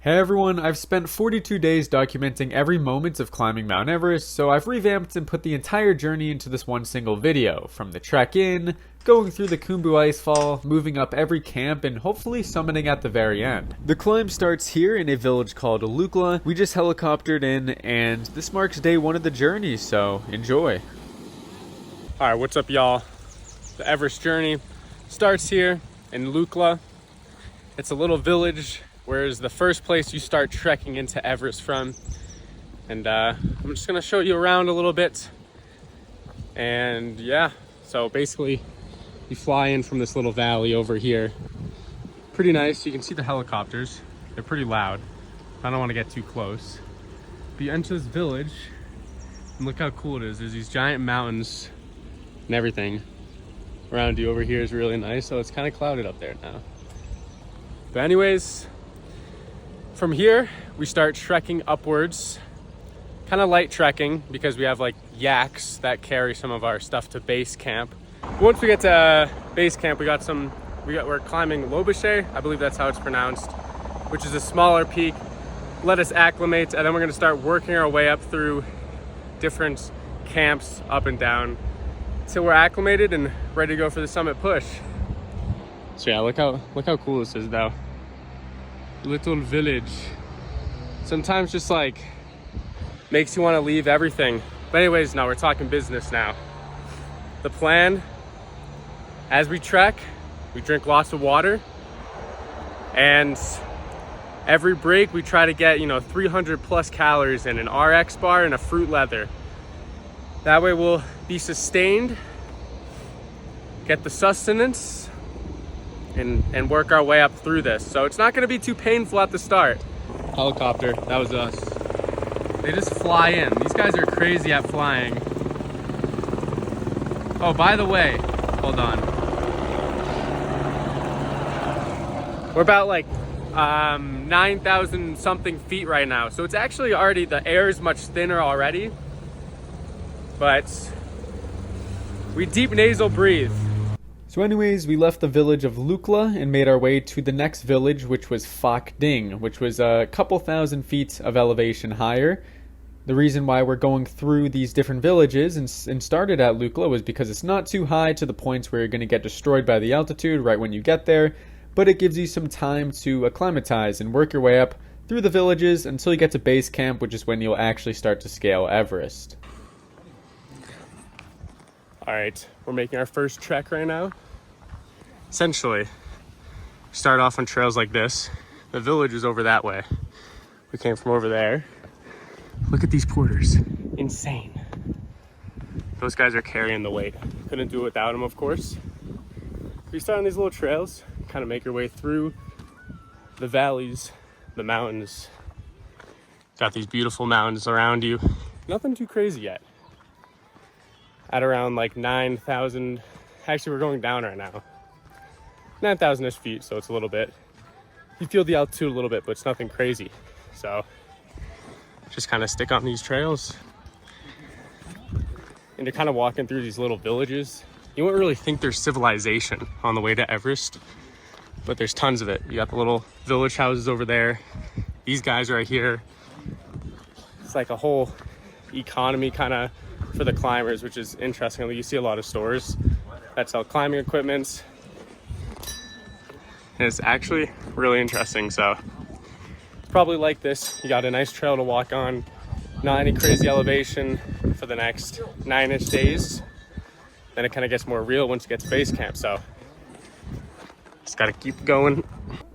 Hey everyone, I've spent 42 days documenting every moment of climbing Mount Everest, so I've revamped and put the entire journey into this one single video, from the trek in, going through the Khumbu icefall, moving up every camp, and hopefully summiting at the very end. The climb starts here in a village called Lobuche. We just helicoptered in, and this marks day one of the journey, so enjoy. Alright, what's up y'all? The Everest journey starts here in Lobuche. It's a little village where is the first place you start trekking into Everest from. And I'm just gonna show you around a little bit. And yeah, so basically you fly in from this little valley over here. Pretty nice. You can see the helicopters. They're pretty loud. I don't want to get too close. But you enter this village and look how cool it is. There's these giant mountains and everything around you. Over here is really nice. So it's kind of clouded up there now. But anyways, from here, we start trekking upwards, kind of light trekking because we have like yaks that carry some of our stuff to base camp. Once we get to base camp, we're climbing Lobuche, I believe that's how it's pronounced, which is a smaller peak. Let us acclimate, and then we're gonna start working our way up through different camps up and down until we're acclimated and ready to go for the summit push. So yeah, look how cool this is though. Little village. Sometimes just like makes you want to leave everything. But anyways, now we're talking business now. The plan, as we trek, we drink lots of water, and every break we try to get 300 plus calories in an RX bar and a fruit leather. That way we'll be sustained, get the sustenance, and work our way up through this. So it's not gonna be too painful at the start. Helicopter, that was us. They just fly in. These guys are crazy at flying. Oh, by the way, hold on. We're about like 9,000 something feet right now. So it's actually already, the air is much thinner already, but we deep nasal breathe. So anyways, we left the village of Lukla and made our way to the next village, which was Phak Ding, which was a couple thousand feet of elevation higher. The reason why we're going through these different villages and started at Lukla was because it's not too high to the points where you're going to get destroyed by the altitude right when you get there, but it gives you some time to acclimatize and work your way up through the villages until you get to base camp, which is when you'll actually start to scale Everest. Alright, we're making our first trek right now. Essentially, start off on trails like this. The village is over that way. We came from over there. Look at these porters. Insane. Those guys are carrying the weight. Couldn't do it without them, of course. We start on these little trails, kind of make your way through the valleys, the mountains. Got these beautiful mountains around you. Nothing too crazy yet. At around like 9,000, actually we're going down right now. 9,000-ish feet, so it's a little bit, you feel the altitude a little bit, but it's nothing crazy. So just kind of stick on these trails. And you're kind of walking through these little villages. You wouldn't really think there's civilization on the way to Everest, but there's tons of it. You got the little village houses over there. These guys right here. It's like a whole economy kind of for the climbers, which is interesting. You see a lot of stores that sell climbing equipment. And it's actually really interesting. So probably like this. You got a nice trail to walk on, not any crazy elevation for the next 9-ish days. Then it kind of gets more real once you get to base camp. So just got to keep going.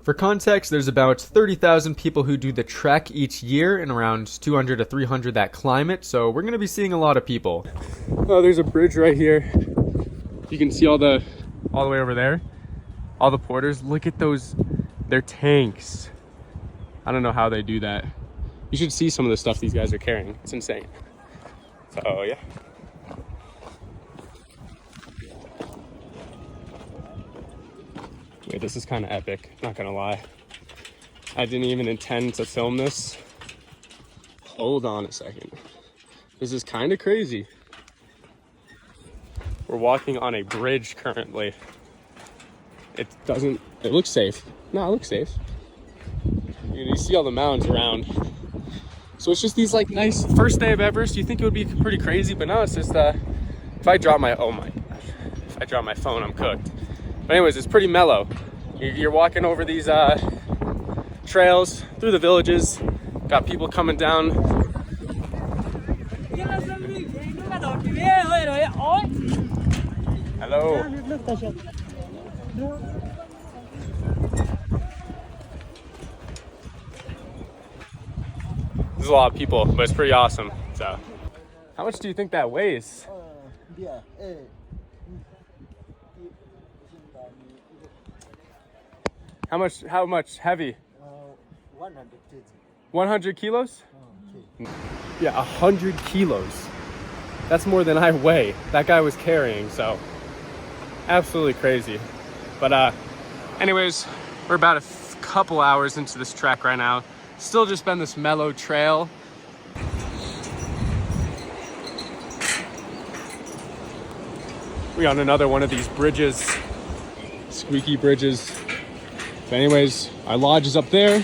For context, there's about 30,000 people who do the trek each year and around 200 to 300 that climb it. So we're going to be seeing a lot of people. Oh, there's a bridge right here. You can see all the way over there. All the porters, look at those, they're tanks. I don't know how they do that. You should see some of the stuff these guys are carrying. It's insane. So yeah. Wait, this is kind of epic, not gonna lie. I didn't even intend to film this. Hold on a second. This is kind of crazy. We're walking on a bridge it looks safe. No, it looks safe. You see all the mountains around. So it's just these like nice first day of Everest. You think it would be pretty crazy, but no, it's just if I drop my if I drop my phone, I'm cooked. But anyways, it's pretty mellow. You're walking over these trails through the villages. Got people coming down. Hello. There's a lot of people, but it's pretty awesome. So, how much do you think that weighs? How much heavy? 100 kg. 100 kilos? Okay. Yeah, 100 kilos. That's more than I weigh. That guy was carrying, so absolutely crazy. But anyways, we're about a couple hours into this trek right now. Still just been this mellow trail. We on another one of these bridges, squeaky bridges. But anyways, our lodge is up there.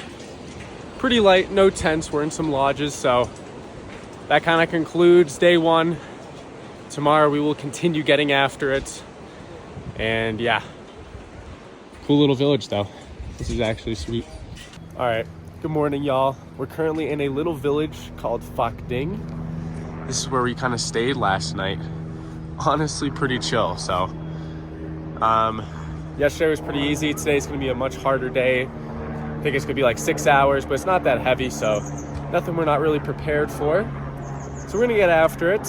Pretty light, no tents. We're in some lodges, so that kind of concludes day one. Tomorrow we will continue getting after it. And yeah, cool little village though. This is actually sweet. All right, good morning, y'all. We're currently in a little village called Phak Ding. This is where we kind of stayed last night. Honestly, pretty chill. So, yesterday was pretty easy. Today's gonna be a much harder day. I think it's gonna be like 6 hours, but it's not that heavy, so nothing we're not really prepared for. So we're gonna get after it.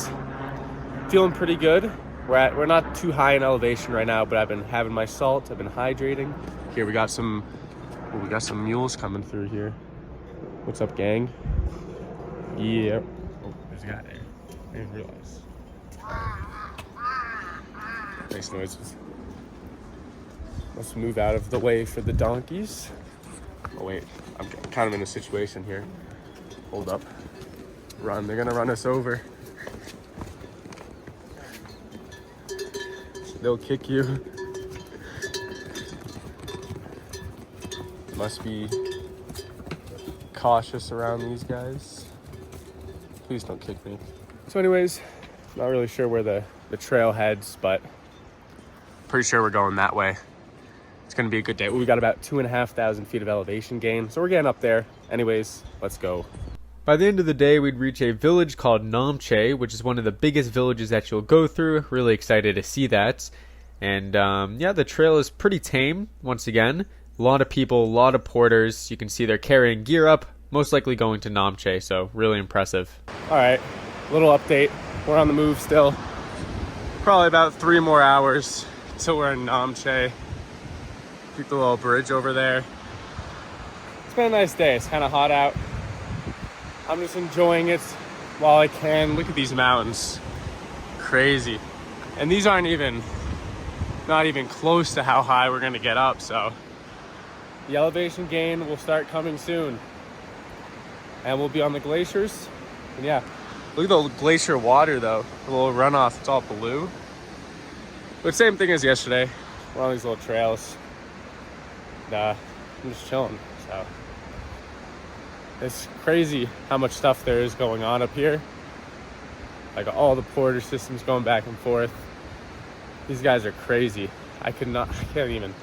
Feeling pretty good. We're not too high in elevation right now, but I've been having my salt. I've been hydrating. Here we got some mules coming through here. What's up, gang? Yeah. Oh, there's a guy there. I didn't realize. Nice noises. Let's move out of the way for the donkeys. Oh wait, I'm kind of in a situation here. Hold up. Run, they're gonna run us over. They'll kick you. Must be cautious around these guys. Please don't kick me. So anyways, not really sure where the trail heads, but pretty sure we're going that way. It's gonna be a good day. We got about 2,500 feet of elevation gain, so we're getting up there. Anyways, let's go. By the end of the day, we'd reach a village called Namche, which is one of the biggest villages that you'll go through. Really excited to see that. And yeah, the trail is pretty tame, once again. A lot of people, a lot of porters. You can see they're carrying gear up, most likely going to Namche, so really impressive. All right, little update. We're on the move still. Probably about 3 more hours till we're in Namche. Keep the little bridge over there. It's been a nice day. It's kind of hot out. I'm just enjoying it while I can. Look at these mountains. Crazy. And these aren't even, not even close to how high we're gonna get up, so the elevation gain will start coming soon. And we'll be on the glaciers. And yeah, look at the glacier water though. The little runoff, it's all blue. But same thing as yesterday. We're on these little trails. And, I'm just chilling, so. It's crazy how much stuff there is going on up here. Like all the porter systems going back and forth. These guys are crazy. I can't even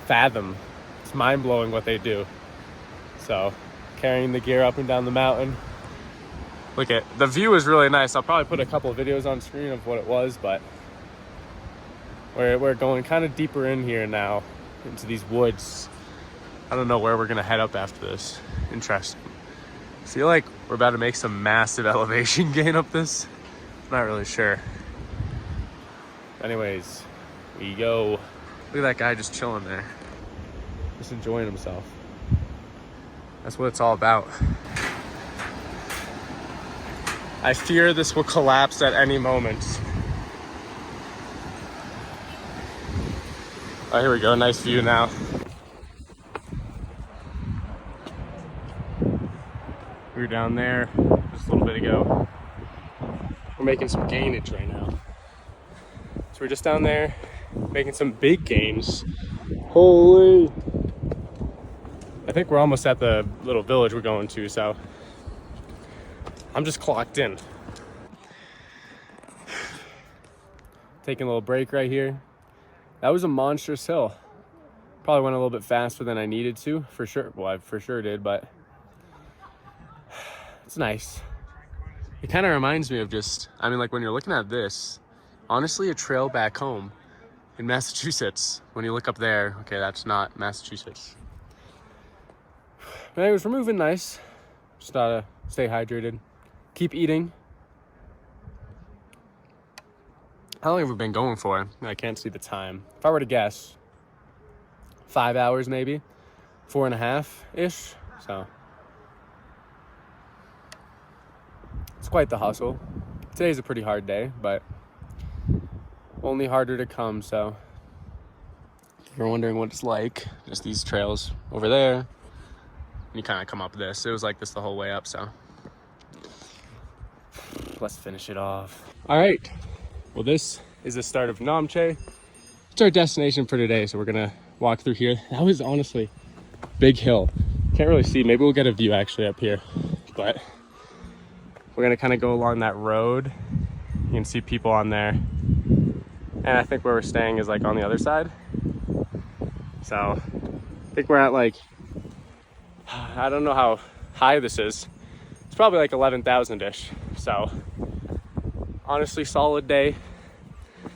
fathom. It's mind blowing what they do. So, carrying the gear up and down the mountain. Look at, the view is really nice. I'll probably put a couple of videos on screen of what it was, but we're going kind of deeper in here now into these woods. I don't know where we're gonna head up after this. Interesting. I feel like we're about to make some massive elevation gain up this. Not really sure. Anyways, we go. Look at that guy just chilling there. Just enjoying himself. That's what it's all about. I fear this will collapse at any moment. Oh, here we go, nice view now. We were down there just a little bit ago. We're making some gainage right now. So we're just down there making some big gains. Holy! I think we're almost at the little village we're going to, so I'm just clocked in. Taking a little break right here. That was a monstrous hill. Probably went a little bit faster than I needed to, for sure. Well, I for sure did, but it's nice. It kind of reminds me of just, I mean, like when you're looking at this, honestly, a trail back home in Massachusetts. When you look up there, okay, that's not Massachusetts. But anyways, we're moving nice. Just gotta stay hydrated. Keep eating. How long have we been going for? I can't see the time. If I were to guess, 5 hours maybe, 4.5-ish. So it's quite the hustle. Today's a pretty hard day, but only harder to come. So if you're wondering what it's like, just these trails over there, and you kind of come up this. It was like this the whole way up, so let's finish it off. All right. Well, this is the start of Namche. It's our destination for today, so we're gonna walk through here. That was honestly big hill. Can't really see. Maybe we'll get a view actually up here, but we're gonna kind of go along that road. You can see people on there, and I think where we're staying is like on the other side. So I think we're at like, I don't know how high this is. It's probably like 11,000-ish. So honestly, solid day.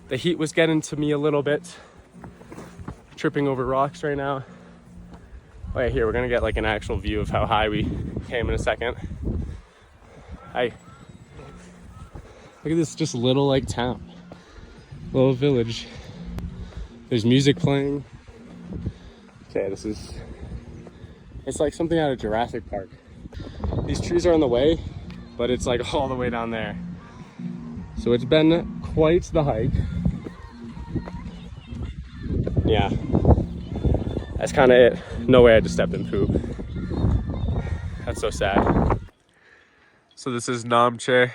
The heat was getting to me a little bit. Tripping over rocks right now. Oh yeah, here, we're gonna get like an actual view of how high we came in a second. Hi. Look at this just little like town. Little village. There's music playing. Okay, it's like something out of Jurassic Park. These trees are on the way, but it's like all the way down there. So it's been quite the hike. Yeah, that's kind of it. No way I just stepped in poop. That's so sad. So this is Namche.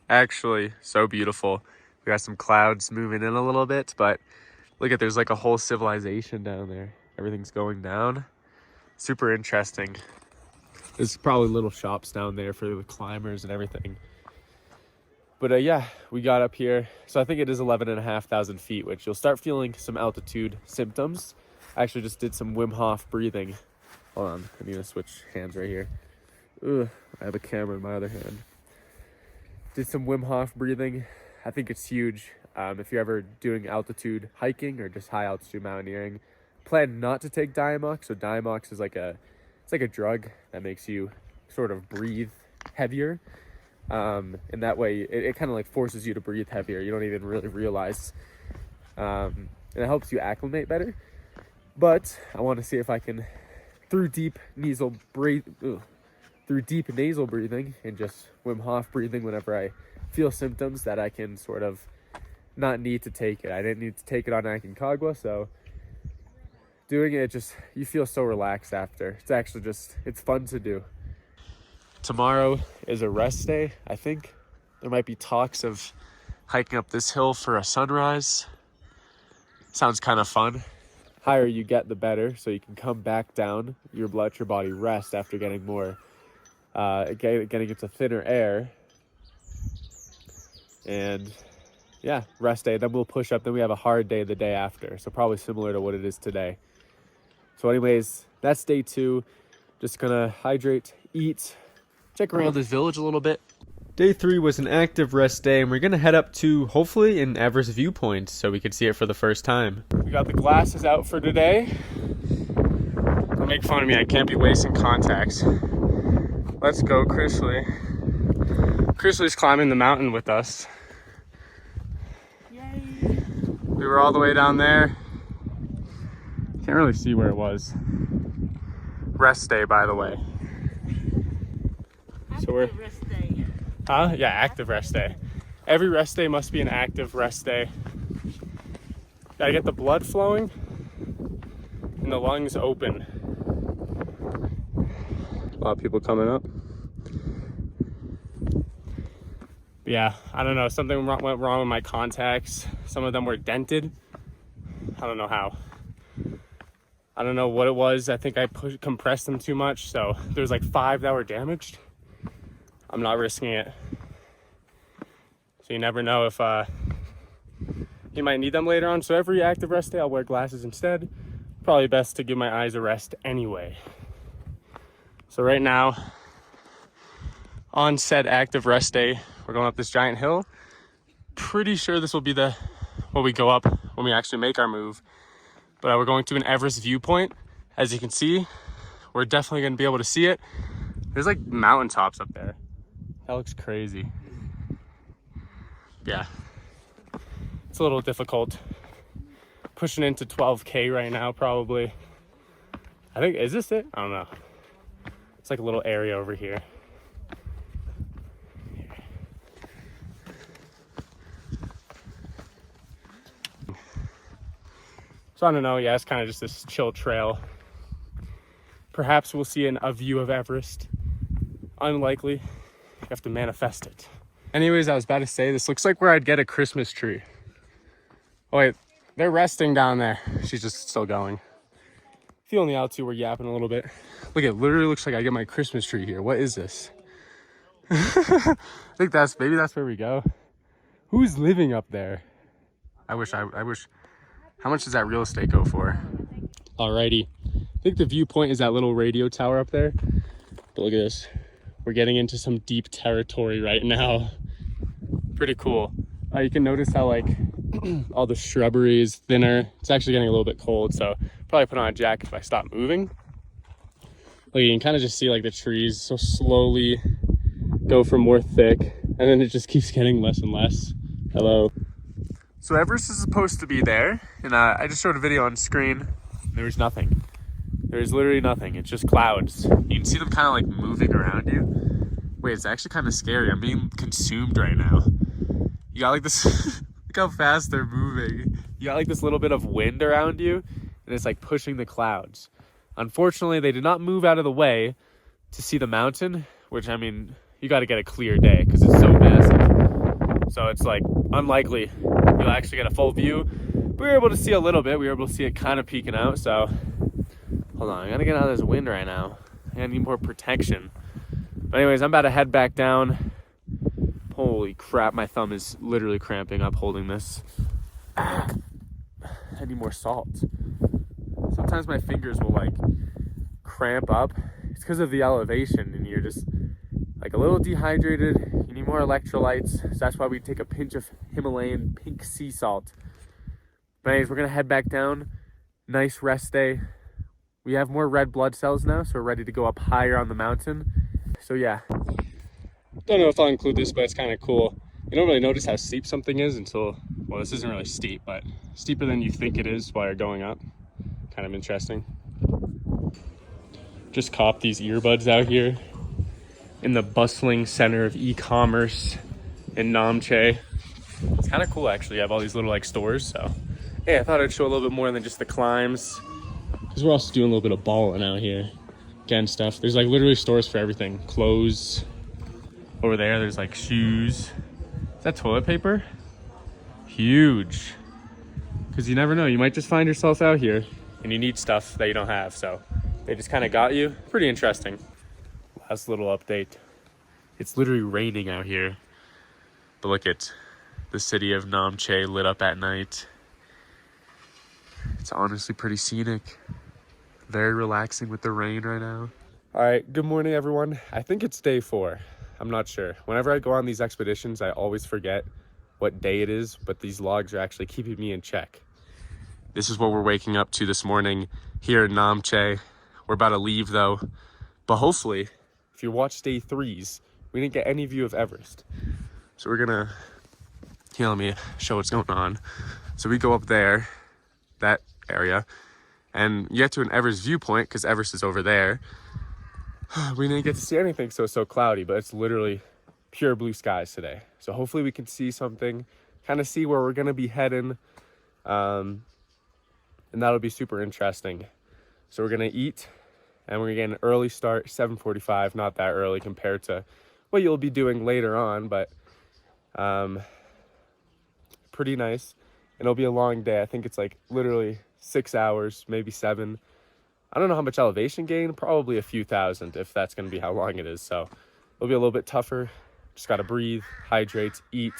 Actually, so beautiful. We got some clouds moving in a little bit, but look at, there's like a whole civilization down there. Everything's going down. Super interesting. There's probably little shops down there for the climbers and everything. But yeah, we got up here. So I think it is 11,500 feet, which you'll start feeling some altitude symptoms. I actually just did some Wim Hof breathing. Hold on, I need to switch hands right here. Ugh, I have a camera in my other hand. Did some Wim Hof breathing. I think it's huge. If you're ever doing altitude hiking or just high altitude mountaineering, plan not to take Diamox. So Diamox is like a drug that makes you sort of breathe heavier. And that way it kind of like forces you to breathe heavier. You don't even really realize. And it helps you acclimate better. But I want to see if I can, through deep nasal breathing and just Wim Hof breathing whenever I feel symptoms, that I can sort of not need to take it. I didn't need to take it on Aconcagua, so doing it, just, you feel so relaxed after. It's actually just, it's fun to do. Tomorrow is a rest day, I think. There might be talks of hiking up this hill for a sunrise. Sounds kind of fun. Higher you get, the better, so you can come back down. Let your body rest after getting more, getting into thinner air. And yeah, rest day. Then we'll push up. Then we have a hard day the day after. So probably similar to what it is today. So anyways, that's day 2. Just gonna hydrate, eat, check around this village a little bit. Day 3 was an active rest day, and we're going to head up to, hopefully, an Everest viewpoint so we could see it for the first time. We got the glasses out for today. Don't make fun of me, I can't be wasting contacts. Let's go, Chrisley. Chrisley's climbing the mountain with us. Yay! We were all the way down there. Can't really see where it was. Rest day, by the way. So we're... Rest day. Huh? Yeah, active rest day. Every rest day must be an active rest day. Gotta get the blood flowing and the lungs open. A lot of people coming up. But yeah, I don't know. Something went wrong with my contacts. Some of them were dented. I don't know how. I don't know what it was. I think I compressed them too much. So there's like 5 that were damaged. I'm not risking it. So you never know if you might need them later on. So every active rest day, I'll wear glasses instead. Probably best to give my eyes a rest anyway. So right now, on said active rest day, we're going up this giant hill. Pretty sure this will be what we go up when we actually make our move. But we're going to an Everest viewpoint. As you can see, we're definitely going to be able to see it. There's like mountaintops up there. That looks crazy. Yeah, it's a little difficult. Pushing into 12K right now, probably. I think, is this it? I don't know. It's like a little area over here. So I don't know, yeah, it's kind of just this chill trail. Perhaps we'll see a view of Everest. Unlikely. You have to manifest it. Anyways, I was about to say, this looks like where I'd get a Christmas tree. Oh wait, they're resting down there. She's just still going. Feeling the altitude, we're yapping a little bit. Look, it literally looks like I get my Christmas tree here. What is this? I think maybe that's where we go. Who's living up there? I wish. How much does that real estate go for? Alrighty. I think the viewpoint is that little radio tower up there. But look at this. We're getting into some deep territory right now. Pretty cool. You can notice how like all the shrubbery is thinner. It's actually getting a little bit cold, so probably put on a jacket if I stop moving. Like you can kind of just see like the trees so slowly go from more thick, and then it just keeps getting less and less. Hello. So Everest is supposed to be there, and I just showed a video on screen. There was nothing. There's literally nothing. It's just clouds. You can see them kind of like moving around you. Wait, it's actually kind of scary. I'm being consumed right now. You got like this, look how fast they're moving. You got like this little bit of wind around you, and it's like pushing the clouds. Unfortunately, they did not move out of the way to see the mountain, which I mean, you got to get a clear day because it's so massive. So it's like unlikely you'll actually get a full view. We were able to see a little bit. We were able to see it kind of peeking out. So hold on, I gotta get out of this wind right now. I need more protection. But anyways, I'm about to head back down. Holy crap, my thumb is literally cramping up holding this. I need more salt. Sometimes my fingers will like cramp up. It's because of the elevation and you're just like a little dehydrated. You need more electrolytes. So that's why we take a pinch of Himalayan pink sea salt. But anyways, we're gonna head back down. Nice rest day. We have more red blood cells now, so we're ready to go up higher on the mountain. So yeah. Don't know if I'll include this, but it's kind of cool. You don't really notice how steep something is until, well, this isn't really steep, but steeper than you think it is while you're going up. Kind of interesting. Just copped these earbuds out here in the bustling center of e-commerce in Namche. It's kind of cool, actually. You have all these little like stores, so yeah, I thought I'd show a little bit more than just the climbs, because we're also doing a little bit of balling out here. Again, stuff. There's like literally stores for everything. Clothes. Over there, there's like shoes. Is that toilet paper? Huge. Because you never know. You might just find yourself out here and you need stuff that you don't have. So they just kind of got you. Pretty interesting. Last little update. It's literally raining out here. But look at the city of Namche lit up at night. It's honestly pretty scenic. Very relaxing with the rain right now. All right, good morning, everyone. I think it's day 4. I'm not sure. Whenever I go on these expeditions, I always forget what day it is, but these logs are actually keeping me in check. This is what we're waking up to this morning here in Namche. We're about to leave though, but hopefully, if you watch day 3s, we didn't get any view of Everest. So we're gonna, here, let me show what's going on. So we go up there, that area, and you get to an Everest viewpoint because Everest is over there. We didn't get to see anything, so it's so cloudy, but it's literally pure blue skies today. So hopefully we can see something, kind of see where we're gonna be heading, and that'll be super interesting. So we're gonna eat, and we're gonna get an early start, 7:45, not that early compared to what you'll be doing later on, but pretty nice. And it'll be a long day. I think it's like literally 6 hours, maybe 7. I don't know how much elevation gain, probably a few thousand if that's going to be how long it is. So it'll be a little bit tougher. Just got to breathe, hydrate, eat.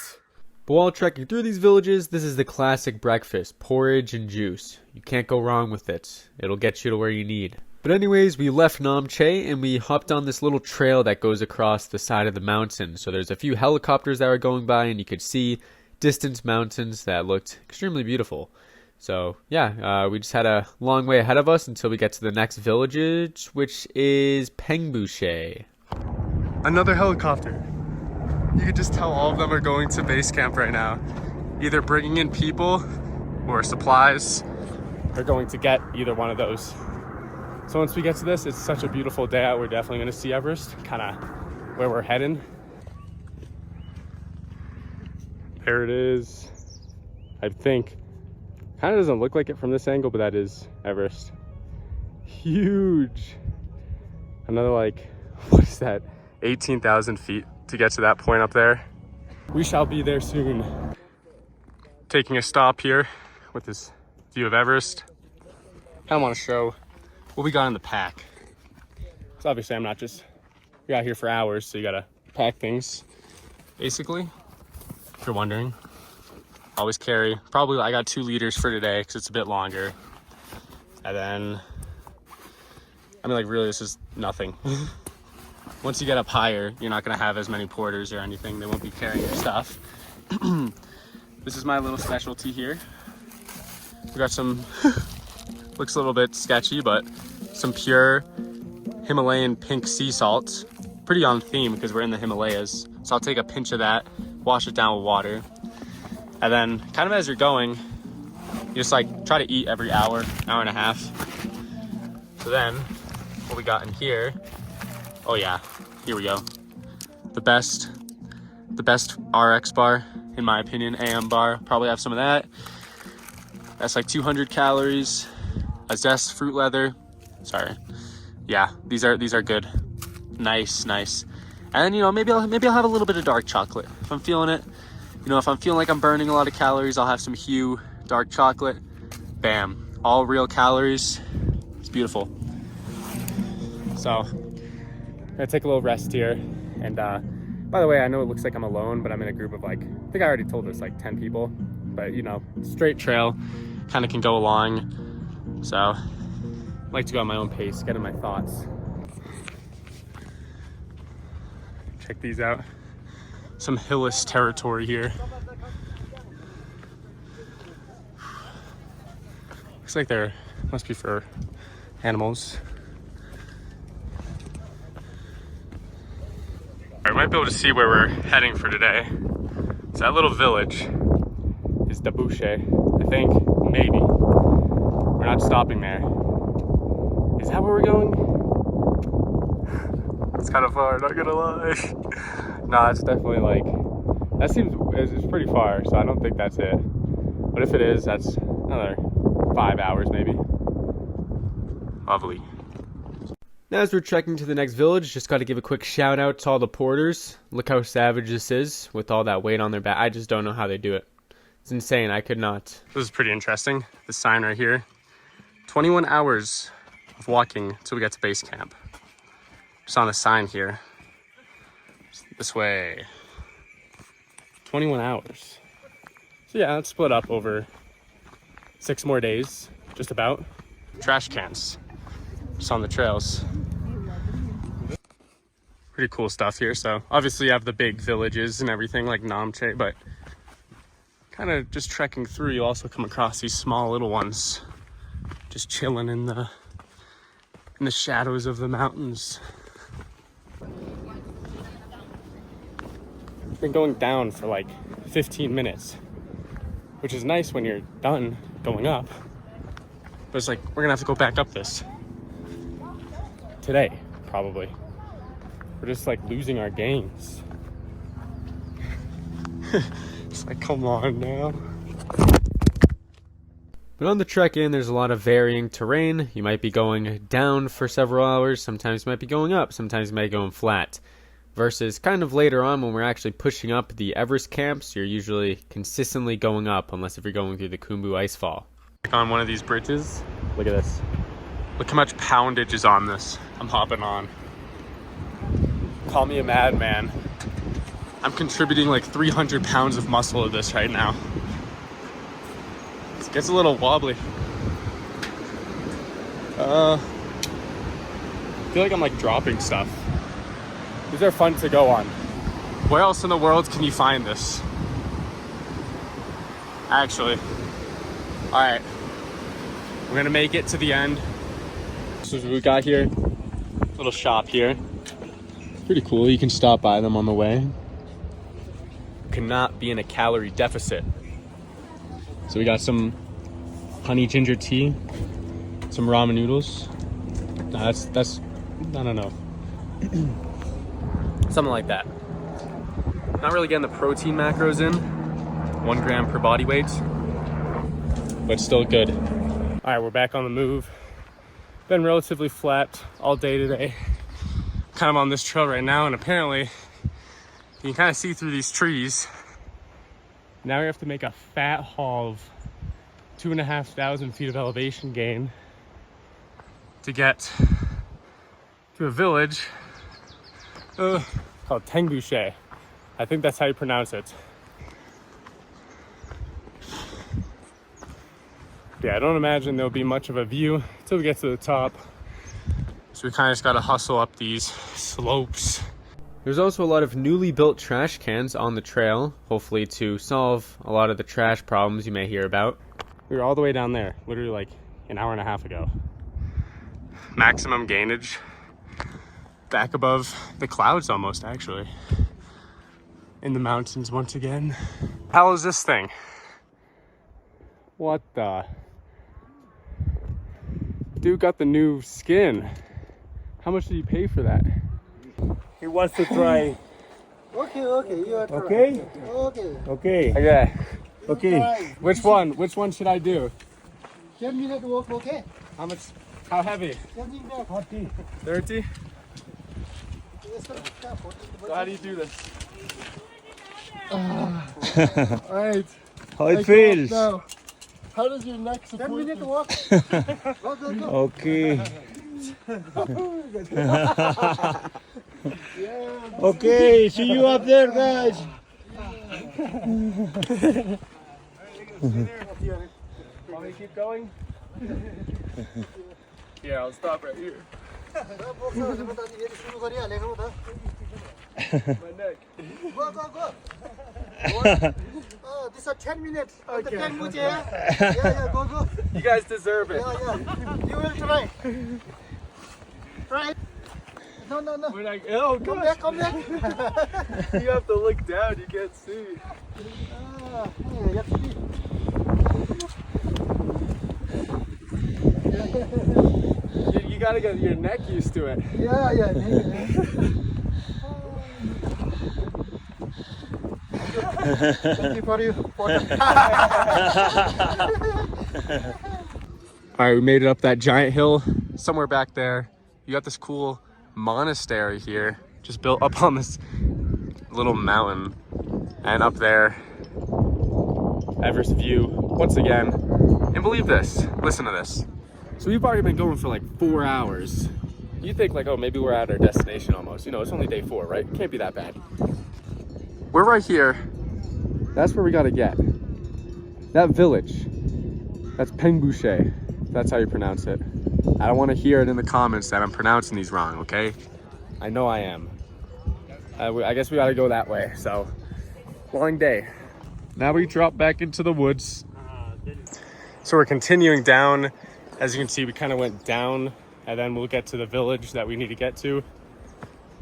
But while trekking through these villages, this is the classic breakfast, porridge and juice. You can't go wrong with it. It'll get you to where you need. But anyways, we left Namche and we hopped on this little trail that goes across the side of the mountain. So there's a few helicopters that were going by and you could see distant mountains that looked extremely beautiful. So yeah, we just had a long way ahead of us until we get to the next village, which is Pangboche. Another helicopter. You could just tell all of them are going to base camp right now. Either bringing in people or supplies. They're going to get either one of those. So once we get to this, it's such a beautiful day out. We're definitely going to see Everest, kind of where we're heading. There it is. I think. Kind of doesn't look like it from this angle, but that is Everest. Huge. Another like, what is that? 18,000 feet to get to that point up there. We shall be there soon. Taking a stop here with this view of Everest. Kind of want to show what we got in the pack. So obviously I'm not just, we got here for hours, so you gotta pack things. Basically, if you're wondering, always carry, probably I got 2 liters for today because it's a bit longer. And then, I mean like really this is nothing. Once you get up higher, you're not gonna have as many porters or anything. They won't be carrying your stuff. This is my little specialty here. We got some, looks a little bit sketchy, but some pure Himalayan pink sea salt. Pretty on theme because we're in the Himalayas. So I'll take a pinch of that, wash it down with water. And then kind of as you're going, you just like try to eat every hour, hour and a half. So then what we got in here, oh yeah, here we go. The best RX bar, in my opinion, AM bar. Probably have some of that. That's like 200 calories. A Zest fruit leather. Sorry. Yeah, these are good. Nice. And you know, maybe I'll have a little bit of dark chocolate if I'm feeling it. You know, if I'm feeling like I'm burning a lot of calories, I'll have some Hue dark chocolate. Bam, all real calories. It's beautiful. So, I'm gonna take a little rest here. And by the way, I know it looks like I'm alone, but I'm in a group of like, I think I already told this, like 10 people. But you know, straight trail, kind of can go along. So, I like to go at my own pace, get in my thoughts. Check these out. Some hillless territory here. Looks like there must be for animals. I might be able to see where we're heading for today. So that little village is Lobuche, I think, maybe. We're not stopping there. Is that where we're going? It's kind of far, not gonna lie. Nah, it's definitely like, that seems, it's pretty far, so I don't think that's it. But if it is, that's another 5 hours maybe. Lovely. Now as we're trekking to the next village, just got to give a quick shout out to all the porters. Look how savage this is with all that weight on their back. I just don't know how they do it. It's insane, I could not. This is pretty interesting. This sign right here. 21 hours of walking till we get to base camp. Just on the sign here. This way. 21 hours. So yeah, it's split up over 6 more days, just about. Trash cans, just on the trails. Pretty cool stuff here. So obviously you have the big villages and everything like Namche, but kind of just trekking through, you also come across these small little ones, just chilling in the shadows of the mountains. Been going down for like 15 minutes, which is nice when you're done going up, but it's like we're gonna have to go back up this today probably. We're just like losing our gains. It's like, come on now. But on the trek in, there's a lot of varying terrain. You might be going down for several hours, sometimes you might be going up, sometimes you might be going flat. Versus kind of later on when we're actually pushing up the Everest camps, you're usually consistently going up, unless if you're going through the Khumbu icefall. Like on one of these bridges, look at this. Look how much poundage is on this. I'm hopping on. Call me a madman. I'm contributing like 300 pounds of muscle to this right now. It gets a little wobbly. I feel like I'm like dropping stuff. These are fun to go on. Where else in the world can you find this? Actually. All right, we're gonna make it to the end. So we got here, little shop here. Pretty cool, you can stop by them on the way. Cannot be in a calorie deficit. So we got some honey ginger tea, some ramen noodles. Nah, that's, I don't know. Something like that. Not really getting the protein macros in. 1 gram per body weight, but still good. All right, we're back on the move. Been relatively flat all day today. Kind of on this trail right now, and apparently you can kind of see through these trees. Now we have to make a fat haul of 2,500 feet of elevation gain to get to a village called Pangboche. I think that's how you pronounce it. Yeah, I don't imagine there'll be much of a view until we get to the top. So we kind of just gotta hustle up these slopes. There's also a lot of newly built trash cans on the trail, hopefully to solve a lot of the trash problems you may hear about. We were all the way down there, literally like an hour and a half ago. Maximum gainage. Back above the clouds almost, actually. In the mountains once again. How is this thing? What the? Dude got the new skin. How much did you pay for that? He wants to try. Okay, you are Okay? Okay. Okay. Okay. Okay. Which one should I do? 10 minutes walk, okay? How heavy? 10 minutes. 40. 30? Yes, sir. So how do you do this? Alright. How it feels? Now, how does your neck support 10 minutes walk. Go. Okay. Yeah. Okay. See you up there, guys. Want me to keep going? Yeah, I'll stop right here. My neck. Go. Oh, these are 10 minutes. Okay. Yeah, go. You guys deserve it. Yeah. You will try. Try. No. When oh, Come back. you have to look down, you can't see. Yeah, You gotta get your neck used to it. Yeah. Thank you for you. All right, we made it up that giant hill. Somewhere back there, you got this cool monastery here, just built up on this little mountain. And up there, Everest view once again. And believe this, listen to this. So we've already been going for like 4 hours. You think like, oh, maybe we're at our destination almost. You know, it's only day 4, right? Can't be that bad. We're right here. That's where we gotta get. That village, that's Pangboche. That's how you pronounce it. I don't want to hear it in the comments that I'm pronouncing these wrong, okay? I know I am. I guess we gotta go that way, so long day. Now we drop back into the woods. So we're continuing down. As you can see, we kind of went down and then we'll get to the village that we need to get to.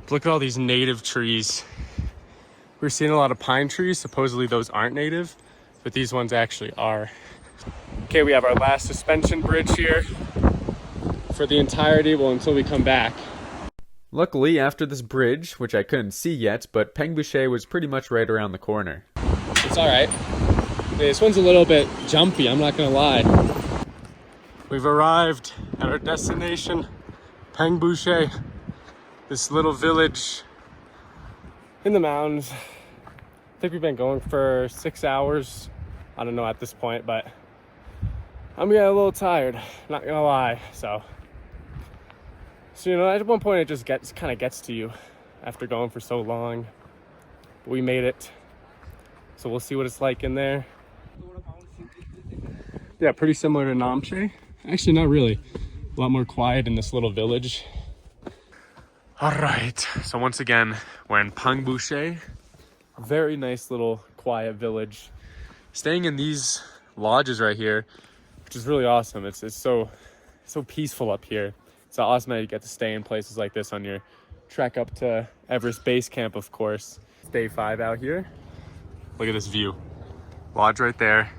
Look at all these native trees. We're seeing a lot of pine trees. Supposedly those aren't native, but these ones actually are. Okay, we have our last suspension bridge here for the entirety, well, until we come back. Luckily, after this bridge, which I couldn't see yet, but Pangboche was pretty much right around the corner. It's all right. This one's a little bit jumpy, I'm not gonna lie. We've arrived at our destination, Pangboche, this little village in the mountains. I think we've been going for 6 hours. I don't know at this point, but I'm getting a little tired, not gonna lie. So So, you know, at one point it just kind of gets to you after going for so long. But we made it. So we'll see what it's like in there. Yeah, pretty similar to Namche. Actually, not really. A lot more quiet in this little village. All right, so once again, we're in Pangboche. Very nice little quiet village. Staying in these lodges right here, which is really awesome. It's so peaceful up here. It's awesome that you get to stay in places like this on your trek up to Everest Base Camp, of course. It's day 5 out here. Look at this view. Lodge right there.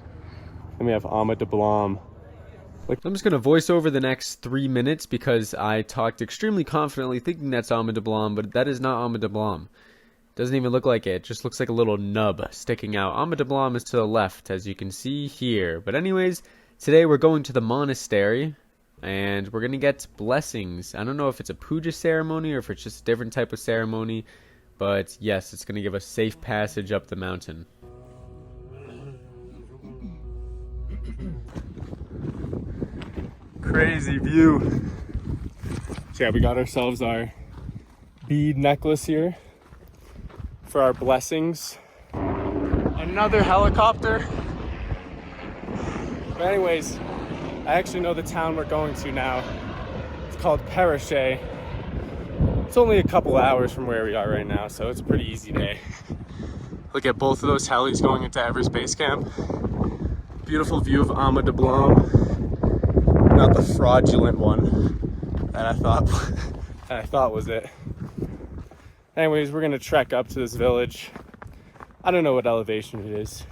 And we have Ama de Blanc. I'm just going to voice over the next 3 minutes because I talked extremely confidently thinking that's Alma de Blanc, but that is not Alma de Blanc. Doesn't even look like it. It just looks like a little nub sticking out. Alma de Blanc is to the left, as you can see here. But anyways, today we're going to the monastery, and we're going to get blessings. I don't know if it's a puja ceremony or if it's just a different type of ceremony, but yes, it's going to give us safe passage up the mountain. Crazy view. So yeah, we got ourselves our bead necklace here for our blessings. Another helicopter. But anyways, I actually know the town we're going to now. It's called Pheriche. It's only a couple hours from where we are right now, so it's a pretty easy day. Look at both of those helis going into Everest Base Camp. Beautiful view of Ama de Blanc. Not the fraudulent one that I thought was it. Anyways, we're gonna trek up to this village. I don't know what elevation it is.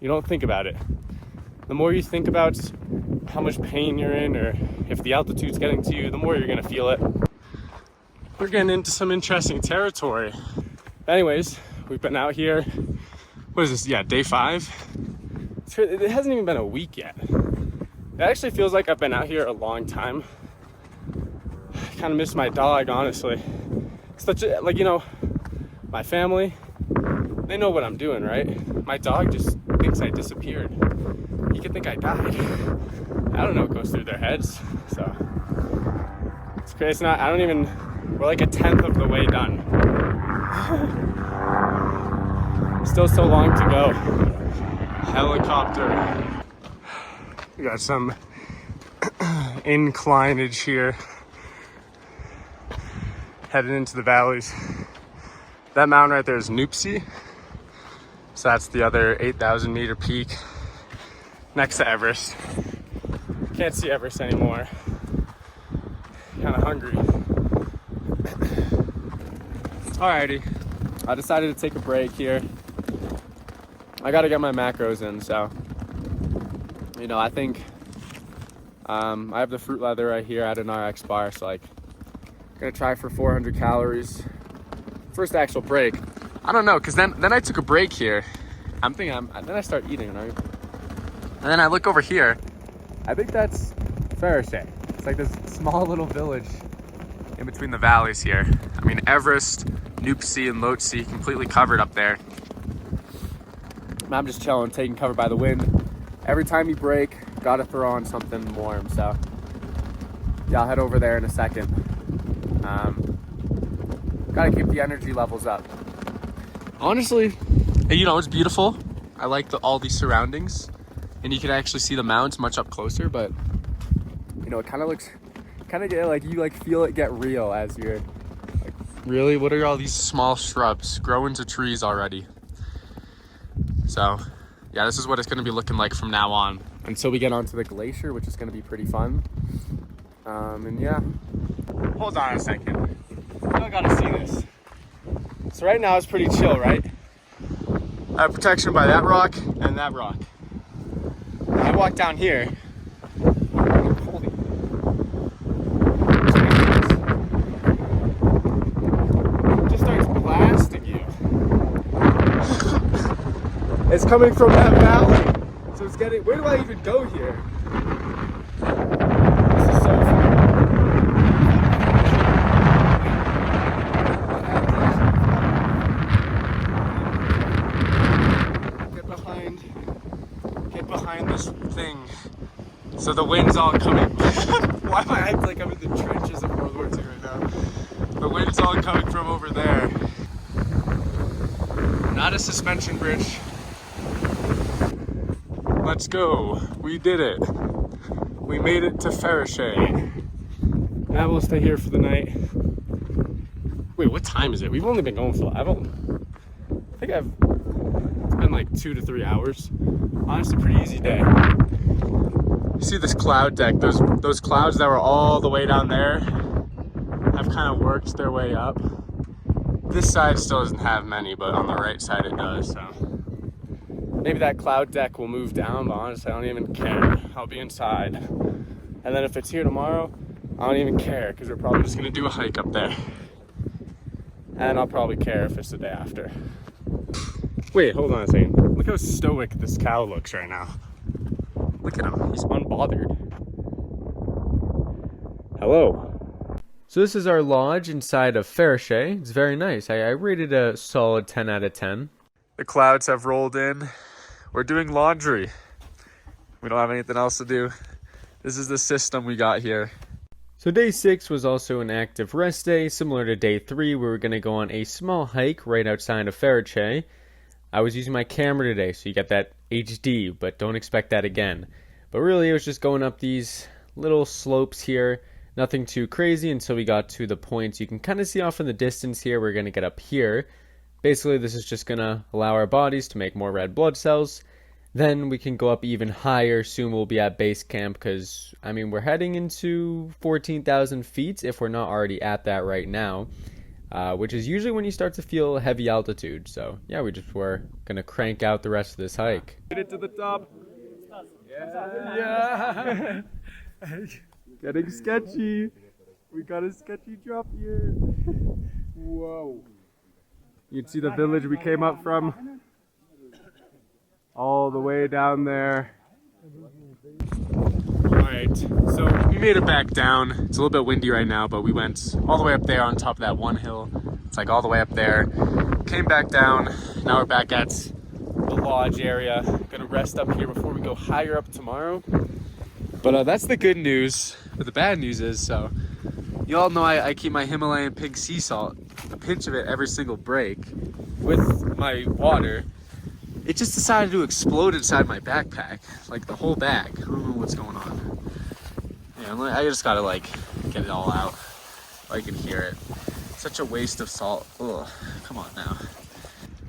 You don't think about it. The more you think about how much pain you're in or if the altitude's getting to you, the more you're gonna feel it. We're getting into some interesting territory. Anyways, we've been out here. What is this? Yeah, day 5. It hasn't even been a week yet. It actually feels like I've been out here a long time. I kind of miss my dog, honestly. Like, you know, my family, they know what I'm doing, right? My dog just thinks I disappeared. He could think I died. I don't know what goes through their heads, so. It's crazy, it's not, we're like a 10th of the way done. Still so long to go. Helicopter. We got some inclinage here. Heading into the valleys. That mountain right there is Namche. So that's the other 8,000 meter peak next to Everest. Can't see Everest anymore. Kind of hungry. Alrighty, I decided to take a break here. I gotta get my macros in, so. You know, I think I have the fruit leather right here at an RX bar, so like, I'm gonna try for 400 calories. First actual break. I don't know, cause then I took a break here. I'm thinking, then I start eating, right? And then I look over here. I think that's Pheriche. It's like this small little village in between the valleys here. I mean, Everest, Namche, and Lobuche completely covered up there. I'm just chilling, taking cover by the wind. Every time you break, gotta throw on something warm, so yeah, I'll head over there in a second. Gotta keep the energy levels up. Honestly, you know, it's beautiful. I like all these surroundings, and you can actually see the mountains much up closer, but you know, it kind of looks, like you like feel it get real as you're like, really, what are all these small shrubs grow into trees already? So yeah, this is what it's going to be looking like from now on until we get onto the glacier, which is going to be pretty fun. And yeah, hold on a second. I gotta see this. So right now it's pretty chill, right? I have protection by that rock and that rock. When I walk down here, holy, it just starts blasting you. It's coming from that valley. So it's getting, where do I even go here? This is so fun. Get behind this thing. So the wind's all coming. Why am I acting like I'm in the trenches of World War II right now? It's all coming from over there. Not a suspension bridge. Let's go. We did it. We made it to Pheriche. Now we'll stay here for the night. Wait, what time is it? We've only been going for, it's been like 2 to 3 hours. Honestly, pretty easy day. You see this cloud deck, those clouds that were all the way down there have kind of worked their way up. This side still doesn't have many, but on the right side it does, so. Maybe that cloud deck will move down, but honestly, I don't even care. I'll be inside. And then if it's here tomorrow, I don't even care, because we're probably just gonna do a hike up there. And I'll probably care if it's the day after. Wait, hold on a second. Look how stoic this cow looks right now. Look at him, he's unbothered. Hello. So this is our lodge inside of Pheriche. It's very nice. I rated a solid 10 out of 10. The clouds have rolled in. We're doing laundry. We don't have anything else to do. This is the system we got here. So day 6 was also an active rest day, similar to day 3. We were going to go on a small hike right outside of Pheriche. I was using my camera today, so you get that HD, but don't expect that again. But really, it was just going up these little slopes here. Nothing too crazy until we got to the points. You can kind of see off in the distance here. We're going to get up here. Basically, this is just going to allow our bodies to make more red blood cells. Then we can go up even higher. Soon we'll be at base camp because, I mean, we're heading into 14,000 feet if we're not already at that right now, which is usually when you start to feel heavy altitude. So, yeah, we're going to crank out the rest of this hike. Get it to the top. Yeah. Getting sketchy. We got a sketchy drop here. Whoa. You can see the village we came up from. All the way down there. Alright, so we made it back down. It's a little bit windy right now, but we went all the way up there on top of that one hill. It's like all the way up there. Came back down. Now we're back at the lodge area. Gonna rest up here before we go higher up tomorrow. But that's the good news. But the bad news is, so you all know I keep my Himalayan pink sea salt, a pinch of it every single break with my water. It just decided to explode inside my backpack, like the whole bag. I don't know what's going on. Yeah, I just gotta like get it all out. I can hear it. Such a waste of salt. Ugh, come on now.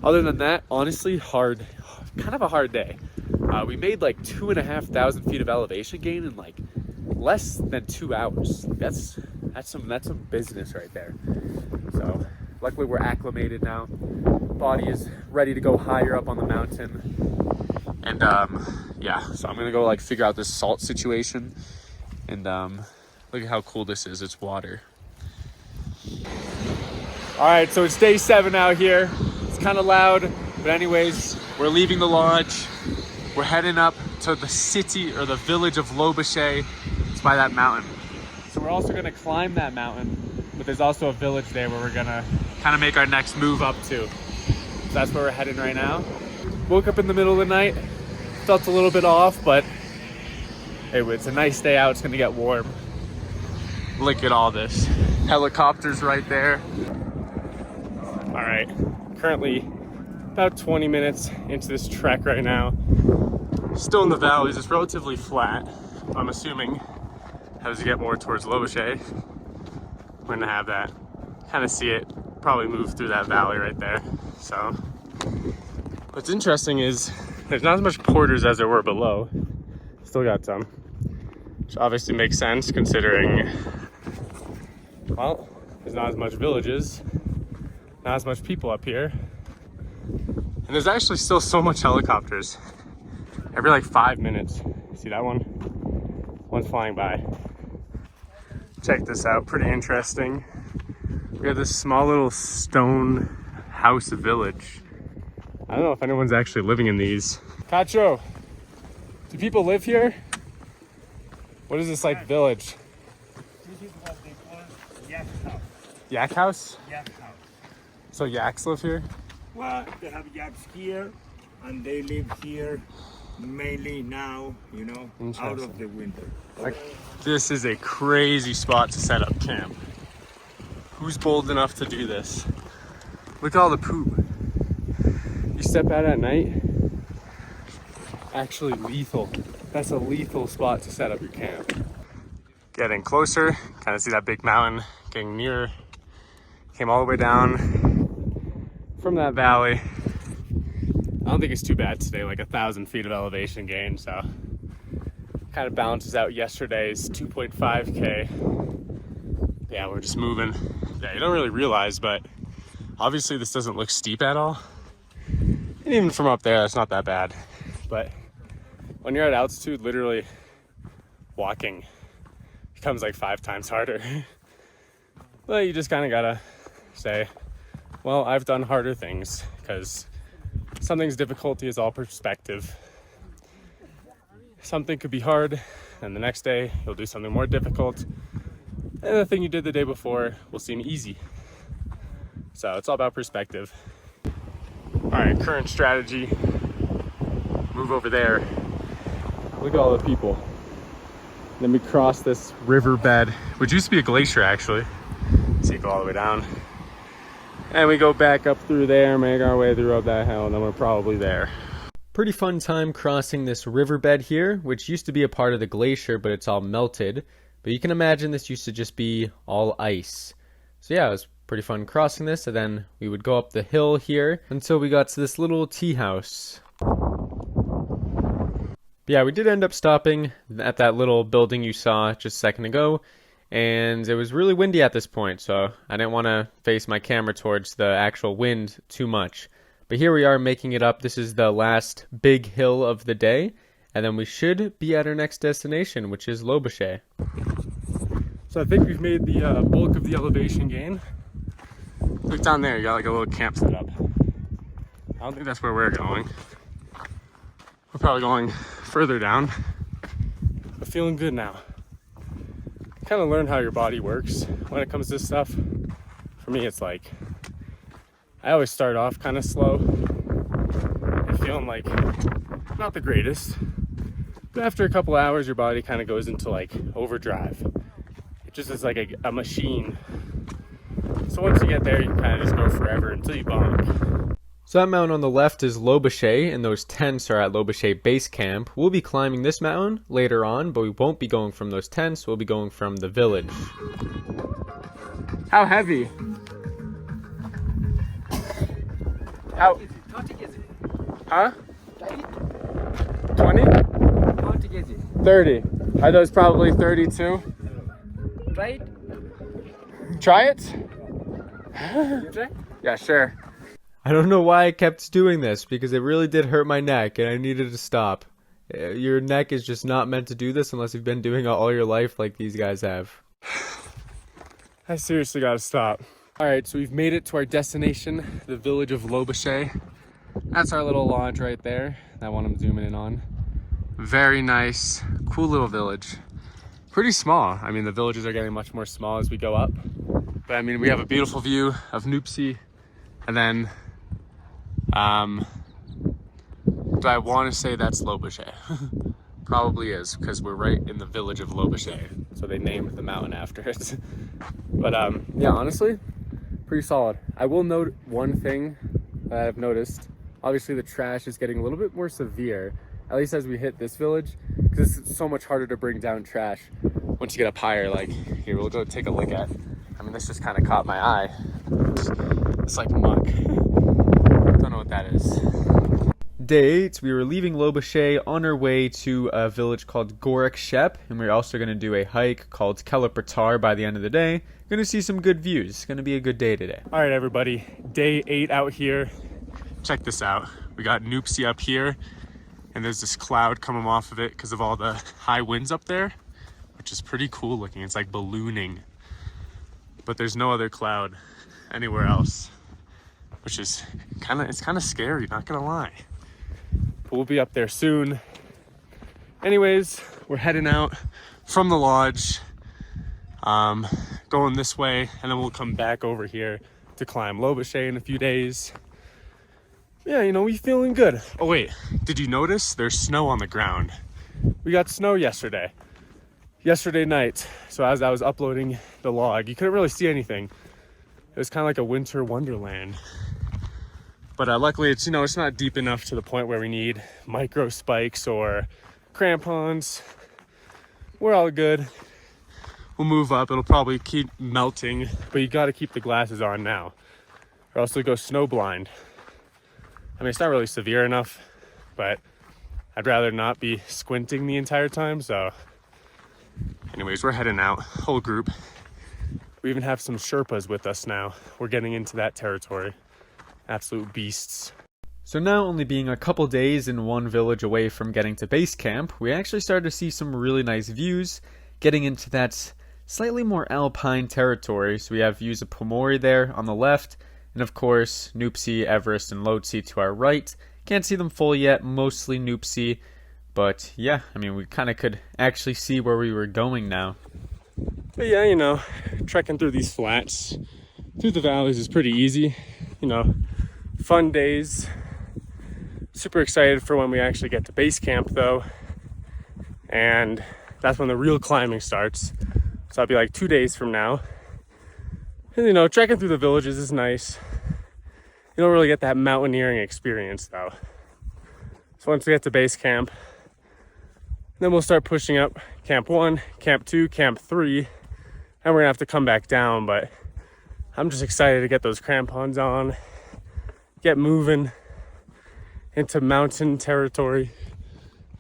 Other than that, honestly, kind of a hard day. We made like 2,500 feet of elevation gain in like less than 2 hours. That's some business right there. So luckily we're acclimated now. Body is ready to go higher up on the mountain. And yeah, so I'm gonna go like figure out this salt situation. And look at how cool this is. It's water. All right, so it's day 7 out here. It's kind of loud, but anyways, we're leaving the lodge. We're heading up to the city or the village of Lobuche. It's by that mountain. So we're also gonna climb that mountain, but there's also a village there where we're gonna kind of make our next move up to. So that's where we're heading right now. Woke up in the middle of the night. Felt a little bit off, but hey, it's a nice day out. It's gonna get warm. Look at all this. Helicopters right there. All right, currently about 20 minutes into this trek right now. Still in the valleys, it's relatively flat. I'm assuming as you get more towards Lobuche, we're gonna have that. Kind of see it, probably move through that valley right there. So, what's interesting is there's not as much porters as there were below. Still got some, which obviously makes sense considering, well, there's not as much villages, not as much people up here. And there's actually still so much helicopters. Every like 5 minutes. See that one? One's flying by. Check this out, pretty interesting. We have this small little stone house village. I don't know if anyone's actually living in these. Cacho, do people live here? What is this like village? This is what they call yak house. Yak house? Yak house. So yaks live here? Well, they have yaks here, and they live here mainly now, you know, out of the winter. Like, this is a crazy spot to set up camp. Who's bold enough to do this? Look at all the poop. You step out at night, actually lethal. That's a lethal spot to set up your camp. Getting closer, kind of see that big mountain getting nearer. Came all the way down from that valley. I don't think it's too bad today, like 1,000 feet of elevation gain, so kind of balances out yesterday's 2.5K. Yeah, we're just moving. Yeah, you don't really realize, but obviously this doesn't look steep at all. And even from up there, it's not that bad. But when you're at altitude, literally walking becomes like 5 times harder. But you just kind of gotta say, well, I've done harder things, because something's difficulty is all perspective. Something could be hard, and the next day you'll do something more difficult, and the thing you did the day before will seem easy. So it's all about perspective. All right, current strategy, move over there. Look at all the people. Then we cross this riverbed, which used to be a glacier actually. So you go all the way down. And we go back up through there, make our way through up that hill, and then we're probably there. Pretty fun time crossing this riverbed here, which used to be a part of the glacier, but it's all melted. But you can imagine this used to just be all ice. So yeah, it was pretty fun crossing this, and then we would go up the hill here until we got to this little tea house. Yeah, we did end up stopping at that little building you saw just a second ago, and it was really windy at this point, so I didn't want to face my camera towards the actual wind too much. But here we are making it up. This is the last big hill of the day, and then we should be at our next destination, which is Lobuche. So I think we've made the bulk of the elevation gain. Look down there, you got like a little camp set up. I don't think that's where we're going. We're probably going further down, but feeling good now. Kind of learn how your body works when it comes to this stuff. For me, it's like, I always start off kind of slow and feeling like not the greatest, but after a couple hours, your body kind of goes into like overdrive. It just is like a machine. So once you get there, you can kind of just go forever until you bonk. So that mountain on the left is Lobuche, and those tents are at Lobuche Base Camp. We'll be climbing this mountain later on, but we won't be going from those tents, we'll be going from the village. How heavy? How? Huh? 20? 30. Are those probably 32? Try it. Try it? You try? Yeah, sure. I don't know why I kept doing this, because it really did hurt my neck, and I needed to stop. Your neck is just not meant to do this unless you've been doing it all your life like these guys have. I seriously gotta stop. All right, so we've made it to our destination, the village of Lobuche. That's our little lodge right there. That one I'm zooming in on. Very nice, cool little village. Pretty small. I mean, the villages are getting much more small as we go up. But I mean, we have a beautiful view of Namche, and then, do I want to say that's Lobuche? Probably is, because we're right in the village of Lobuche, so they named the mountain after it. But yeah, honestly, pretty solid. I will note one thing that I've noticed. Obviously, the trash is getting a little bit more severe, at least as we hit this village, because it's so much harder to bring down trash once you get up higher. Like, here, we'll go take a look at. I mean, this just kind of caught my eye. It's like muck. Don't know what that is. Day 8, we were leaving Lobuche on our way to a village called Gorak Shep, and we're also going to do a hike called Khumbu by the end of the day. Going to see some good views. It's going to be a good day today. All right, everybody. Day 8 out here. Check this out. We got Namche up here, and there's this cloud coming off of it because of all the high winds up there, which is pretty cool looking. It's like ballooning. But there's no other cloud anywhere else, which is kind of scary, not gonna lie. But we'll be up there soon. Anyways, we're heading out from the lodge, going this way, and then we'll come back over here to climb Lobuche in a few days. Yeah, you know, we feeling good. Oh wait, did you notice there's snow on the ground? We got snow yesterday night. So as I was uploading the log, you couldn't really see anything, was kind of like a winter wonderland. But luckily it's, you know, it's not deep enough to the point where we need micro spikes or crampons. We're all good. We'll move up. It'll probably keep melting, but you got to keep the glasses on now, or else you'll go snow blind. I mean, it's not really severe enough, but I'd rather not be squinting the entire time. So anyways, we're heading out, whole group. We even have some Sherpas with us now. We're getting into that territory. Absolute beasts. So now, only being a couple days in one village away from getting to base camp, we actually started to see some really nice views, getting into that slightly more alpine territory. So we have views of Pomori there on the left, and of course Nuptse, Everest, and Lhotse to our right. Can't see them full yet, mostly Nuptse, but yeah, I mean, we kind of could actually see where we were going now. But yeah, you know, trekking through these flats, through the valleys is pretty easy. You know, fun days. Super excited for when we actually get to base camp though, and that's when the real climbing starts. So I'll be like 2 days from now. And you know, trekking through the villages is nice. You don't really get that mountaineering experience though. So once we get to base camp, then we'll start pushing up camp 1, camp 2, camp 3, and we're gonna have to come back down. But I'm just excited to get those crampons on, get moving into mountain territory.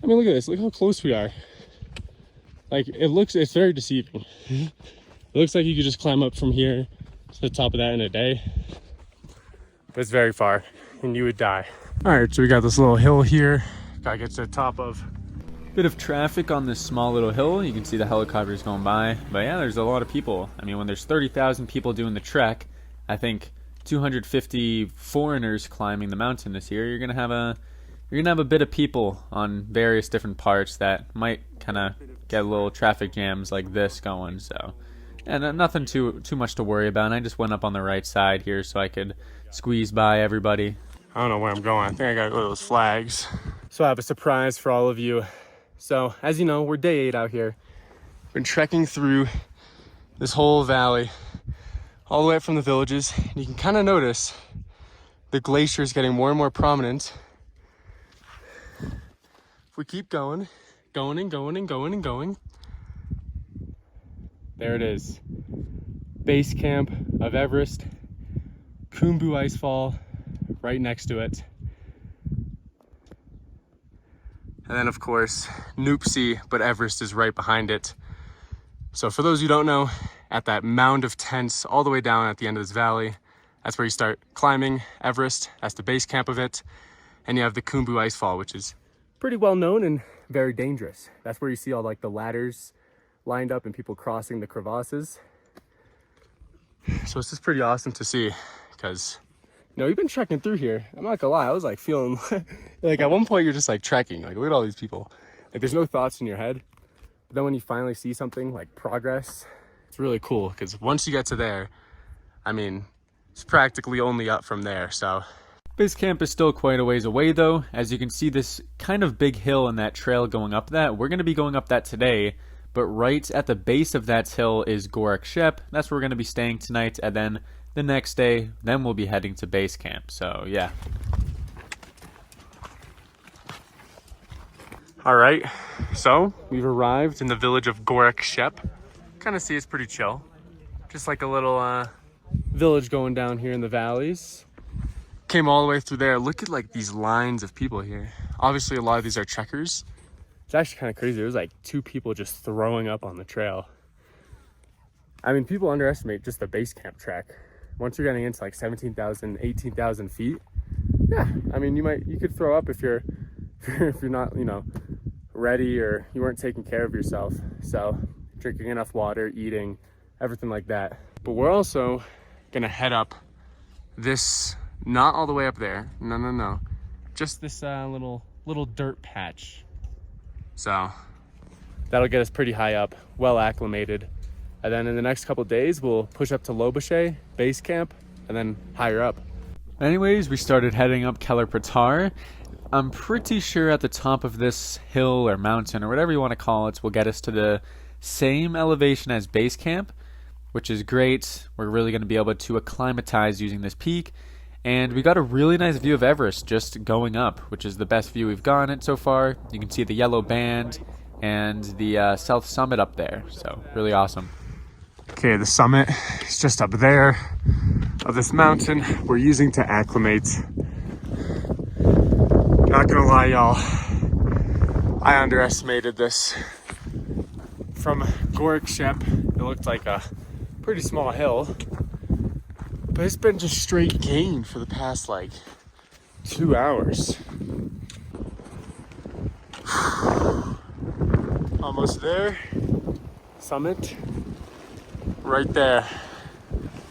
I mean, look at this, look how close we are. Like, it's very deceiving. It looks like you could just climb up from here to the top of that in a day, but it's very far and you would die. All right, so we got this little hill here. Gotta get to the top of. Bit of traffic on this small little hill. You can see the helicopters going by, but yeah, there's a lot of people. I mean, when there's 30,000 people doing the trek, I think 250 foreigners climbing the mountain this year, you're gonna have a bit of people on various different parts that might kind of get little traffic jams like this going. So, and nothing too much to worry about. And I just went up on the right side here so I could squeeze by everybody. I don't know where I'm going. I think I gotta go to those flags. So I have a surprise for all of you. So as you know, we're day 8 out here. Been trekking through this whole valley, all the way up from the villages. And you can kind of notice the glaciers getting more and more prominent. If we keep going, going and going and going and going, there it is. Base camp of Everest, Khumbu icefall right next to it. And then of course, Nuptse, but Everest is right behind it. So for those who don't know, at that mound of tents all the way down at the end of this valley, that's where you start climbing Everest. That's the base camp of it. And you have the Khumbu icefall, which is pretty well known and very dangerous. That's where you see all like the ladders lined up and people crossing the crevasses. So it's just pretty awesome to see, because you know, you've been trekking through here. I'm not gonna lie, I was like feeling like at one point you're just like trekking, like look at all these people. Like there's no thoughts in your head. But then when you finally see something like progress, it's really cool, because once you get to there, I mean, it's practically only up from there. So Base camp is still quite a ways away though. As you can see, this kind of big hill and that trail going up that, we're going to be going up that today, but right at the base of that hill is Gorak Shep. That's where we're going to be staying tonight, and then the next day, then we'll be heading to base camp. So yeah. all right, so we've arrived in the village of Gorak Shep. Kind of see it's pretty chill, just like a little village going down here in the valleys. Came all the way through there. Look at like these lines of people here. Obviously a lot of these are trekkers. It's actually kind of crazy. There was like 2 people just throwing up on the trail. I mean, people underestimate just the base camp trek. Once you're getting into like 17,000, 18,000 feet, yeah, I mean, you could throw up if you're not, you know, ready, or you weren't taking care of yourself. So drinking enough water, eating, everything like that. But we're also gonna head up this, not all the way up there, no, just this little dirt patch. So that'll get us pretty high up, well acclimated. And then in the next couple days, we'll push up to Lobuche, base camp, and then higher up. Anyways, we started heading up Keller Pratar. I'm pretty sure at the top of this hill or mountain or whatever you want to call it will get us to the same elevation as base camp. which is great. We're really going to be able to acclimatize using this peak. And we got a really nice view of Everest just going up, which is the best view we've gotten it so far. You can see the yellow band and the south summit up there, so really awesome. Okay, the summit is just up there of this mountain we're using to acclimate. Not gonna lie, y'all, I underestimated this. From Gorak Shep, it looked like a pretty small hill, but it's been just straight gain for the past like 2 hours. Almost there. Summit. Right there.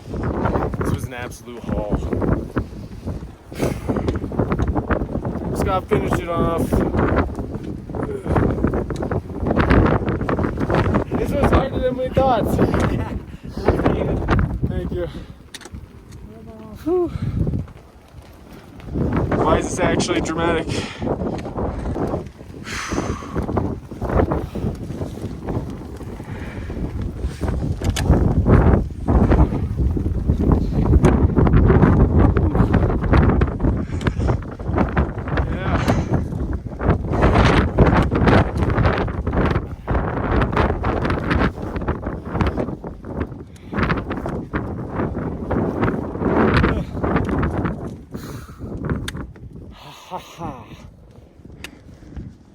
This was an absolute haul. Just gotta finish it off. This was harder than we thought. Thank you. Whew. Why is this actually dramatic?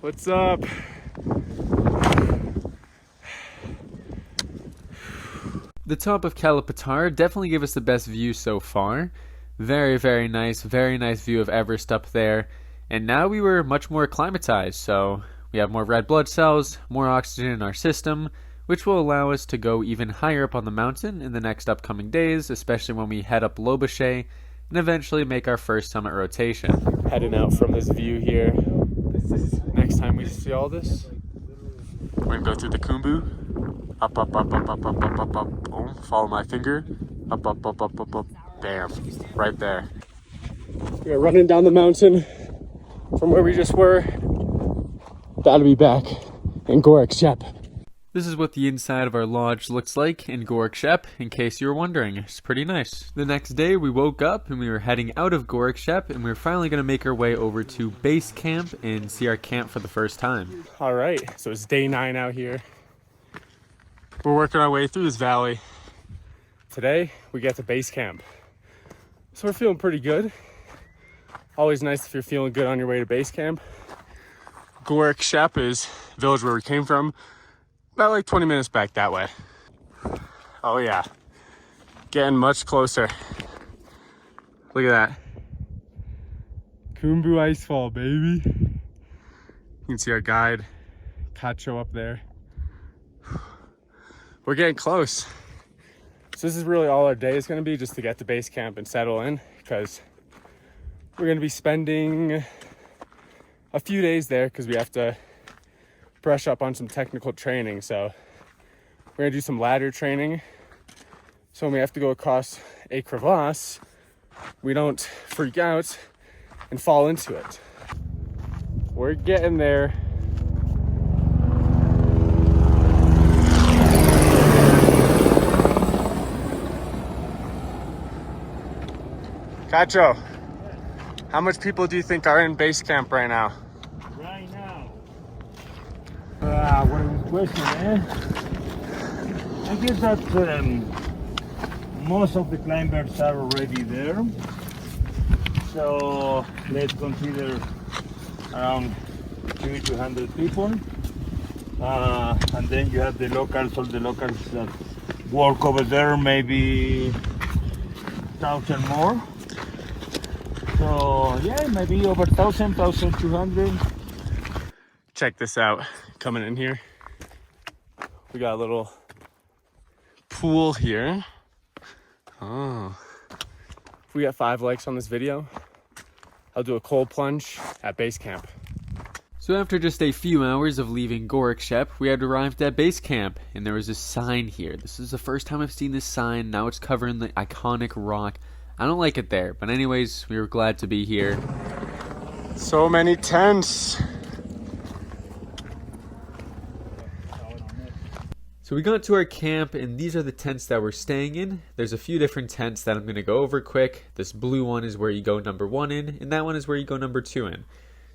What's up? The top of Kalapatar definitely gave us the best view so far. Very, very nice view of Everest up there. And now we were much more acclimatized, so we have more red blood cells, more oxygen in our system, which will allow us to go even higher up on the mountain in the next upcoming days, especially when we head up Lobuche and eventually make our first summit rotation. Heading out from this view here. Next time we see all this, we're gonna go through the Khumbu. Up, up, up, up, up, up, up, up, up. Boom. Follow my finger. Up, up, up, up, up, up. Bam. Right there. We are running down the mountain from where we just were. Gotta be back in Gorak Shep. This is what the inside of our lodge looks like in Gorak Shep, in case you were wondering. It's pretty nice. The next day we woke up and we were heading out of Gorak Shep, and we were finally going to make our way over to base camp and see our camp for the first time. All right, so it's day 9 out here. We're working our way through this valley. Today we get to base camp. So we're feeling pretty good. Always nice if you're feeling good on your way to base camp. Gorak Shep is the village where we came from. About like 20 minutes back that way. Oh yeah, getting much closer. Look at that. Khumbu icefall, baby. You can see our guide, Kacho, up there. We're getting close. So this is really all our day is gonna be, just to get to base camp and settle in, because we're gonna be spending a few days there because we have to brush up on some technical training. So we're gonna do some ladder training, so when we have to go across a crevasse, we don't freak out and fall into it. We're getting there. Cacho, how much people do you think are in base camp right now? Right now. What a good question, eh? I guess that most of the climbers are already there. So let's consider around 200 people. And then you have the locals, all the locals that work over there, maybe 1,000 more. So yeah, maybe over 1,000, 1,200. Check this out. Coming in here, we got a little pool here. Oh, if we get 5 likes on this video, I'll do a cold plunge at base camp. So after just a few hours of leaving Gorak Shep, we had arrived at base camp, and there was a sign here. This is the first time I've seen this sign. Now it's covering the iconic rock. I don't like it there, but anyways, we were glad to be here. So many tents. So we got to our camp, and these are the tents that we're staying in. There's a few different tents that I'm going to go over quick. This blue one is where you go number 1 in, and that one is where you go number 2 in.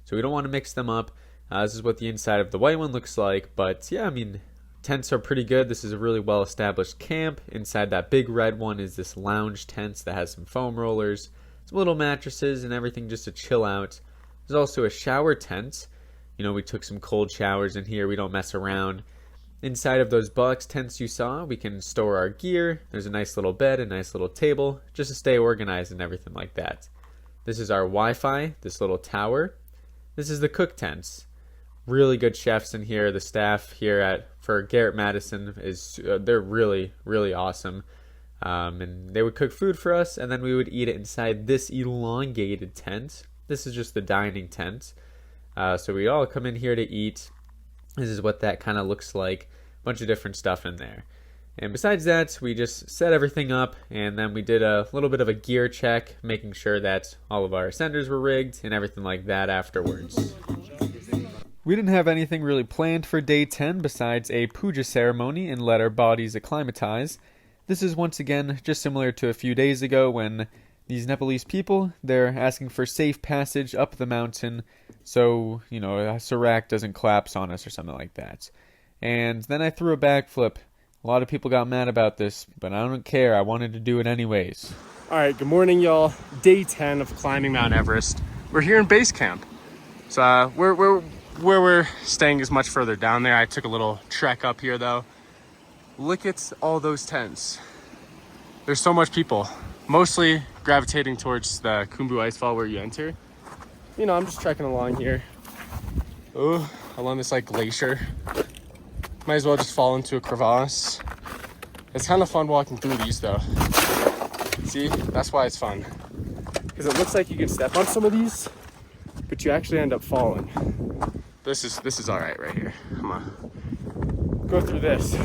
So we don't want to mix them up. This is what the inside of the white one looks like, but yeah, I mean, tents are pretty good. This is a really well-established camp. Inside that big red one is this lounge tent that has some foam rollers, some little mattresses, and everything just to chill out. There's also a shower tent. You know, we took some cold showers in here. We don't mess around. Inside of those box tents you saw, we can store our gear. There's a nice little bed, a nice little table, just to stay organized and everything like that. This is our Wi-Fi, this little tower. This is the cook tents. Really good chefs in here. The staff here for Garrett Madison is they're really, really awesome. And they would cook food for us, and then we would eat it inside this elongated tent. This is just the dining tent. So we all come in here to eat. This is what that kind of looks like. A bunch of different stuff in there. And besides that, we just set everything up, and then we did a little bit of a gear check, making sure that all of our ascenders were rigged and everything like that afterwards. We didn't have anything really planned for day 10 besides a puja ceremony and let our bodies acclimatize. This is once again just similar to a few days ago when these Nepalese people, they're asking for safe passage up the mountain so, you know, a serac doesn't collapse on us or something like that. And then I threw a backflip. A lot of people got mad about this, but I don't care. I wanted to do it anyways. All right, good morning, y'all. Day 10 of climbing Mount Everest. We're here in base camp. So where we're staying is much further down there. I took a little trek up here though. Look at all those tents. There's so much people, mostly gravitating towards the Khumbu icefall where you enter. You know, I'm just trekking along here. Oh, along this like glacier. Might as well just fall into a crevasse. It's kind of fun walking through these though. See, that's why it's fun. Because it looks like you can step on some of these, but you actually end up falling. This is all right here. I'm gonna go through this.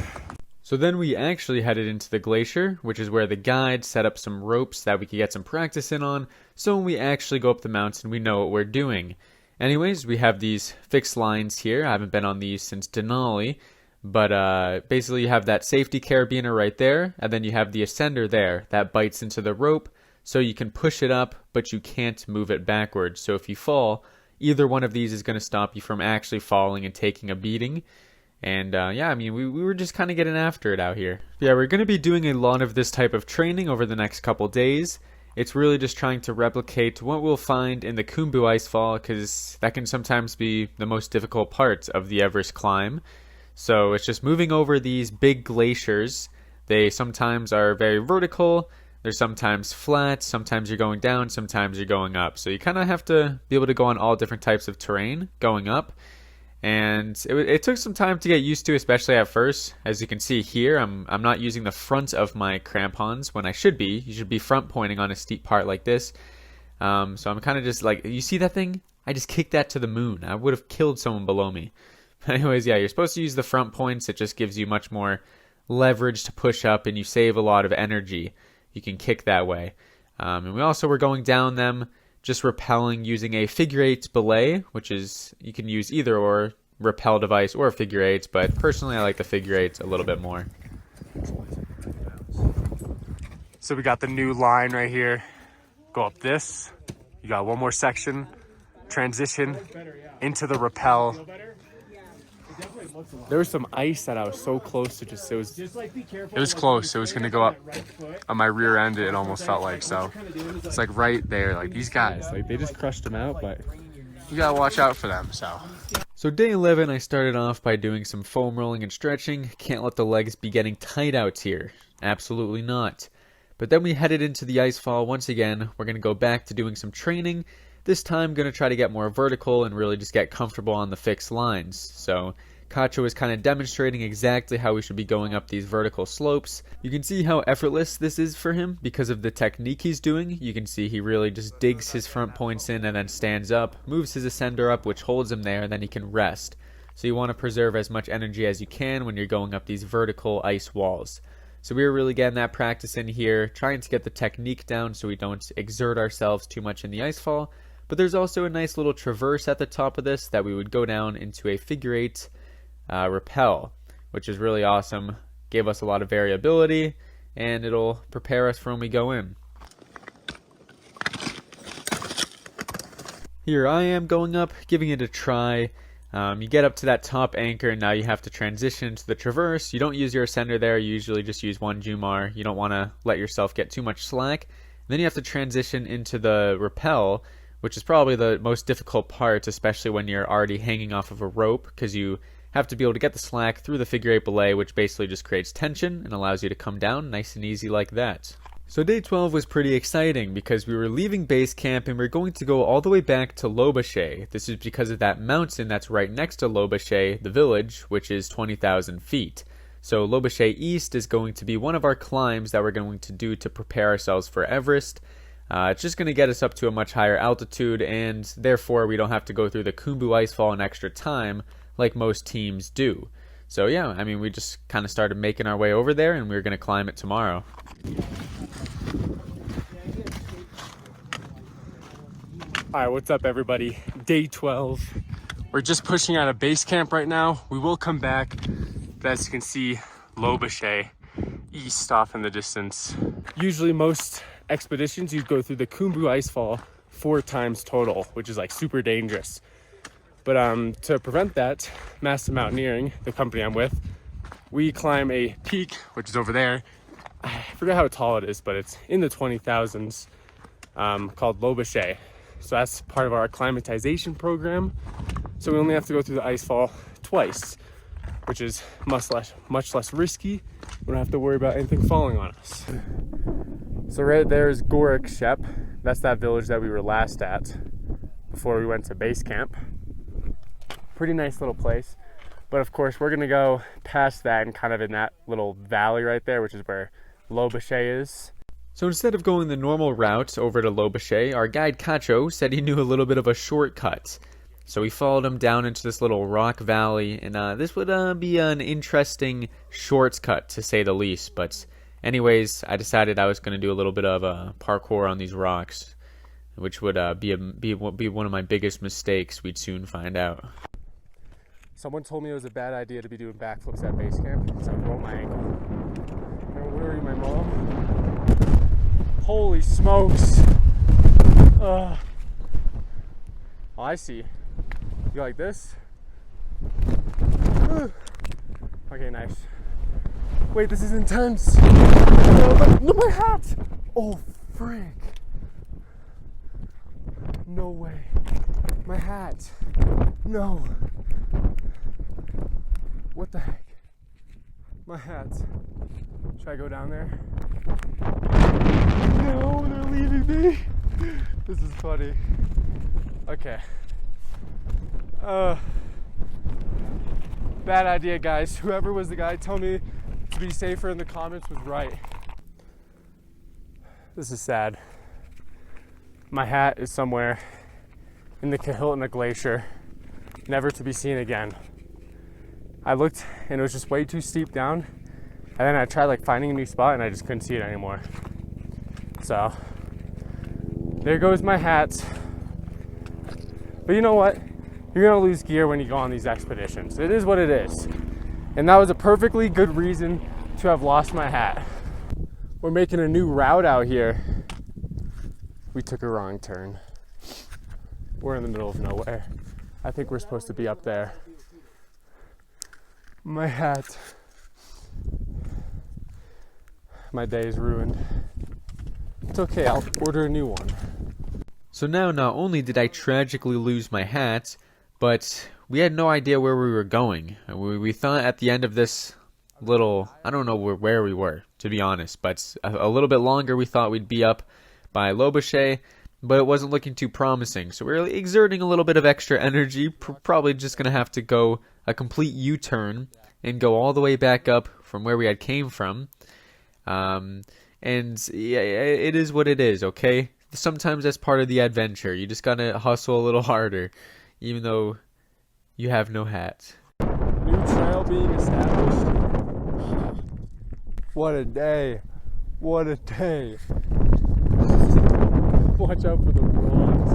So then we actually headed into the glacier, which is where the guide set up some ropes that we could get some practice in on, so when we actually go up the mountain, we know what we're doing. Anyways, we have these fixed lines here. I haven't been on these since Denali, but basically you have that safety carabiner right there, and then you have the ascender there that bites into the rope, so you can push it up, but you can't move it backwards. So if you fall, either one of these is going to stop you from actually falling and taking a beating. And yeah, I mean, we were just kind of getting after it out here. Yeah, we're going to be doing a lot of this type of training over the next couple days. It's really just trying to replicate what we'll find in the Khumbu icefall, because that can sometimes be the most difficult part of the Everest climb. So it's just moving over these big glaciers. They sometimes are very vertical. They're sometimes flat. Sometimes you're going down. Sometimes you're going up. So you kind of have to be able to go on all different types of terrain going up. And it took some time to get used to, especially at first. As you can see here, I'm not using the front of my crampons when I should be. You should be front pointing on a steep part like this. So I'm kind of just like, you see that thing? I just kicked that to the moon. I would have killed someone below me. But anyways, yeah, you're supposed to use the front points. It just gives you much more leverage to push up, and you save a lot of energy. You can kick that way. And we also were going down them, just rappelling using a figure 8 belay, which is, you can use either or, rappel device or figure 8, but personally I like the figure 8 a little bit more. So we got the new line right here. Go up this. You got one more section. Transition into the rappel. There was some ice that I was so close to just, it was close. It was gonna go up on my rear end, it almost felt like. So it's like right there, like these guys, like they just crushed them out, but you gotta watch out for them. So day 11, I started off by doing some foam rolling and stretching. Can't let the legs be getting tight out here. Absolutely not. But then we headed into the icefall once again. We're gonna go back to doing some training. This time, going to try to get more vertical and really just get comfortable on the fixed lines. So Kacho was kind of demonstrating exactly how we should be going up these vertical slopes. You can see how effortless this is for him because of the technique he's doing. You can see he really just digs his front points in and then stands up, moves his ascender up, which holds him there, and then he can rest. So you want to preserve as much energy as you can when you're going up these vertical ice walls. So we were really getting that practice in here, trying to get the technique down so we don't exert ourselves too much in the icefall. But there's also a nice little traverse at the top of this that we would go down into a figure 8 rappel, which is really awesome. Gave us a lot of variability, and it'll prepare us for when we go in. Here I am going up, giving it a try. You get up to that top anchor, and now you have to transition to the traverse. You don't use your ascender there. You usually just use one Jumar. You don't want to let yourself get too much slack. And then you have to transition into the rappel, which is probably the most difficult part, especially when you're already hanging off of a rope, because you have to be able to get the slack through the figure 8 belay, which basically just creates tension and allows you to come down nice and easy like that. So day 12 was pretty exciting because we were leaving base camp and we are going to go all the way back to Lobuche. This is because of that mountain that's right next to Lobuche, the village, which is 20,000 feet. So Lobuche East is going to be one of our climbs that we're going to do to prepare ourselves for Everest. It's just going to get us up to a much higher altitude, and therefore we don't have to go through the Khumbu icefall in extra time like most teams do. So yeah, I mean, we just kind of started making our way over there, and we're going to climb it tomorrow. Alright, what's up everybody? Day 12. We're just pushing out of base camp right now. We will come back, but as you can see, Lobuche east off in the distance. Usually most expeditions you go through the Khumbu icefall 4 times total, which is like super dangerous. But to prevent that, Massive Mountaineering, the company I'm with, we climb a peak, which is over there. I forget how tall it is, but it's in the 20,000s, called Lobuche. So that's part of our acclimatization program. So we only have to go through the icefall twice, which is much less risky. We don't have to worry about anything falling on us. So right there is Gorak, Shep. That's that village that we were last at before we went to base camp. Pretty nice little place. But of course, we're gonna go past that and kind of in that little valley right there, which is where Lobuche is. So instead of going the normal route over to Lobuche, our guide Cacho said he knew a little bit of a shortcut. So we followed him down into this little rock valley, and this would be an interesting shortcut to say the least. But anyways, I decided I was going to do a little bit of parkour on these rocks, which would be one of my biggest mistakes. We'd soon find out. Someone told me it was a bad idea to be doing backflips at base camp, so I broke my ankle. Where are you, my mom? Holy smokes! Oh, I see. You like this? Okay, nice. Wait, this is intense. No, my hat! Oh, frick. No way. My hat. No. What the heck? My hat. Should I go down there? No, they're leaving me. This is funny. Okay. Bad idea, guys. Whoever was the guy telling me to be safer in the comments was right. This is sad. My hat is somewhere in the Kahiltna Glacier, never to be seen again. I looked and it was just way too steep down, and then I tried like finding a new spot and I just couldn't see it anymore. So there goes my hat. But you know what? You're gonna lose gear when you go on these expeditions. It is what it is. And that was a perfectly good reason to have lost my hat. We're making a new route out here. We took a wrong turn. We're in the middle of nowhere. I think we're supposed to be up there. My hat. My day is ruined. It's okay, I'll order a new one. So now not only did I tragically lose my hat, but we had no idea where we were going. We thought at the end of this little, I don't know where we were, to be honest, but a little bit longer we thought we'd be up by Lobuche, but it wasn't looking too promising. So we were exerting a little bit of extra energy, probably just going to have to go a complete U-turn and go all the way back up from where we had came from. And yeah, it is what it is, okay? Sometimes that's part of the adventure. You just gotta hustle a little harder, even though you have no hat. New trail being established. What a day. What a day. Watch out for the rocks.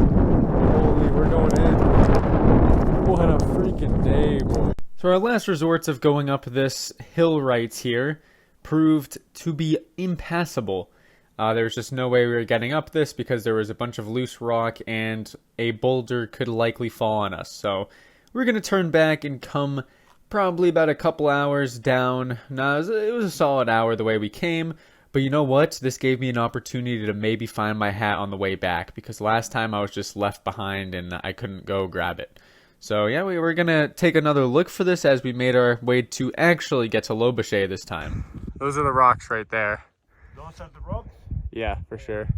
Holy, we're going in. What a freaking day, boy. So our last resorts of going up this hill right here proved to be impassable. There's just no way we were getting up this because there was a bunch of loose rock and a boulder could likely fall on us. So we're going to turn back and come probably about a couple hours down. Now, it was a solid hour the way we came. But you know what? This gave me an opportunity to maybe find my hat on the way back because last time I was just left behind and I couldn't go grab it. So yeah, we were going to take another look for this as we made our way to actually get to Lobuche this time. Those are the rocks right there. Those are the rocks? Yeah, for sure.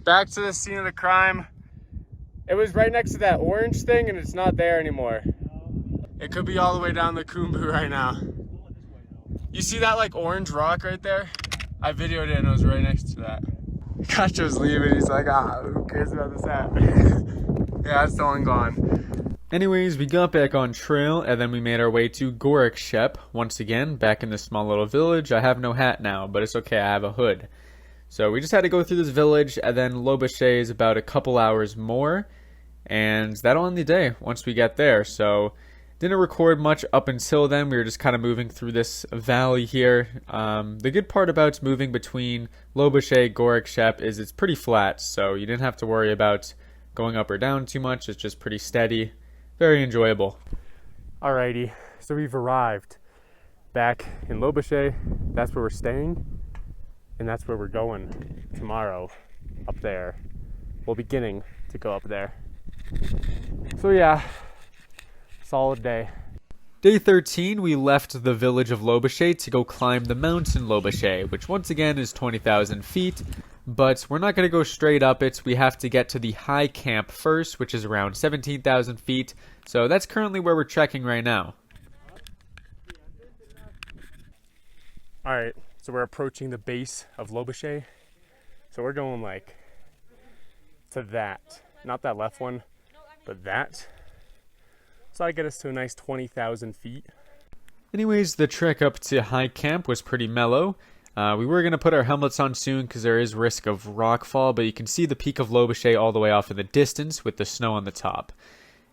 Back to the scene of the crime. It was right next to that orange thing and it's not there anymore. It could be all the way down the Khumbu right now. You see that like orange rock right there? I videoed it and it was right next to that. Kacho's leaving. He's like, who cares about this app? Yeah, it's the one gone. Anyways, we got back on trail and then we made our way to Gorak Shep. Once again, back in this small little village. I have no hat now, but it's okay, I have a hood. So we just had to go through this village and then Lobuche is about a couple hours more. And that'll end the day once we get there. So didn't record much up until then. We were just kind of moving through this valley here. The good part about moving between Lobuche, Gorak, Shep is it's pretty flat, so you didn't have to worry about going up or down too much. It's just pretty steady. Very enjoyable. Alrighty, so we've arrived back in Lobuche. That's where we're staying, and that's where we're going tomorrow, up there. We're beginning to go up there. So yeah. Solid day. Day 13, we left the village of Lobuche to go climb the mountain Lobuche, which once again is 20,000 feet, but we're not going to go straight up it. We have to get to the high camp first, which is around 17,000 feet, so that's currently where we're trekking right now. Alright, so we're approaching the base of Lobuche. So we're going like to that. Not that left one, but that. So that'll get us to a nice 20,000 feet. Anyways, the trek up to high camp was pretty mellow. We were going to put our helmets on soon because there is risk of rockfall, but you can see the peak of Lobuche all the way off in the distance with the snow on the top.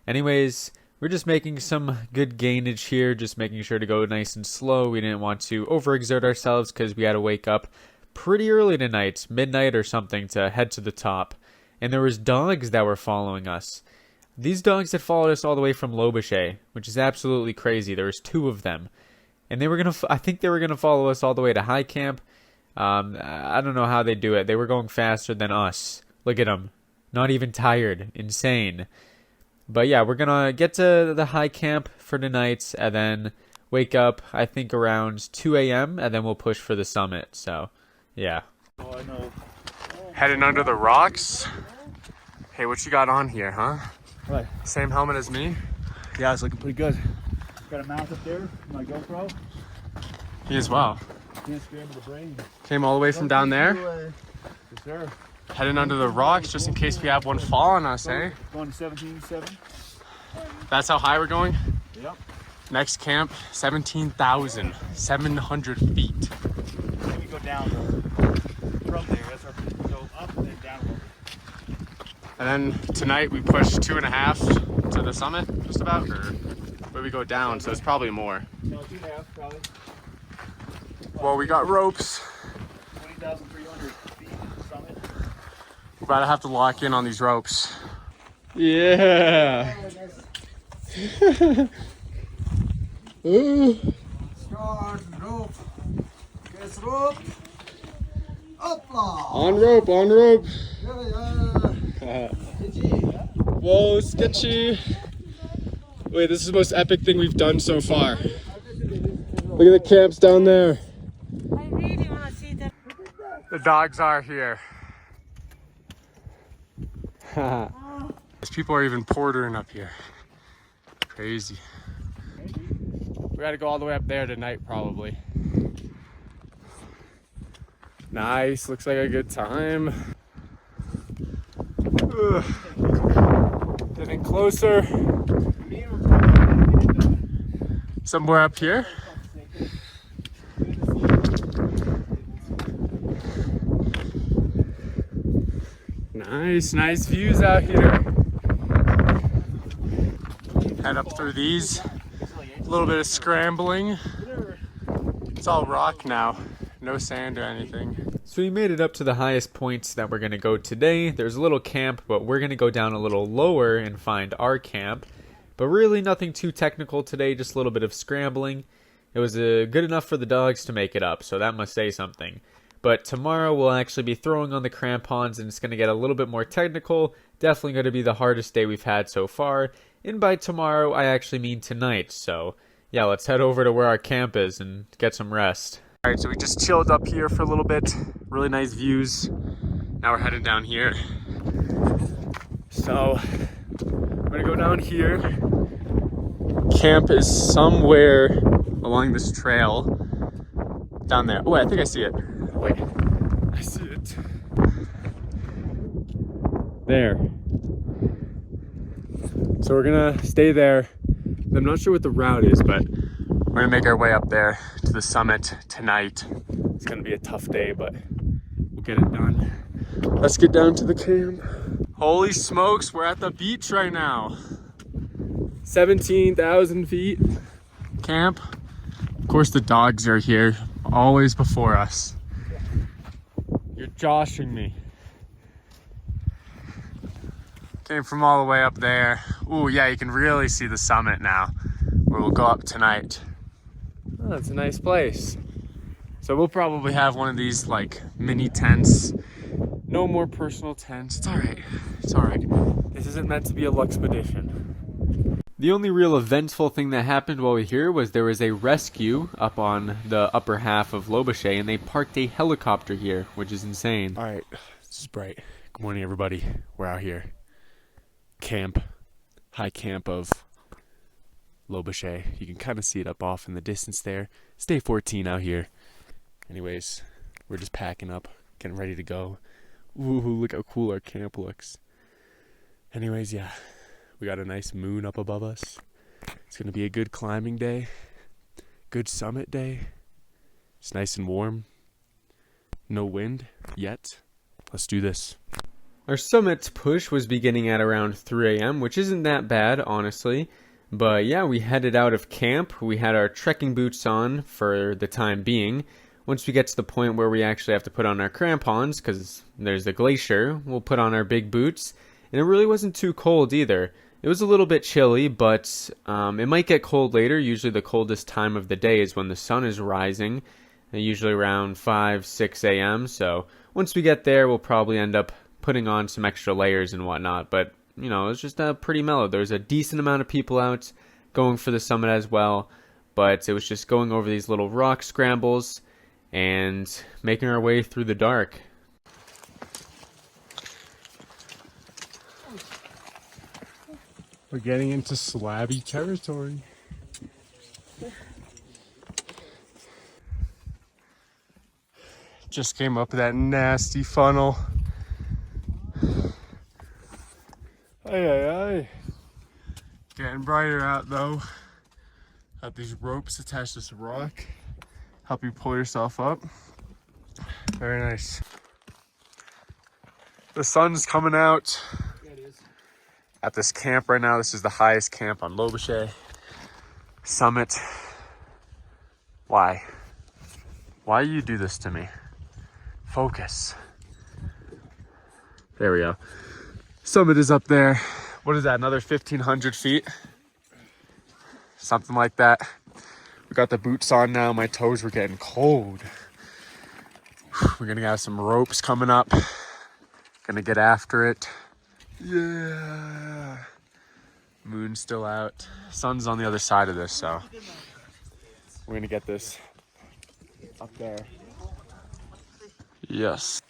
Anyways, we're just making some good gainage here, just making sure to go nice and slow. We didn't want to overexert ourselves because we had to wake up pretty early tonight, midnight or something, to head to the top. And there was dogs that were following us. These dogs had followed us all the way from Lobuche, which is absolutely crazy. There was 2 of them. And they were going to, I think they were going to follow us all the way to high camp. I don't know how they do it. They were going faster than us. Look at them. Not even tired. Insane. But yeah, we're going to get to the high camp for tonight and then wake up, I think, around 2 a.m. and then we'll push for the summit. So, yeah. Oh, I know. Heading under the rocks. Hey, what you got on here, huh? What? Same helmet as me? Yeah, it's looking pretty good. Got a mount up there, my GoPro. Me as well. Can't spare me the brain. Came all the way from down there. Yes, sir. Heading under the rocks just in case we have one fall on us, eh? Going to 17.7. That's how high we're going? Yep. Next camp, 17,700 feet. Then we go down from there. That's our go up and down. And then tonight we push 2.5 to the summit, just about, or where we go down, so it's probably more. No, 2.5 probably. Well, we got ropes. 20,300 feet summit. We're about to have to lock in on these ropes. Yeah. Start rope. Guess rope. Hopla. On rope, on rope. Yeah. Whoa, sketchy. Wait, this is the most epic thing we've done so far. Look at the camps down there. I really want to see them. The dogs are here. These people are even portering up here. Crazy. We gotta go all the way up there tonight, probably. Nice, looks like a good time. Ugh. Getting closer. Somewhere up here. Nice views out here. Head up through these. A little bit of scrambling. It's all rock now. No sand or anything. So we made it up to the highest points that we're going to go today. There's a little camp, but we're going to go down a little lower and find our camp. But really nothing too technical today, just a little bit of scrambling. It was good enough for the dogs to make it up, so that must say something. But tomorrow we'll actually be throwing on the crampons, and it's going to get a little bit more technical. Definitely going to be the hardest day we've had so far. And by tomorrow, I actually mean tonight. So yeah, let's head over to where our camp is and get some rest. Alright, so we just chilled up here for a little bit. Really nice views. Now we're headed down here. So I'm going to go down here. Camp is somewhere along this trail. Down there. Oh, I think I see it. Wait, I see it. There. So we're gonna stay there. I'm not sure what the route is, but we're gonna make our way up there to the summit tonight. It's gonna be a tough day, but we'll get it done. Let's get down to the camp. Holy smokes, we're at the beach right now. 17,000 feet. Camp. Of course the dogs are here, always before us. You're joshing me. Came from all the way up there. Ooh, yeah, you can really see the summit now, where we'll go up tonight. Oh, that's a nice place. So we'll probably have one of these like mini tents. No more personal tents. It's all right. It's all right. This isn't meant to be a luxpedition. The only real eventful thing that happened while we were here was there was a rescue up on the upper half of Lobuche, and they parked a helicopter here, which is insane. All right, this is bright. Good morning, everybody. We're out here. Camp, high camp of Lobuche. You can kind of see it up off in the distance there. It's day 14 out here. Anyways, we're just packing up, getting ready to go. Ooh, look how cool our camp looks. Anyways, yeah. We got a nice moon up above us. It's going to be a good climbing day. Good summit day. It's nice and warm. No wind yet. Let's do this. Our summit push was beginning at around 3 a.m., which isn't that bad, honestly. But yeah, we headed out of camp. We had our trekking boots on for the time being. Once we get to the point where we actually have to put on our crampons, because there's the glacier, we'll put on our big boots. And it really wasn't too cold either. It was a little bit chilly, but it might get cold later. Usually the coldest time of the day is when the sun is rising, usually around 5, 6 a.m. So once we get there, we'll probably end up putting on some extra layers and whatnot. But, you know, it was just pretty mellow. There was a decent amount of people out going for the summit as well. But it was just going over these little rock scrambles and making our way through the dark. We're getting into slabby territory. Just came up that nasty funnel. Aye. Getting brighter out though. Got these ropes attached to this rock. Help you pull yourself up. Very nice. The sun's coming out. At this camp right now. This is the highest camp on Lobuche summit. Why? Why you do this to me? Focus. There we go. Summit is up there. What is that, another 1,500 feet? Something like that. We got the boots on now. My toes were getting cold. We're gonna have some ropes coming up. Gonna get after it. Yeah. Moon's still out. Sun's on the other side of this, so we're gonna get this up there. Yes.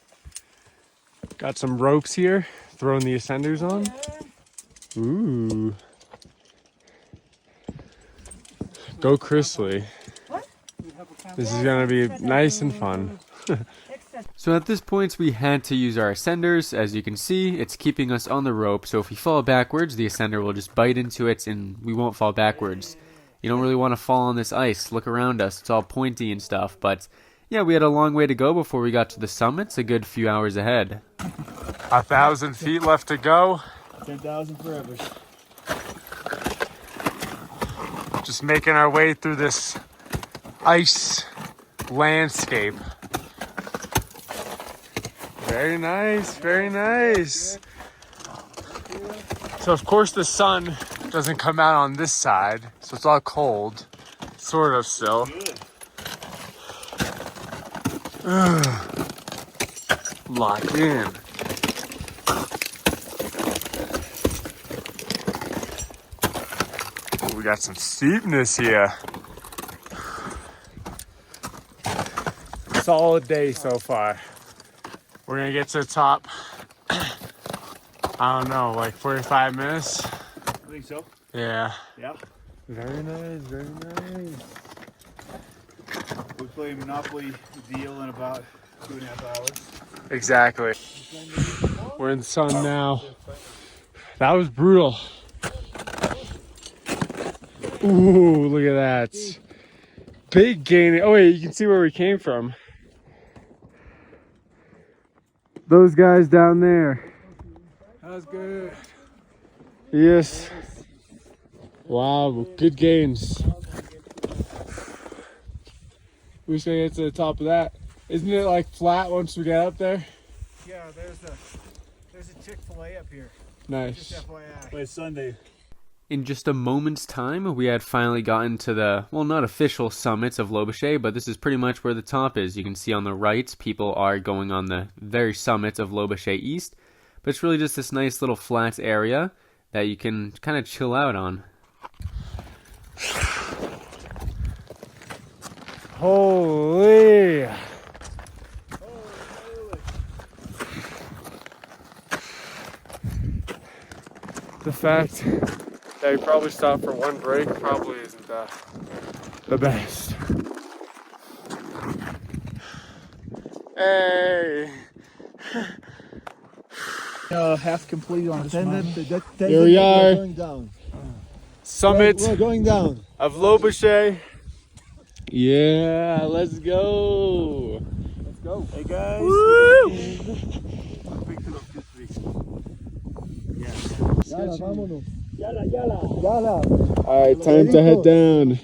Got some ropes here. Throwing the ascenders on. Ooh. Go Chrisley. This is gonna be nice and fun. So at this point we had to use our ascenders. As you can see, it's keeping us on the rope, so if we fall backwards the ascender will just bite into it and we won't fall backwards. You don't really want to fall on this ice. Look around us, it's all pointy and stuff, but yeah, we had a long way to go before we got to the summit. It's a good few hours ahead. 1,000 feet left to go. 10,000 forever. Just making our way through this ice landscape. Very nice, very nice. So of course the sun doesn't come out on this side, so it's all cold, sort of still. Locked in. We got some steepness here. Solid day so far. We're gonna get to the top. I don't know, like 45 minutes. I think so. Yeah. Yeah. Very nice, very nice. We play Monopoly deal in about 2.5 hours. Exactly. We're in the sun now. That was brutal. Ooh, look at that. Big gain. Oh wait, you can see where we came from. Those guys down there. That was good. Yes. Wow, good gains. We should get to the top of that. Isn't it like flat once we get up there? Yeah, there's a Chick-fil-A up here. Nice. Just FYI. Well, it's Sunday. In just a moment's time, we had finally gotten to the, well, not official summits of Lobuche, but this is pretty much where the top is. You can see on the right, people are going on the very summit of Lobuche East, but it's really just this nice little flat area that you can kind of chill out on. Holy! The fact that we probably stopped for one break probably isn't the best. Hey! Half complete on this mountain. Here we are. Going down. Summit We're going down. of Lobuche. Yeah, let's go. Let's go. Hey guys. Woo! One picture of you three. Yala, vámonos. Yala. All right, time to head down.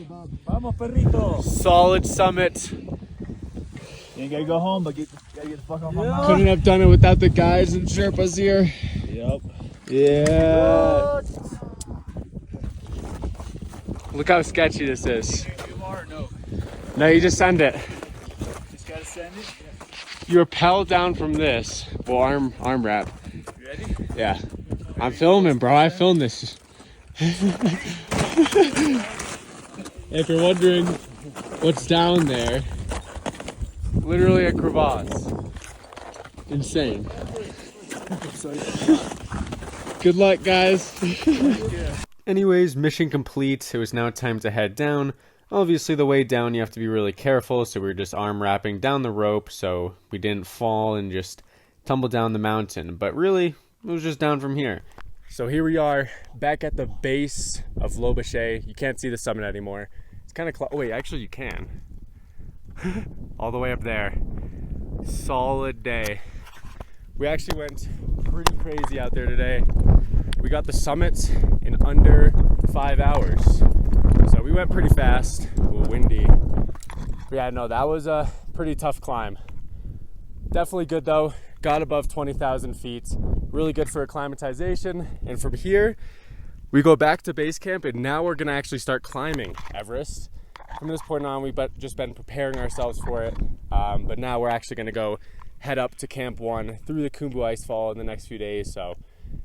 Vamos, perrito. Solid summit. You ain't gotta go home, but gotta get the fuck off my mountain. Couldn't have done it without the guides and sherpas here. Yep. Yeah. Look how sketchy this is. No, you just send it. Just gotta send it. You rappel down from this. Well, arm wrap. You ready? Yeah. I'm filming, bro. I filmed this. If you're wondering what's down there, literally a crevasse. Insane. Good luck, guys. Anyways, mission complete. It was now time to head down. Obviously, the way down you have to be really careful, so we were just arm wrapping down the rope so we didn't fall and just tumble down the mountain. But really, it was just down from here. So here we are, back at the base of Lobuche. You can't see the summit anymore. It's kind of oh wait, actually you can. All the way up there. Solid day. We actually went pretty crazy out there today. We got the summit in under 5 hours. So we went pretty fast, a little windy. But yeah, no, that was a pretty tough climb. Definitely good though. Got above 20,000 feet. Really good for acclimatization. And from here, we go back to base camp, and now we're gonna actually start climbing Everest. From this point on, we've just been preparing ourselves for it. But now we're actually gonna go head up to Camp 1 through the Khumbu icefall in the next few days. So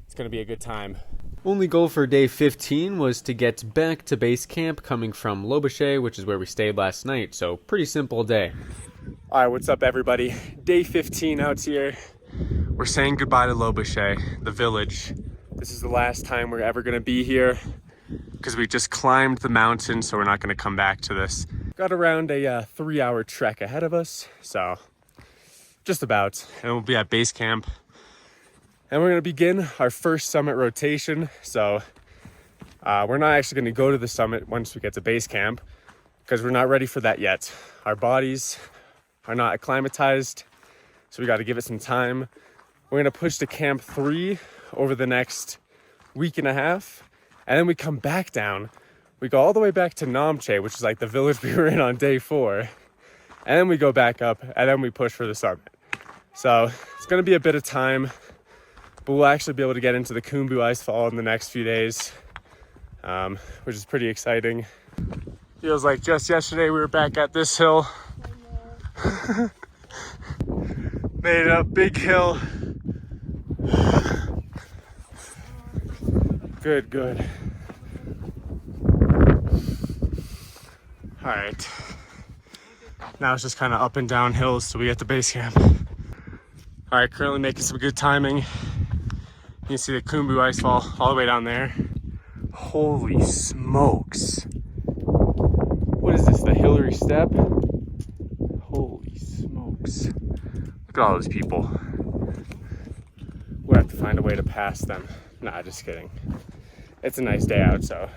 it's gonna be a good time. Only goal for day 15 was to get back to base camp coming from Lobuche, which is where we stayed last night. So pretty simple day. All right, what's up everybody? Day 15 out here. We're saying goodbye to Lobuche, the village. This is the last time we're ever gonna be here because we just climbed the mountain, so we're not gonna come back to this. Got around a 3-hour trek ahead of us, so just about. And we'll be at base camp. And we're gonna begin our first summit rotation. So we're not actually gonna go to the summit once we get to base camp because we're not ready for that yet. Our bodies are not acclimatized, so we gotta give it some time. We're gonna push to Camp 3 over the next week and a half, and then we come back down. We go all the way back to Namche, which is like the village we were in on day 4. And then we go back up and then we push for the summit. So it's gonna be a bit of time, but we'll actually be able to get into the Khumbu icefall in the next few days, which is pretty exciting. Feels like just yesterday we were back at this hill. Made it up, big hill. Good, good. All right. Now it's just kind of up and down hills till we get to base camp. All right, currently making some good timing. You can see the Khumbu icefall all the way down there. Holy smokes. What is this, the Hillary Step? Holy smokes. Look at all those people. We'll have to find a way to pass them. Nah, just kidding. It's a nice day out, so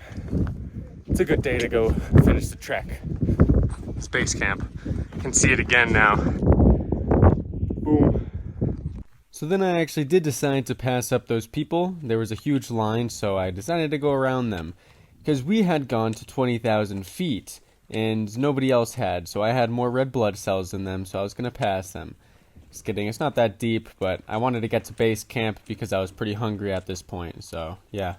it's a good day to go finish the trek. It's base camp. You can see it again now. Boom. So then I actually did decide to pass up those people. There was a huge line, so I decided to go around them. Because we had gone to 20,000 feet, and nobody else had, so I had more red blood cells than them, so I was going to pass them. Just kidding, it's not that deep, but I wanted to get to base camp because I was pretty hungry at this point, so yeah.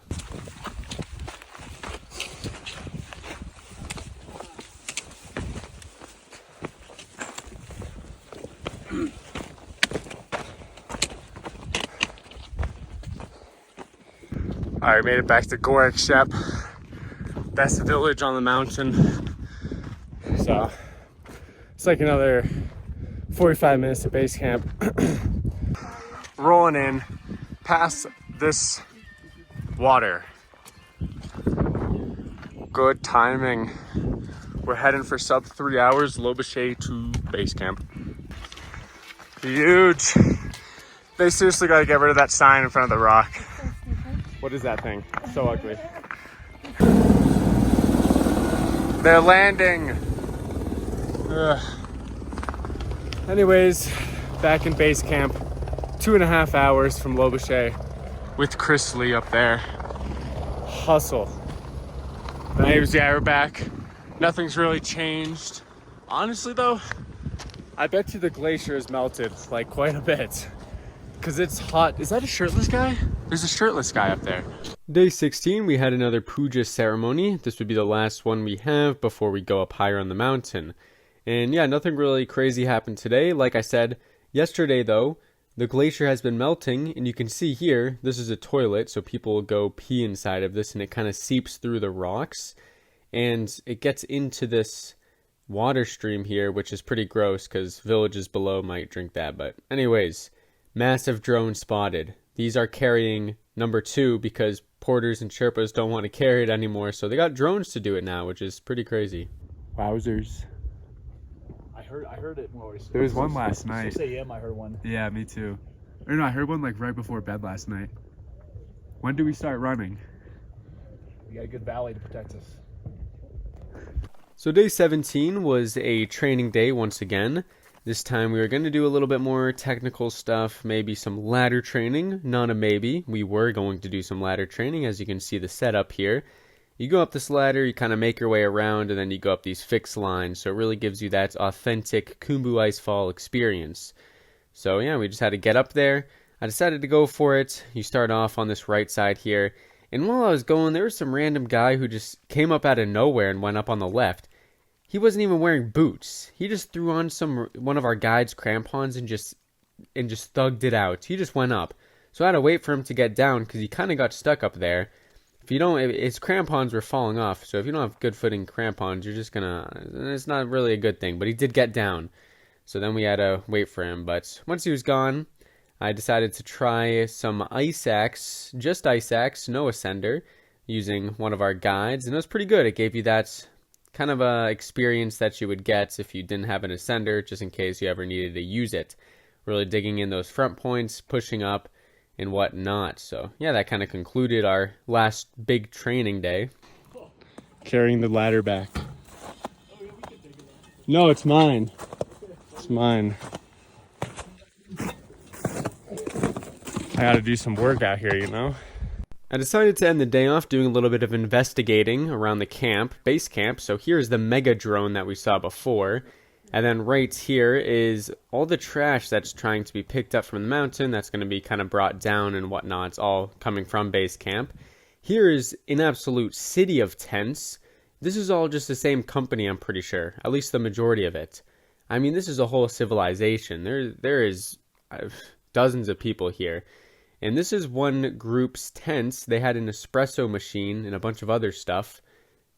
All right, made it back to Gorak, Shep. Best village on the mountain. So it's like another 45 minutes to base camp. Rolling in past this water. Good timing. We're heading for sub 3 hours, Lobuche to base camp. Huge. They seriously gotta get rid of that sign in front of the rock. What is that thing? So ugly. They're landing. Ugh. Anyways, back in base camp, 2.5 hours from Lobuche with Chris Lee up there. Hustle. Anyways, yeah, we're back. Nothing's really changed. Honestly though, I bet you the glacier has melted like quite a bit. Cause it's hot. Is that a shirtless guy? There's a shirtless guy up there. Day 16, we had another puja ceremony. This would be the last one we have before we go up higher on the mountain. And yeah, nothing really crazy happened today. Like I said, yesterday though, the glacier has been melting, and you can see here, this is a toilet, so people go pee inside of this, and it kind of seeps through the rocks, and it gets into this water stream here, which is pretty gross, because villages below might drink that. But anyways, massive drone spotted. These are carrying number 2 because porters and sherpas don't want to carry it anymore, so they got drones to do it now, which is pretty crazy. Wowzers. I heard it. There was one last night. 6 a.m. I heard one. Yeah, me too. Or no, I heard one like right before bed last night. When do we start running? We got a good valley to protect us. So day 17 was a training day once again. This time we were going to do a little bit more technical stuff, maybe some ladder training. Not a maybe. We were going to do some ladder training, as you can see the setup here. You go up this ladder, you kind of make your way around, and then you go up these fixed lines. So it really gives you that authentic Khumbu icefall experience. So yeah, we just had to get up there. I decided to go for it. You start off on this right side here. And while I was going, there was some random guy who just came up out of nowhere and went up on the left. He wasn't even wearing boots. He just threw on one of our guide's crampons and just thugged it out. He just went up. So I had to wait for him to get down because he kind of got stuck up there. If you don't, his crampons were falling off. So if you don't have good footing crampons, you're just it's not really a good thing. But he did get down. So then we had to wait for him. But once he was gone, I decided to try some ice axe, just ice axe, no ascender, using one of our guides. And it was pretty good. It gave you that kind of a experience that you would get if you didn't have an ascender, just in case you ever needed to use it. Really digging in those front points, pushing up, and whatnot. So yeah, that kind of concluded our last big training day. Carrying the ladder back. No, it's mine. It's mine. I gotta do some work out here, you know? I decided to end the day off doing a little bit of investigating around the camp, base camp. So here's the mega drone that we saw before. And then right here is all the trash that's trying to be picked up from the mountain that's going to be kind of brought down and whatnot. It's all coming from base camp. Here is an absolute city of tents. This is all just the same company, I'm pretty sure. At least the majority of it. I mean, this is a whole civilization. There is dozens of people here. And this is one group's tents. They had an espresso machine and a bunch of other stuff.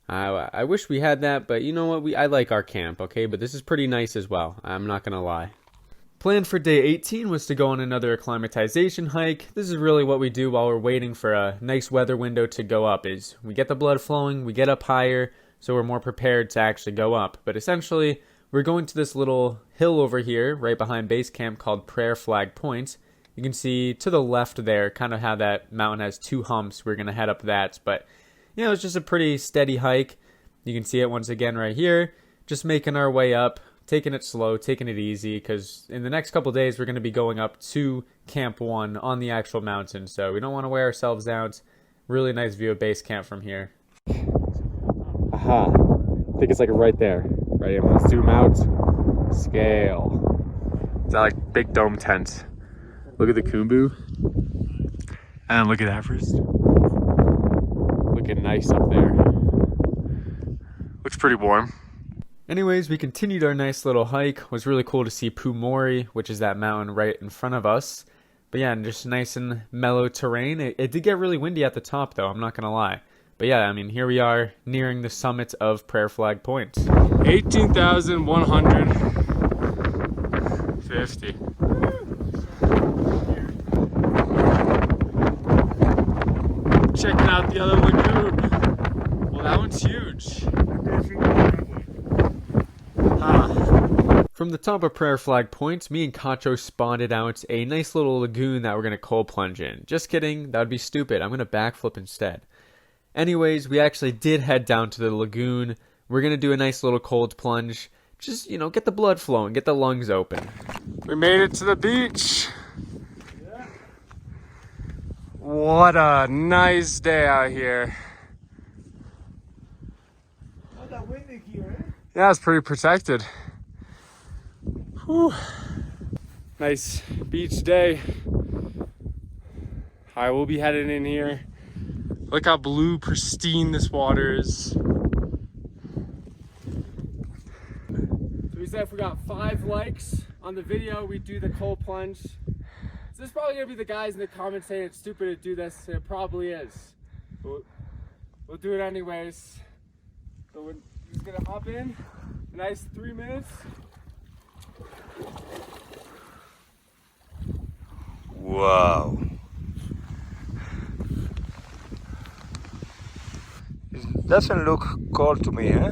I wish we had that, but you know what? I like our camp, okay? But this is pretty nice as well. I'm not going to lie. Plan for day 18 was to go on another acclimatization hike. This is really what we do while we're waiting for a nice weather window to go up, is we get the blood flowing, we get up higher, so we're more prepared to actually go up. But essentially, we're going to this little hill over here, right behind base camp, called Prayer Flag Point. You can see to the left there, kind of how that mountain has two humps. We're going to head up that, but you know, it's just a pretty steady hike. You can see it once again right here. Just making our way up, taking it slow, taking it easy, because in the next couple days, we're going to be going up to Camp 1 on the actual mountain, so we don't want to wear ourselves out. Really nice view of base camp from here. Aha. I think it's like right there. Right, I'm going to zoom out. Scale. Is that like big dome tent? Look at the Khumbu. And look at Everest. Looking nice up there. Looks pretty warm. Anyways, we continued our nice little hike. It was really cool to see Pumori, which is that mountain right in front of us. But yeah, just nice and mellow terrain. It did get really windy at the top though, I'm not gonna lie. But yeah, I mean, here we are nearing the summit of Prayer Flag Point. 18,150. Checking out the other lagoon. Well, that one's huge. From the top of Prayer Flag Point, me and Cacho spotted out a nice little lagoon that we're going to cold plunge in. Just kidding, that would be stupid. I'm going to backflip instead. Anyways, we actually did head down to the lagoon. We're going to do a nice little cold plunge. Just, you know, get the blood flowing, get the lungs open. We made it to the beach. What a nice day out here. Not windy here, eh? Yeah, it's pretty protected. Whew. Nice beach day. Alright, we'll be heading in here. Look how blue, pristine this water is. So we said if we got 5 likes on the video, we do the cold plunge. So this is probably gonna be the guys in the comments saying it's stupid to do this, and it probably is. But we'll do it anyways. So we're just gonna hop in, a nice 3 minutes. Wow. It doesn't look cold to me, eh?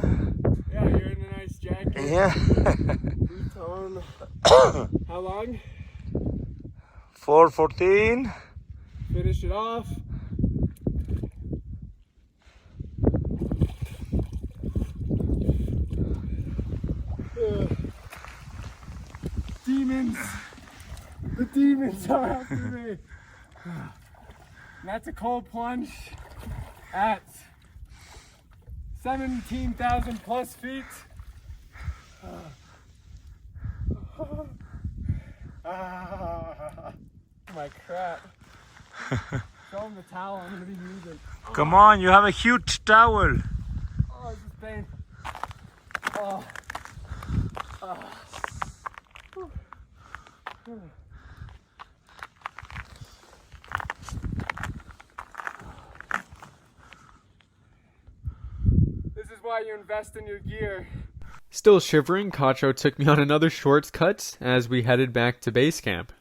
Yeah, you're in a nice jacket. Yeah. Boots on. How long? 4:14. Finish it off. Demons! The demons are after me! And that's a cold plunge at 17,000 plus feet. My crap. Show him the towel I'm gonna be using. Come on, you have a huge towel. Oh, it's just pain. Oh. This is why you invest in your gear. Still shivering, Cacho took me on another shortcut as we headed back to base camp.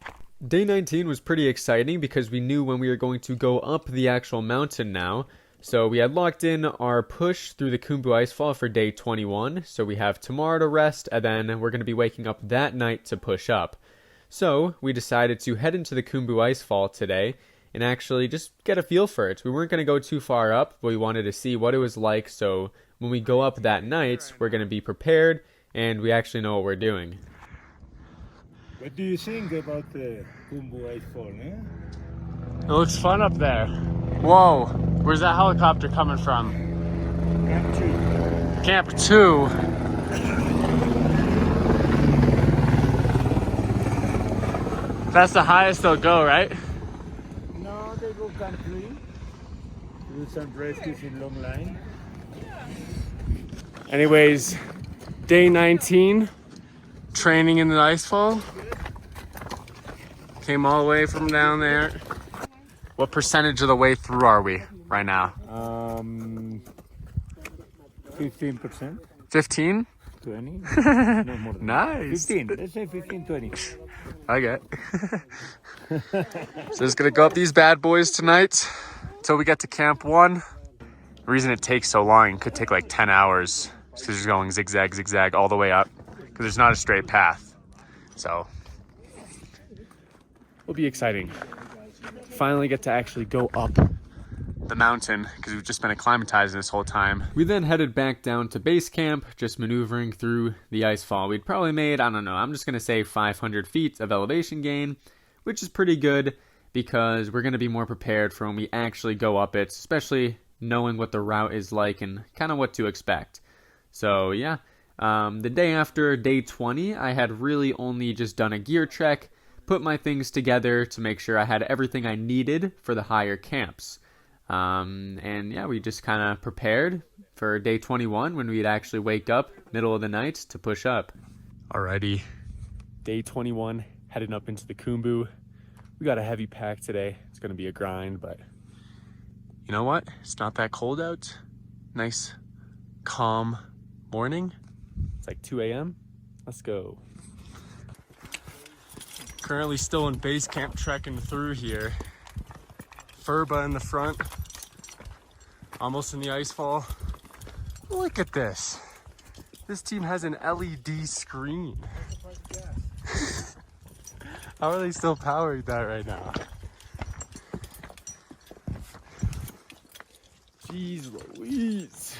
Day 19 was pretty exciting because we knew when we were going to go up the actual mountain now. So we had locked in our push through the Khumbu icefall for day 21. So we have tomorrow to rest, and then we're going to be waking up that night to push up. So we decided to head into the Khumbu icefall today and actually just get a feel for it. We weren't going to go too far up, but we wanted to see what it was like. So when we go up that night, we're going to be prepared and we actually know what we're doing. What do you think about the Khumbu icefall, eh? It looks fun up there. Whoa, where's that helicopter coming from? Camp 2. That's the highest they'll go, right? No, they go country. Do some rescues in long line. Anyways, day 19, training in the icefall. Came all the way from down there. What percentage of the way through are we right now? 15%, 15? 20. No more than Nice. 15. Let's say 15, 20. Okay. So just gonna go up these bad boys tonight until we get to camp 1. The reason it takes so long, it could take like 10 hours because you're going zigzag, zigzag all the way up because there's not a straight path. So it'll be exciting. Finally get to actually go up the mountain because we've just been acclimatizing this whole time. We then headed back down to base camp, just maneuvering through the icefall. We'd probably made, I don't know, I'm just going to say 500 feet of elevation gain, which is pretty good because we're going to be more prepared for when we actually go up it, especially knowing what the route is like and kind of what to expect. So yeah, the day after, day 20, I had really only just done a gear check, put my things together to make sure I had everything I needed for the higher camps. And yeah, we just kind of prepared for day 21 when we'd actually wake up middle of the night to push up. Alrighty, day 21, heading up into the Khumbu. We got a heavy pack today. It's gonna be a grind, but you know what? It's not that cold out. Nice, calm morning. It's like 2 a.m. Let's go. Currently still in base camp, trekking through here. Pheriche in the front, almost in the icefall. Look at this. This team has an LED screen. How are they still powering that right now? Jeez Louise.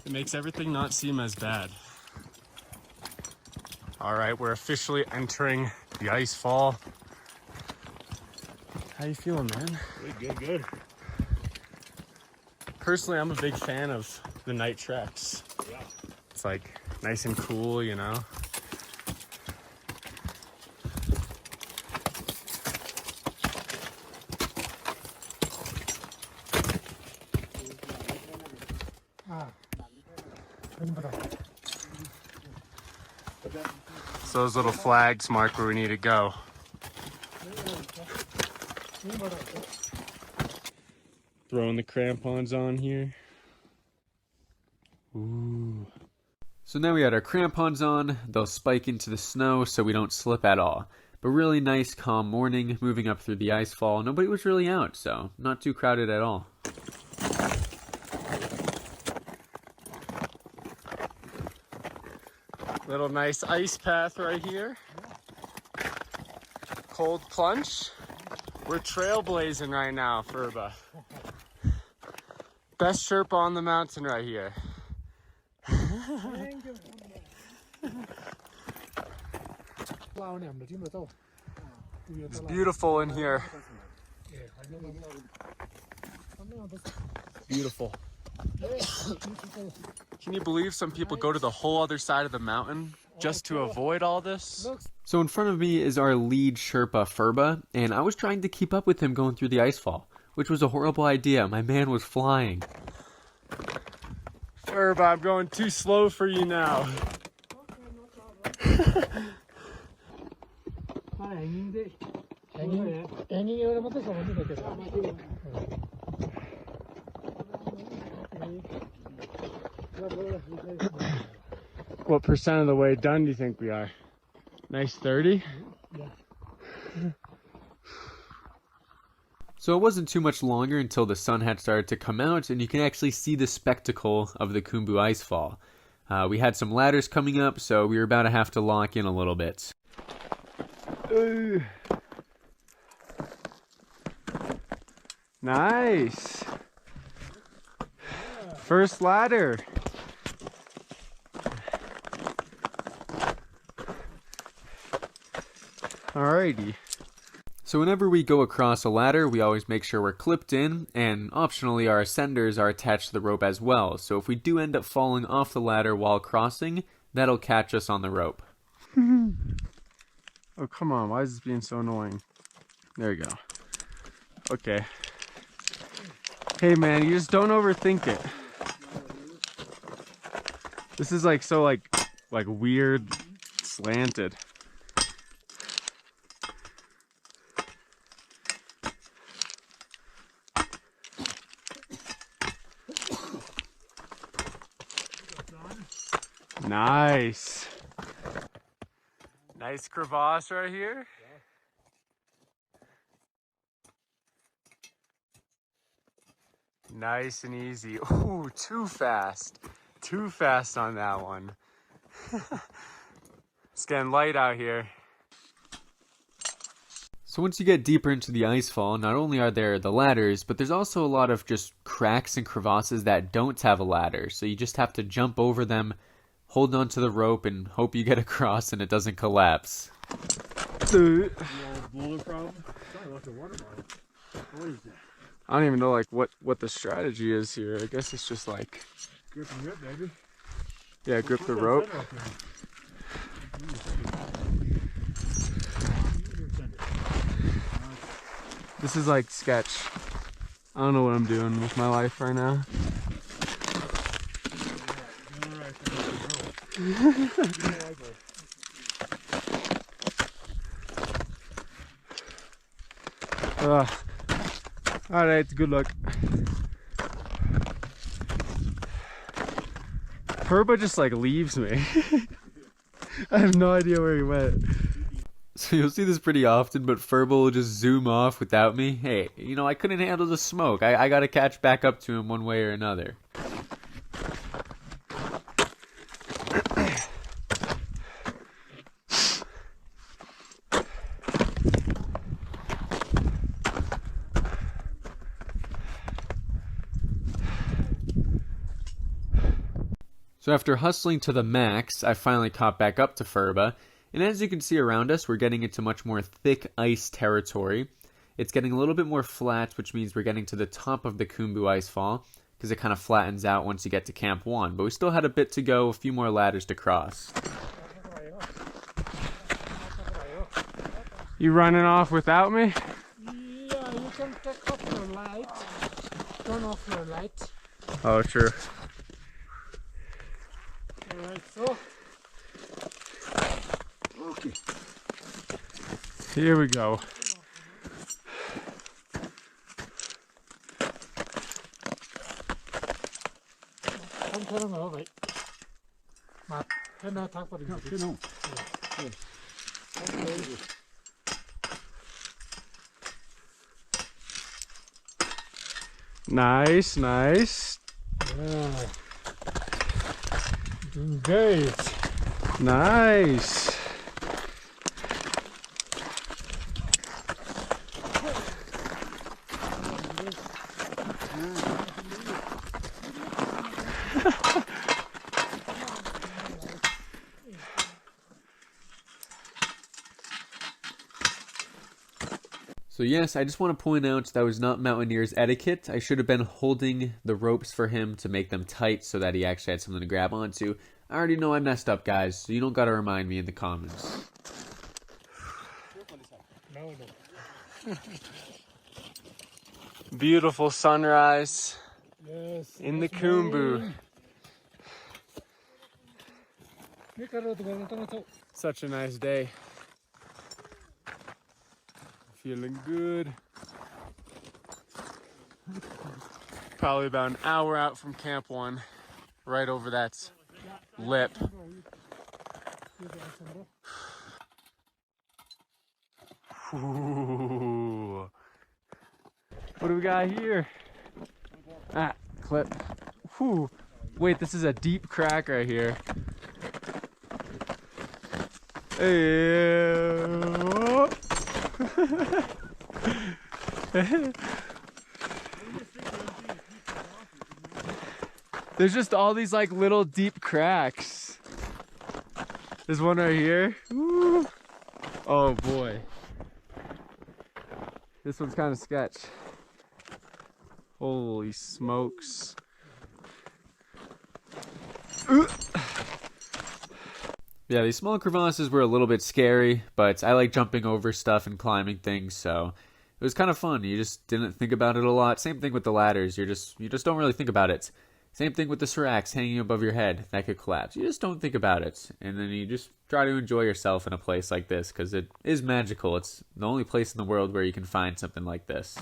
It makes everything not seem as bad. All right, we're officially entering the icefall. How you feeling, man? Good. Personally, I'm a big fan of the night treks. Yeah. It's like nice and cool, you know? So those little flags mark where we need to go. Throwing the crampons on here. Ooh. So now we had our crampons on. They'll spike into the snow so we don't slip at all. But really nice, calm morning, moving up through the icefall. Nobody was really out, so not too crowded at all. Little nice ice path right here. Cold plunge. We're trailblazing right now, Pheriche. Best Sherpa on the mountain right here. It's beautiful in here. Beautiful. Can you believe some people go to the whole other side of the mountain just to avoid all this? So in front of me is our lead Sherpa, Pheriche, and I was trying to keep up with him going through the icefall, which was a horrible idea. My man was flying. Pheriche, I'm going too slow for you now. What percent of the way done do you think we are? Nice 30? So it wasn't too much longer until the sun had started to come out and you can actually see the spectacle of the Khumbu icefall. We had some ladders coming up, so we were about to have to lock in a little bit. Nice. First ladder. Alrighty. So whenever we go across a ladder, we always make sure we're clipped in, and optionally our ascenders are attached to the rope as well. So if we do end up falling off the ladder while crossing, that'll catch us on the rope. Oh, come on. Why is this being so annoying? There you go. Okay. Hey, man, you just don't overthink it. This is like so like weird slanted. Nice. Nice crevasse right here. Nice and easy. Ooh, too fast. Too fast on that one. It's getting light out here. So once you get deeper into the icefall, not only are there the ladders, but there's also a lot of just cracks and crevasses that don't have a ladder. So you just have to jump over them, hold onto the rope, and hope you get across and it doesn't collapse. Boulder problem? Sorry, left a water bottle. What is that? I don't even know like what the strategy is here. I guess it's just like Grip and rip, baby. yeah, grip the rope. This is like sketch. I don't know what I'm doing with my life right now. All right, good luck. Herba just like leaves me. I have no idea where he went. So you'll see this pretty often, but Furba will just zoom off without me. Hey, you know, I couldn't handle the smoke. I gotta catch back up to him one way or another. So after hustling to the max, I finally caught back up to Furba, and as you can see around us, we're getting into much more thick ice territory. It's getting a little bit more flat, which means we're getting to the top of the Khumbu icefall, because it kind of flattens out once you get to Camp 1. But we still had a bit to go, a few more ladders to cross. You running off without me? Yeah, you can take off your light. Turn off your light. Oh, true. Alright, so. Okay. Here we go. Không thể nào vậy. Mà thế nào thắc vào No, no. Nice, nice. Yeah. Doing great. Nice. So yes, I just want to point out that was not mountaineer's etiquette. I should have been holding the ropes for him to make them tight so that he actually had something to grab onto. I already know I messed up, guys, so you don't gotta remind me in the comments. No. Beautiful sunrise Yes. in the Khumbu. Such a nice day. Feeling good. Probably about an hour out from Camp 1, right over that lip. Ooh. What do we got here? Ah, clip. Whew. Wait, this is a deep crack right here. Hey. There's just all these like little deep cracks. There's one right here. Ooh. Oh boy. This one's kind of sketch. Holy smokes. Yeah, these small crevasses were a little bit scary, but I like jumping over stuff and climbing things, so it was kind of fun. You just didn't think about it a lot. Same thing with the ladders. You just don't really think about it. Same thing with the seracs hanging above your head that could collapse. You just don't think about it, and then you just try to enjoy yourself in a place like this because it is magical. It's the only place in the world where you can find something like this.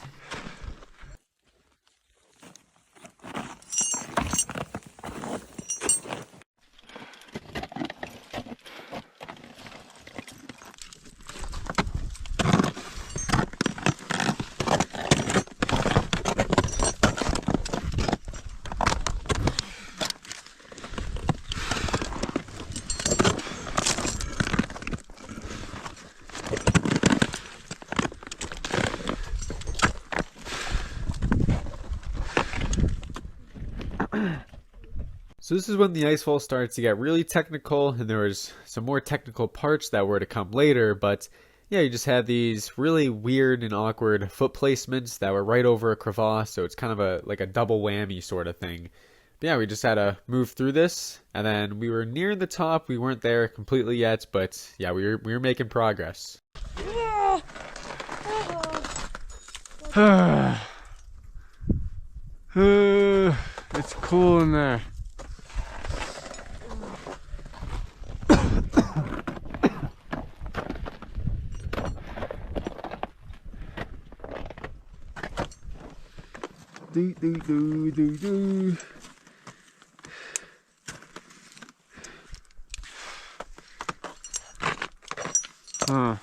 So this is when the icefall starts to get really technical, and there was some more technical parts that were to come later, but yeah, you just had these really weird and awkward foot placements that were right over a crevasse, so it's kind of like a double whammy sort of thing. But yeah, we just had to move through this, and then we were near the top. We weren't there completely yet, but yeah, we were making progress. It's cool in there. Do do do do do. Huh.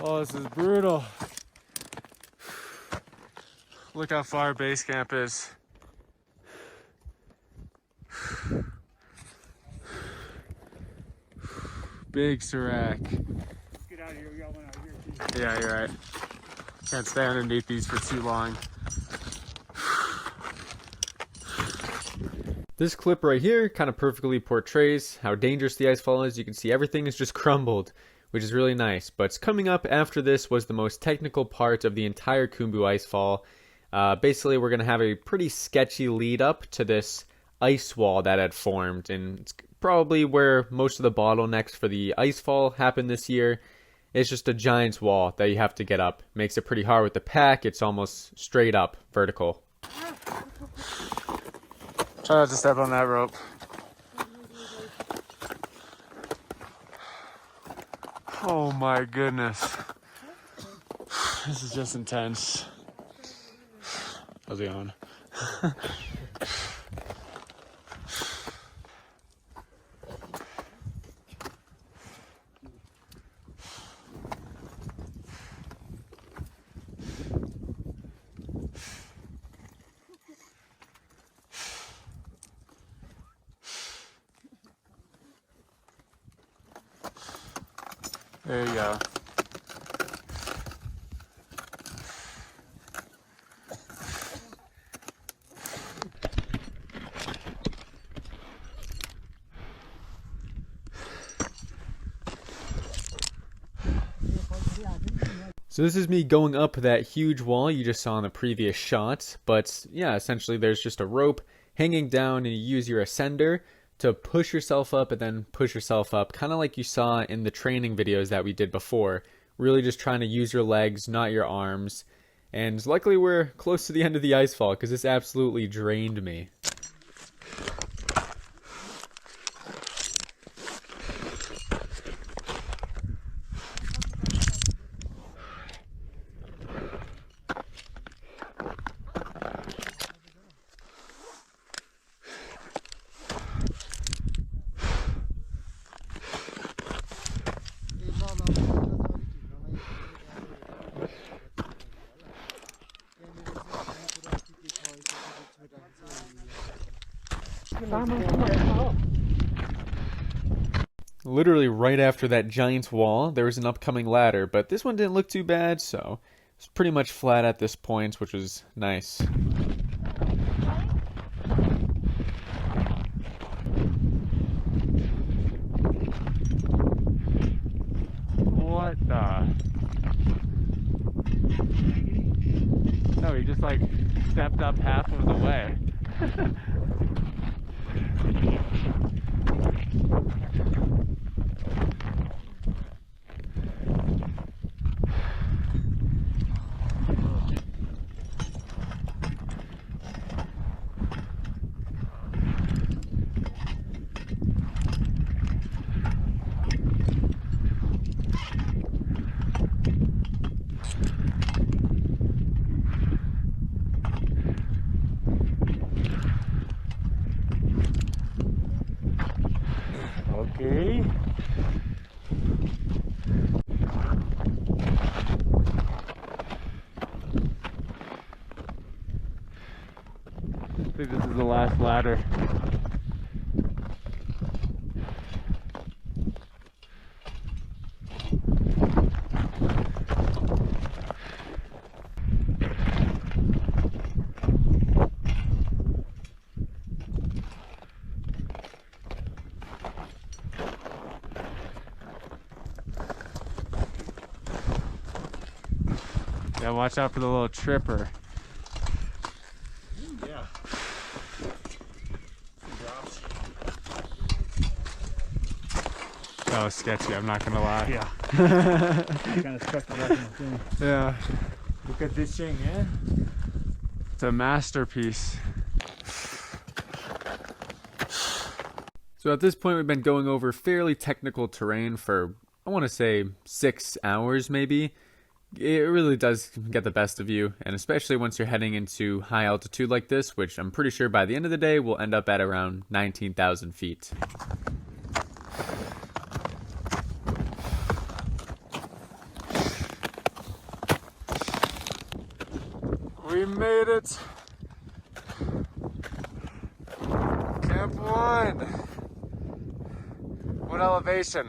Oh, this is brutal. Look how far base camp is. Big serac. Get out of here. We got one out here too. Yeah, you're right. Can't stay underneath these for too long. This clip right here kind of perfectly portrays how dangerous the icefall is. You can see everything is just crumbled, which is really nice. But coming up after this was the most technical part of the entire Khumbu icefall. Basically, we're going to have a pretty sketchy lead up to this ice wall that had formed, and it's probably where most of the bottlenecks for the icefall happened this year. It's just a giant's wall that you have to get up. Makes it pretty hard with the pack. It's almost straight up vertical. Try not to step on that rope. Oh my goodness. This is just intense. How's it going? There you go. So this is me going up that huge wall you just saw in the previous shot, but yeah, essentially there's just a rope hanging down and you use your ascender to push yourself up and then push yourself up, kind of like you saw in the training videos that we did before. Really just trying to use your legs, not your arms. And luckily we're close to the end of the icefall because this absolutely drained me. Literally right after that giant wall, there was an upcoming ladder, but this one didn't look too bad, so it's pretty much flat at this point, which was nice. What the? No, he just like stepped up half of the way. Okay. I think this is the last ladder. Yeah, watch out for the little tripper. Yeah. That was sketchy, I'm not gonna lie. Yeah. Kind of stuck it back in the thing. Yeah. Look at this thing, eh? It's a masterpiece. So at this point, we've been going over fairly technical terrain for, I want to say, 6 hours maybe. It really does get the best of you, and especially once you're heading into high altitude like this, which I'm pretty sure by the end of the day we'll end up at around 19,000 feet. We made it! Camp 1! What elevation?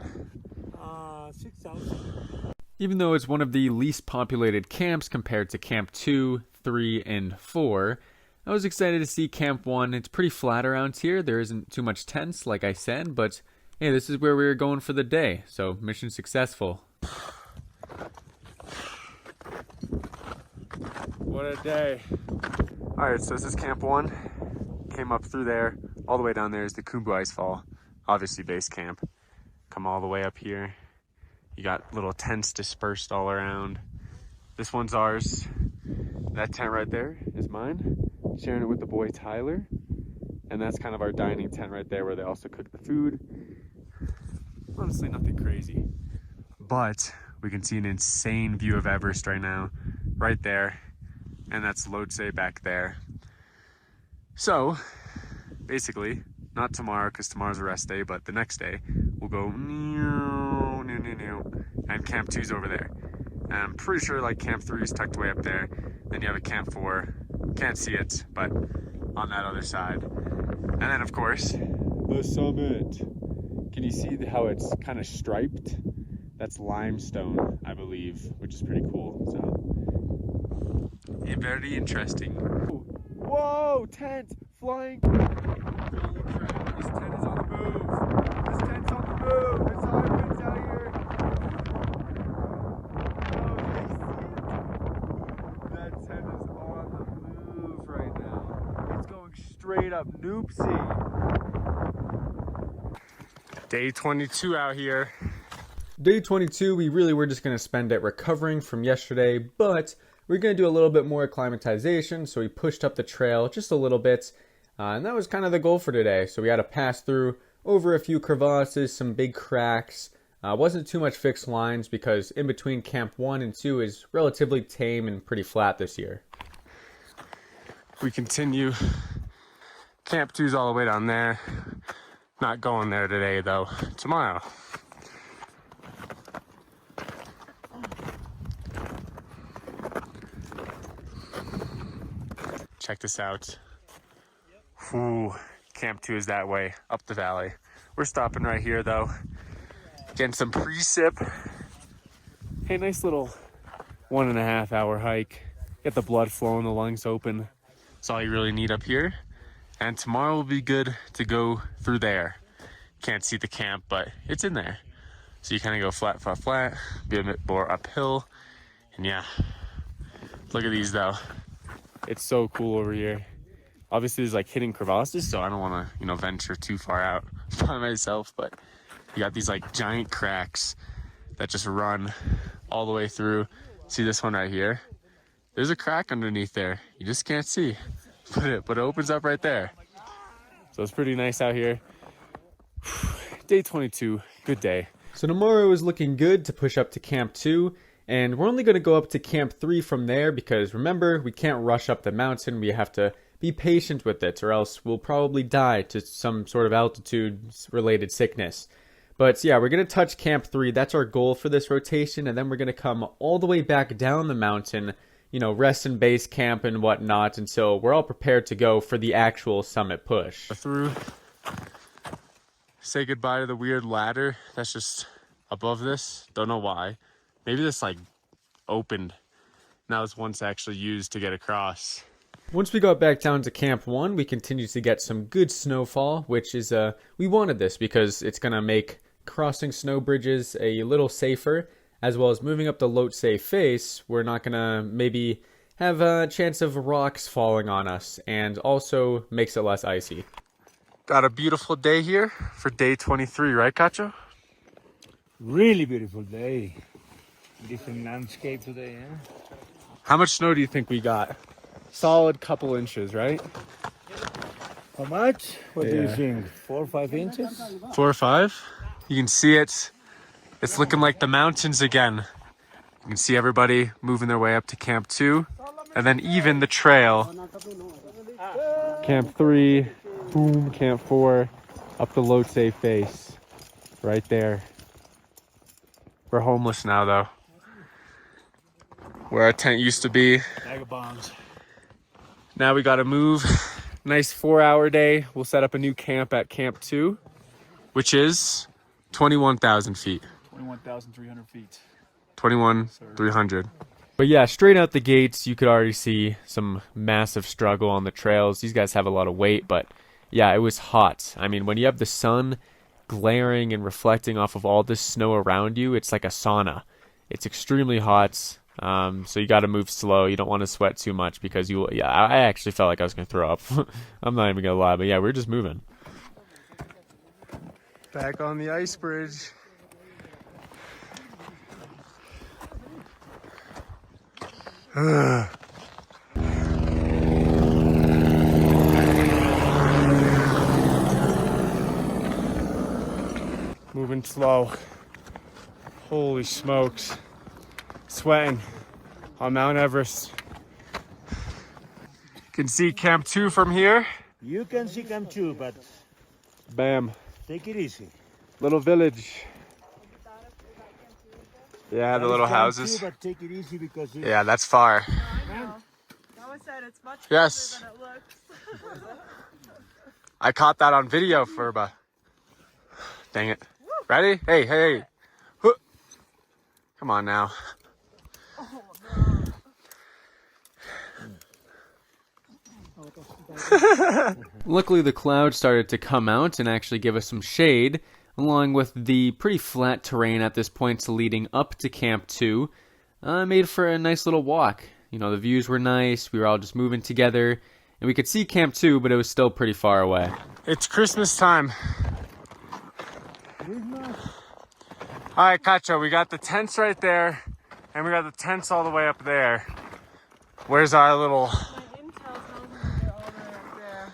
6,000. Even though it's one of the least populated camps compared to Camp 2, 3, and 4, I was excited to see Camp 1. It's pretty flat around here. There isn't too much tents, like I said, but hey, this is where we were going for the day, so mission successful. What a day. Alright, so this is Camp 1. Came up through there. All the way down there is the Khumbu icefall. Obviously base camp. Come all the way up here. You got little tents dispersed all around. This one's ours. That tent right there is mine. Sharing it with the boy Tyler. And that's kind of our dining tent right there where they also cook the food. Honestly, nothing crazy. But we can see an insane view of Everest right now. Right there. And that's Lobuche back there. So, basically, not tomorrow because tomorrow's a rest day, but the next day we'll go and Camp 2's over there. And I'm pretty sure like Camp 3 is tucked away up there. Then you have a Camp 4. Can't see it, but on that other side. And then of course, the summit. Can you see how it's kind of striped? That's limestone, I believe, which is pretty cool. So, yeah, very interesting. Whoa, tent flying. Holy crap, this tent is on the move. This tent's on the move. It's high winds out here. Oh, they see it. That tent is on the move right now. It's going straight up Noopsy. Day 22 out here. Day 22, we really were just going to spend it recovering from yesterday, but we're going to do a little bit more acclimatization, so we pushed up the trail just a little bit, and that was kind of the goal for today. So we had to pass through over a few crevasses, some big cracks. Wasn't too much fixed lines because in between Camp 1 and 2 is relatively tame and pretty flat this year. We continue. Camp 2's all the way down there. Not going there today though, tomorrow. Check this out. Ooh, Camp 2 is that way, up the valley. We're stopping right here though. Getting some pre-sip. Hey, nice little 1.5 hour hike. Get the blood flowing, the lungs open. That's all you really need up here. And tomorrow will be good to go through there. Can't see the camp, but it's in there. So you kind of go flat, flat, flat, be a bit more uphill. And yeah, look at these though. It's so cool over here. Obviously there's like hidden crevasses, so I don't want to, venture too far out by myself, but you got these like giant cracks that just run all the way through. See this one right here? There's a crack underneath there. You just can't see, but it opens up right there. So it's pretty nice out here. Day 22, good day. So tomorrow is looking good to push up to Camp 2, and we're only going to go up to Camp 3 from there because remember, we can't rush up the mountain. We have to be patient with it or else we'll probably die to some sort of altitude-related sickness. But yeah, we're going to touch Camp 3. That's our goal for this rotation, and then we're going to come all the way back down the mountain, rest in base camp and whatnot until we're all prepared to go for the actual summit push. Through. Say goodbye to the weird ladder that's just above this. Don't know why. Maybe this like opened. Now it's once actually used to get across. Once we got back down to Camp 1, we continued to get some good snowfall, which is, we wanted this because it's going to make crossing snow bridges a little safer, as well as moving up the Lobuche face. We're not going to maybe have a chance of rocks falling on us, and also makes it less icy. Got a beautiful day here for day 23, right, Cacho? Really beautiful day. Different landscape today, yeah? How much snow do you think we got? Solid couple inches, right? How much? What do you Yeah. think? 4 or 5 inches? 4 or 5. You can see it. It's looking like the mountains again. You can see everybody moving their way up to Camp 2. And then even the trail. Camp 3, boom, Camp 4, up the Lobuche face. Right there. We're homeless now though. Where our tent used to be. Vagabonds. Now we gotta move. Nice 4-hour day. We'll set up a new camp at Camp 2, which is 21,000 feet. 21,300 feet. 21,300. But yeah, straight out the gates, you could already see some massive struggle on the trails. These guys have a lot of weight, but yeah, it was hot. I mean, when you have the sun glaring and reflecting off of all this snow around you, it's like a sauna. It's extremely hot, so you got to move slow. You don't want to sweat too much because I actually felt like I was going to throw up. I'm not even going to lie, but yeah, we're just moving. Back on the ice bridge. Moving slow. Holy smokes. Sweating on Mount Everest. Can see Camp 2 from here. You can see Camp 2, but Bam. take it easy. Little village. Yeah, the little Camp houses. 2, but take it easy because it's Yeah, that's far. Mama said it's much Yes. closer than it looks. I caught that on video for about. Dang it. Ready? Hey, hey. Huh. Come on now. Luckily, the clouds started to come out and actually give us some shade, along with the pretty flat terrain at this point leading up to Camp 2. Made for a nice little walk. The views were nice, we were all just moving together, and we could see Camp 2, but it was still pretty far away. It's Christmas time. All right, Cacho, we got the tents right there, and we got the tents all the way up there. Where's our little... My intel tells me they're all up there.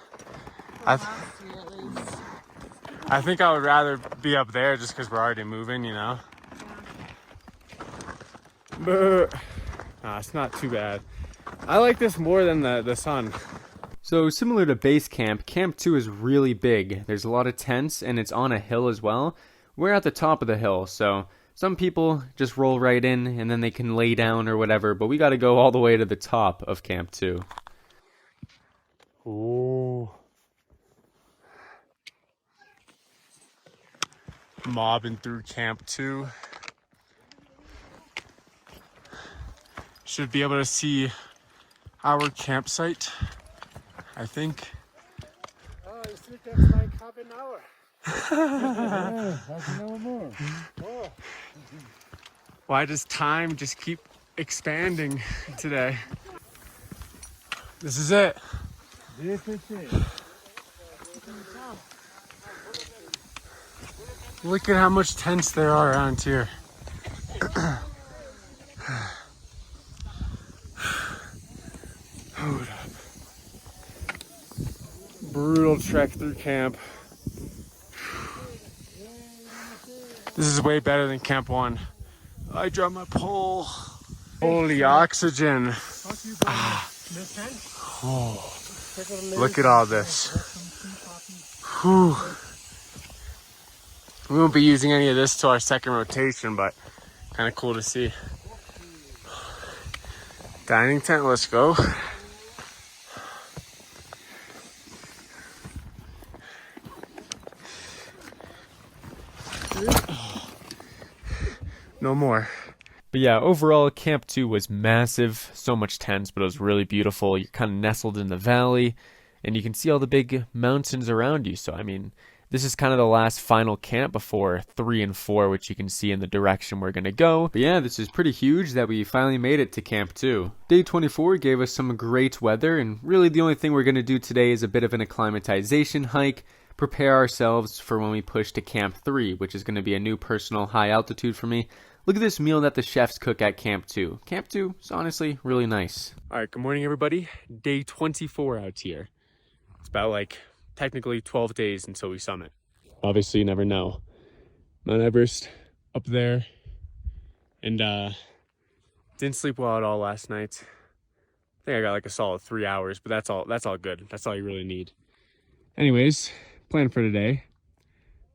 From I last year at least. I think I would rather be up there just because we're already moving, But it's not too bad. I like this more than the sun. So similar to base camp, Camp 2 is really big. There's a lot of tents, and it's on a hill as well. We're at the top of the hill, so some people just roll right in, and then they can lay down or whatever, but we got to go all the way to the top of Camp 2. Ooh. mobbing through Camp 2. Should be able to see our campsite, I think. Oh, it still takes like half an hour. Yeah, half an hour more. Oh, Why does time just keep expanding today? This is it. This is it. Look at how much tents there are around here. Hold up. Brutal trek through camp. This is way better than Camp 1. I dropped my pole. Holy oxygen. Oh, look at all this. Whew. We won't be using any of this till our second rotation, but kind of cool to see. Dining tent, let's go. No more. But yeah, overall, Camp 2 was massive. So much tents, but it was really beautiful. You're kind of nestled in the valley, and you can see all the big mountains around you. So, I mean, this is kind of the last final camp before 3 and 4, which you can see in the direction we're going to go. But yeah, this is pretty huge that we finally made it to Camp 2. Day 24 gave us some great weather, and really the only thing we're going to do today is a bit of an acclimatization hike, prepare ourselves for when we push to Camp 3, which is going to be a new personal high altitude for me. Look at this meal that the chefs cook at Camp 2. Camp 2 is honestly really nice. All right, good morning, everybody. Day 24 out here. It's about like technically 12 days until we summit. Obviously, you never know. Mount Everest up there. And didn't sleep well at all last night. I think I got like a solid 3 hours, but that's all good. That's all you really need. Anyways, plan for today.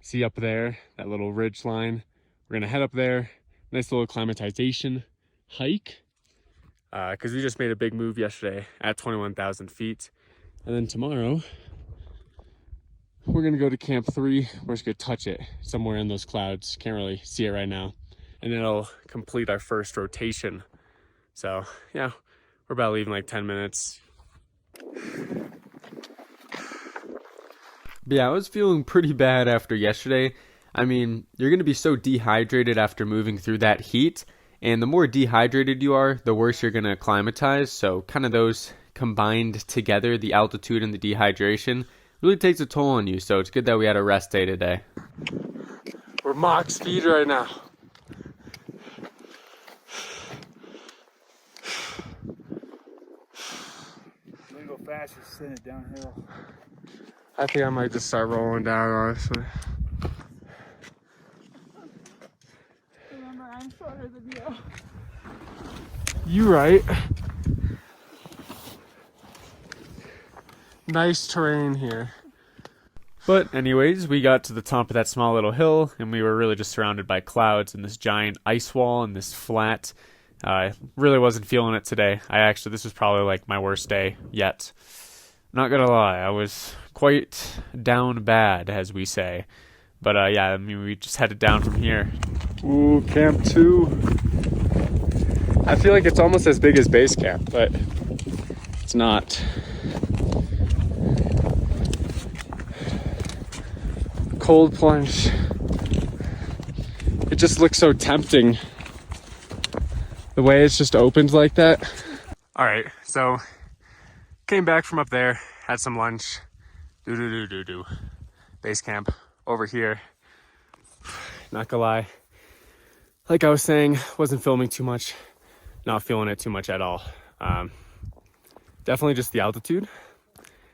See up there, that little ridge line. We're gonna head up there. Nice little acclimatization hike. Because we just made a big move yesterday at 21,000 feet. And then tomorrow, we're gonna go to Camp 3. We're just gonna touch it somewhere in those clouds. Can't really see it right now. And then it'll complete our first rotation. So yeah, we're about leaving like 10 minutes. But yeah, I was feeling pretty bad after yesterday. I mean, you're going to be so dehydrated after moving through that heat, and the more dehydrated you are, the worse you're going to acclimatize. So kind of those combined together, the altitude and the dehydration, really takes a toll on you. So it's good that we had a rest day today. We're max speed right now. When you go fast, you send it downhill. I think I might just start rolling down, honestly. Remember, I'm shorter than you. You right. Nice terrain here. But anyways, we got to the top of that small little hill, and we were really just surrounded by clouds and this giant ice wall and this flat. I really wasn't feeling it today. This was probably like my worst day yet. Not gonna lie, I was quite down bad, as we say. But yeah, I mean, we just headed down from here. Ooh, Camp 2. I feel like it's almost as big as base camp, but it's not. Cold plunge. It just looks so tempting. The way it's just opened like that. All right, so came back from up there, had some lunch. Base camp over here. Not gonna lie. Like I was saying, wasn't filming too much. Not feeling it too much at all. Definitely just the altitude.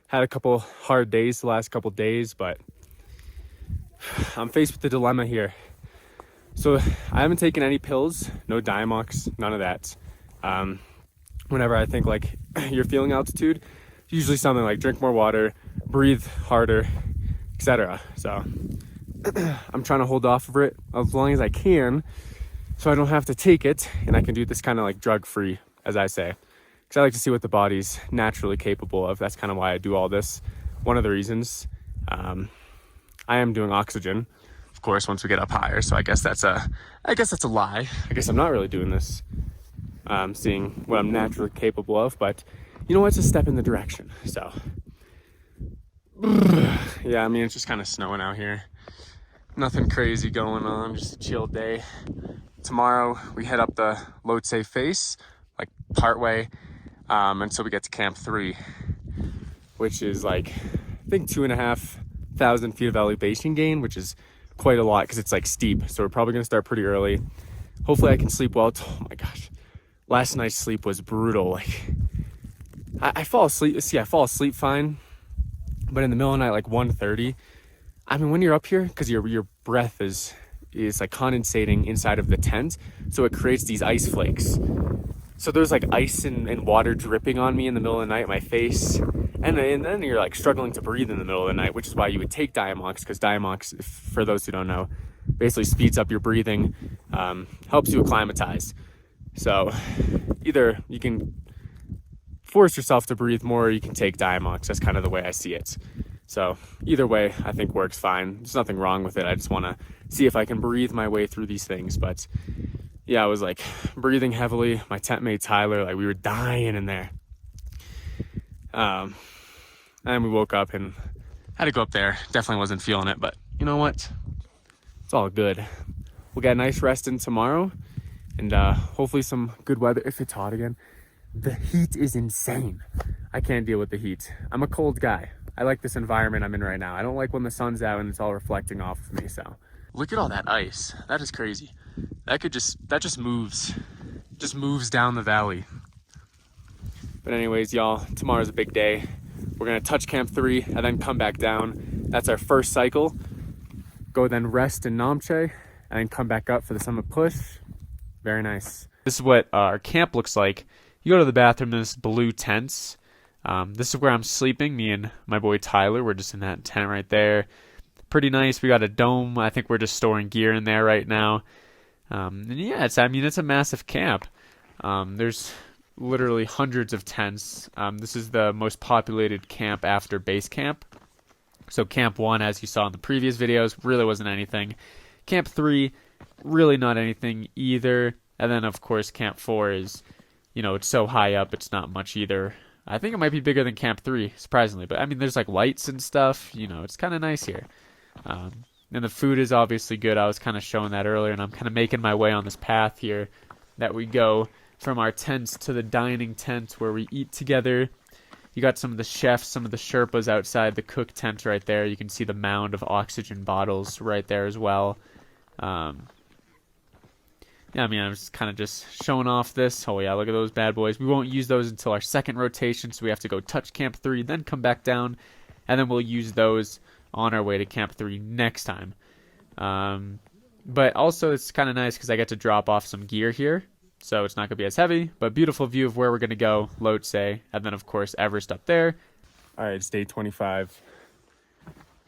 Had a couple hard days the last couple days, but I'm faced with the dilemma here. So I haven't taken any pills, no Diamox, none of that. Whenever I think like you're feeling altitude, usually something like drink more water, breathe harder, etc. So I'm trying to hold off of it as long as I can, so I don't have to take it, and I can do this kind of like drug-free, as I say, because I like to see what the body's naturally capable of. That's kind of why I do all this. One of the reasons. I am doing oxygen, of course, once we get up higher. So I guess that's a lie. I guess I'm not really doing this, seeing what I'm naturally capable of, but you know what? It's a step in the direction. So yeah, I mean, it's just kind of snowing out here. Nothing crazy going on, just a chill day. Tomorrow we head up the Lobuche face, like partway, until we get to Camp 3, which is like, I think 2,500 feet of elevation gain, which is quite a lot because it's like steep. So we're probably gonna start pretty early. Hopefully I can sleep well. Oh my gosh, last night's sleep was brutal. Like I fall asleep. See, I fall asleep fine, but in the middle of the night, like 1:30. I mean, when you're up here, because your breath is like condensating inside of the tent, so it creates these ice flakes. So there's like ice and water dripping on me in the middle of the night, my face, and then you're like struggling to breathe in the middle of the night, which is why you would take Diamox, because Diamox, for those who don't know, basically speeds up your breathing, helps you acclimatize. So either you can force yourself to breathe more, or you can take Diamox. That's kind of the way I see it. So either way, I think works fine. There's nothing wrong with it. I just want to see if I can breathe my way through these things. But yeah, I was like breathing heavily. My tent mate Tyler, like we were dying in there. And we woke up and had to go up there. Definitely wasn't feeling it, but you know what? It's all good. We'll get a nice rest in tomorrow, and hopefully some good weather if it's hot again. The heat is insane. I can't deal with the heat. I'm a cold guy. I like this environment I'm in right now. I don't like when the sun's out and it's all reflecting off of me, so. Look at all that ice. That is crazy. That just moves down the valley. But anyways, y'all, tomorrow's a big day. We're gonna touch Camp 3 and then come back down. That's our first cycle. Go then rest in Namche and then come back up for the summit push. Very nice. This is what our camp looks like. You go to the bathroom in this blue tents. This is where I'm sleeping. Me and my boy Tyler, we're just in that tent right there. Pretty nice. We got a dome. I think we're just storing gear in there right now. And yeah, it's a massive camp. There's literally hundreds of tents. This is the most populated camp after base camp. So Camp 1, as you saw in the previous videos, really wasn't anything. Camp 3, really not anything either. And then, of course, Camp 4 is, it's so high up, it's not much either. I think it might be bigger than Camp 3, surprisingly. But, I mean, there's, like, lights and stuff. It's kind of nice here. And the food is obviously good. I was kind of showing that earlier, and I'm kind of making my way on this path here that we go from our tents to the dining tent where we eat together. You got some of the chefs, some of the sherpas outside the cook tent right there. You can see the mound of oxygen bottles right there as well. Yeah, I mean, I was kind of just showing off this. Oh, yeah, look at those bad boys. We won't use those until our second rotation, so we have to go touch Camp 3, then come back down, and then we'll use those on our way to Camp 3 next time. But also, it's kind of nice because I get to drop off some gear here, so it's not going to be as heavy, but beautiful view of where we're going to go, Lobuche, and then, of course, Everest up there. All right, it's day 25.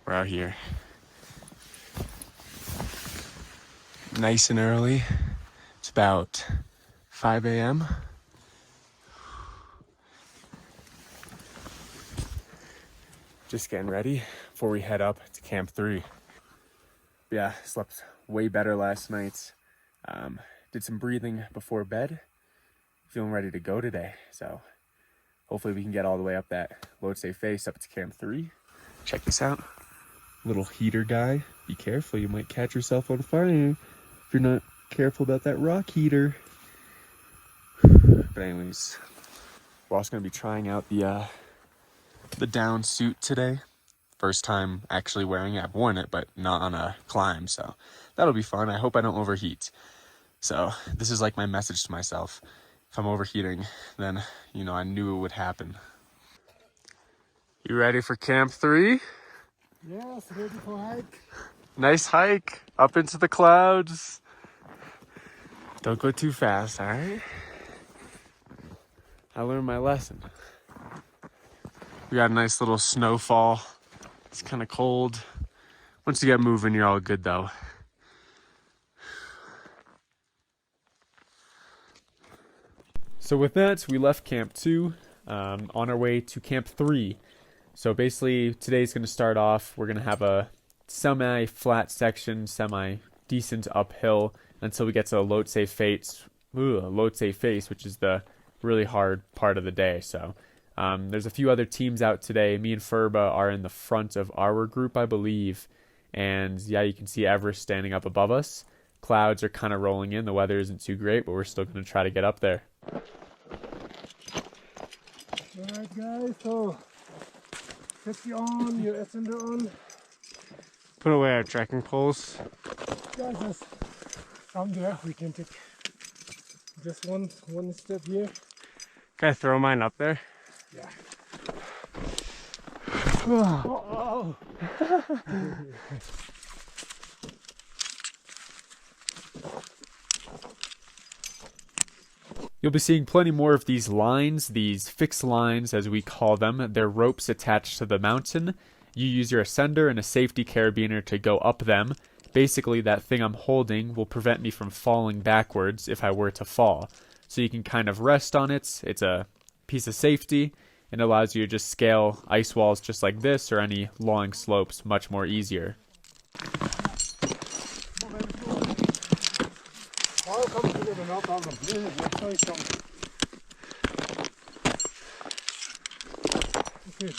We're out here. Nice and early. It's about 5 a.m. Just getting ready before we head up to Camp 3. Yeah, slept way better last night. Did some breathing before bed. Feeling ready to go today. So hopefully we can get all the way up that Lobuche face up to Camp 3. Check this out. Little heater guy. Be careful, you might catch yourself on fire if you're not careful about that rock heater. But anyways, we're also going to be trying out the down suit today. First time actually wearing it. I've worn it, but not on a climb, so that'll be fun. I hope I don't overheat. So this is like my message to myself. If I'm overheating, then I knew it would happen. You ready for Camp 3? Yes, ready for hike. Nice hike up into the clouds. Don't go too fast, all right? I learned my lesson. We got a nice little snowfall. It's kind of cold. Once you get moving, you're all good though. So with that, we left Camp 2 on our way to Camp 3. So basically, today's going to start off. We're going to have a semi-flat section, semi-decent uphill until we get to Lhotse face, which is the really hard part of the day. So there's a few other teams out today. Me and Furba are in the front of our group, I believe. And yeah, you can see Everest standing up above us. Clouds are kind of rolling in. The weather isn't too great, but we're still going to try to get up there. Alright guys, so put you on, your ascender on. Put away our trekking poles. Guys, just from there we can take just one step here. Can I throw mine up there? Yeah. Oh. You'll be seeing plenty more of these lines, these fixed lines as we call them. They're ropes attached to the mountain. You use your ascender and a safety carabiner to go up them. Basically, that thing I'm holding will prevent me from falling backwards if I were to fall. So you can kind of rest on it. It's a piece of safety and allows you to just scale ice walls just like this or any long slopes much more easier. I'll come together, no problem. Let's try some. Okay.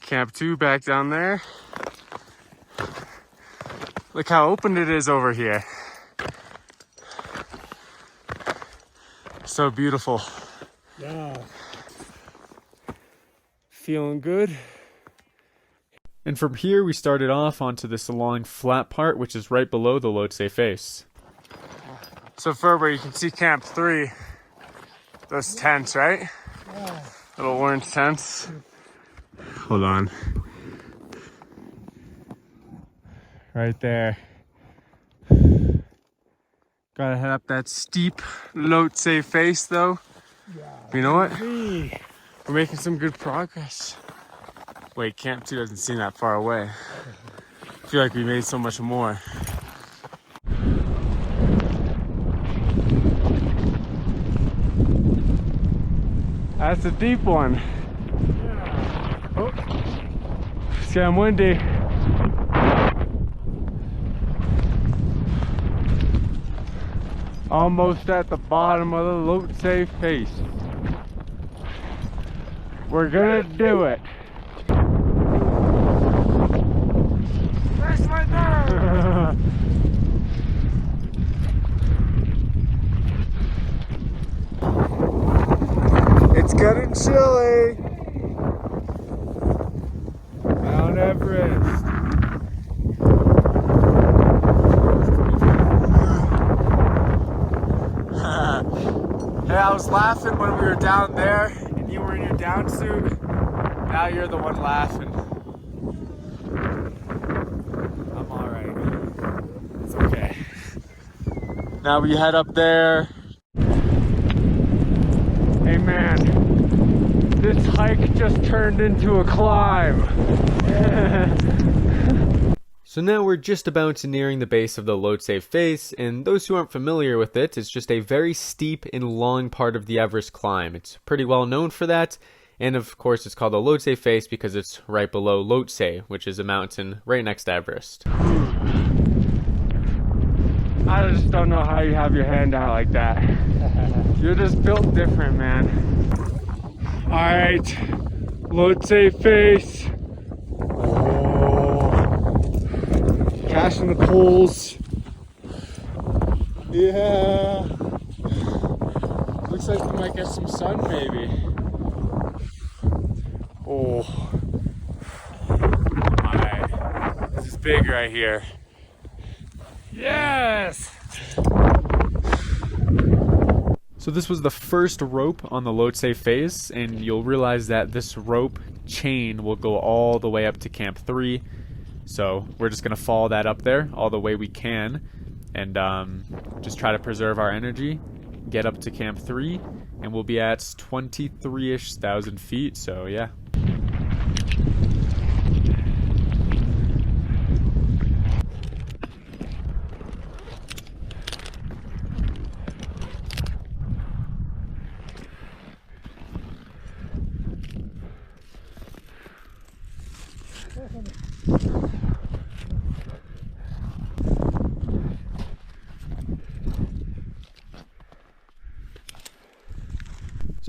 Camp 2 back down there. Look how open it is over here. So beautiful. Yeah. Feeling good. And from here we started off onto this long flat part, which is right below the Lhotse face. So Ferber, you can see Camp 3. Those tents, right? Yeah. Little orange tents. Hold on. Right there. Gotta head up that steep Lhotse face though. Yeah. You know what? We're making some good progress. Wait, Camp 2 doesn't seem that far away. I feel like we made so much more. That's a deep one. Yeah. Oh, it's getting windy. Almost at the bottom of the Lhotse face. We're gonna do it. That's right there. It's getting chilly. Mount Everest. Hey, I was laughing when we were down there and you were in your down suit. Now you're the one laughing. I'm alright. It's okay. Now we head up there. Hey man, this hike just turned into a climb. So now we're just about to nearing the base of the Lhotse face, and those who aren't familiar with it, it's just a very steep and long part of the Everest climb. It's pretty well known for that, and of course it's called the Lhotse face because it's right below Lhotse, which is a mountain right next to Everest. I just don't know how you have your hand out like that. You're just built different, man. Alright, Lhotse face. Cashing the poles. Yeah. Looks like we might get some sun, maybe. Oh. Alright. This is big right here. Yes! So this was the first rope on the Lhotse face, and you'll realize that this rope chain will go all the way up to Camp 3. So we're just going to follow that up there all the way we can and just try to preserve our energy, get up to Camp 3, and we'll be at 23-ish thousand feet, so yeah.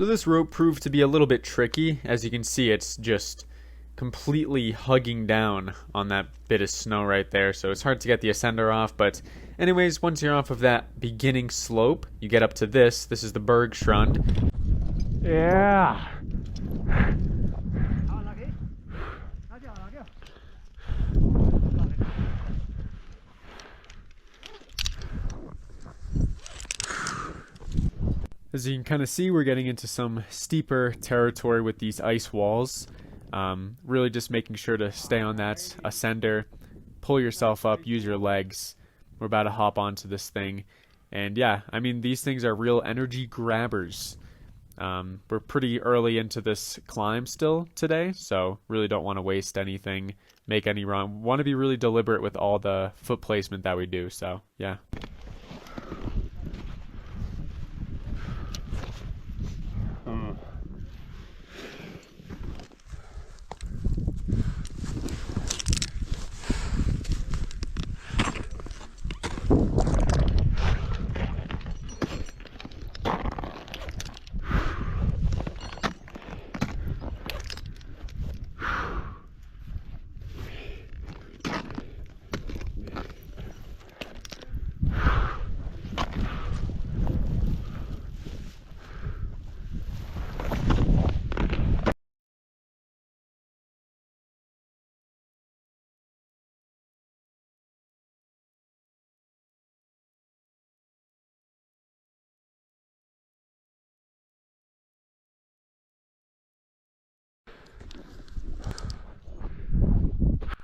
So this rope proved to be a little bit tricky. As you can see, it's just completely hugging down on that bit of snow right there, so it's hard to get the ascender off. But anyways, once you're off of that beginning slope, you get up to this. This is the Bergstrand. Yeah. As you can kind of see, we're getting into some steeper territory with these ice walls. Really just making sure to stay on that ascender, pull yourself up, use your legs. We're about to hop onto this thing. And yeah, I mean, these things are real energy grabbers. We're pretty early into this climb still today, so really don't want to waste anything, make any run. Want to be really deliberate with all the foot placement that we do, so yeah.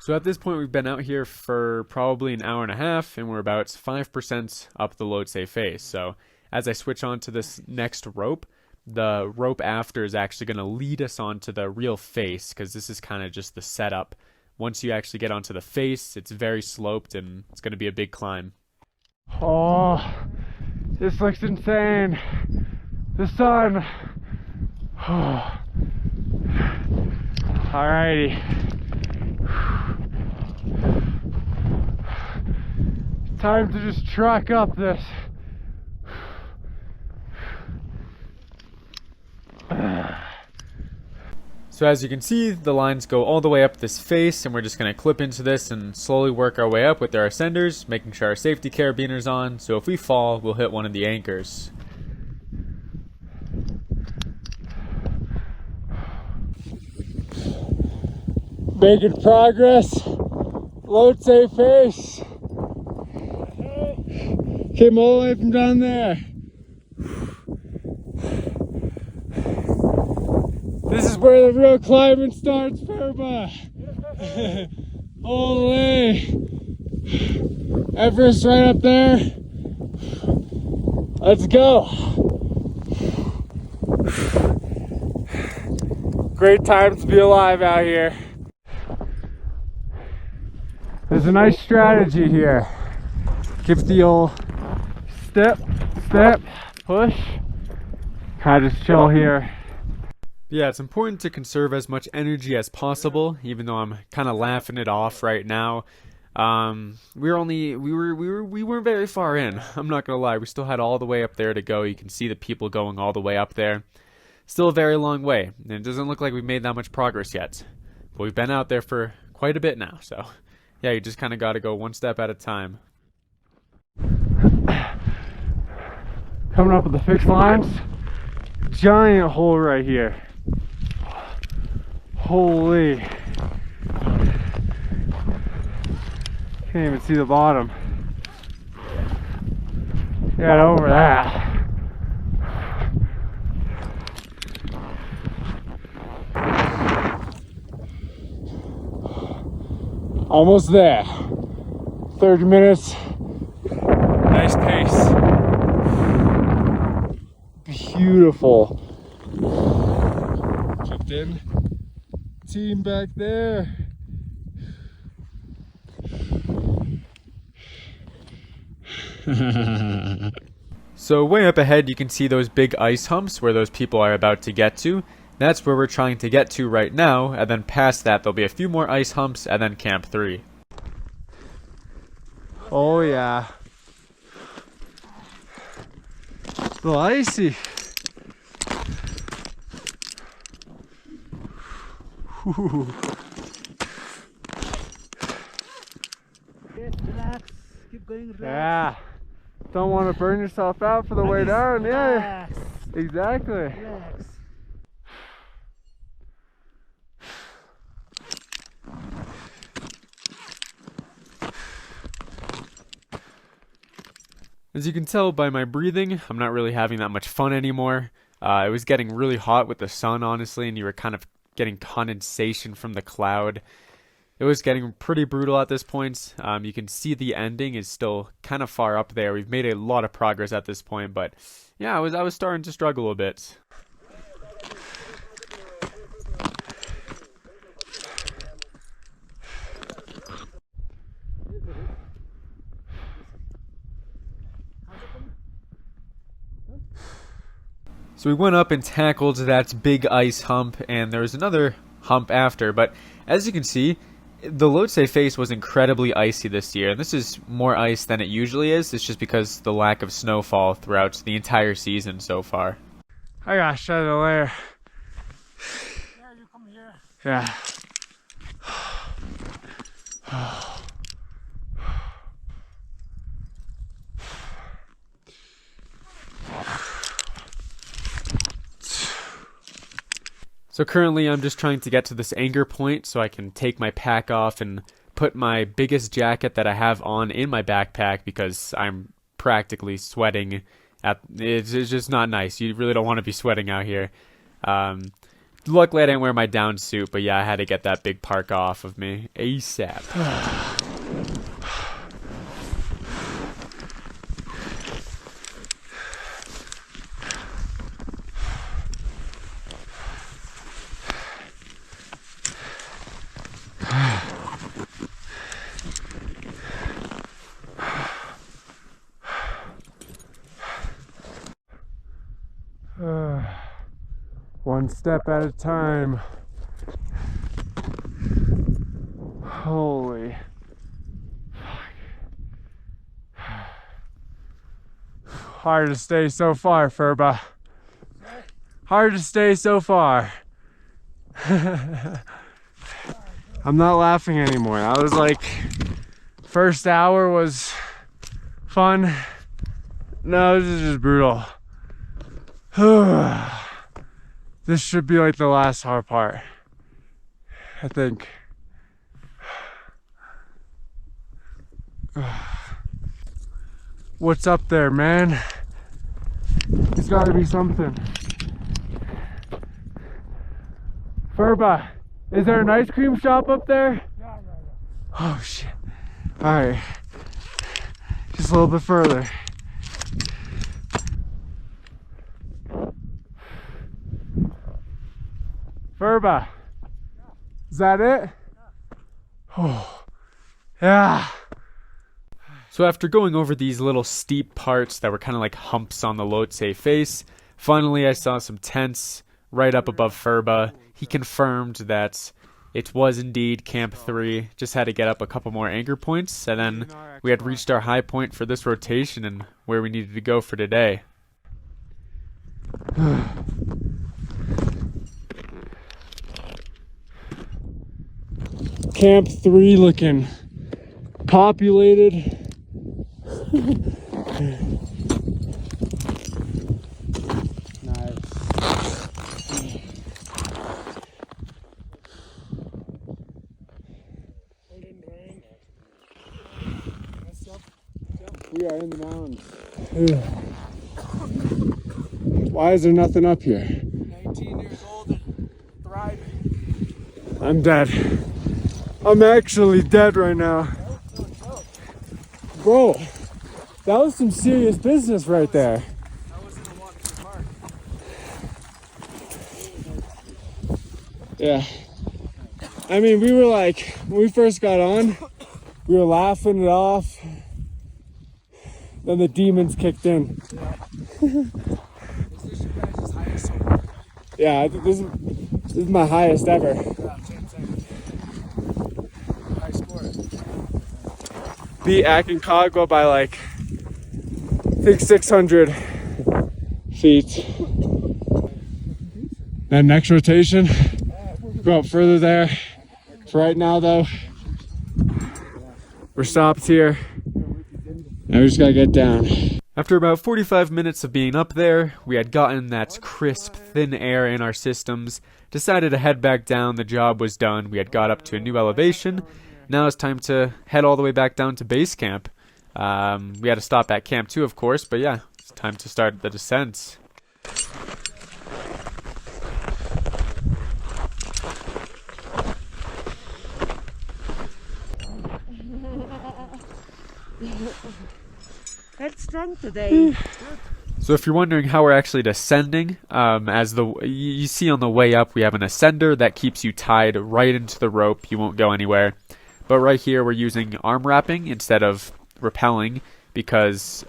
So at this point, we've been out here for probably an hour and a half, and we're about 5% up the Lhotse face. So as I switch on to this next rope, the rope after is actually going to lead us onto the real face, because this is kind of just the setup. Once you actually get onto the face, it's very sloped, and it's going to be a big climb. Oh, this looks insane. The sun. Alrighty. Time to just truck up this. So as you can see, the lines go all the way up this face, and we're just going to clip into this and slowly work our way up with our ascenders, making sure our safety carabiner's on, so if we fall, we'll hit one of the anchors. Making progress. Lhotse face. Came all the way from down there. This is where the real climbing starts, Pheriche. Holy. Everest right up there. Let's go. Great time to be alive out here. There's a nice strategy here. Give the old step, push. Kind of just chill here. Yeah, it's important to conserve as much energy as possible, even though I'm kind of laughing it off right now. We weren't very far in. I'm not gonna lie. We still had all the way up there to go. You can see the people going all the way up there. Still a very long way, and it doesn't look like we've made that much progress yet. But we've been out there for quite a bit now, so yeah, you just kind of got to go one step at a time. Coming up with the fixed lines. Giant hole right here. Holy. Can't even see the bottom. Get over that. Almost there. 30 minutes. Nice pace. Beautiful. Checked in. Team back there. So way up ahead, you can see those big ice humps where those people are about to get to. That's where we're trying to get to right now, and then past that there'll be a few more ice humps, and then Camp 3. Oh yeah. Still icy. Yes, relax. Keep going, relax. Yeah. Don't want to burn yourself out for the way down. Yeah. Relax. Exactly. Relax. As you can tell by my breathing, I'm not really having that much fun anymore. It was getting really hot with the sun, honestly, and you were kind of getting condensation from the cloud. It was getting pretty brutal at this point. You can see the ending is still kind of far up there. We've made a lot of progress at this point, but yeah, I was starting to struggle a bit. So we went up and tackled that big ice hump, and there was another hump after, but as you can see, the Lhotse face was incredibly icy this year, and this is more ice than it usually is. It's just because the lack of snowfall throughout the entire season so far. I gotta shed a layer. Yeah, you come here. Yeah. So currently I'm just trying to get to this anchor point so I can take my pack off and put my biggest jacket that I have on in my backpack because I'm practically sweating. It's just not nice. You really don't want to be sweating out here. Luckily I didn't wear my down suit, but yeah, I had to get that big parka off of me ASAP. One step at a time. Holy fuck. Hard to stay so far, Pheriche. Hard to stay so far. I'm not laughing anymore. I was like, first hour was fun. No, this is just brutal. This should be like the last hard part, I think. What's up there, man? There's gotta be something. Pheriche, is there an ice cream shop up there? Oh shit. Alright. Just a little bit further. Pheriche, is that it? Oh, yeah. So after going over these little steep parts that were kind of like humps on the Lhotse face, finally I saw some tents right up above Pheriche. He confirmed that it was indeed Camp 3, just had to get up a couple more anchor points, and then we had reached our high point for this rotation and where we needed to go for today. Camp 3 looking populated. Nice. We are in the mountains. Why is there nothing up here? 19 years old and thriving. I'm dead. I'm actually dead right now. Bro, that was some serious business right there. I was in the walk to the park. Yeah. I mean, we were like, when we first got on, we were laughing it off. Then the demons kicked in. Is this your guys' highest so far? Yeah, I think this is my highest ever. Yeah, same. High score. Beat Aconcagua by like, I think 600 feet. Then next rotation, go up further there. For right now though, we're stopped here. And we just gotta get down. After about 45 minutes of being up there, we had gotten that crisp, thin air in our systems, decided to head back down. The job was done. We had got up to a new elevation. Now it's time to head all the way back down to base camp. We had to stop at camp 2, of course, but yeah, it's time to start the descent. That's strong today. So if you're wondering how we're actually descending, as you see on the way up, we have an ascender that keeps you tied right into the rope. You won't go anywhere. But right here, we're using arm wrapping instead of rappelling because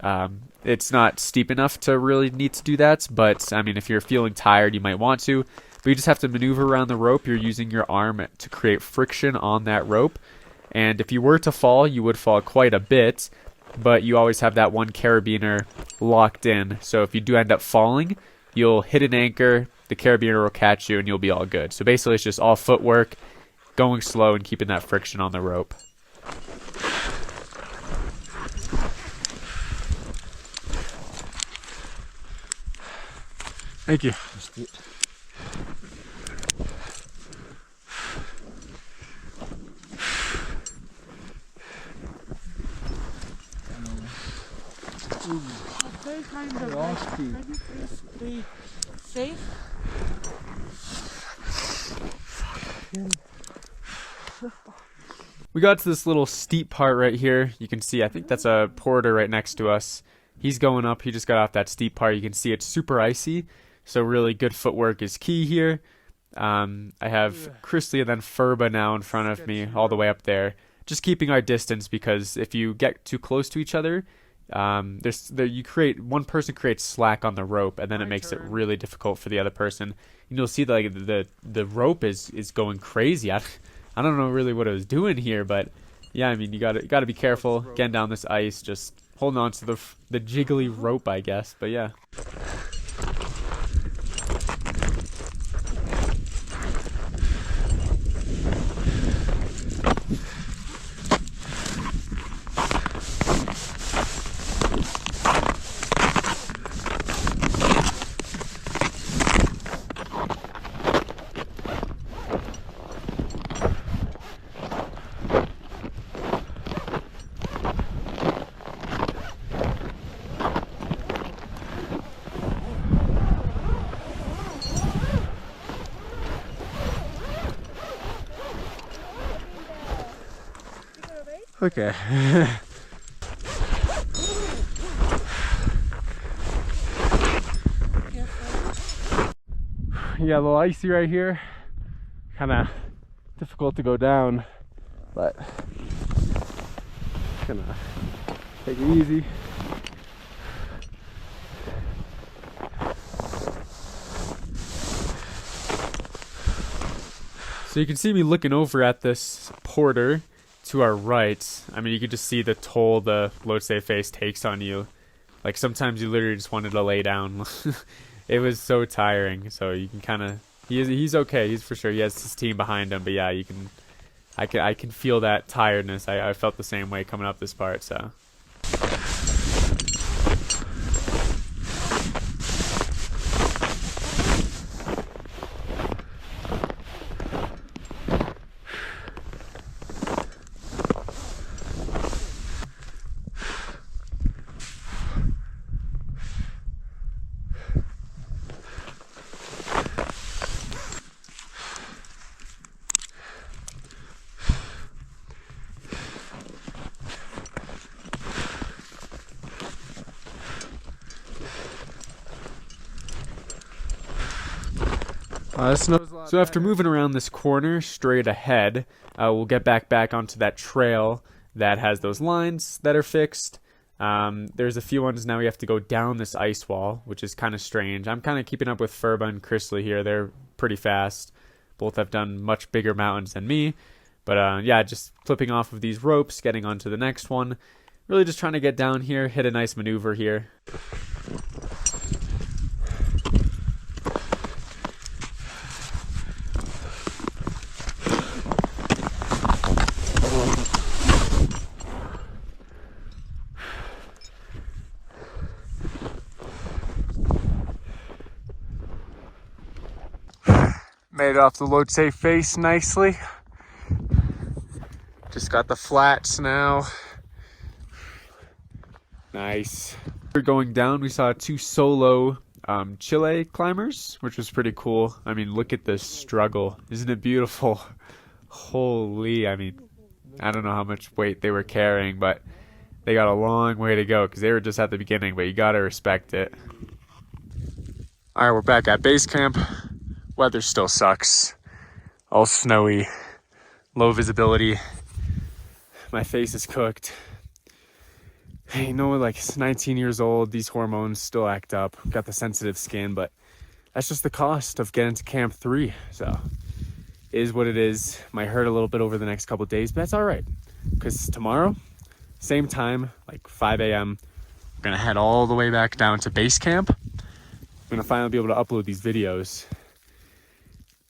it's not steep enough to really need to do that. But I mean, if you're feeling tired, you might want to. But you just have to maneuver around the rope. You're using your arm to create friction on that rope. And if you were to fall, you would fall quite a bit. But you always have that one carabiner locked in. So if you do end up falling, you'll hit an anchor, the carabiner will catch you, and you'll be all good. So basically it's just all footwork, going slow, and keeping that friction on the rope. Thank you. Very kind of like, can you please be safe? We got to this little steep part right here. You can see, I think that's a porter right next to us. He's going up. He just got off that steep part. You can see it's super icy. So really good footwork is key here. I have Chrisley and then Furba now in front of me all the way up there. Just keeping our distance because if you get too close to each other, one person creates slack on the rope, and then it makes it really difficult for the other person. And you'll see like the rope is going crazy. I don't know really what it was doing here, but yeah, I mean you gotta be careful getting down this ice, just holding on to the jiggly rope, I guess. But yeah. Okay. Yeah, a little icy right here. Kind of difficult to go down, but gonna take it easy. So you can see me looking over at this porter to our right. I mean, you could just see the toll the load safe face takes on you. Like sometimes you literally just wanted to lay down. It was so tiring. So you can kind of he's okay. He's for sure. He has his team behind him. But yeah, I can feel that tiredness. I felt the same way coming up this part. So. So after moving around this corner straight ahead, we'll get back onto that trail that has those lines that are fixed. There's a few ones now we have to go down this ice wall, which is kind of strange. I'm kind of keeping up with Furba and Chrisley here. They're pretty fast. Both have done much bigger mountains than me. But yeah, just flipping off of these ropes, getting onto the next one. Really just trying to get down here, hit a nice maneuver here. Made it off the Lobuche face nicely. Just got the flats now. Nice. We're going down, we saw 2 solo Chile climbers, which was pretty cool. I mean, look at this struggle. Isn't it beautiful? Holy, I mean, I don't know how much weight they were carrying, but they got a long way to go because they were just at the beginning, but you gotta respect it. All right, we're back at base camp. Weather still sucks. All snowy, low visibility. My face is cooked. Hey, you know, like, it's 19 years old, these hormones still act up. Got the sensitive skin, but that's just the cost of getting to camp 3. So, it is what it is. Might hurt a little bit over the next couple days, but that's all right. Because tomorrow, same time, like 5 a.m., we're gonna head all the way back down to base camp. I'm gonna finally be able to upload these videos.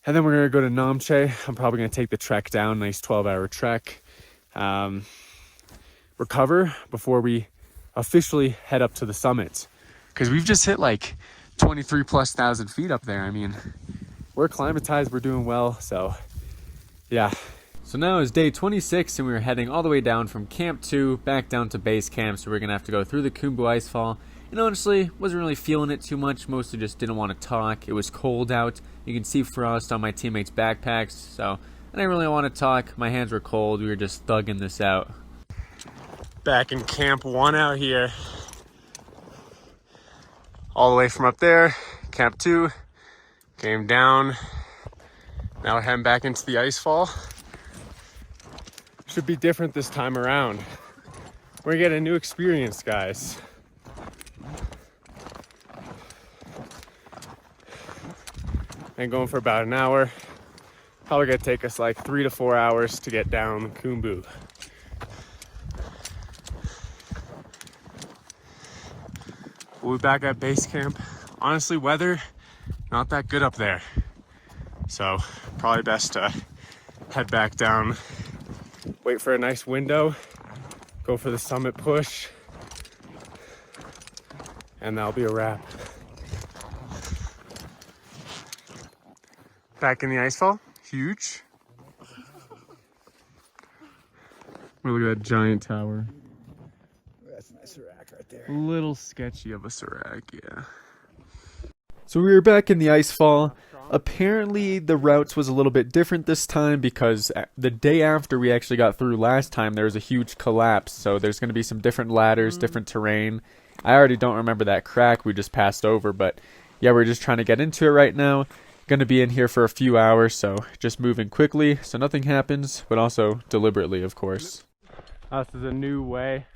And then we're gonna go to Namche. I'm probably gonna take the trek down, nice 12-hour trek. Recover before we officially head up to the summit. Because we've just hit like 23,000+ feet up there. I mean, we're acclimatized, we're doing well, so yeah. So now is day 26 and we were heading all the way down from camp 2 back down to base camp, so we're gonna have to go through the Khumbu icefall. And honestly, wasn't really feeling it too much, mostly just didn't want to talk. It was cold out. You can see frost on my teammates' backpacks, so I didn't really want to talk. My hands were cold, we were just thugging this out. Back in camp 1 out here. All the way from up there, camp 2, came down. Now we're heading back into the icefall. Should be different this time around. We're gonna get a new experience, guys. And going for about an hour. Probably gonna take us like 3 to 4 hours to get down Khumbu. We'll be back at base camp. Honestly, weather, not that good up there. So probably best to head back down, wait for a nice window, go for the summit push, and that'll be a wrap. Back in the icefall, huge. Look at that giant tower. That's a nice rack right there. A little sketchy of a serac, yeah. So we were back in the icefall. Apparently the routes was a little bit different this time because the day after we actually got through last time, there was a huge collapse. So there's going to be some different ladders, different terrain. I already don't remember that crack we just passed over, but yeah, we're just trying to get into it right now. Going to be in here for a few hours, so just moving quickly so nothing happens, but also deliberately, of course. This is a new way.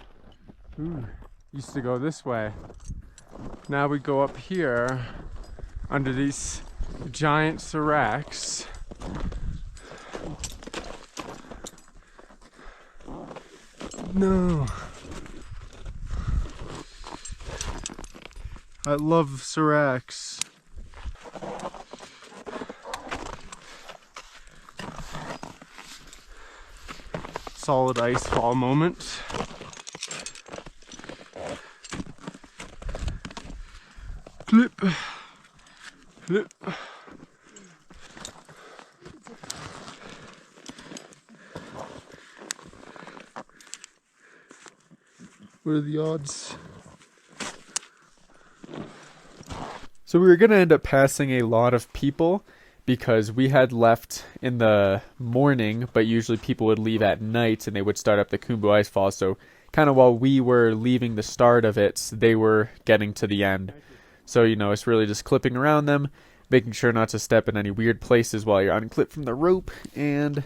Ooh, used to go this way. Now we go up here under these giant seracs. No. I love seracs. Solid icefall moment. Clip. Clip. What are the odds? So we were going to end up passing a lot of people because we had left in the morning, but usually people would leave at night and they would start up the Khumbu icefall. So kind of while we were leaving the start of it, they were getting to the end. So, you know, it's really just clipping around them, making sure not to step in any weird places while you're unclipped from the rope. And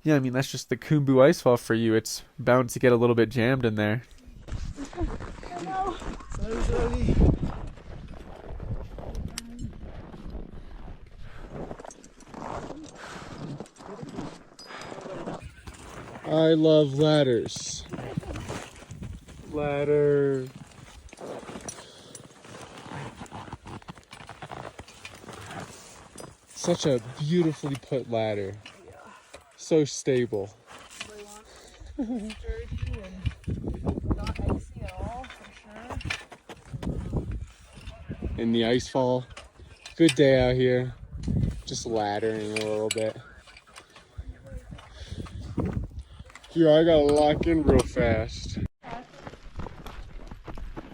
yeah, I mean, that's just the Khumbu icefall for you. It's bound to get a little bit jammed in there. I love ladders. Ladder. Such a beautifully put ladder. So stable. Sturdy and not icy at all, for sure. In the icefall. Good day out here. Just laddering a little bit. Here, I gotta lock in real fast.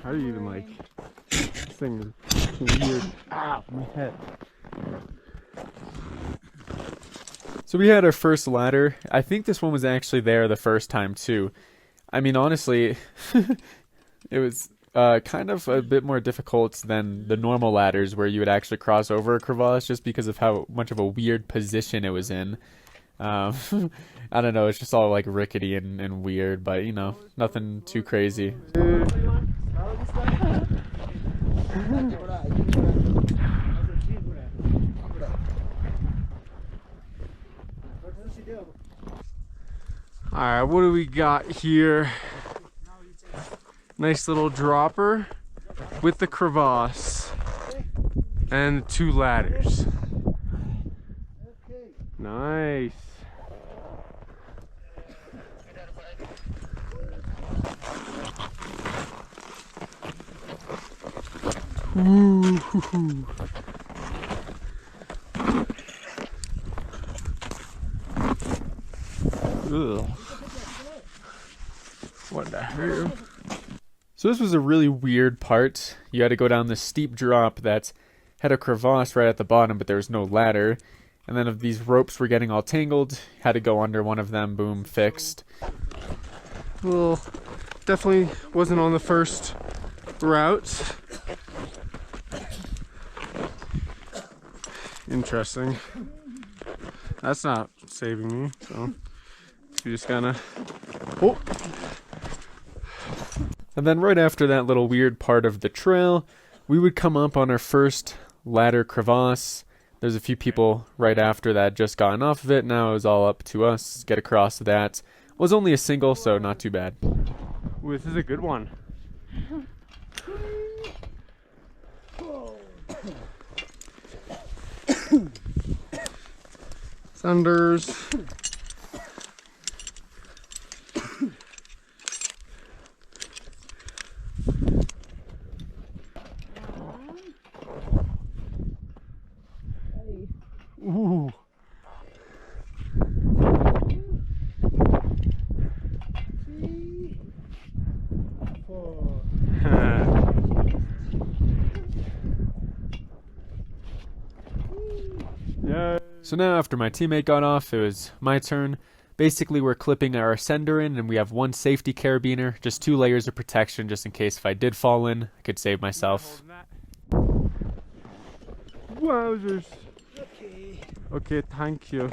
How do you even like this thing is weird? Ah, my head. So we had our first ladder. I think this one was actually there the first time too. I mean, honestly, it was kind of a bit more difficult than the normal ladders where you would actually cross over a crevasse just because of how much of a weird position it was in. I don't know, it's just all like rickety and weird, but you know, nothing too crazy. Alright, what do we got here? Nice little dropper with the crevasse and 2 ladders. Nice. Ooh. Ugh. What the hell? So this was a really weird part. You had to go down this steep drop that had a crevasse right at the bottom, but there was no ladder. And then if these ropes were getting all tangled, had to go under one of them, boom, fixed. Well, definitely wasn't on the first route. Interesting. That's not saving me, so you just gotta. Oh! And then right after that little weird part of the trail, we would come up on our first ladder crevasse. There's a few people right after that just gotten off of it. Now it was all up to us. Get across that. It was only a single, so not too bad. Ooh, this is a good one. Thunders. Ooh. Yeah. So now after my teammate got off, it was my turn. Basically, we're clipping our ascender in, and we have 1 safety carabiner, just 2 layers of protection, just in case if I did fall in, I could save myself. Wowzers. Okay. Okay, thank you.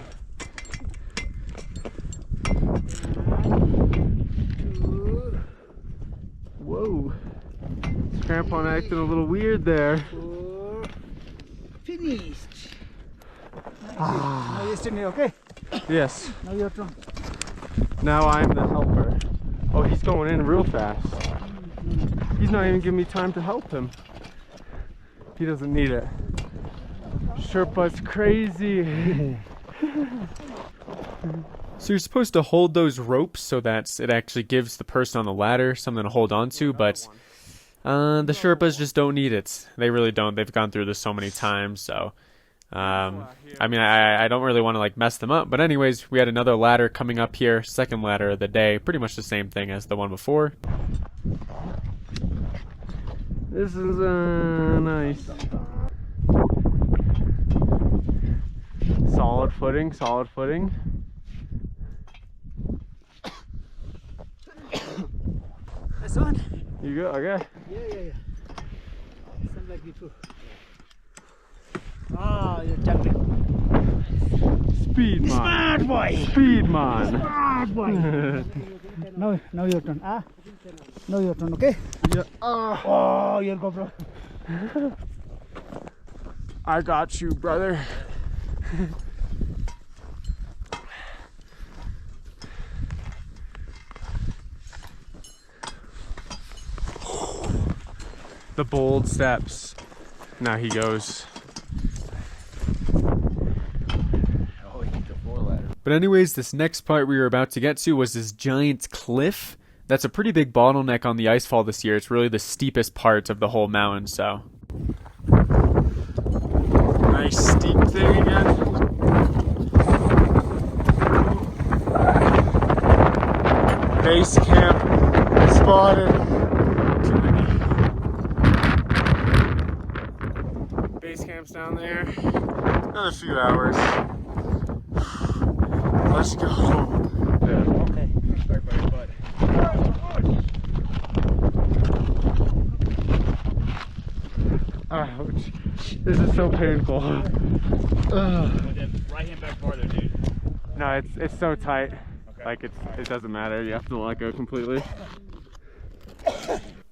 Whoa. Crampon acting a little weird there. 4. Finished. Ah. Now you're standing, okay? Yes. Now your turn. Now I'm the helper. Oh, he's going in real fast. He's not even giving me time to help him. He doesn't need it. Sherpa's crazy. So you're supposed to hold those ropes so that it actually gives the person on the ladder something to hold on to, but the Sherpas just don't need it. They really don't. They've gone through this so many times, so I mean, I don't really want to like mess them up. But anyways, we had another ladder coming up here, second ladder of the day, pretty much the same thing as the one before. This is nice. Solid footing, solid footing. This one? You go, okay. Yeah. Sound like before. Ah, you're jumping. Speed man. Smart boy. Speed man. Smart boy. now your turn. Now your turn, okay? Yeah. Oh, you'll go, bro. I got you, brother. The bold steps. Now he goes. But anyways, this next part we were about to get to was this giant cliff. That's a pretty big bottleneck on the icefall this year. It's really the steepest part of the whole mountain, so. Nice steep thing again. Base camp spotted. Too many base camps down there. Another few hours. Let's go. Okay. Sorry, buddy, but Ouch. This is so painful. Right hand back farther, dude. No, it's so tight. Like it doesn't matter. You have to let go completely.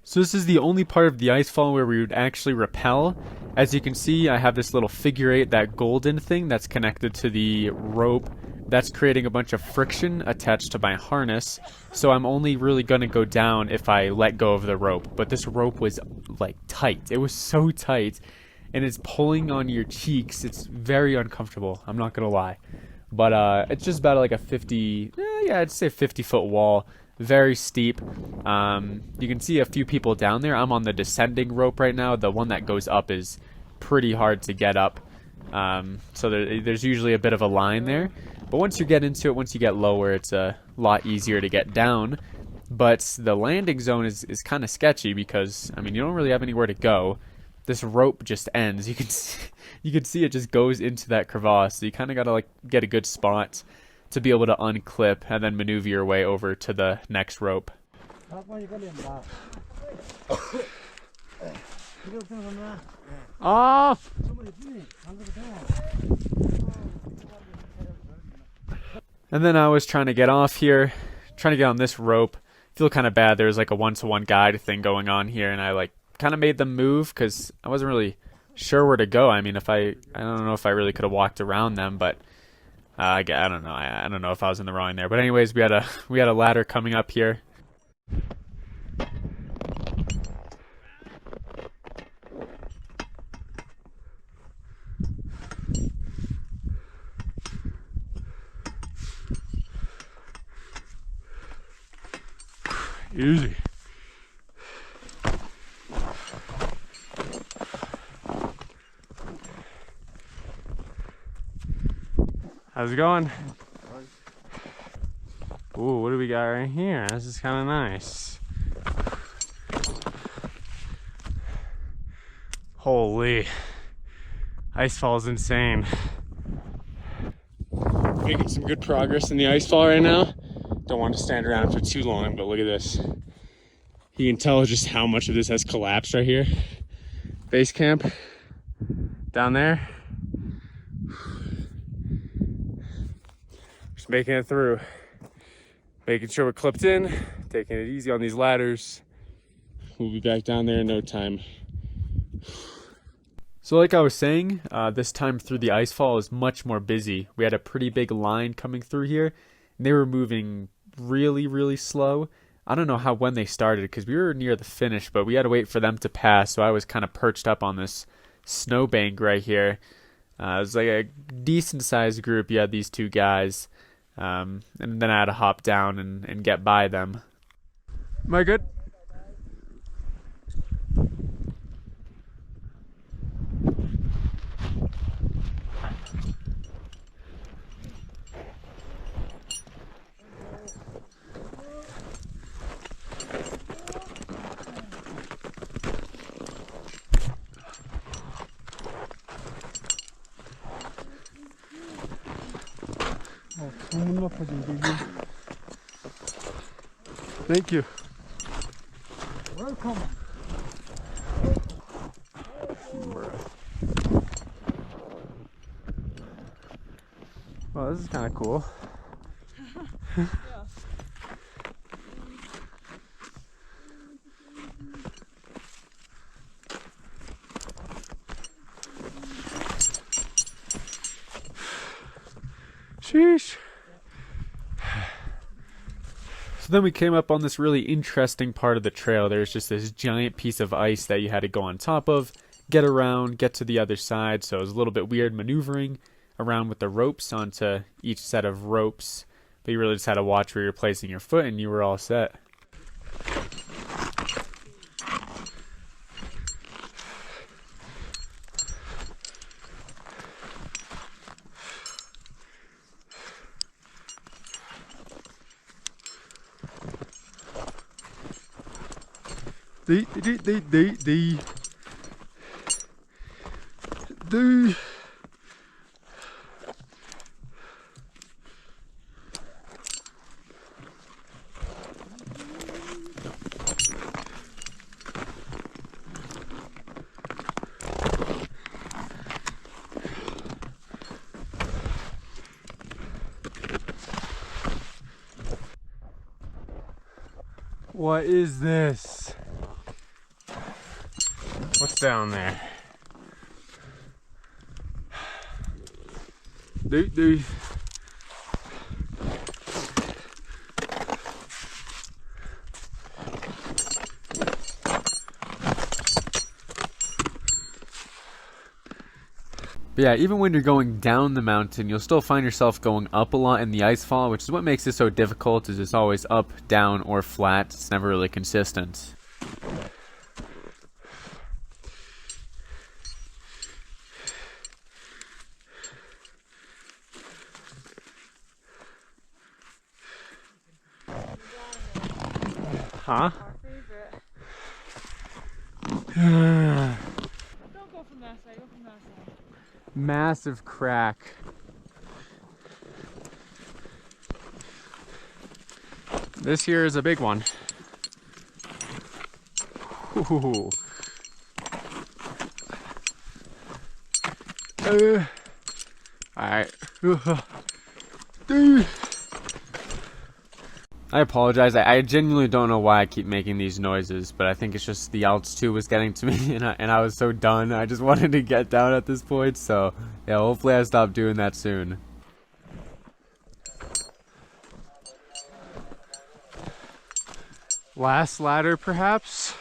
So this is the only part of the icefall where we would actually rappel. As you can see, I have this little figure eight, that golden thing that's connected to the rope. That's creating a bunch of friction attached to my harness. So I'm only really going to go down if I let go of the rope. But this rope was like tight. It was so tight. And it's pulling on your cheeks. It's very uncomfortable. I'm not going to lie. But it's just about like a 50, I'd say 50-foot wall. Very steep. You can see a few people down there. I'm on the descending rope right now. The one that goes up is pretty hard to get up. So there's usually a bit of a line there. But once you get into it, once you get lower, it's a lot easier to get down. But the landing zone is kind of sketchy because, I mean, you don't really have anywhere to go. This rope just ends. You can see it just goes into that crevasse. So you kind of got to like get a good spot to be able to unclip and then maneuver your way over to the next rope. Off! And then I was trying to get off here, trying to get on this rope. Feel kind of bad. There's like a one-to-one guide thing going on here, and I like kind of made them move because I wasn't really sure where to go. I mean, I don't know if I really could have walked around them, but I don't know. I don't know if I was in the wrong there. But anyways, we had a ladder coming up here. Easy. How's it going? Ooh, what do we got right here? This is kind of nice. Holy. Icefall is insane. making some good progress in the icefall right now. Don't want to stand around for too long, but look at this. You can tell just how much of this has collapsed right here. Base camp down there. Just making it through. Making sure we're clipped in, taking it easy on these ladders. We'll be back down there in no time. So like I was saying, this time through the icefall is much more busy. We had a pretty big line coming through here, and they were moving really, really slow. I don't know when they started because we were near the finish, but we had to wait for them to pass, so I was kind of perched up on this snowbank right here. It was like a decent-sized group. You had these two guys, and then I had to hop down and get by them. Am I good? Thank you. Welcome. Well, this is kind of cool. Sheesh. So then we came up on this really interesting part of the trail. There's just this giant piece of ice that you had to go on top of, get around, get to the other side. So it was a little bit weird maneuvering around with the ropes onto each set of ropes. But you really just had to watch where you're placing your foot and you were all set. What is this? What's down there? Dude. But yeah, even when you're going down the mountain, you'll still find yourself going up a lot in the icefall, which is what makes it so difficult, is it's always up, down, or flat. It's never really consistent. Huh? Don't go from that side, go from that side. Massive crack. This here is a big one. Ooh. Alright. I apologize. I genuinely don't know why I keep making these noises, but I think it's just the altitude was getting to me, and I was so done. I just wanted to get down at this point, so yeah, hopefully I stop doing that soon. Last ladder, perhaps?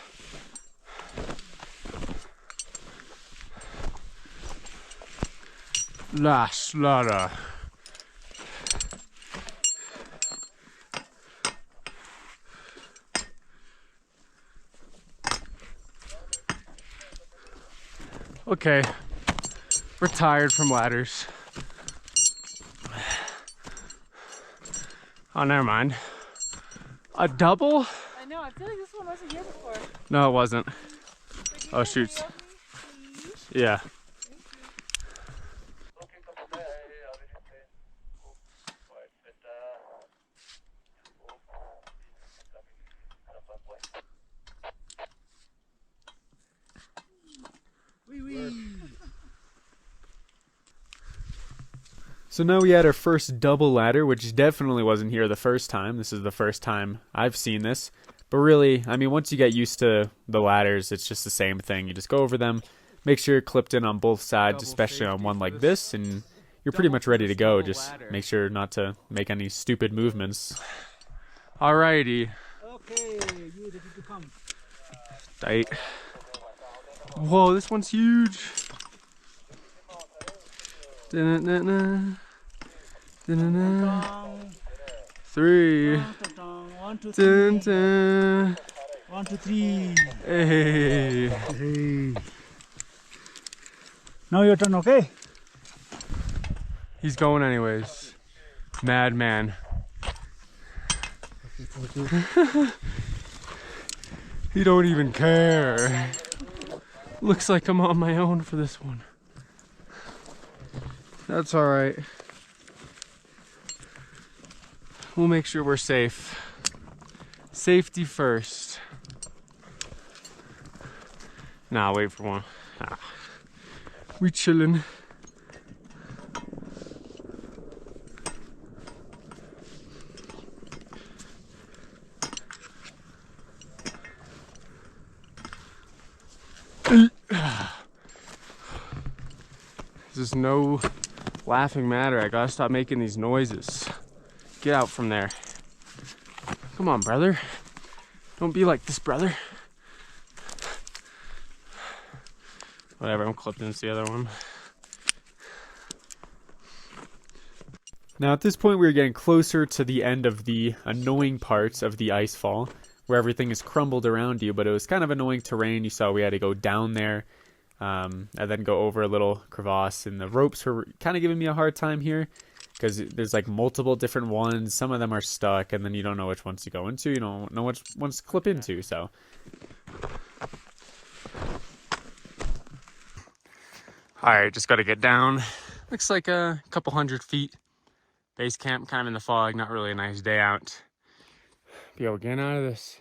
Last ladder. Okay, we're tired from ladders. Oh, never mind. A double? I know, I feel like this one wasn't here before. No, it wasn't. Oh, shoot. Yeah. So now we had our first double ladder, which definitely wasn't here the first time. This is the first time I've seen this. But really, I mean, once you get used to the ladders, it's just the same thing. You just go over them, make sure you're clipped in on both sides, especially on one like this, and you're pretty much ready to go. Just make sure not to make any stupid movements. Alrighty. Okay, you ready to come? Tight. Whoa, this one's huge. Da-na-na-na. Da-na-na. 3. 1, 2, 3. Dun, dun. 1, 2, 3. Hey. Hey. Now your turn, okay? He's going anyways. Madman. He don't even care. Looks like I'm on my own for this one. That's all right. We'll make sure we're safe. Safety first. Nah, wait for one. Ah. We chillin'. There's no laughing matter. I gotta stop making these noises. Get out from there. Come on, brother. Don't be like this, brother. Whatever, I'm clipped into the other one. Now at this point we were getting closer to the end of the annoying parts of the icefall, where everything is crumbled around you, but it was kind of annoying terrain. You saw we had to go down there, and then go over a little crevasse, and the ropes were kind of giving me a hard time here, because there's like multiple different ones. Some of them are stuck, and then you don't know which ones to go into. You don't know which ones to clip into, so All right, just got to get down. Looks like a couple 100 feet. Base camp, kind of in the fog, not really a nice day out. But yeah, we're getting out of this.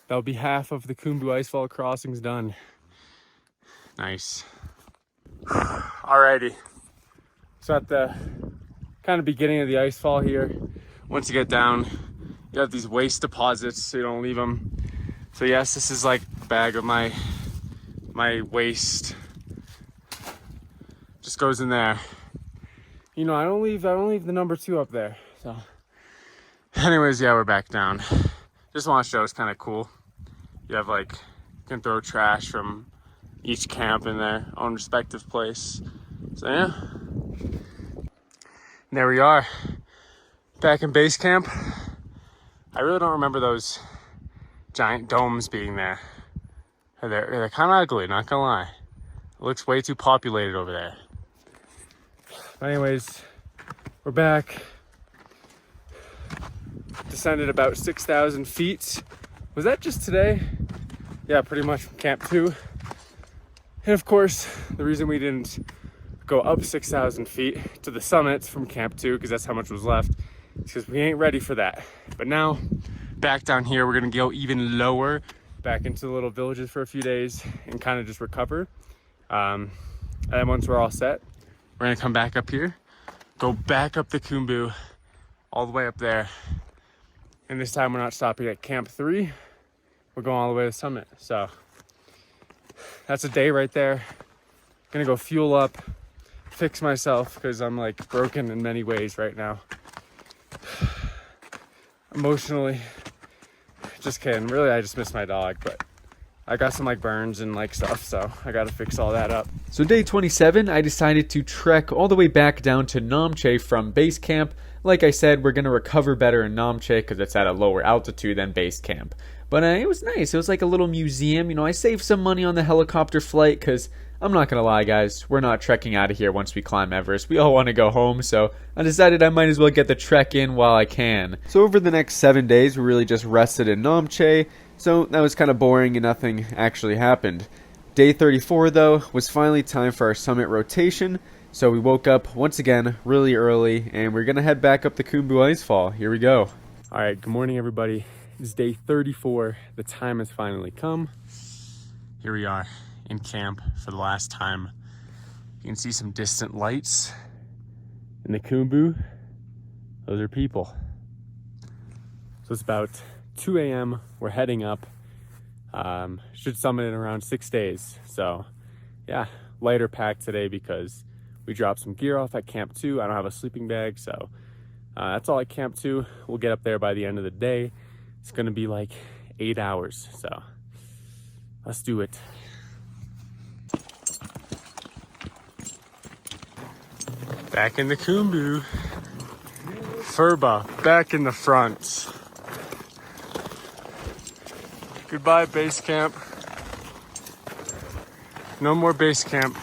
That'll be half of the Khumbu icefall crossings done. Nice. Alrighty. So at the kind of beginning of the icefall here, once you get down, you have these waste deposits, so you don't leave them. So yes, this is like a bag of my waste. Just goes in there. You know, I don't leave the number 2 up there. So anyways, yeah, we're back down. Just want to show it's kind of cool. You have like, you can throw trash from each camp in their own respective place. So yeah. There we are. Back in base camp. I really don't remember those giant domes being there. They're kind of ugly, not gonna lie. It looks way too populated over there. But anyways, we're back. Descended about 6,000 feet. Was that just today? Yeah, pretty much from camp 2. And of course, the reason we didn't go up 6,000 feet to the summit from camp 2, because that's how much was left, is because we ain't ready for that. But now, back down here, we're gonna go even lower, back into the little villages for a few days and kind of just recover. And then once we're all set, we're gonna come back up here, go back up the Khumbu, all the way up there. And this time we're not stopping at camp 3, we're going all the way to the summit. So that's a day right there. Gonna go fuel up, fix myself, because I'm like broken in many ways right now. Emotionally, just kidding. Really, I just miss my dog, but I got some like burns and like stuff, so I gotta fix all that up. So day 27, I decided to trek all the way back down to Namche from base camp. Like I said, we're going to recover better in Namche because it's at a lower altitude than base camp. But it was nice. It was like a little museum. You know, I saved some money on the helicopter flight because I'm not going to lie, guys. We're not trekking out of here once we climb Everest. We all want to go home, so I decided I might as well get the trek in while I can. So over the next 7 days, we really just rested in Namche. So that was kind of boring and nothing actually happened. Day 34, though, was finally time for our summit rotation. So we woke up once again really early, and we're going to head back up the Khumbu Icefall. Here we go. All right, good morning, everybody. It's day 34. The time has finally come. Here we are in camp for the last time. You can see some distant lights in the Khumbu. Those are people. So it's about 2 a.m. We're heading up. Should summit in around 6 days. So yeah, lighter pack today because we dropped some gear off at camp 2. I don't have a sleeping bag, so that's all at camp 2. We'll get up there by the end of the day. It's gonna be like 8 hours, so let's do it. Back in the Khumbu. Furba back in the front. Goodbye, base camp. No more base camp.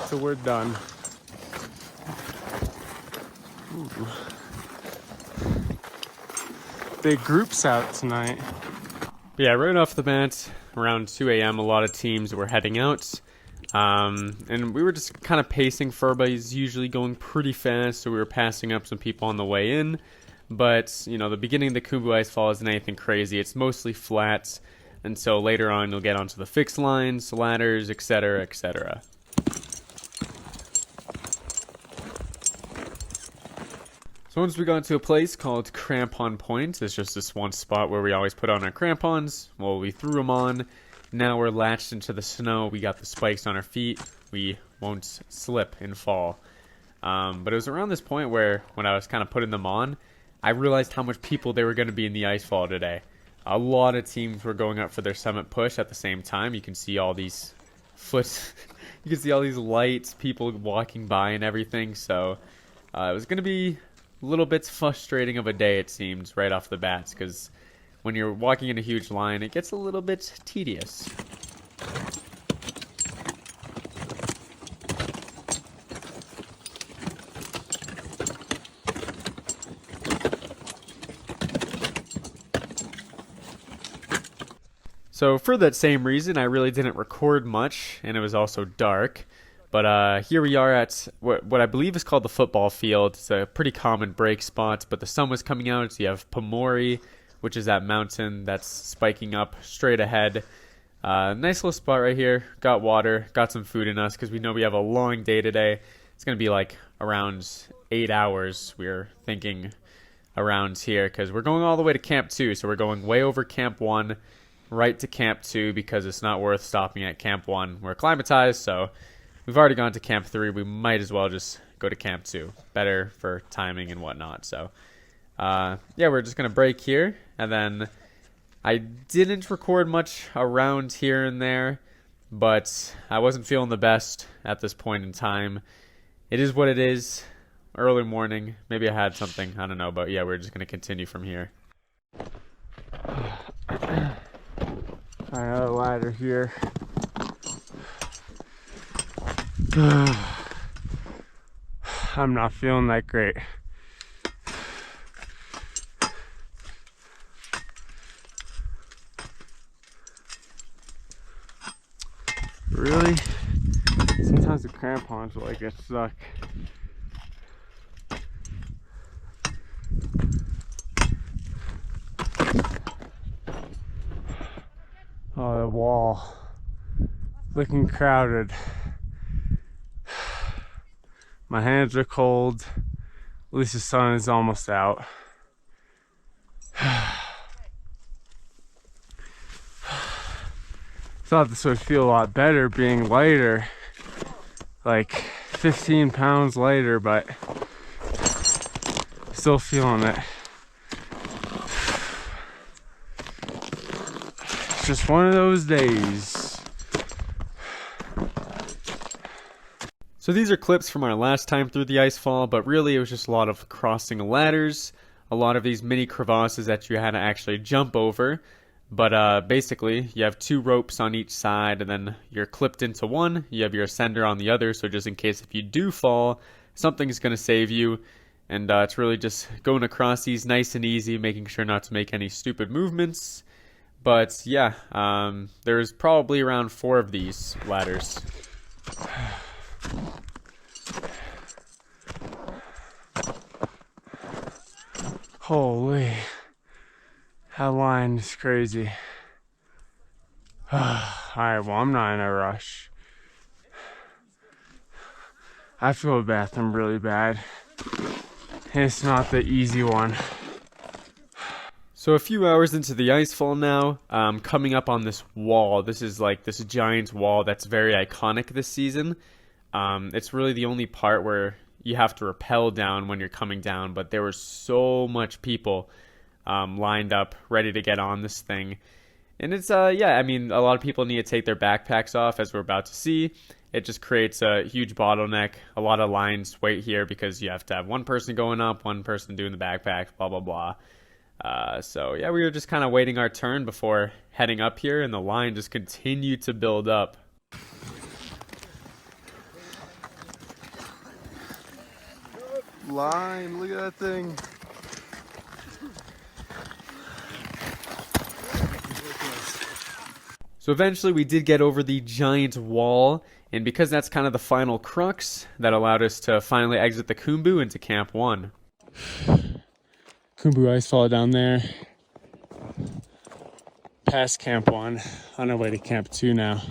So we're done. Ooh. Big groups out tonight. Yeah, right off the bat, around 2 a.m., a lot of teams were heading out. And we were just kind of pacing. Furba is usually going pretty fast, so we were passing up some people on the way in. But, you know, the beginning of the Khumbu Icefall isn't anything crazy. It's mostly flats. And so later on, you'll get onto the fixed lines, ladders, etc., etc. So once we got to a place called Crampon Point, it's just this one spot where we always put on our crampons. Well, we threw them on. Now we're latched into the snow. We got the spikes on our feet. We won't slip and fall. But it was around this point where, when I was kind of putting them on, I realized how much people there were going to be in the icefall today. A lot of teams were going up for their summit push at the same time. You can see all these you can see all these lights, people walking by and everything. So it was going to be a little bit frustrating of a day, it seems, right off the bats, because when you're walking in a huge line, it gets a little bit tedious. So for that same reason, I really didn't record much, and it was also dark. But here we are at what I believe is called the football field. It's a pretty common break spot, but the sun was coming out. So you have Pamori, which is that mountain that's spiking up straight ahead. Nice little spot right here. Got water, got some food in us because we know we have a long day today. It's going to be like around 8 hours, we're thinking, around here because we're going all the way to Camp 2. So we're going way over Camp 1, right to Camp 2 because it's not worth stopping at Camp 1. We're acclimatized, so we've already gone to Camp 3. We might as well just go to Camp 2. Better for timing and whatnot. So, yeah, we're just going to break here. And then I didn't record much around here and there, but I wasn't feeling the best at this point in time. It is what it is. Early morning. Maybe I had something. I don't know. But yeah, we're just going to continue from here. Another ladder here. I'm not feeling that great. Really? Sometimes the crampons will like get stuck. Oh, the wall. Looking crowded. My hands are cold. At least the sun is almost out. Thought this would feel a lot better being lighter. Like 15 pounds lighter, but still feeling it. It's just one of those days. So these are clips from our last time through the icefall, but really it was just a lot of crossing ladders, a lot of these mini crevasses that you had to actually jump over. But basically, you have 2 ropes on each side, and then you're clipped into one. You have your ascender on the other, so just in case if you do fall, something's going to save you. And it's really just going across these nice and easy, making sure not to make any stupid movements. But yeah, there's probably around 4 of these ladders. Holy, that line is crazy. Alright, well, I'm not in a rush. I feel the bathroom really bad. And it's not the easy one. So a few hours into the icefall now, coming up on this wall. This is like this giant wall that's very iconic this season. It's really the only part where you have to rappel down when you're coming down, but there were so much people lined up ready to get on this thing. And it's, yeah, I mean, a lot of people need to take their backpacks off, as we're about to see. It just creates a huge bottleneck. A lot of lines wait here because you have to have one person going up, one person doing the backpacks, blah, blah, blah. So, yeah, we were just kind of waiting our turn before heading up here, and the line just continued to build up. Line, look at that thing. So eventually we did get over the giant wall, and because that's kind of the final crux, that allowed us to finally exit the Khumbu into Camp 1. Khumbu icefall down there. Past Camp 1, on our way to Camp 2 now.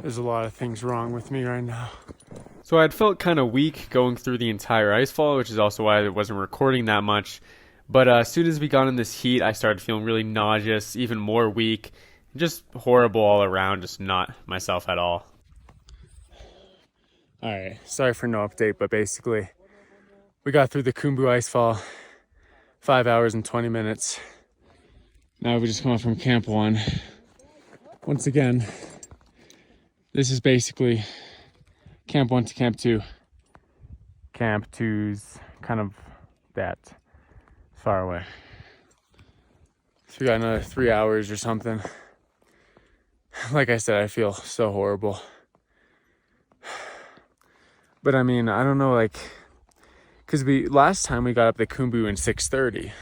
There's a lot of things wrong with me right now. So I had felt kind of weak going through the entire icefall, which is also why I wasn't recording that much. But as soon as we got in this heat, I started feeling really nauseous, even more weak, just horrible all around, just not myself at all. Alright, sorry for no update, but basically, we got through the Khumbu icefall, 5 hours and 20 minutes. Now we just come up from Camp 1. Once again, this is basically Camp 1 to Camp 2. Camp 2's kind of that far away. So we got another 3 hours or something. Like I said, I feel so horrible. But I mean, I don't know, like, because last time we got up the Khumbu in 6:30,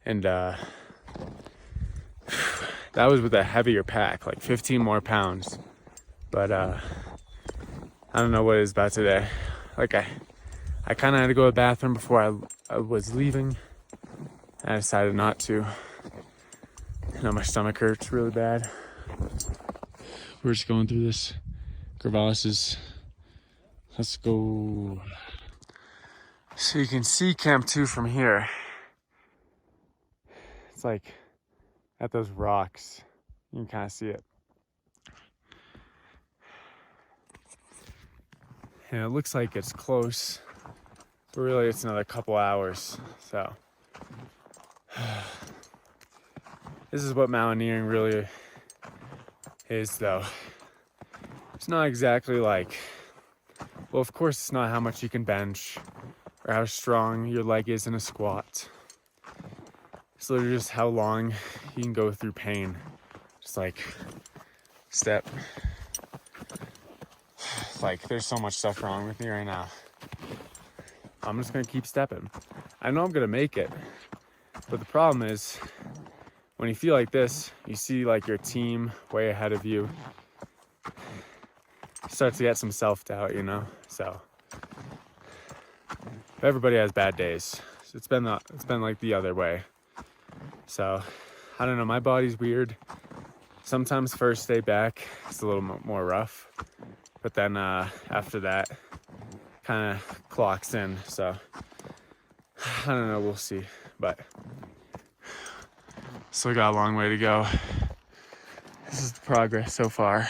And that was with a heavier pack, like 15 more pounds. But I don't know what it is about today. Like I kind of had to go to the bathroom before I was leaving. I decided not to. You know, my stomach hurts really bad. We're just going through this crevasses. Let's go. So you can see Camp 2 from here. It's like at those rocks. You can kind of see it. And it looks like it's close, but really it's another couple hours. So this is what mountaineering really is, though. It's not exactly like, well, of course it's not how much you can bench or how strong your leg is in a squat. It's literally just how long you can go through pain. Just like step. Like there's so much stuff wrong with me right now. I'm just gonna keep stepping. I know I'm gonna make it, but the problem is when you feel like this, you see like your team way ahead of you. You start to get some self-doubt, you know? So everybody has bad days. It's been like the other way. So I don't know, my body's weird. Sometimes first day back it's a little more rough, but then after that kind of clocks in. So I don't know, we'll see, but still got a long way to go. This is the progress so far.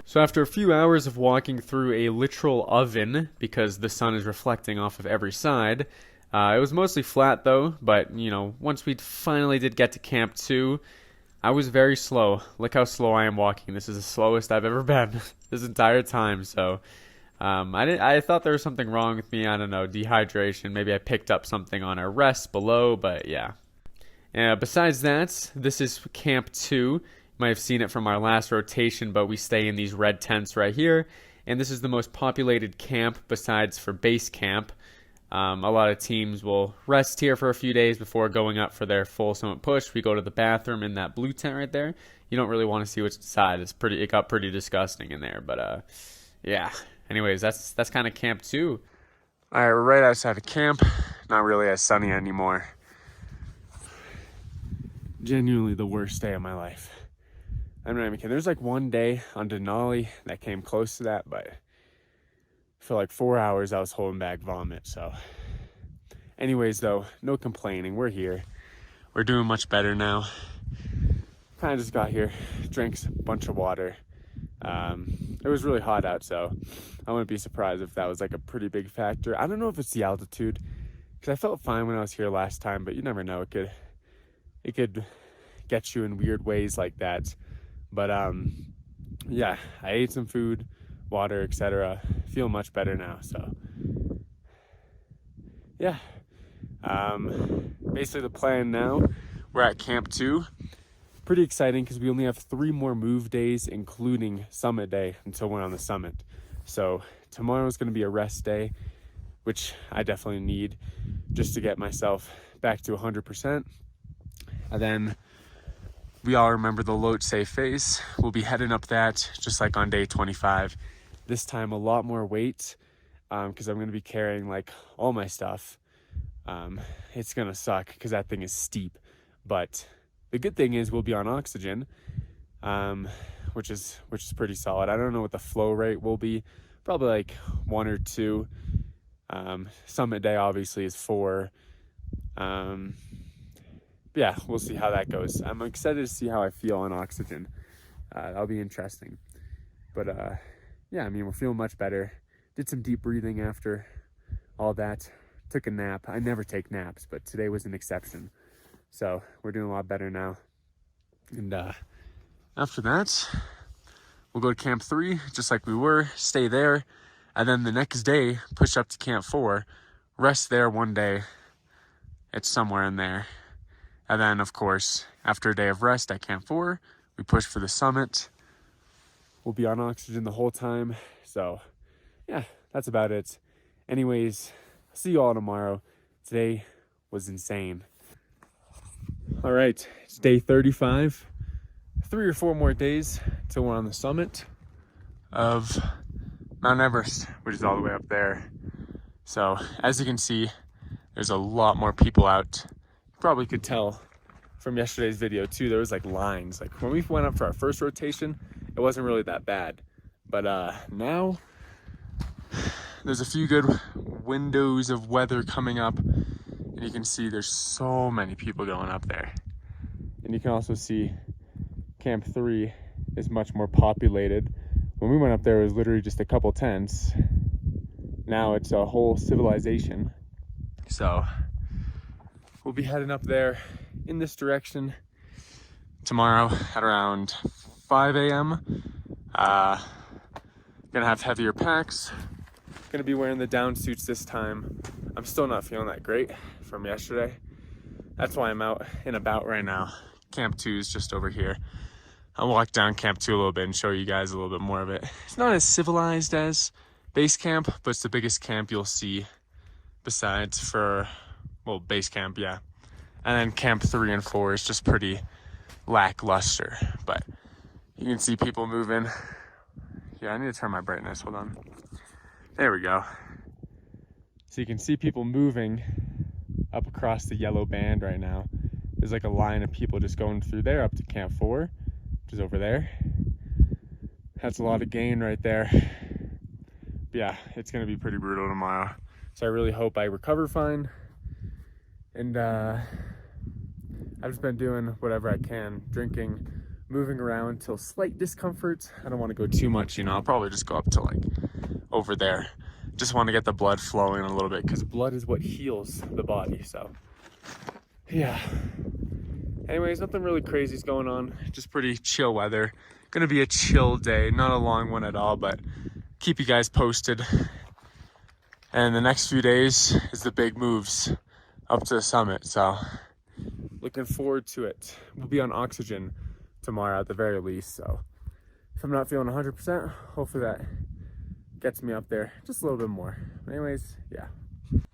So after a few hours of walking through a literal oven, because the sun is reflecting off of every side, it was mostly flat though, but you know, once we finally did get to Camp 2, I was very slow. Look how slow I am walking. This is the slowest I've ever been this entire time. So I thought there was something wrong with me. I don't know, dehydration. Maybe I picked up something on our rest below, but yeah. Besides that, this is Camp 2. You might have seen it from our last rotation, but we stay in these red tents right here. And this is the most populated camp besides for base camp. A lot of teams will rest here for a few days before going up for their full summit push. We go to the bathroom in that blue tent right there. You don't really want to see what's inside. It got pretty disgusting in there, but yeah. Anyways, that's kind of Camp 2. All right, we're right outside of camp. Not really as sunny anymore. Genuinely the worst day of my life. I'm not even kidding. There's like one day on Denali that came close to that, but for like 4 hours I was holding back vomit. So anyways though, no complaining. We're here. We're doing much better now. Kind of just got here, drank a bunch of water. It was really hot out, so I wouldn't be surprised if that was like a pretty big factor. I don't know if it's the altitude, because I felt fine when I was here last time, but you never know. It could get you in weird ways like that. But yeah, I ate some food, water, etc. Feel much better now. So yeah, basically the plan now, we're at Camp 2. Pretty exciting because we only have 3 more move days, including summit day, until we're on the summit. So tomorrow is going to be a rest day, which I definitely need just to get myself back to 100%. And then we all remember the Lobuche phase. We'll be heading up that just like on day 25. This time a lot more weight because I'm going to be carrying like all my stuff. It's going to suck because that thing is steep. But the good thing is we'll be on oxygen, which is pretty solid. I don't know what the flow rate will be. Probably like 1 or 2. Summit day obviously is 4. Yeah, we'll see how that goes. I'm excited to see how I feel on oxygen. That'll be interesting. But yeah, I mean, we're feeling much better. Did some deep breathing after all that. Took a nap. I never take naps, but today was an exception. So we're doing a lot better now. And after that, we'll go to Camp 3, just like we were, stay there. And then the next day, push up to Camp 4, rest there 1 day. It's somewhere in there. And then, of course, after a day of rest at Camp 4, we push for the summit. We'll be on oxygen the whole time. So, yeah, that's about it. Anyways, see you all tomorrow. Today was insane. All right, it's day 35. 3 or 4 more days till we're on the summit of Mount Everest, which is all the way up there. So as you can see, there's a lot more people out. You probably could tell from yesterday's video too, there was like lines. Like when we went up for our first rotation, it wasn't really that bad. But now there's a few good windows of weather coming up, and you can see there's so many people going up there. And you can also see Camp 3 is much more populated. When we went up there, it was literally just a couple tents. Now it's a whole civilization. So we'll be heading up there in this direction tomorrow at around 5 a.m. Gonna have heavier packs. Gonna be wearing the down suits this time. I'm still not feeling that great from yesterday. That's why I'm out and about right now. Camp 2 is just over here. I'll walk down Camp 2 a little bit and show you guys a little bit more of it. It's not as civilized as base camp, but it's the biggest camp you'll see besides for, well, base camp, yeah. And then Camp 3 and 4 is just pretty lackluster, but you can see people moving. Yeah, I need to turn my brightness, hold on. There we go. So you can see people moving up across the yellow band right now. There's like a line of people just going through there up to Camp 4. Is over there. That's a lot of gain right there. But yeah, it's gonna be pretty brutal tomorrow. So I really hope I recover fine. And I've just been doing whatever I can, drinking, moving around till slight discomfort. I don't want to go too much, you know. I'll probably just go up to like over there. Just want to get the blood flowing a little bit because blood is what heals the body. So yeah. Anyways, nothing really crazy is going on. Just pretty chill weather. Gonna be a chill day, not a long one at all, but keep you guys posted. And the next few days is the big moves up to the summit. So looking forward to it. We'll be on oxygen tomorrow at the very least. So if I'm not feeling 100%, hopefully that gets me up there just a little bit more. Anyways, yeah.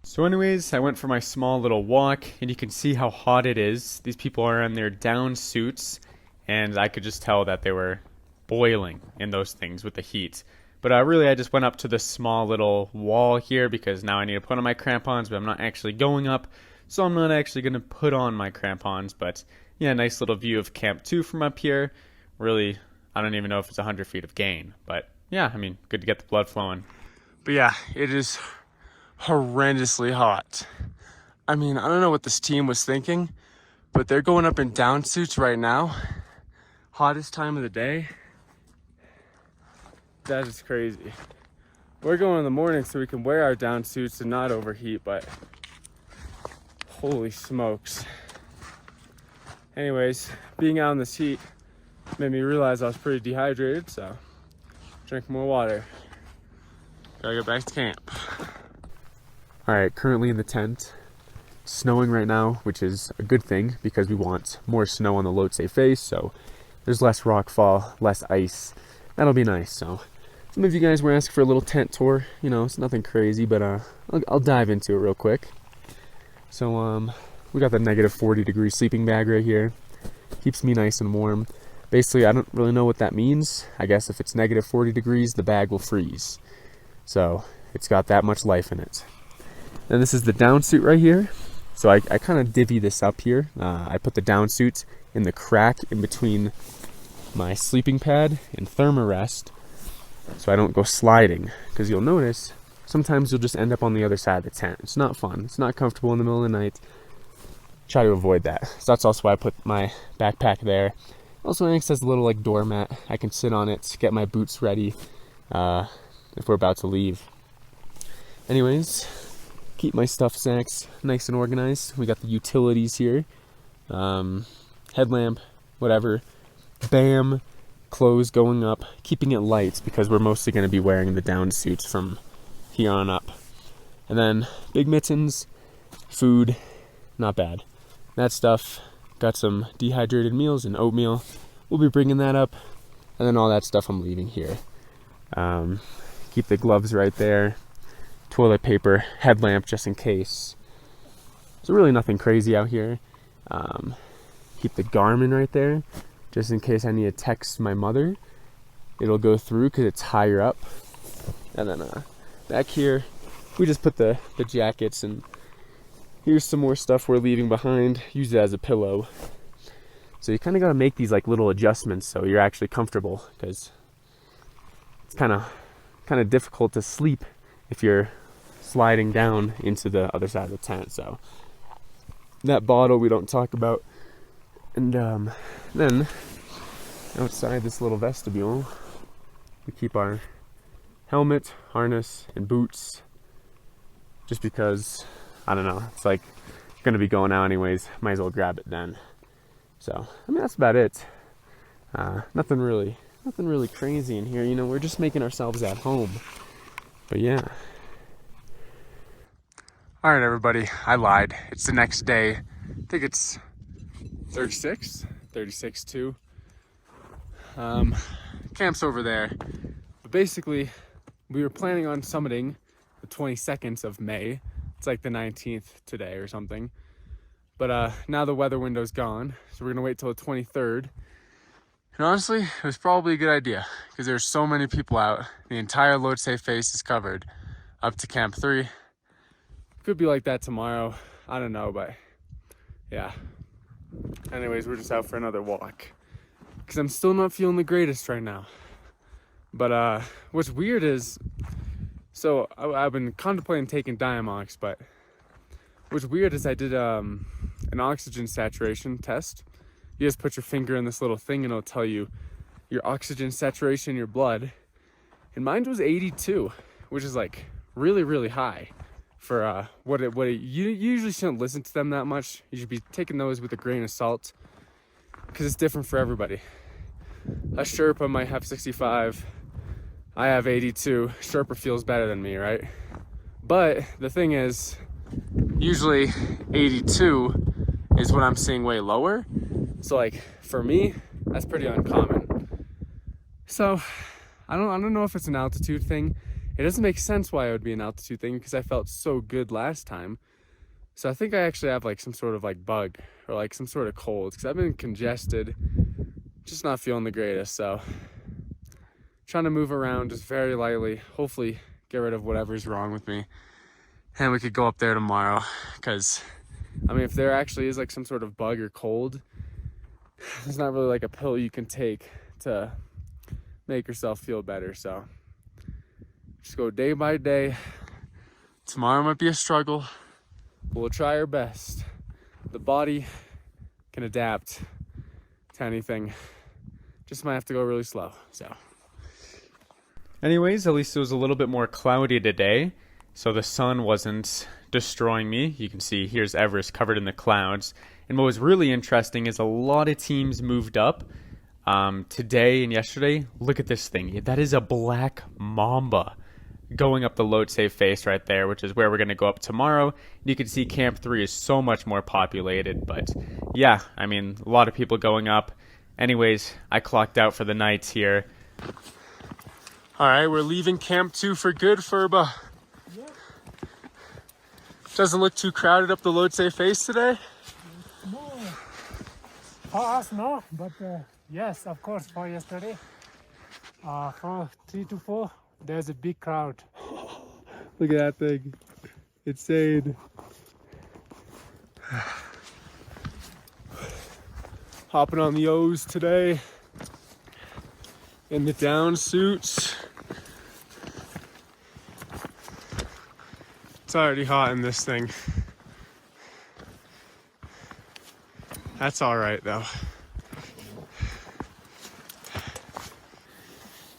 So anyways, I went for my small little walk, and you can see how hot it is. These people are in their down suits, and I could just tell that they were boiling in those things with the heat. But really, I just went up to this small little wall here because now I need to put on my crampons, but I'm not actually going up, so I'm not actually going to put on my crampons. But yeah, nice little view of Camp 2 from up here. Really, I don't even know if it's 100 feet of gain, but yeah, I mean, good to get the blood flowing. But yeah, it is horrendously hot. I mean, I don't know what this team was thinking, but they're going up in down suits right now. Hottest time of the day. That is crazy. We're going in the morning so we can wear our down suits and not overheat, but holy smokes. Anyways, being out in this heat made me realize I was pretty dehydrated, so drink more water. Gotta go back to camp. Alright, currently in the tent. Snowing right now, which is a good thing because we want more snow on the Lhotse face, so there's less rock fall, less ice. That'll be nice. So some of you guys were asking for a little tent tour. You know, it's nothing crazy, but I'll dive into it real quick. So we got the negative 40-degree sleeping bag right here. Keeps me nice and warm. Basically, I don't really know what that means. I guess if it's negative 40 degrees, the bag will freeze. So it's got that much life in it. Then this is the down suit right here. So I kind of divvy this up here. I put the down suit in the crack in between my sleeping pad and thermarest so I don't go sliding, because you'll notice sometimes you'll just end up on the other side of the tent. It's not fun. It's not comfortable in the middle of the night. Try to avoid that. So that's also why I put my backpack there. Also acts as a little like doormat. I can sit on it, get my boots ready if we're about to leave. Anyways, keep my stuff sacks nice and organized. We got the utilities here. Headlamp, whatever. BAM, clothes going up, keeping it light because we're mostly going to be wearing the down suits from here on up. And then big mittens, food, not bad. That stuff, got some dehydrated meals and oatmeal. We'll be bringing that up. And then all that stuff I'm leaving here. Keep the gloves right there. Toilet paper, headlamp just in case. So really nothing crazy out here. Keep the Garmin right there, just in case I need to text my mother. It'll go through because it's higher up. And then back here, we just put the jackets, and here's some more stuff we're leaving behind. Use it as a pillow. So you kind of got to make these like little adjustments so you're actually comfortable, because it's kind of difficult to sleep if you're sliding down into the other side of the tent. So that bottle we don't talk about. And then outside this little vestibule, we keep our helmet, harness, and boots, just because, I don't know, it's like gonna be going out anyways, might as well grab it then. So I mean, that's about it. Nothing really crazy in here, you know, we're just making ourselves at home. But yeah. All right, everybody, I lied. It's the next day. I think it's 36 too. Camp's over there. But basically, we were planning on summiting the 22nd of May. It's like the 19th today or something. But now the weather window's gone, so we're gonna wait till the 23rd. And honestly, it was probably a good idea because there's so many people out. The entire Lobuche face is covered up to Camp 3. Could be like that tomorrow. I don't know, but yeah. Anyways, we're just out for another walk because I'm still not feeling the greatest right now. But what's weird is, so I've been contemplating taking Diamox, but what's weird is I did an oxygen saturation test. You just put your finger in this little thing and it'll tell you your oxygen saturation in your blood. And mine was 82, which is like really, really high for you usually shouldn't listen to them that much. You should be taking those with a grain of salt because it's different for everybody. A Sherpa might have 65. I have 82. Sherpa feels better than me, right? But the thing is, usually 82 is what I'm seeing way lower. So like for me, that's pretty uncommon. So I don't know if it's an altitude thing. It doesn't make sense why it would be an altitude thing because I felt so good last time. So I think I actually have like some sort of like bug or like some sort of cold because I've been congested, just not feeling the greatest. So trying to move around just very lightly, hopefully get rid of whatever's wrong with me. And we could go up there tomorrow because, I mean, if there actually is like some sort of bug or cold, there's not really like a pill you can take to make yourself feel better. So just go day by day. Tomorrow might be a struggle, but we'll try our best. The body can adapt to anything. Just might have to go really slow, so. Anyways, at least it was a little bit more cloudy today, so the sun wasn't destroying me. You can see here's Everest covered in the clouds. And what was really interesting is a lot of teams moved up today and yesterday. Look at this thing. That is a black mamba going up the Lobuche face right there, which is where we're going to go up tomorrow. You can see Camp 3 is so much more populated, but yeah, I mean, a lot of people going up. Anyways, I clocked out for the night here. All right, we're leaving Camp 2 for good, Furba. Yep. Doesn't look too crowded up the Lobuche face today. No. For us, no. But yes, of course, for yesterday. From 3 to 4, there's a big crowd. Look at that thing. It's insane. Hopping on the O's today. In the down suits. It's already hot in this thing. That's all right though.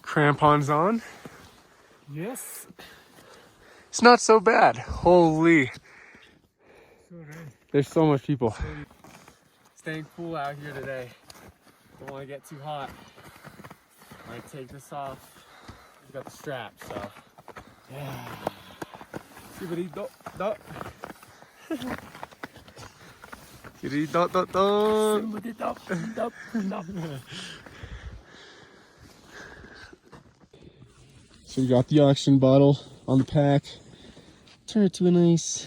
Crampons on. Yes. It's not so bad. Holy. There's so much people. Staying cool out here today. Don't want to get too hot. Might take this off. We got the strap, so yeah. Skibidi dot dot. Skibidi dot dot dot. Somebody dop. So we got the oxygen bottle on the pack. Turn it to a nice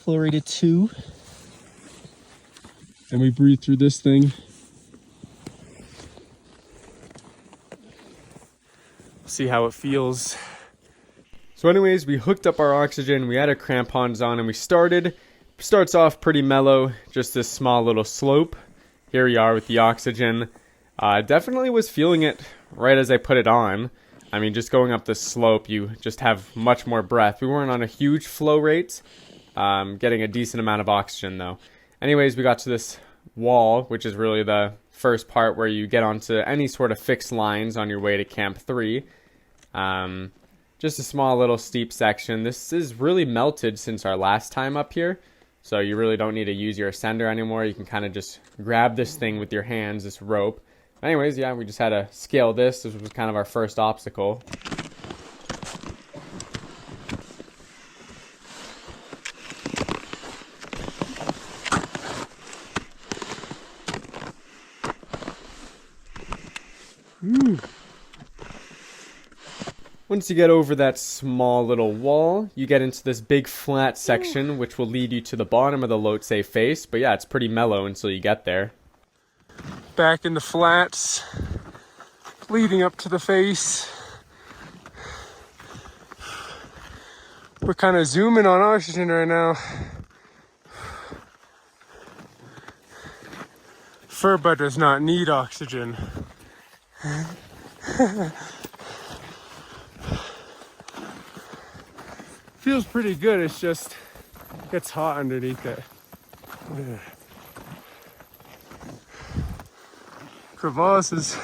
flow rate of 2. And we breathe through this thing. See how it feels. So anyways, we hooked up our oxygen, we had our crampons on, and we starts off pretty mellow, just this small little slope. Here we are with the oxygen. Definitely was feeling it right as I put it on. I mean, just going up this slope, you just have much more breath. We weren't on a huge flow rate, getting a decent amount of oxygen though. Anyways, we got to this wall, which is really the first part where you get onto any sort of fixed lines on your way to Camp 3. Just a small little steep section. This is really melted since our last time up here, so you really don't need to use your ascender anymore. You can kind of just grab this thing with your hands, this rope. Anyways, yeah, we just had to scale this. This was kind of our first obstacle. Once you get over that small little wall, you get into this big flat section, which will lead you to the bottom of the Lhotse face. But yeah, it's pretty mellow until you get there. Back in the flats, leading up to the face. We're kind of zooming on oxygen right now. Sherpa does not need oxygen. Feels pretty good, it's just gets hot underneath it. Crevasses.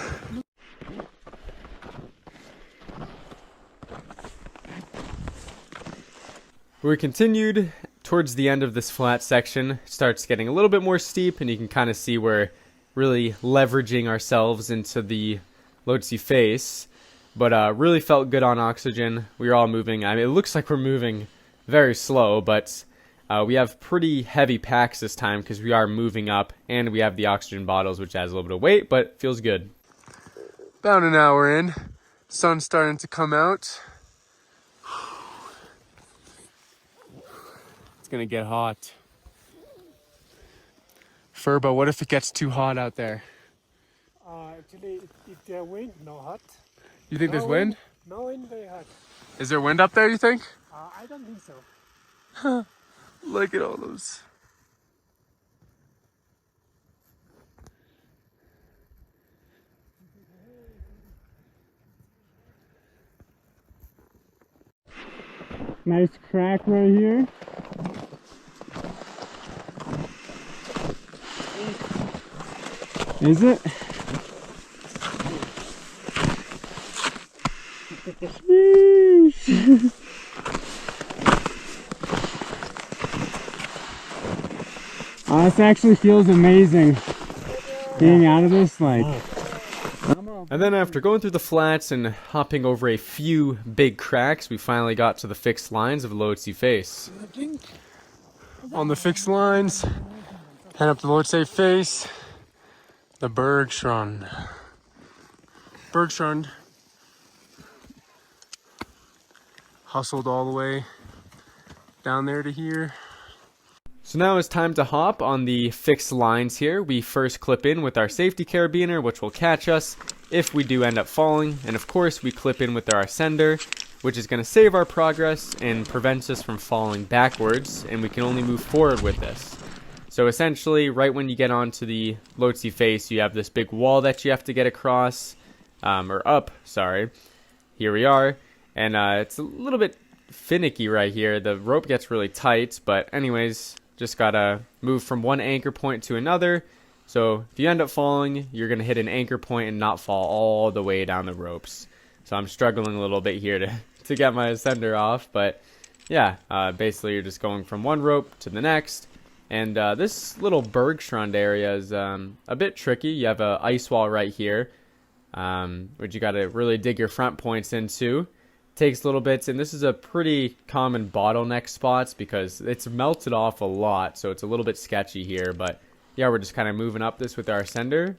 We continued towards the end of this flat section. It starts getting a little bit more steep, and you can kind of see we're really leveraging ourselves into the Lhotse face. But really felt good on oxygen. We were all moving. I mean, it looks like we're moving very slow, but we have pretty heavy packs this time because we are moving up, and we have the oxygen bottles, which adds a little bit of weight, but feels good. About an hour in, sun's starting to come out. It's gonna get hot. Sherpa, what if it gets too hot out there? Actually, if there wind, no hot. You think there's wind? No wind, very hot. Is there wind up there, you think? I don't think so. Look at all those. Nice crack right here. Is it? Oh, this actually feels amazing. Getting out of this, like. And then after going through the flats and hopping over a few big cracks, we finally got to the fixed lines of Lhotse face. On the fixed lines, head up the Lhotse face, the Bergstrand. Hustled all the way down there to here. So now it's time to hop on the fixed lines here. We first clip in with our safety carabiner, which will catch us if we do end up falling. And of course, we clip in with our ascender, which is going to save our progress and prevents us from falling backwards. And we can only move forward with this. So essentially, right when you get onto the Lhotse face, you have this big wall that you have to get across, or up, sorry. Here we are. And it's a little bit finicky right here. The rope gets really tight, but anyways, just gotta move from one anchor point to another. So if you end up falling, you're gonna hit an anchor point and not fall all the way down the ropes. So I'm struggling a little bit here to get my ascender off, but yeah, basically you're just going from one rope to the next. And this little Bergstrand area is a bit tricky. You have a ice wall right here, which you gotta really dig your front points into. Takes little bits, and this is a pretty common bottleneck spots because it's melted off a lot, so it's a little bit sketchy here. But yeah, we're just kind of moving up this with our ascender,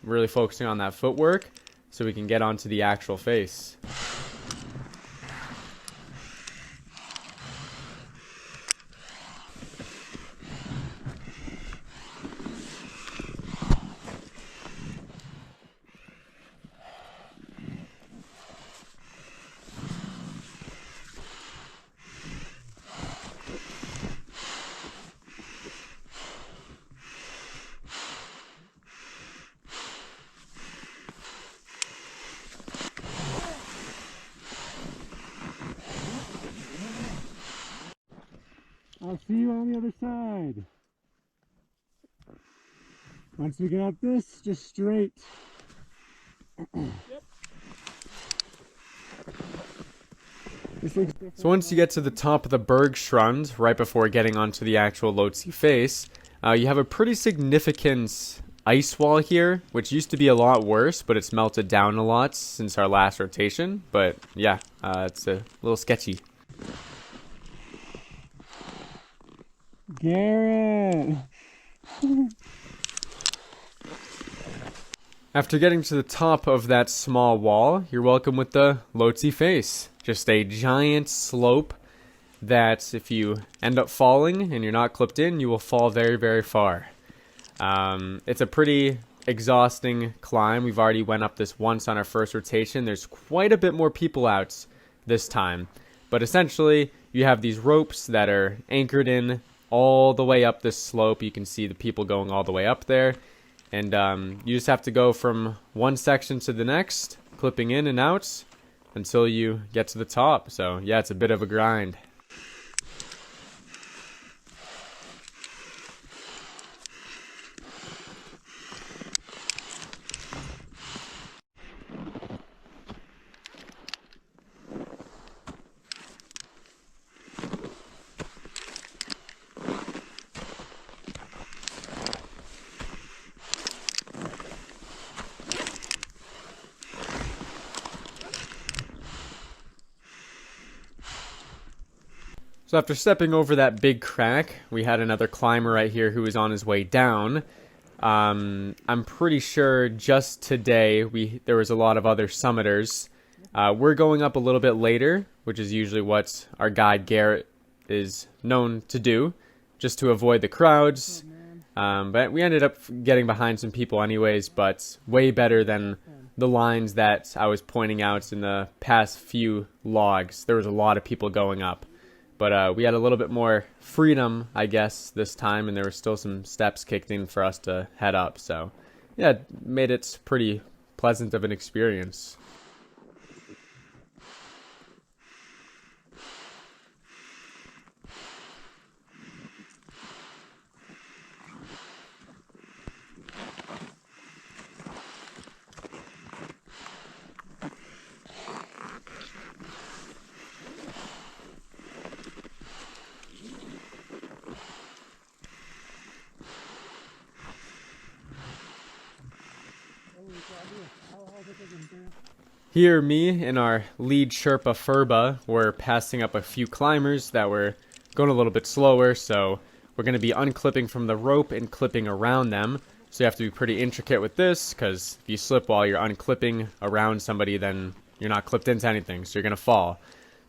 really focusing on that footwork so we can get onto the actual face. I'll see you on the other side. Once we get up this, just straight. So once you get to the top of the Bergstrand, right before getting onto the actual Lhotse face, you have a pretty significant ice wall here, which used to be a lot worse, but it's melted down a lot since our last rotation. But yeah, it's a little sketchy. Garrett! After getting to the top of that small wall, you're welcome with the Lhotse face. Just a giant slope that if you end up falling and you're not clipped in, you will fall very, very far. It's a pretty exhausting climb. We've already went up this once on our first rotation. There's quite a bit more people out this time. But essentially, you have these ropes that are anchored in all the way up this slope. You can see the people going all the way up there. And you just have to go from one section to the next, clipping in and out, until you get to the top. So yeah, it's a bit of a grind. So after stepping over that big crack, we had another climber right here who was on his way down. I'm pretty sure just today there was a lot of other summiters. We're going up a little bit later, which is usually what our guide Garrett is known to do, just to avoid the crowds. But we ended up getting behind some people anyways, but way better than the lines that I was pointing out in the past few logs. There was a lot of people going up. But we had a little bit more freedom, I guess, this time, and there were still some steps kicked in for us to head up. So, yeah, it made it pretty pleasant of an experience. Here, me and our lead Sherpa Furba were passing up a few climbers that were going a little bit slower, so we're going to be unclipping from the rope and clipping around them. So you have to be pretty intricate with this, because if you slip while you're unclipping around somebody, then you're not clipped into anything, so you're going to fall.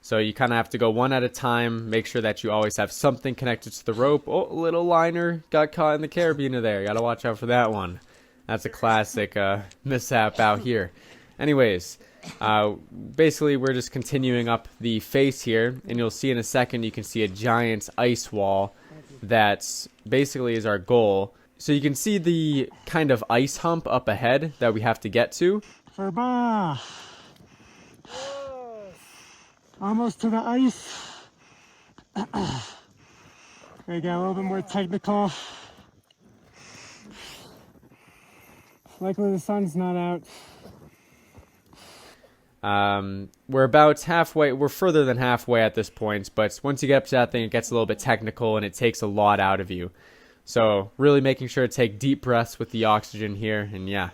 So you kind of have to go one at a time, make sure that you always have something connected to the rope. Oh, a little liner got caught in the carabiner there. You got to watch out for that one. That's a classic mishap out here. Anyways, basically we're just continuing up the face here, and you'll see in a second you can see a giant ice wall that basically is our goal. So you can see the kind of ice hump up ahead that we have to get to. Furba! Almost to the ice. We got a little bit more technical. Luckily the sun's not out. We're about halfway, we're further than halfway at this point, but once you get up to that thing, it gets a little bit technical and it takes a lot out of you. So really making sure to take deep breaths with the oxygen here, and yeah.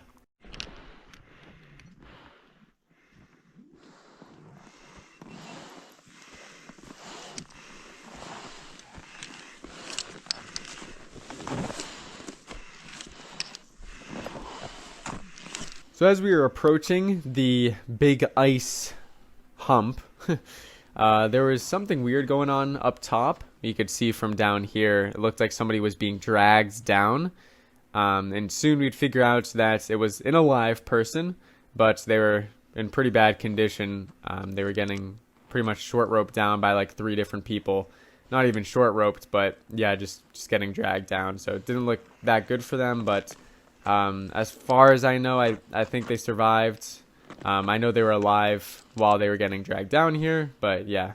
So as we were approaching the big ice hump, there was something weird going on up top. You could see from down here, it looked like somebody was being dragged down. And soon we'd figure out that it was an alive person, but they were in pretty bad condition. They were getting pretty much short roped down by like 3 different people. Not even short roped, but yeah, just getting dragged down. So it didn't look that good for them, but as far as I know, I think they survived. I know they were alive while they were getting dragged down here, but yeah.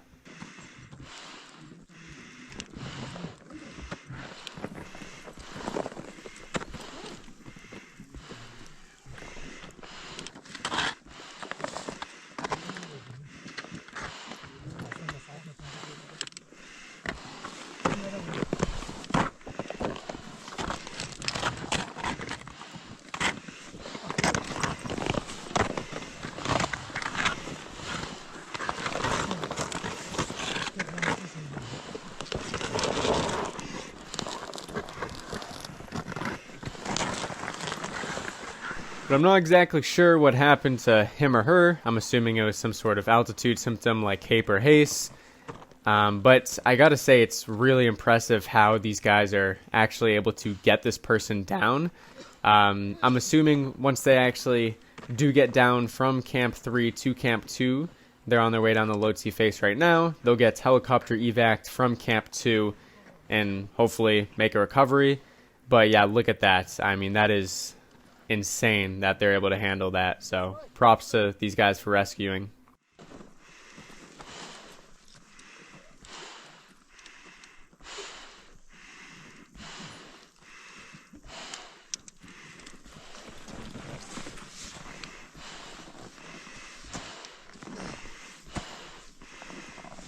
But I'm not exactly sure what happened to him or her. I'm assuming it was some sort of altitude symptom like HAPE or HACE. But I gotta say, it's really impressive how these guys are actually able to get this person down. I'm assuming once they actually do get down from Camp 3 to Camp 2, they're on their way down the Lhotse face right now. They'll get helicopter evac'd from Camp 2 and hopefully make a recovery. But yeah, look at that. I mean, that is insane that they're able to handle that. So props to these guys for rescuing.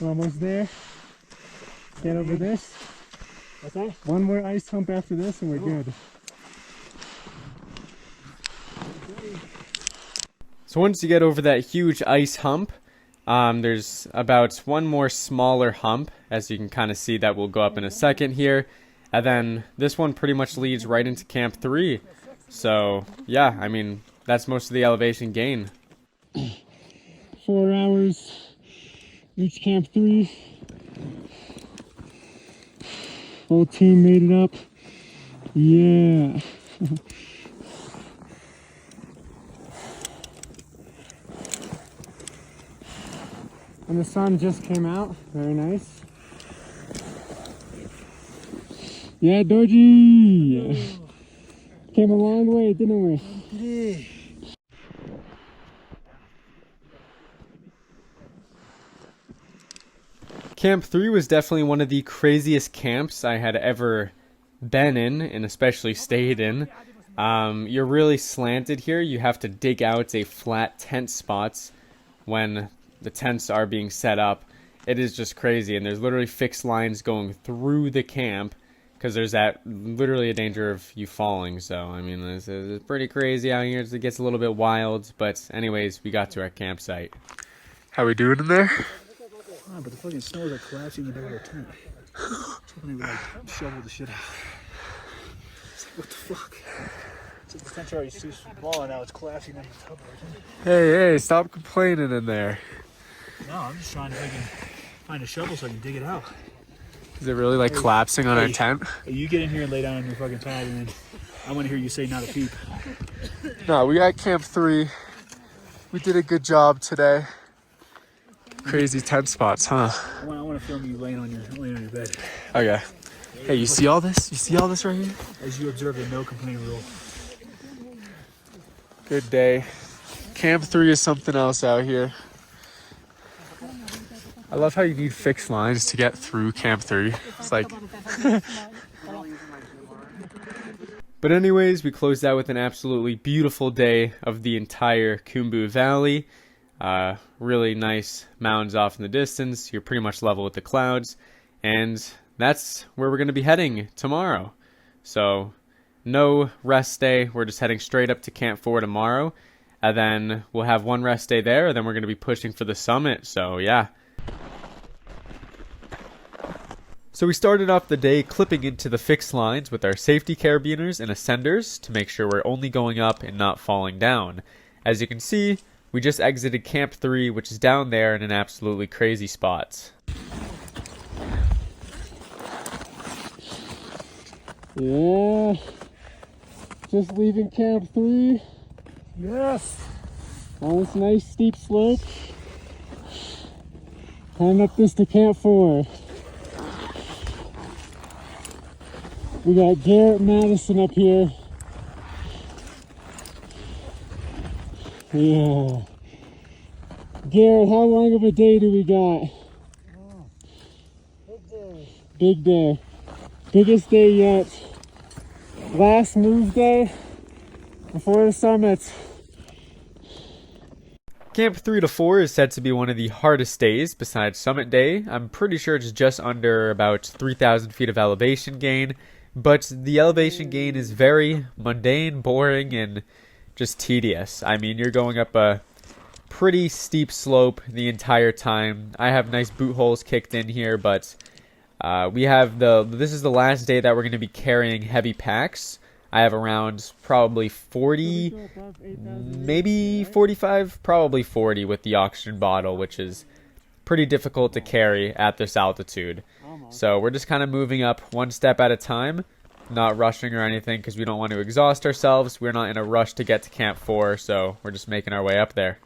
We're almost there. Get over this. What's that? One more ice hump after this and we're good. So once you get over that huge ice hump, there's about one more smaller hump, as you can kind of see that will go up in a second here. And then this one pretty much leads right into Camp 3. So yeah, I mean, that's most of the elevation gain. 4 hours. Reached Camp 3. Whole team made it up. Yeah. And the sun just came out. Very nice. Yeah, Doji! Came a long way, didn't we? Yeah. Camp 3 was definitely one of the craziest camps I had ever been in, and especially stayed in. You're really slanted here. You have to dig out a flat tent spots when the tents are being set up. It is just crazy, and there's literally fixed lines going through the camp because there's that literally a danger of you falling. So I mean, this is pretty crazy out here. It gets a little bit wild, but anyways, we got to our campsite. How we doing in there? Oh, but the fucking snow is like collapsing into our tent. Somebody would like shovel the shit out. It's like, what the fuck? It's like the tent's already too small and now it's collapsing into the top of our tent. Hey, stop complaining in there. No, I'm just trying to fucking find a shovel so I can dig it out. Is it really like collapsing on our tent? Hey, you get in here and lay down on your fucking pad and then I want to hear you say not a peep. No, we got Camp 3. We did a good job today. Crazy tent spots, huh? I want to film you laying on your bed. Okay. Hey, you see all this? You see all this right here? As you observe the no complaint rule. Good day. Camp 3 is something else out here. I love how you need fixed lines to get through Camp 3. It's like... But anyways, we closed out with an absolutely beautiful day of the entire Khumbu Valley. Really nice mountains off in the distance. You're pretty much level with the clouds. And that's where we're going to be heading tomorrow. So no rest day. We're just heading straight up to Camp 4 tomorrow. And then we'll have one rest day there. And then we're going to be pushing for the summit. So yeah. So we started off the day clipping into the fixed lines with our safety carabiners and ascenders to make sure we're only going up and not falling down. As you can see, we just exited Camp 3, which is down there in an absolutely crazy spot. Yeah. Just leaving Camp 3. Yes. On this nice steep slope. Heading up this to Camp 4. We got Garrett Madison up here. Yeah. Garrett, how long of a day do we got? Big day. Big day. Biggest day yet. Last move day before the summit. Camp 3 to 4 is said to be one of the hardest days besides summit day. I'm pretty sure it's just under about 3,000 feet of elevation gain, but the elevation gain is very mundane, boring, and just tedious. I mean, you're going up a pretty steep slope the entire time. I have nice boot holes kicked in here, but this is the last day that we're going to be carrying heavy packs. I have around probably 40, maybe 45, probably 40 with the oxygen bottle, which is pretty difficult to carry at this altitude. So we're just kind of moving up one step at a time, not rushing or anything because we don't want to exhaust ourselves. We're not in a rush to get to Camp 4, so we're just making our way up there.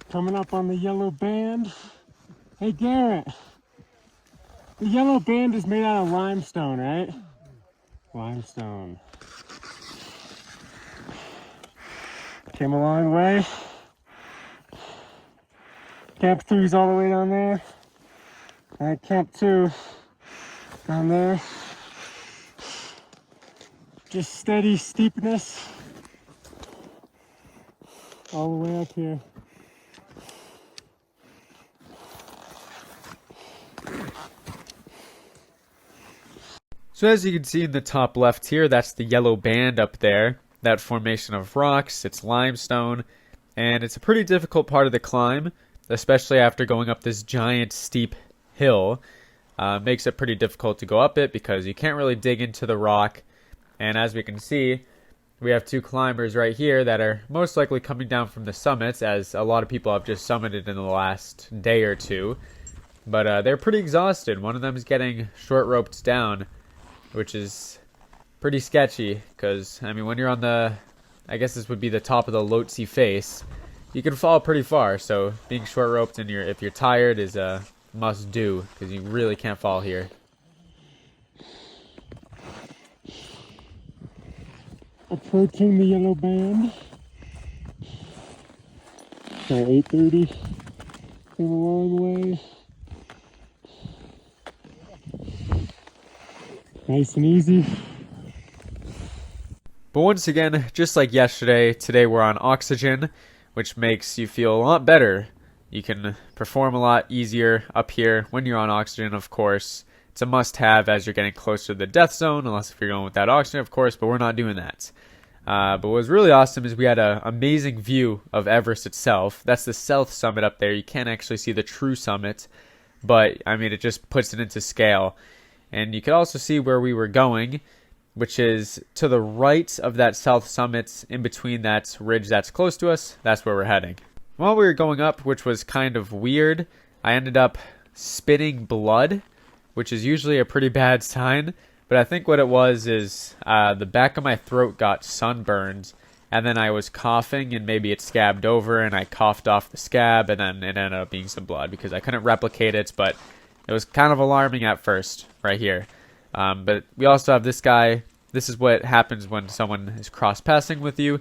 Coming up on the yellow band. Hey Garrett, the yellow band is made out of limestone, right? Limestone. Came a long way. Camp 3's all the way down there. And Camp 2 down there. Just steady steepness all the way up here. So as you can see in the top left here, that's the yellow band up there. That formation of rocks, it's limestone, and it's a pretty difficult part of the climb, especially after going up this giant steep hill. Makes it pretty difficult to go up it because you can't really dig into the rock. And as we can see, we have two climbers right here that are most likely coming down from the summits, as a lot of people have just summited in the last day or two. But they're pretty exhausted. One of them is getting short roped down, which is pretty sketchy because, I mean, when you're on the, I guess this would be the top of the Lhotse face, you can fall pretty far. So being short roped and if you're tired is a must do because you really can't fall here. Approaching the yellow band. So 8:30. Came a long way. Nice and easy. But once again, just like yesterday, today we're on oxygen, which makes you feel a lot better. You can perform a lot easier up here when you're on oxygen, of course. It's a must-have as you're getting closer to the death zone, unless if you're going without oxygen, of course, but we're not doing that. But what was really awesome is we had an amazing view of Everest itself. That's the south summit up there. You can't actually see the true summit, but, I mean, it just puts it into scale. And you could also see where we were going, which is to the right of that south summit, in between that ridge that's close to us. That's where we're heading. While we were going up, which was kind of weird, I ended up spitting blood, which is usually a pretty bad sign. But I think what it was is the back of my throat got sunburned, and then I was coughing, and maybe it scabbed over, and I coughed off the scab, and then it ended up being some blood because I couldn't replicate it, but it was kind of alarming at first, right here. But we also have this guy. This is what happens when someone is cross-passing with you.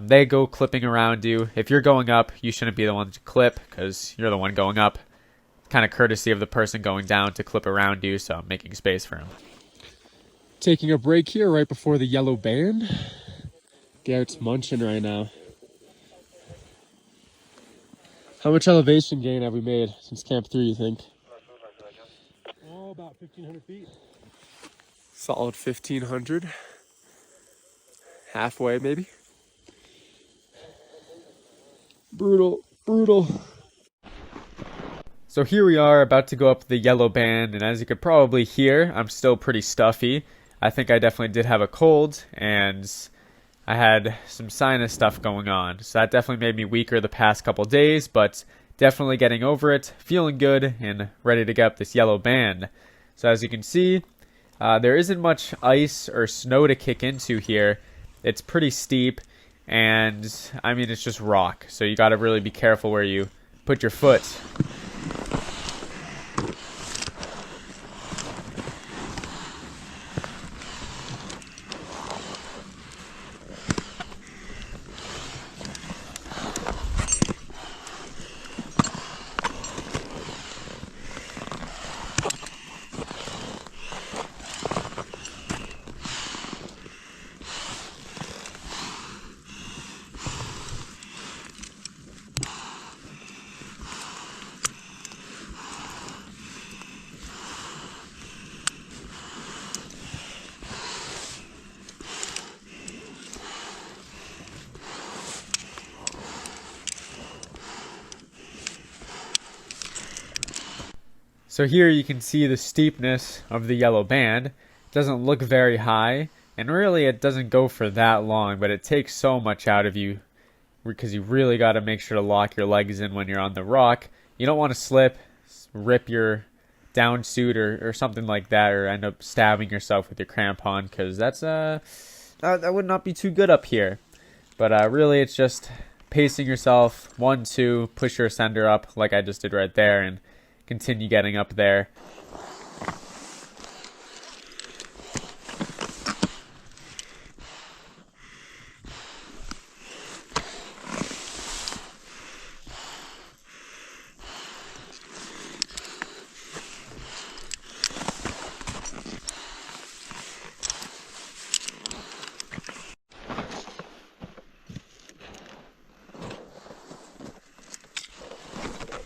They go clipping around you. If you're going up, you shouldn't be the one to clip because you're the one going up. Kind of courtesy of the person going down to clip around you, so I'm making space for him. Taking a break here right before the yellow band. Garrett's munching right now. How much elevation gain have we made since Camp 3, you think? Oh, about 1,500 feet. Solid 1,500. Halfway, maybe. Brutal, brutal. So here we are about to go up the yellow band, and as you could probably hear, I'm still pretty stuffy. I think I definitely did have a cold, and I had some sinus stuff going on. So that definitely made me weaker the past couple days, but definitely getting over it, feeling good, and ready to get up this yellow band. So as you can see, there isn't much ice or snow to kick into here. It's pretty steep, and I mean, it's just rock. So you got to really be careful where you put your foot. So here you can see the steepness of the yellow band. It doesn't look very high, and really it doesn't go for that long, but it takes so much out of you because you really got to make sure to lock your legs in when you're on the rock. You don't want to slip, rip your down suit or something like that, or end up stabbing yourself with your crampon, because that would not be too good up here. But really it's just pacing yourself, 1, 2, push your ascender up like I just did right there, and continue getting up there.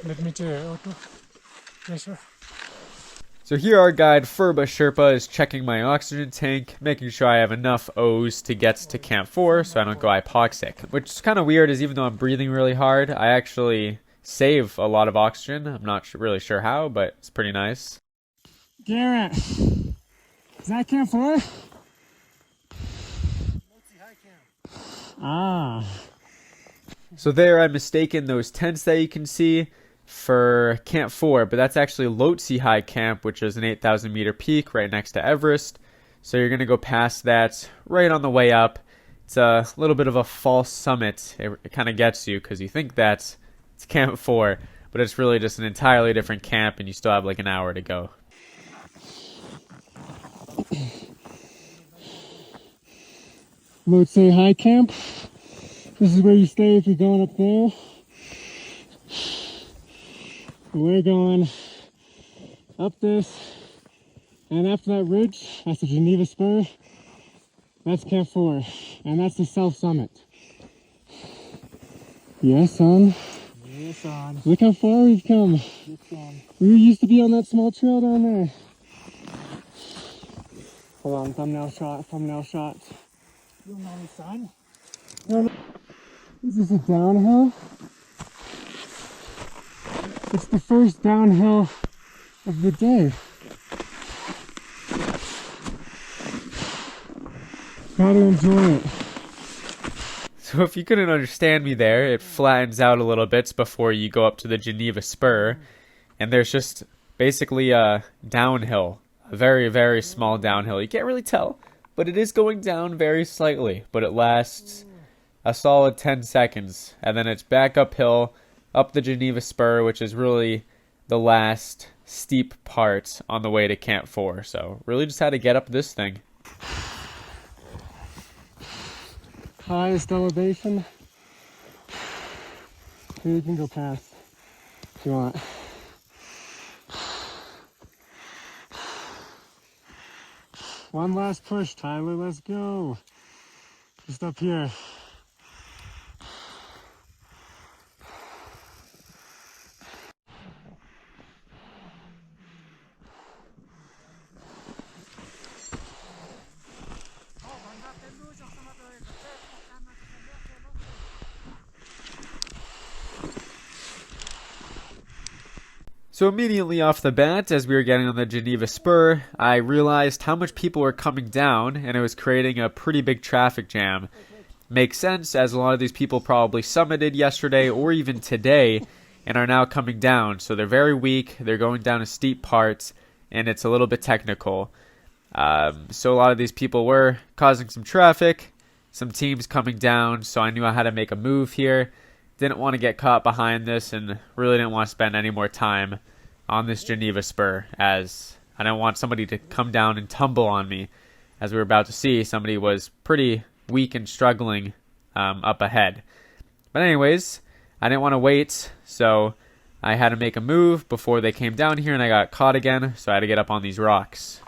Let me check auto pressure. So here our guide Pheriche Sherpa is checking my oxygen tank, making sure I have enough O's to get to Camp 4 so I don't go hypoxic. Which is kind of weird, is even though I'm breathing really hard, I actually save a lot of oxygen. I'm not really sure how, but it's pretty nice. Garrett, is that Camp 4? Ah. So there I mistaken those tents that you can see for Camp 4, but that's actually Lhotse High Camp, which is an 8,000 meter peak right next to Everest. So you're going to go past that right on the way up. It's a little bit of a false summit. It kind of gets you because you think it's Camp 4, but it's really just an entirely different camp, and you still have like an hour to go. Lhotse High Camp. This is where you stay if you're going up there. We're going up this, and after that ridge, that's the Geneva Spur. That's Camp 4, and that's the South Summit. Yes, son. Yes, son. Look how far we've come. Yes, son. We used to be on that small trail down there. Hold on, thumbnail shot. You know me, son. No. Is this a downhill? It's the first downhill of the day. Gotta enjoy it. So if you couldn't understand me there, it flattens out a little bit before you go up to the Geneva Spur, and there's just basically a downhill, a very, very small downhill. You can't really tell, but it is going down very slightly, but it lasts a solid 10 seconds, and then it's back uphill, up the Geneva Spur, which is really the last steep part on the way to Camp 4. So really just had to get up this thing. Highest elevation. Here you can go past if you want. One last push, Tyler, let's go. Just up here. So immediately off the bat, as we were getting on the Geneva Spur, I realized how much people were coming down, and it was creating a pretty big traffic jam. Makes sense, as a lot of these people probably summited yesterday or even today and are now coming down. So they're very weak, they're going down a steep part, and it's a little bit technical. So a lot of these people were causing some traffic, some teams coming down, so I knew I had to make a move here. Didn't want to get caught behind this, and really didn't want to spend any more time on this Geneva Spur, as I didn't want somebody to come down and tumble on me. As we were about to see, somebody was pretty weak and struggling up ahead. But anyways, I didn't want to wait, so I had to make a move before they came down here, and I got caught again, so I had to get up on these rocks.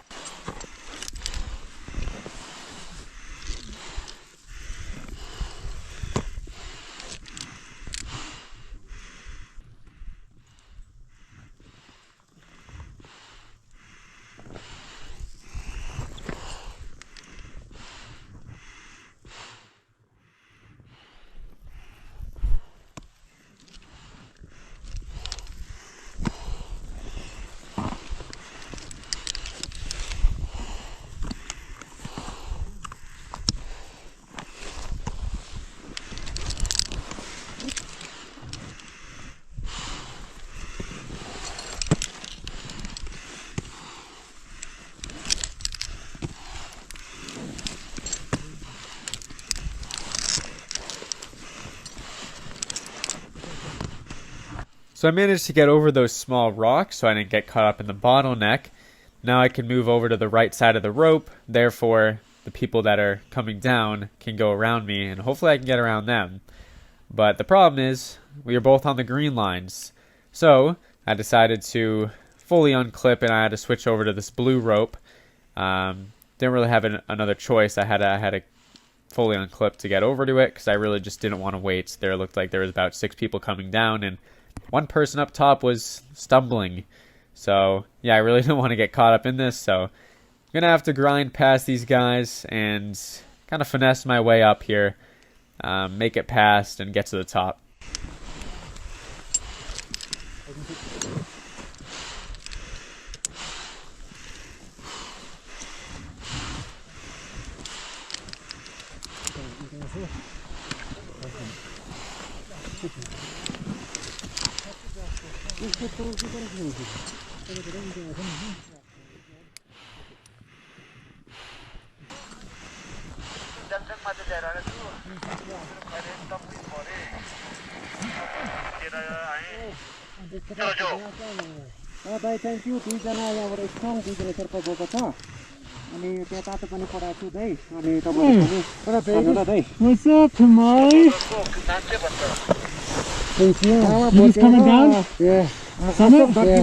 So I managed to get over those small rocks so I didn't get caught up in the bottleneck. Now I can move over to the right side of the rope, therefore the people that are coming down can go around me and hopefully I can get around them. But the problem is we are both on the green lines. So I decided to fully unclip and I had to switch over to this blue rope. Didn't really have another choice. I had to fully unclip to get over to it because I really just didn't want to wait. There looked like there was about 6 people coming down and one person up top was stumbling. So yeah, I really didn't want to get caught up in this. So I'm going to have to grind past these guys and kind of finesse my way up here, make it past and get to the top. Thank you. What's up, Tamari? You just coming down? Yeah. Summit? Yeah.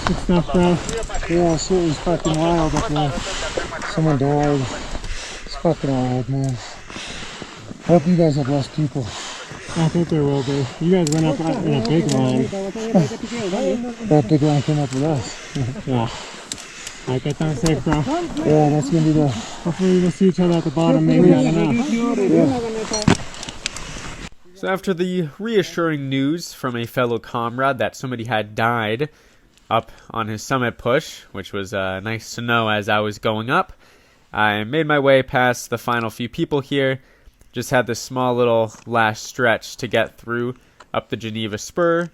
Good stuff, bro. Yeah, shit was fucking wild up there. Someone died. It's fucking wild, man. Hope you guys have less people. I think there will be. You guys went up in a big line. That big line came up with us. Yeah. Alright, get down safe, bro. Yeah, that's gonna be the... Hopefully we'll see each other at the bottom, maybe, I don't know. So after the reassuring news from a fellow comrade that somebody had died up on his summit push, which was nice to know as I was going up, I made my way past the final few people here. Just had this small little last stretch to get through up the Geneva Spur,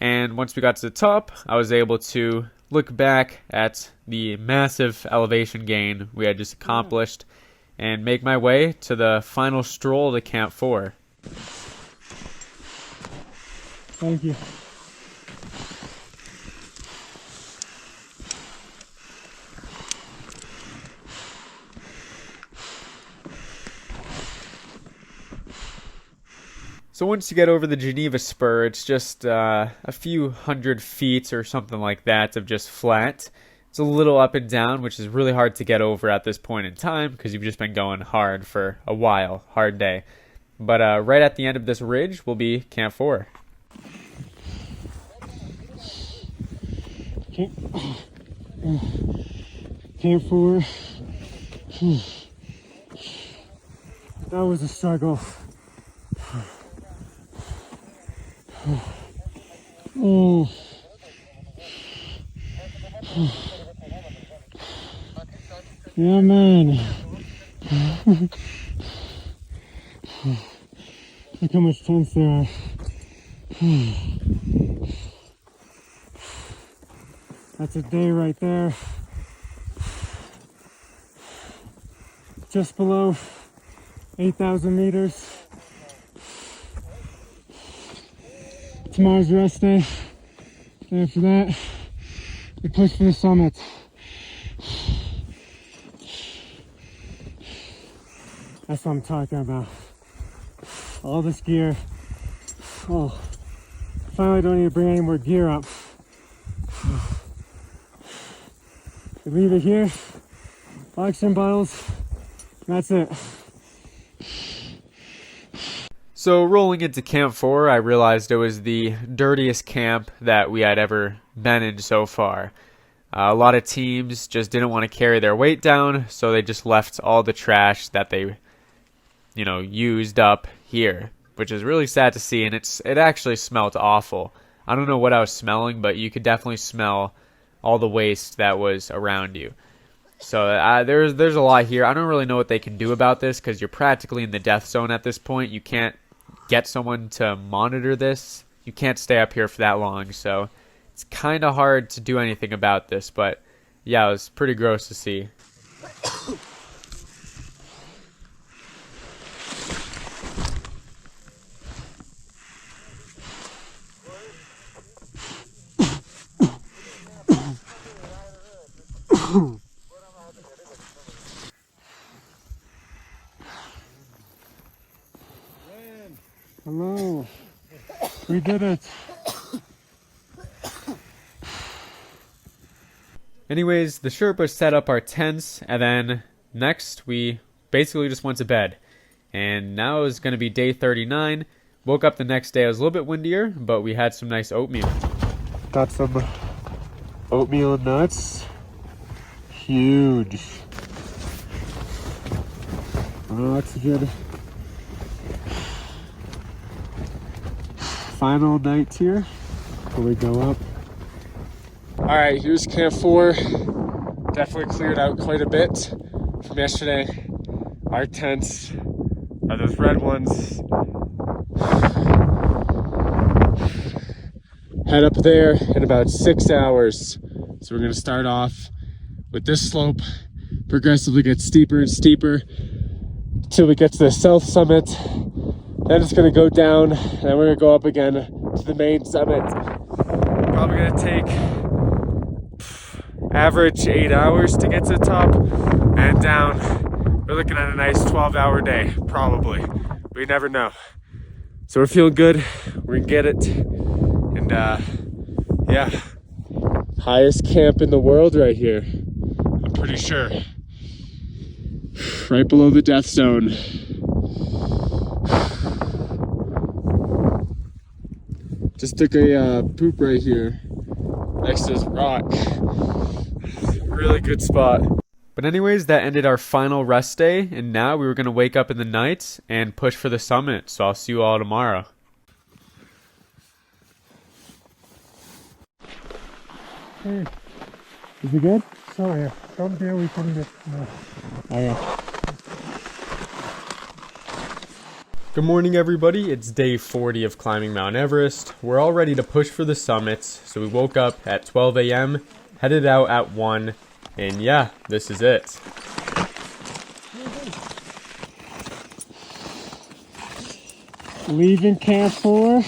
and once we got to the top, I was able to look back at the massive elevation gain we had just accomplished and make my way to the final stroll to Camp 4. Thank you. So once you get over the Geneva Spur, it's just a few hundred feet or something like that of just flat. It's a little up and down, which is really hard to get over at this point in time because you've just been going hard for a while, hard day. But right at the end of this ridge will be Camp 4. Camp 4. That was a struggle. Oh. Yeah, man. Look how much tents there are. That's a day right there. Just below 8,000 meters. Tomorrow's rest day. And after that, we push for the summit. That's what I'm talking about. All this gear. Oh, finally don't need to bring any more gear up. We leave it here, oxygen bottles, and that's it. So rolling into Camp 4, I realized it was the dirtiest camp that we had ever been in so far. A lot of teams just didn't want to carry their weight down, so they just left all the trash that they, used up here, which is really sad to see, and it actually smelled awful. I don't know what I was smelling, but you could definitely smell all the waste that was around you. So there's a lot here. I don't really know what they can do about this because you're practically in the death zone at this point. You can't get someone to monitor this. You can't stay up here for that long, so it's kind of hard to do anything about this, but yeah, it was pretty gross to see. Hello. We did it. Anyways, the Sherpa set up our tents, and then next we basically just went to bed. And now is going to be day 39. Woke up the next day. It was a little bit windier, but we had some nice oatmeal. Got some oatmeal and nuts. Huge. Oxygen. Final night here before we go up. All right, here's camp 4. Definitely cleared out quite a bit from yesterday. Our tents are those red ones. Head up there in about 6 hours. So we're gonna start off with this slope, progressively get steeper and steeper until we get to the south summit. Then it's gonna go down, and then we're gonna go up again to the main summit. Probably gonna take average 8 hours to get to the top and down. We're looking at a nice 12-hour day, probably. We never know. So we're feeling good. We're gonna get it. And yeah, highest camp in the world right here. I'm pretty sure. Right below the death zone. Just took a poop right here next to this rock. Really good spot. But anyways, that ended our final rest day, and now we were going to wake up in the night and push for the summit. So I'll see you all tomorrow. Hey, is it good? So yeah, from there we can get. Okay. Good morning, everybody. It's day 40 of climbing Mount Everest. We're all ready to push for the summits. So we woke up at 12 a.m., headed out at 1, and yeah, this is it. Leaving camp 4.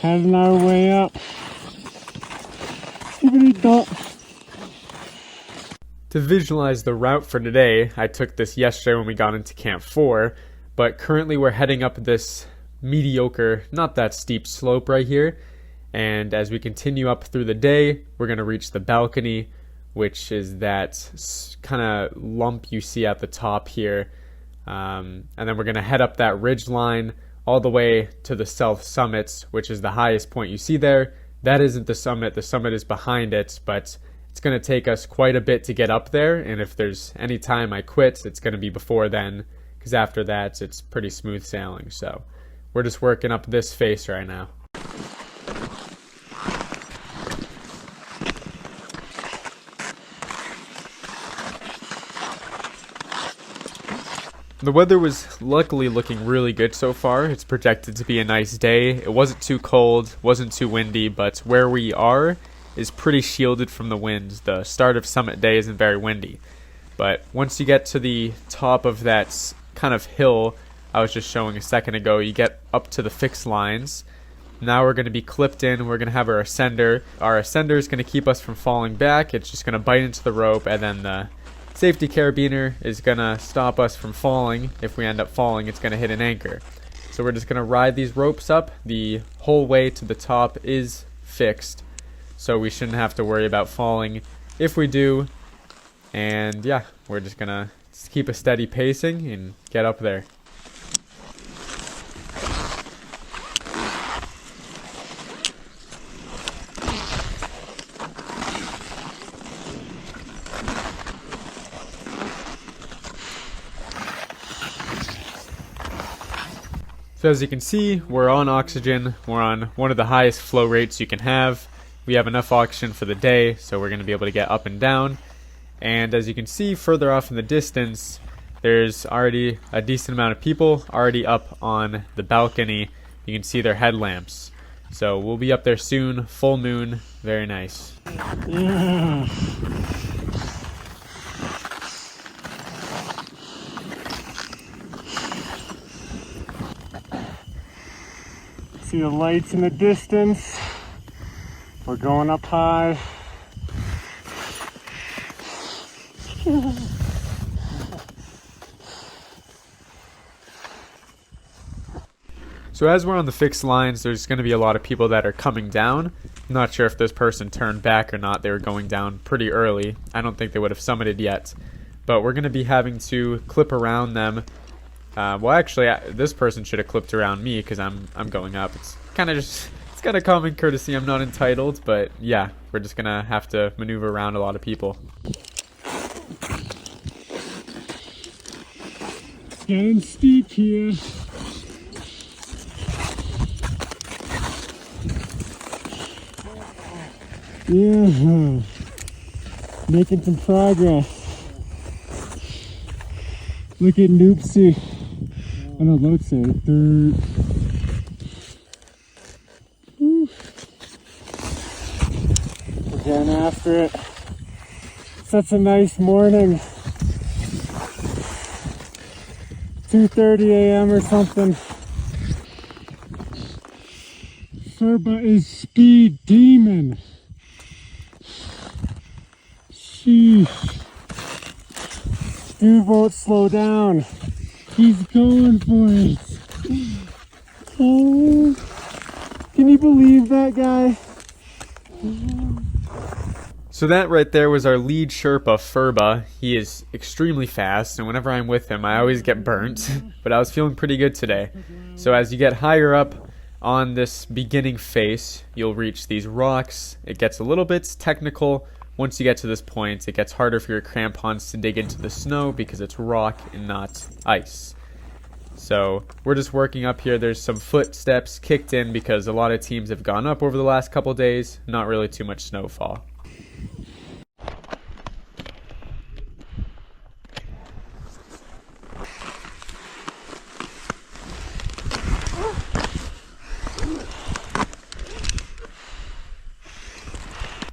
Heading our way up. To visualize the route for today, I took this yesterday when we got into camp 4, but currently we're heading up this mediocre, not that steep slope right here. And as we continue up through the day, we're going to reach the balcony, which is that kind of lump you see at the top here. And then we're going to head up that ridge line all the way to the south summits, which is the highest point you see there. That isn't the summit is behind it, but it's going to take us quite a bit to get up there, and if there's any time I quit, it's going to be before then, because after that, it's pretty smooth sailing. So we're just working up this face right now. The weather was luckily looking really good so far. It's projected to be a nice day. It wasn't too cold, wasn't too windy, but where we are is pretty shielded from the winds. The start of summit day isn't very windy. But once you get to the top of that kind of hill I was just showing a second ago, you get up to the fixed lines. Now we're going to be clipped in. We're going to have our ascender. Our ascender is going to keep us from falling back. It's just going to bite into the rope, and then the safety carabiner is going to stop us from falling. If we end up falling, it's going to hit an anchor. So we're just going to ride these ropes up. The whole way to the top is fixed, so we shouldn't have to worry about falling if we do. And yeah, we're just going to keep a steady pacing and get up there. So as you can see, we're on oxygen. We're on one of the highest flow rates you can have. We have enough oxygen for the day, so we're going to be able to get up and down. And as you can see further off in the distance, there's already a decent amount of people already up on the balcony. You can see their headlamps. So we'll be up there soon, full moon, very nice. Yeah. See the lights in the distance. We're going up high. So as we're on the fixed lines, there's going to be a lot of people that are coming down. I'm not sure if this person turned back or not. They were going down pretty early. I don't think they would have summited yet. But we're going to be having to clip around them. Well, actually, this person should have clipped around me because I'm going up. It's kind of common courtesy. I'm not entitled, but yeah, we're just going to have to maneuver around a lot of people. It's getting steep here. Yeah, making some progress. Look at Noopsie. I know, let's say again after it. Such a nice morning. 2:30 a.m. or something. Sherpa is speed demon. Sheesh. Dude won't slow down. He's going for it. Oh, can you believe that guy? So that right there was our lead Sherpa, Furba. He is extremely fast, and whenever I'm with him, I always get burnt. But I was feeling pretty good today. So as you get higher up on this beginning face, you'll reach these rocks. It gets a little bit technical. Once you get to this point, it gets harder for your crampons to dig into the snow because it's rock and not ice. So we're just working up here. There's some footsteps kicked in because a lot of teams have gone up over the last couple days. Not really too much snowfall.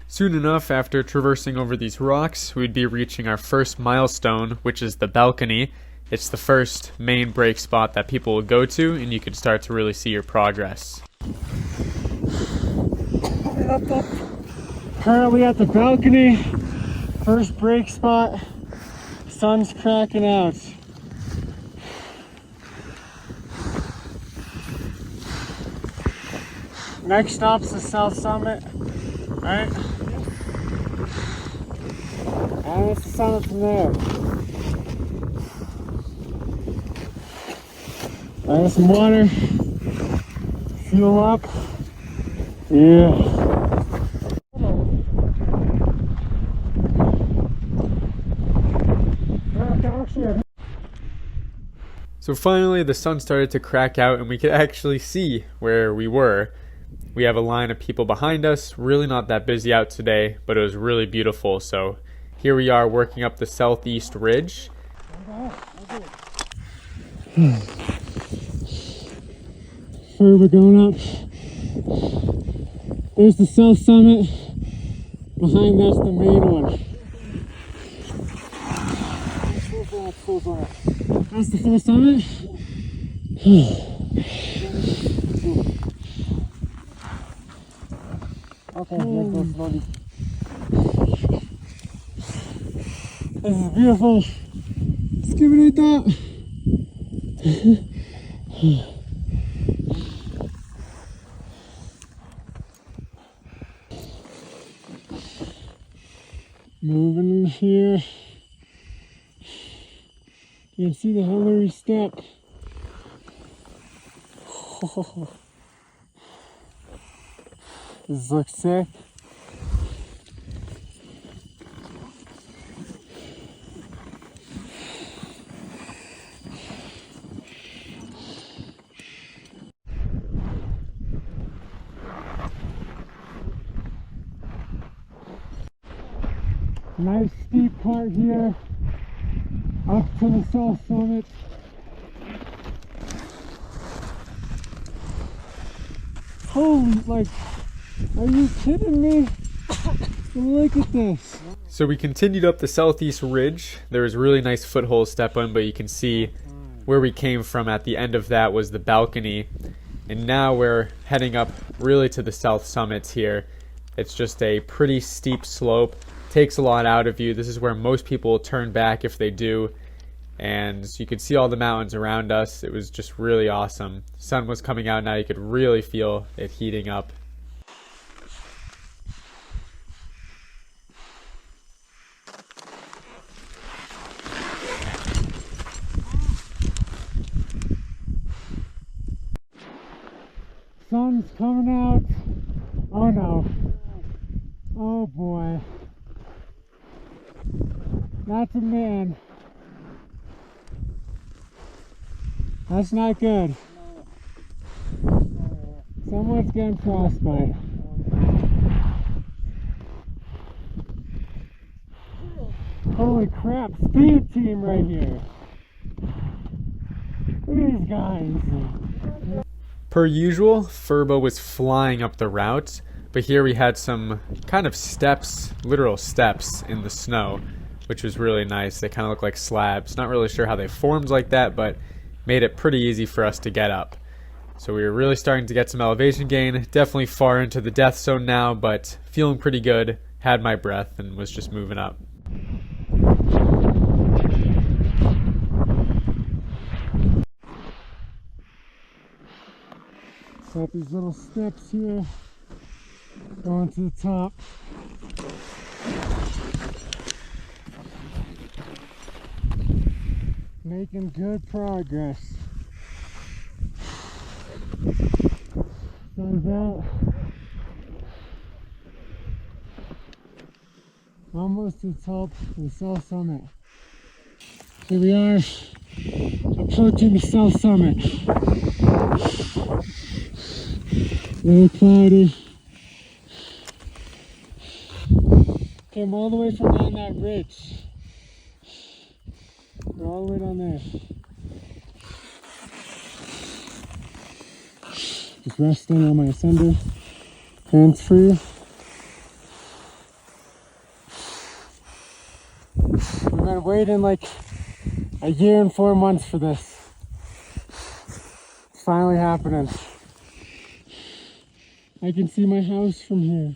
Soon enough, after traversing over these rocks, we'd be reaching our first milestone, which is the balcony. It's the first main break spot that people will go to, and you can start to really see your progress. Currently at the balcony, first break spot. Sun's cracking out. Next stop's the south summit, right? And it's the summit from there. I got some water. Fuel up. Yeah. So finally, the sun started to crack out, and we could actually see where we were. We have a line of people behind us. Really not that busy out today, but it was really beautiful. So here we are working up the southeast ridge. We're going up. There's the south summit. Behind that's the main one. That's the full summit. Okay, let's go slowly. This is beautiful. Let's give it a thought. Moving in here. You can see the Hillary step. This looks sick. Nice steep part here, up to the south summit. Holy, like, are you kidding me? Look at this. So we continued up the southeast ridge. There was a really nice foothold step on, but you can see where we came from at the end of that was the balcony. And now we're heading up really to the south summits here. It's just a pretty steep slope. Takes a lot out of you. This is where most people will turn back if they do. And you could see all the mountains around us. It was just really awesome. Sun was coming out now. You could really feel it heating up. Sun's coming out. Oh no. Oh boy. That's a man. That's not good. Someone's getting frostbite. Holy crap, speed team right here. Look at these guys. Per usual, Furbo was flying up the route, but here we had some kind of steps, literal steps in the snow, which was really nice. They kind of look like slabs. Not really sure how they formed like that, but made it pretty easy for us to get up. So we were really starting to get some elevation gain. Definitely far into the death zone now, but feeling pretty good. Had my breath and was just moving up. Got these little steps here going to the top. Making good progress. Sun's out. Almost to the top of the south summit. Here we are, approaching the south summit. Very cloudy. Came all the way from down that ridge. We're all the way down there. Just resting on my ascender. Hands free. We've been waiting like a year and 4 months for this. It's finally happening. I can see my house from here.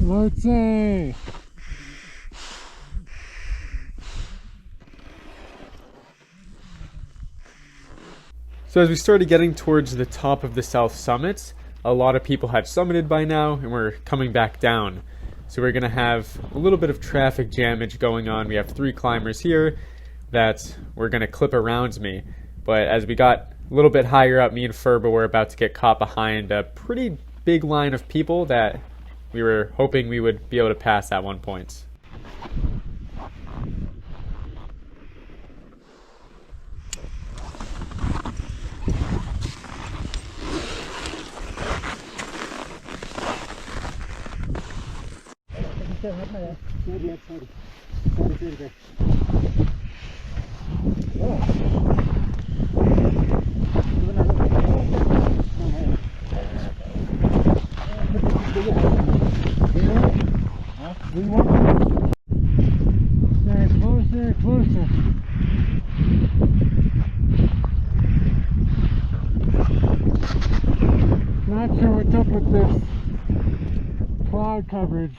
Lobuche! So as we started getting towards the top of the south summits, a lot of people had summited by now and we're coming back down. So we're going to have a little bit of traffic jammage going on. We have 3 climbers here that we're going to clip around me. But as we got a little bit higher up, me and Furbo were about to get caught behind a pretty big line of people that we were hoping we would be able to pass at one point. Closer, closer. Not sure what's up with this cloud coverage.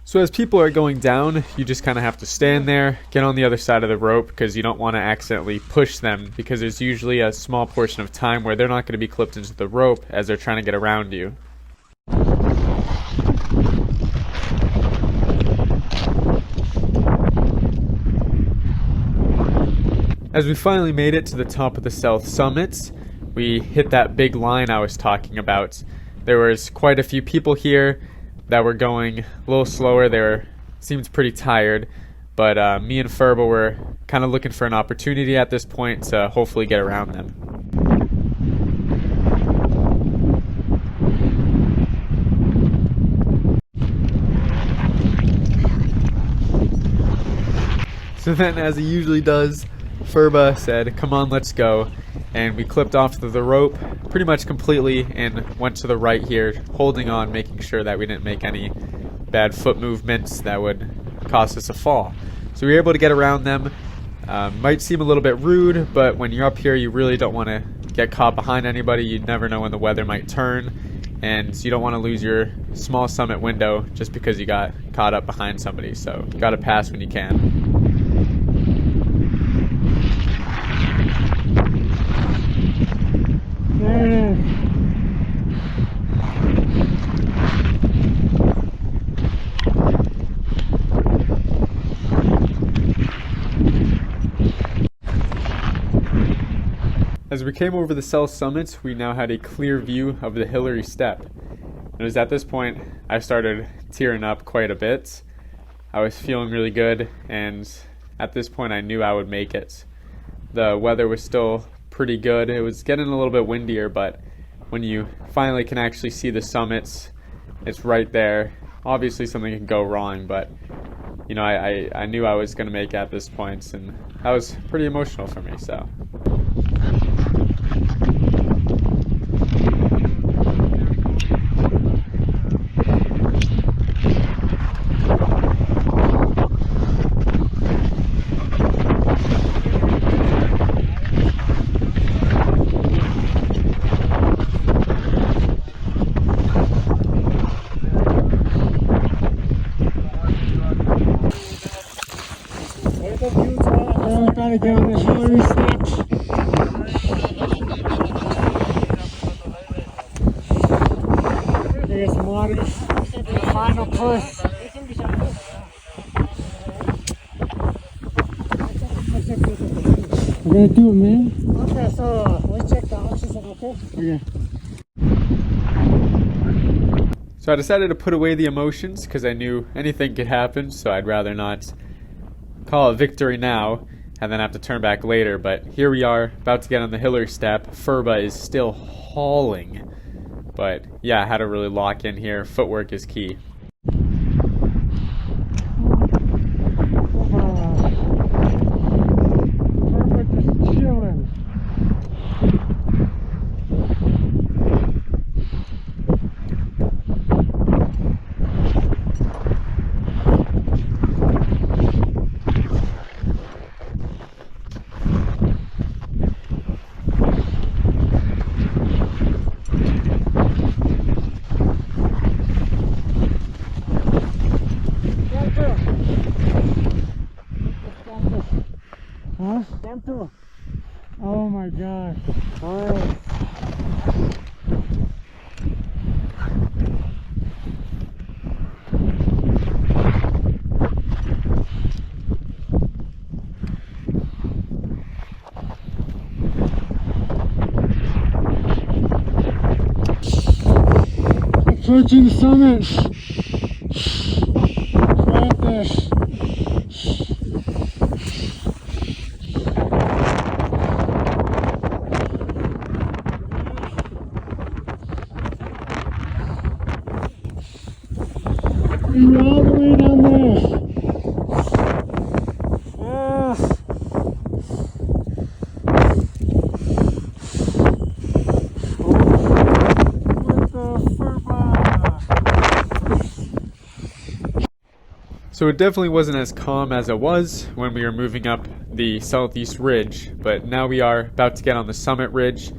So So as people are going down, you just kind of have to stand there, get on the other side of the rope because you don't want to accidentally push them, because there's usually a small portion of time where they're not going to be clipped into the rope as they're trying to get around you. As we finally made it to the top of the South Summits, we hit that big line I was talking about. There was quite a few people here that were going a little slower. Seemed pretty tired, but me and Ferba were kind of looking for an opportunity at this point to hopefully get around them. So then, as he usually does, Ferba said, "Come on, let's go." And we clipped off the rope pretty much completely and went to the right here, holding on, making sure that we didn't make any bad foot movements that would cause us a fall. So we were able to get around them. Might seem a little bit rude, but when you're up here, you really don't want to get caught behind anybody. You never know when the weather might turn, and you don't want to lose your small summit window just because you got caught up behind somebody. So you got to pass when you can. There it is. As we came over the South Summits, we now had a clear view of the Hillary Step. It was at this point I started tearing up quite a bit. I was feeling really good, and at this point I knew I would make it. The weather was still pretty good. It was getting a little bit windier, but when you finally can actually see the summits, it's right there. Obviously something can go wrong, but you know, I knew I was going to make it at this point, and that was pretty emotional for me. So I'm trying to get on the Hillary steps. Here's some water. Final push. We're gonna do it, man. Okay, so let's check the oxygen, okay? Okay. So I decided to put away the emotions because I knew anything could happen, so I'd rather not call it victory now and then have to turn back later. But here we are, about to get on the Hillary Step. Ferba is still hauling. But yeah, I had to really lock in here. Footwork is key. Perfect, just chilling. Huh? Oh my gosh. Alright. Approaching the summit. Right there. You're all the way down there. So it definitely wasn't as calm as it was when we were moving up the southeast ridge, but now we are about to get on the summit ridge.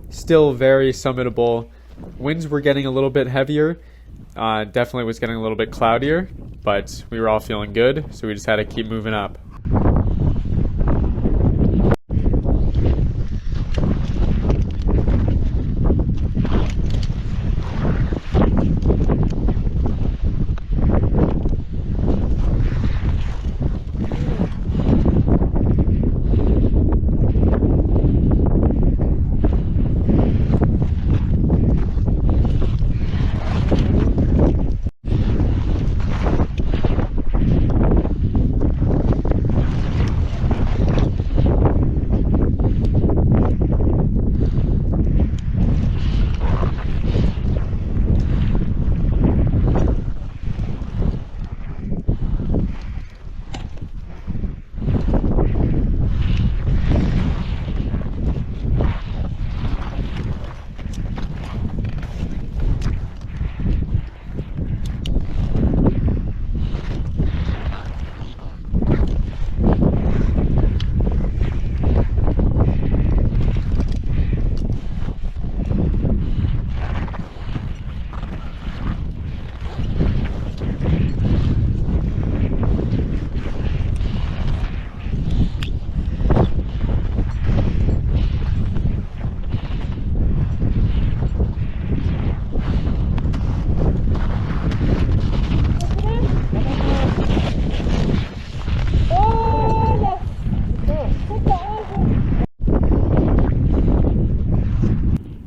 Still very summitable. Winds were getting a little bit heavier. Definitely was getting a little bit cloudier, but we were all feeling good, so we just had to keep moving up.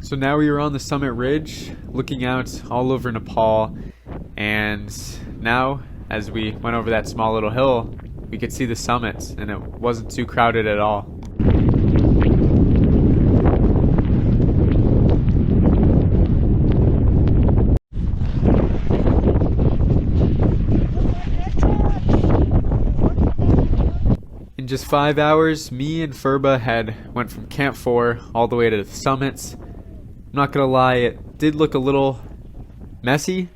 So now we are on the summit ridge, looking out all over Nepal, and now, as we went over that small little hill, we could see the summit, and it wasn't too crowded at all. In just 5 hours, me and Furba went from Camp 4 all the way to the summits. I'm not gonna lie, it did look a little messy,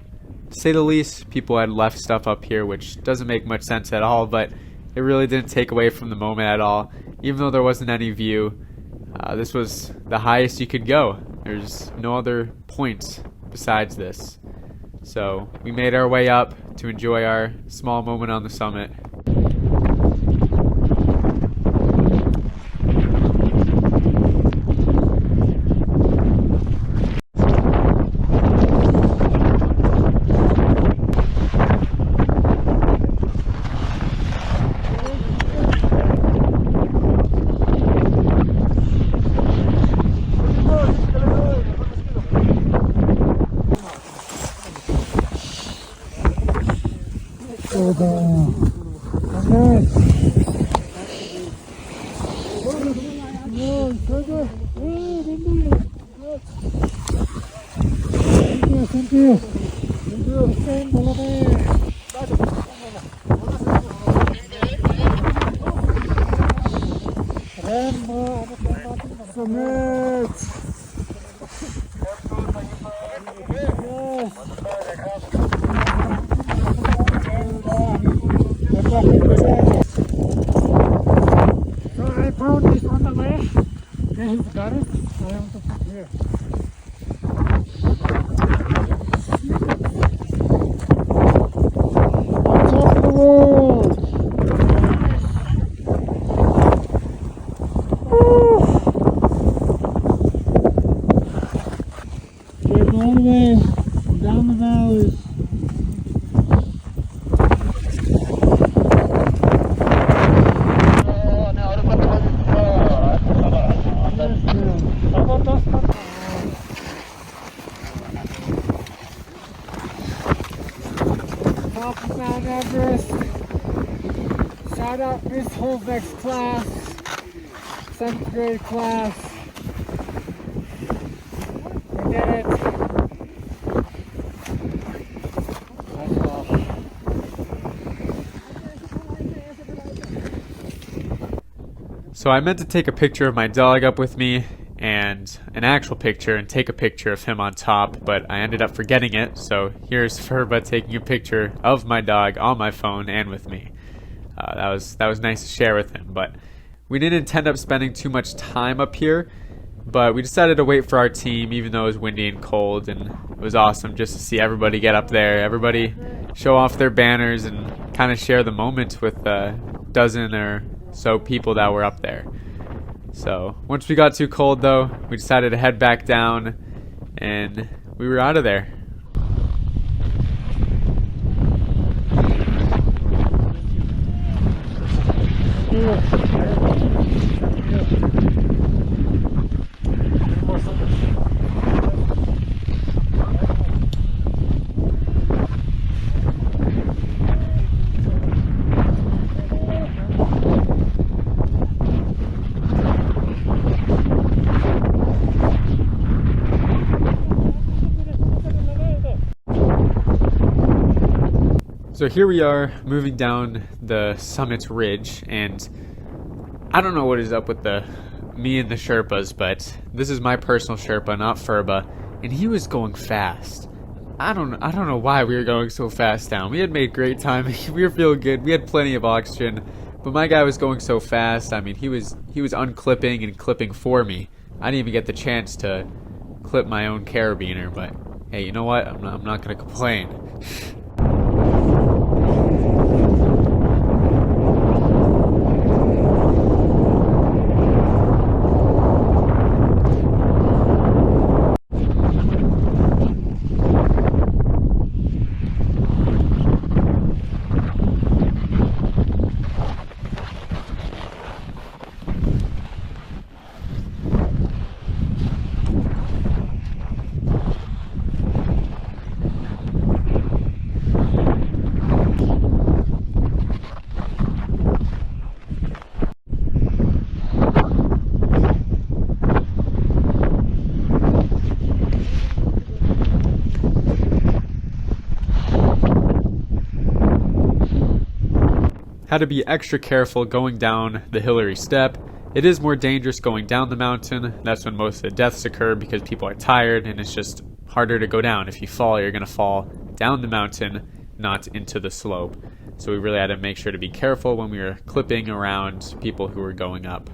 to say the least. People had left stuff up here, which doesn't make much sense at all, but it really didn't take away from the moment at all. Even though there wasn't any view, this was the highest you could go. There's no other points besides this. So we made our way up to enjoy our small moment on the summit. I found this on the way. Then he's got it. I have to put here. On top of the road. Getting all the way down the valley. Top of Mount Everest. Shout out Miss Holbeck's class, 7th grade class. We did it. That's all. So I meant to take a picture of my dog up with me, and an actual picture, and take a picture of him on top, but I ended up forgetting it, so here's Furba taking a picture of my dog on my phone and with me. That was nice to share with him, but we didn't end up spending too much time up here. But we decided to wait for our team, even though it was windy and cold, and it was awesome just to see everybody get up there. Everybody show off their banners and kind of share the moment with a dozen or so people that were up there. So once we got too cold, though, we decided to head back down, and we were out of there. So here we are moving down the summit ridge, and I don't know what is up with me and the Sherpas, but this is my personal Sherpa, not Furba, and he was going fast. I don't know why we were going so fast down. We had made great time. We were feeling good. We had plenty of oxygen, but my guy was going so fast. I mean, he was unclipping and clipping for me. I didn't even get the chance to clip my own carabiner, but hey, you know what? I'm not gonna complain. Had to be extra careful going down the Hillary step. It is more dangerous going down the mountain. That's when most of the deaths occur because people are tired and it's just harder to go down. If you fall, you're going to fall down the mountain, not into the slope. So we really had to make sure to be careful when we were clipping around people who were going up.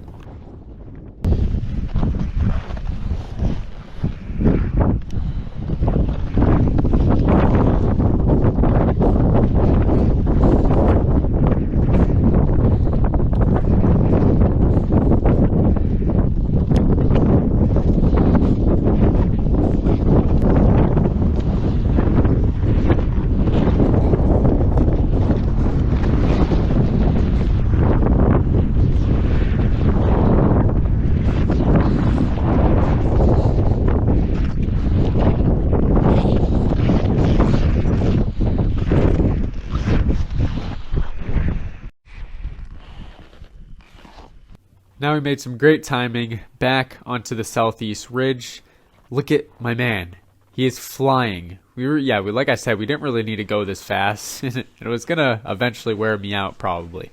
Now we made some great timing back onto the southeast ridge. Look at my man. He is flying. Like I said, we didn't really need to go this fast. It was going to eventually wear me out probably.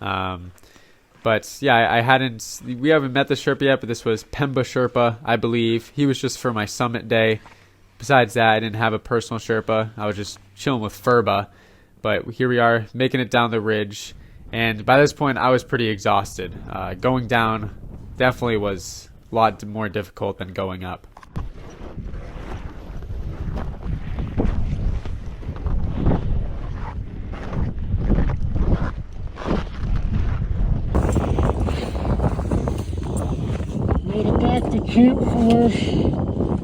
But yeah, we haven't met the Sherpa yet, but this was Pangboche Sherpa, I believe. He was just for my summit day. Besides that, I didn't have a personal Sherpa. I was just chilling with Furba. But here we are, making it down the ridge. And by this point, I was pretty exhausted. Going down definitely was a lot more difficult than going up. Made it back to Camp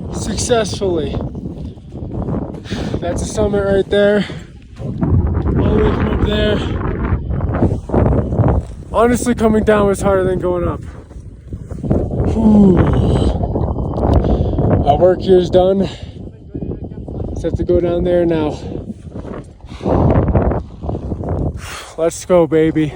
4 successfully. That's the summit right there. All the way from up there. Honestly, coming down was harder than going up. Whew. Our work here is done. Just have to go down there now. Let's go, baby.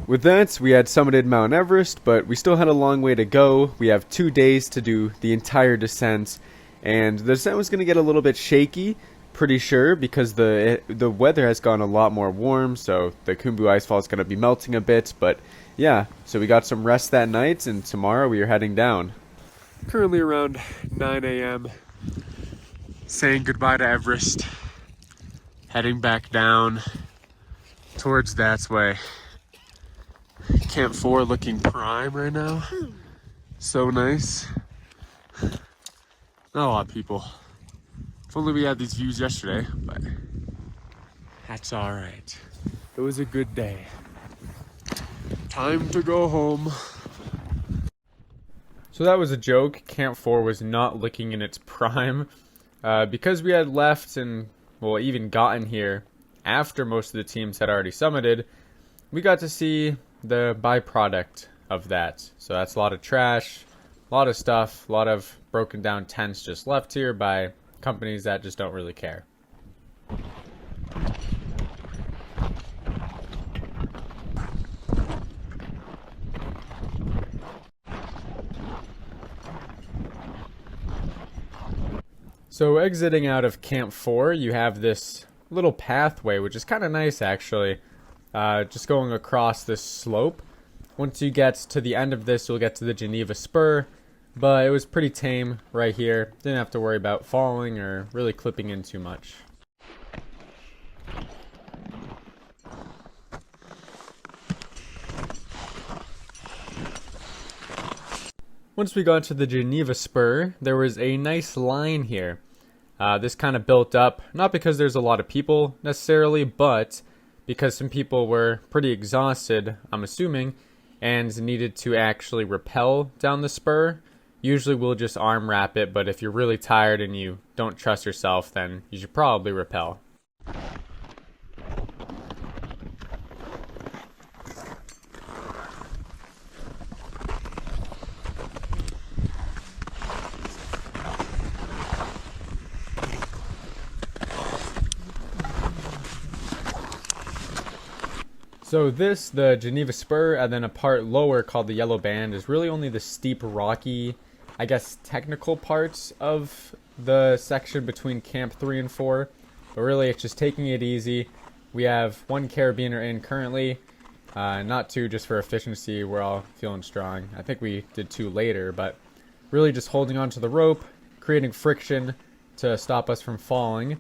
With that, we had summited Mount Everest, but we still had a long way to go. We have 2 days to do the entire descent. And the descent was going to get a little bit shaky, pretty sure, because the weather has gone a lot more warm, so the Khumbu icefall is going to be melting a bit. But yeah, so we got some rest that night, and tomorrow we are heading down. Currently around 9 a.m. Saying goodbye to Everest. Heading back down. towards that way. Camp 4 looking prime right now. So nice. Not a lot of people. If only we had these views yesterday, but that's all right. It was a good day. Time to go home. So that was a joke. Camp 4 was not looking in its prime. Because we had left and, well, even gotten here after most of the teams had already summited, we got to see the byproduct of that. So that's a lot of trash, a lot of stuff, a lot of broken down tents just left here by companies that just don't really care. So exiting out of Camp 4, you have this little pathway, which is kind of nice actually, just going across this slope. Once you get to the end of this, you'll get to the Geneva Spur, but it was pretty tame right here. Didn't have to worry about falling or really clipping in too much. Once we got to the Geneva Spur, there was a nice line here. This kind of built up, not because there's a lot of people necessarily, but because some people were pretty exhausted, I'm assuming, and needed to actually rappel down the spur. Usually we'll just arm wrap it, but if you're really tired and you don't trust yourself, then you should probably rappel. So this, the Geneva Spur, and then a part lower called the Yellow Band, is really only the steep, rocky, I guess, technical parts of the section between Camp 3 and 4. But really, it's just taking it easy. We have one carabiner in currently, not two just for efficiency. We're all feeling strong. I think we did two later, but really just holding onto the rope, creating friction to stop us from falling,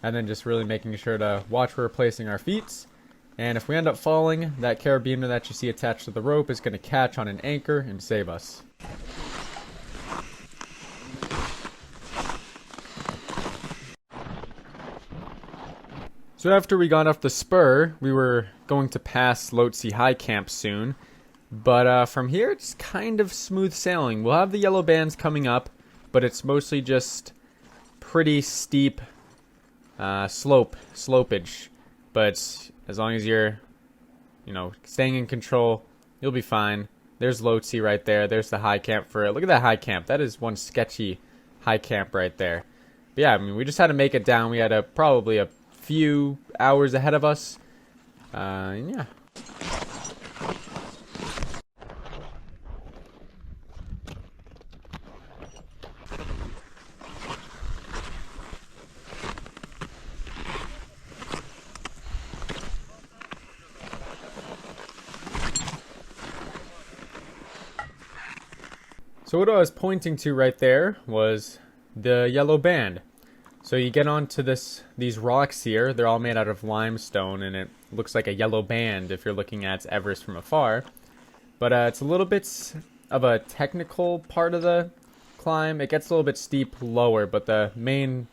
and then just really making sure to watch where we're placing our feet. And if we end up falling, that carabiner that you see attached to the rope is going to catch on an anchor and save us. So after we got off the spur, we were going to pass Lhotse High Camp soon. But from here, it's kind of smooth sailing. We'll have the yellow bands coming up, but it's mostly just pretty steep slopage. But as long as you're, staying in control, you'll be fine. There's Lhotse right there. There's the high camp for it. Look at that high camp. That is one sketchy high camp right there. But yeah, we just had to make it down. We had probably a few hours ahead of us. Yeah. So what I was pointing to right there was the yellow band. So you get onto these rocks here. They're all made out of limestone, and it looks like a yellow band if you're looking at Everest from afar. But it's a little bit of a technical part of the climb. It gets a little bit steep lower, but the main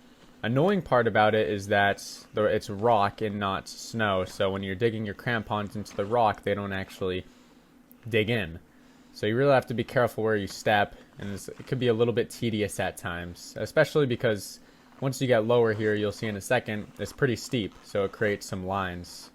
annoying part about it is that it's rock and not snow. So when you're digging your crampons into the rock, they don't actually dig in. So you really have to be careful where you step, and it could be a little bit tedious at times, especially because once you get lower here, you'll see in a second, it's pretty steep, so it creates some lines.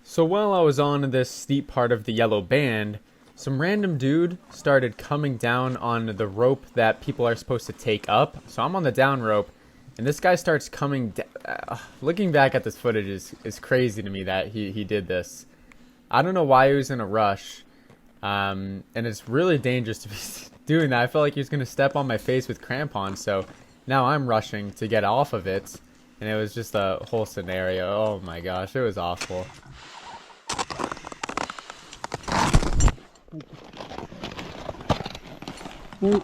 So while I was on this steep part of the yellow band, some random dude started coming down on the rope that people are supposed to take up. So I'm on the down rope, and this guy starts coming down. Looking back at this footage is crazy to me that he did this. I don't know why he was in a rush, and it's really dangerous to be doing that. I felt like he was going to step on my face with crampons, so now I'm rushing to get off of it, and it was just a whole scenario. Oh my gosh, it was awful. Wait.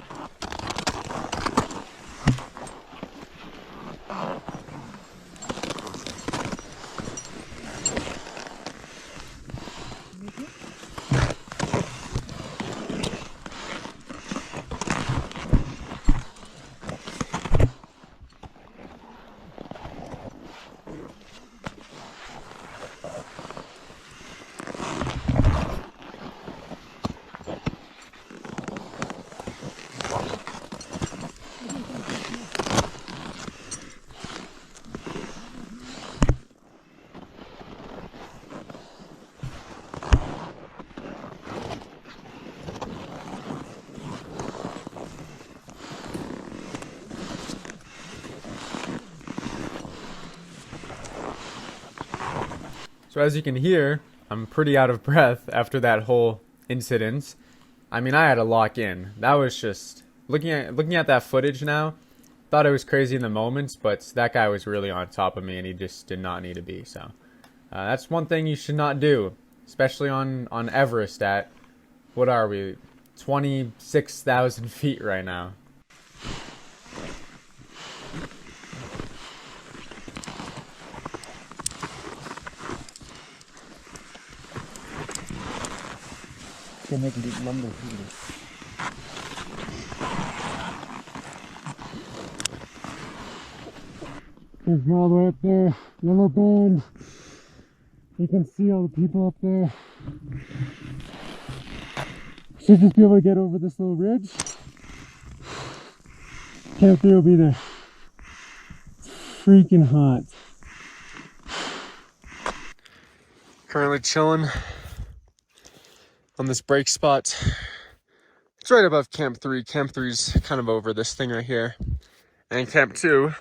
So as you can hear, I'm pretty out of breath after that whole incident. I mean, I had to lock in. That was just looking at that footage now. Thought it was crazy in the moments, but that guy was really on top of me, and he just did not need to be. So that's one thing you should not do, especially on Everest. At what are we, 26,000 feet right now. Can make it longer. There's all the way up there, yellow band. You can see all the people up there. Should just be able to get over this little ridge. Camp 3 will be there. It's freaking hot. Currently chilling on this break spot. It's right above Camp 3. Camp 3's kind of over this thing right here. And Camp 2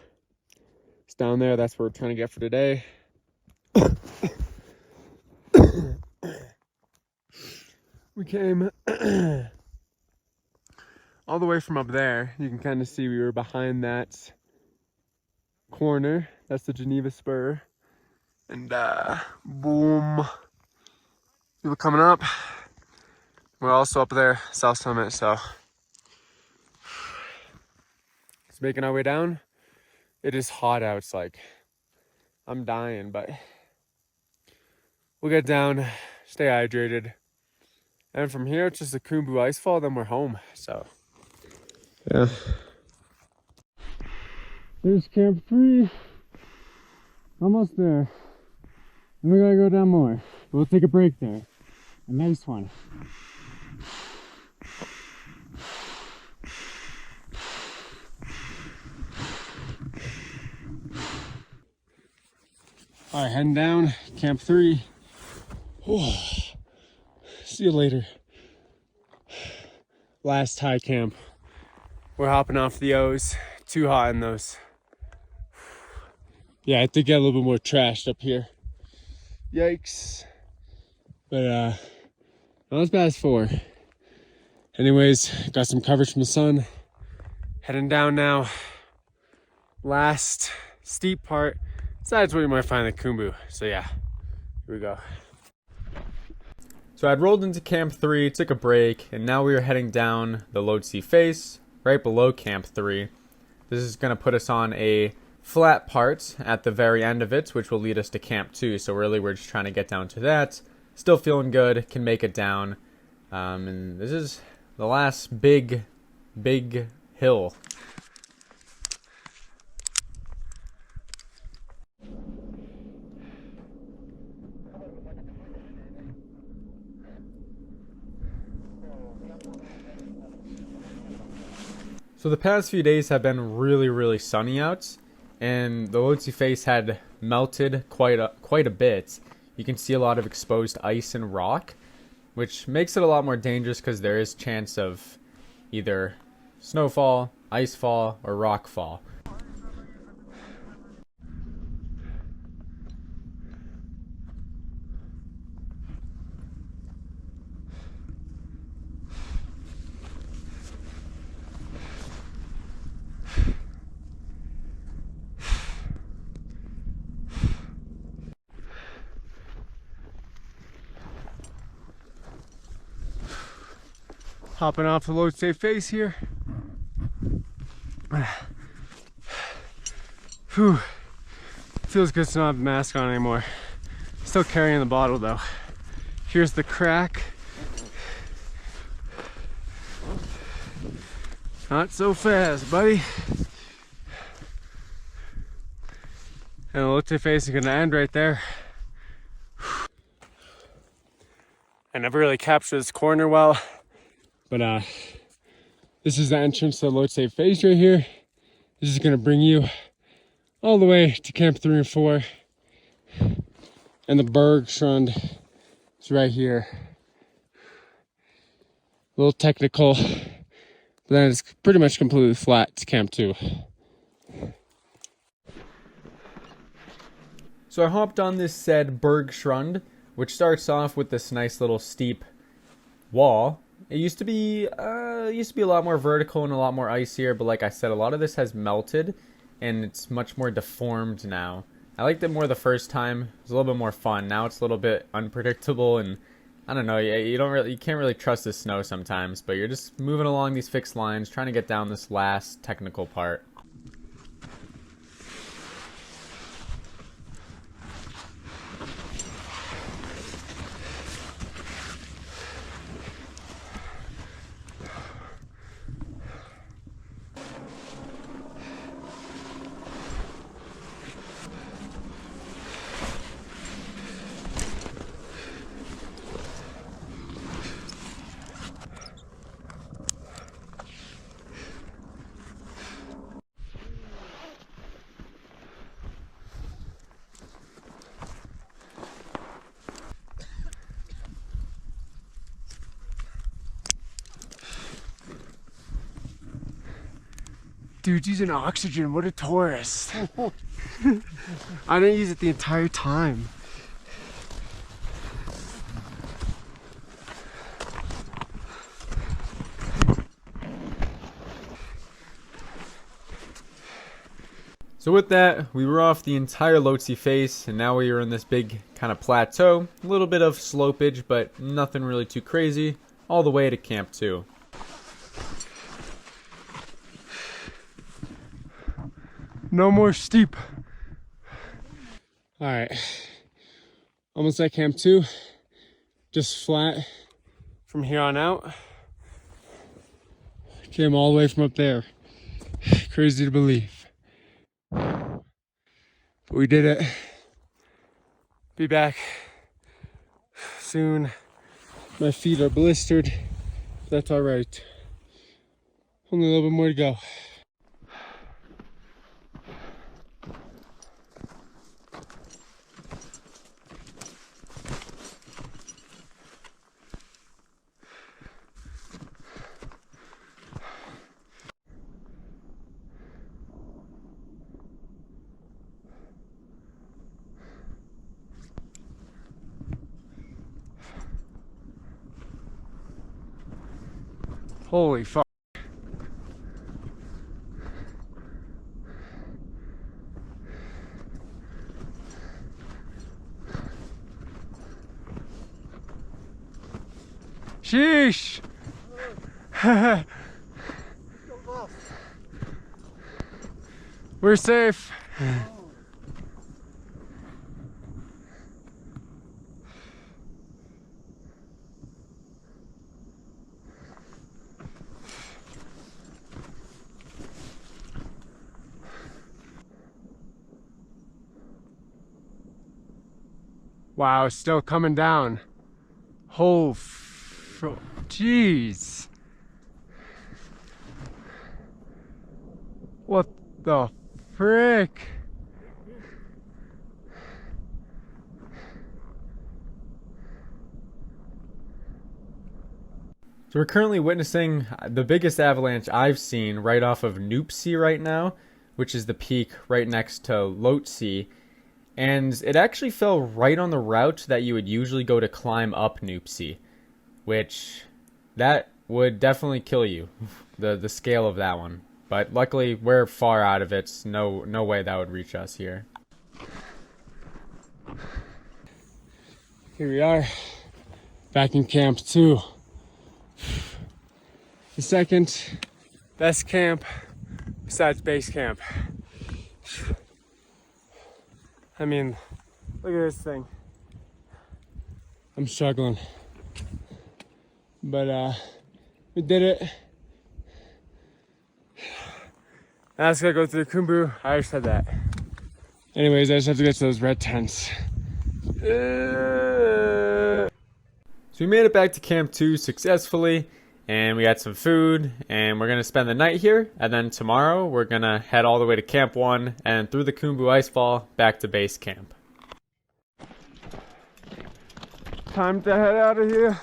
is down there. That's where we're trying to get for today. We came all the way from up there. You can kind of see we were behind that corner. That's the Geneva Spur. And boom. People coming up. We're also up there, South Summit, so it's making our way down. It is hot out. It's like I'm dying, but we'll get down, stay hydrated. And from here, it's just the Khumbu icefall, then we're home. So, yeah. There's Camp 3. Almost there. And we gotta go down more. We'll take a break there. A nice one. All right, heading down, Camp 3. Oh, see you later. Last high camp. We're hopping off the O's. Too hot in those. Yeah, I think I get a little bit more trashed up here. Yikes. But not as bad as 4. Anyways, got some coverage from the sun. Heading down now. Last steep part. Besides where you might find the Khumbu. So yeah, here we go. So I'd rolled into Camp 3, took a break, and now we are heading down the Lhotse face, right below Camp 3. This is going to put us on a flat part at the very end of it, which will lead us to Camp 2. So really we're just trying to get down to that. Still feeling good, can make it down. And this is the last big hill. So the past few days have been really sunny out, and the Lhotse face had melted quite a bit. You can see a lot of exposed ice and rock. which makes it a lot more dangerous because there is chance of either snowfall, icefall, or rockfall. Hopping off the Lobuche face here. Whew. Feels good to not have the mask on anymore. Still carrying the bottle though. Here's the crack. Not so fast, buddy. And the Lobuche face is gonna end right there. I never really captured this corner well, but this is the entrance to the Lobuche face right here. This is gonna bring you all the way to Camp 3 and 4. And the Bergstrand is right here. A little technical, but then it's pretty much completely flat to Camp 2. So I hopped on this said Bergstrand, which starts off with this nice little steep wall. It used to be a lot more vertical and a lot more icier, but like I said, a lot of this has melted and it's much more deformed now. I liked it more the first time. It was a little bit more fun. Now it's a little bit unpredictable and I don't know, you can't really trust the snow sometimes, but you're just moving along these fixed lines trying to get down this last technical part. Dude's using oxygen, what a tourist. I didn't use it the entire time. So with that, we were off the entire Lobuche face, and now we are in this big kind of plateau. A little bit of slopage, but nothing really too crazy, all the way to Camp 2. No more steep. All right, almost at Camp 2. Just flat from here on out. Came all the way from up there. Crazy to believe. But we did it. Be back soon. My feet are blistered. That's all right. Only a little bit more to go. Holy fuck. Sheesh. We're safe. Wow, it's still coming down. Oh, jeez. What the frick? So we're currently witnessing the biggest avalanche I've seen right off of Namche right now, which is the peak right next to Lobuche. And it actually fell right on the route that you would usually go to climb up Namche, which that would definitely kill you, the scale of that one. But luckily, we're far out of it. No way that would reach us here. Here we are, back in camp 2. The second best camp besides base camp. I mean, look at this thing. I'm struggling. But we did it. Now let's gotta go through the Khumbu. I already said that. Anyways, I just have to get to those red tents. So we made it back to Camp 2 successfully, and we had some food, and we're going to spend the night here, and then tomorrow we're going to head all the way to Camp 1 and through the Khumbu Icefall back to base camp. Time to head out of here.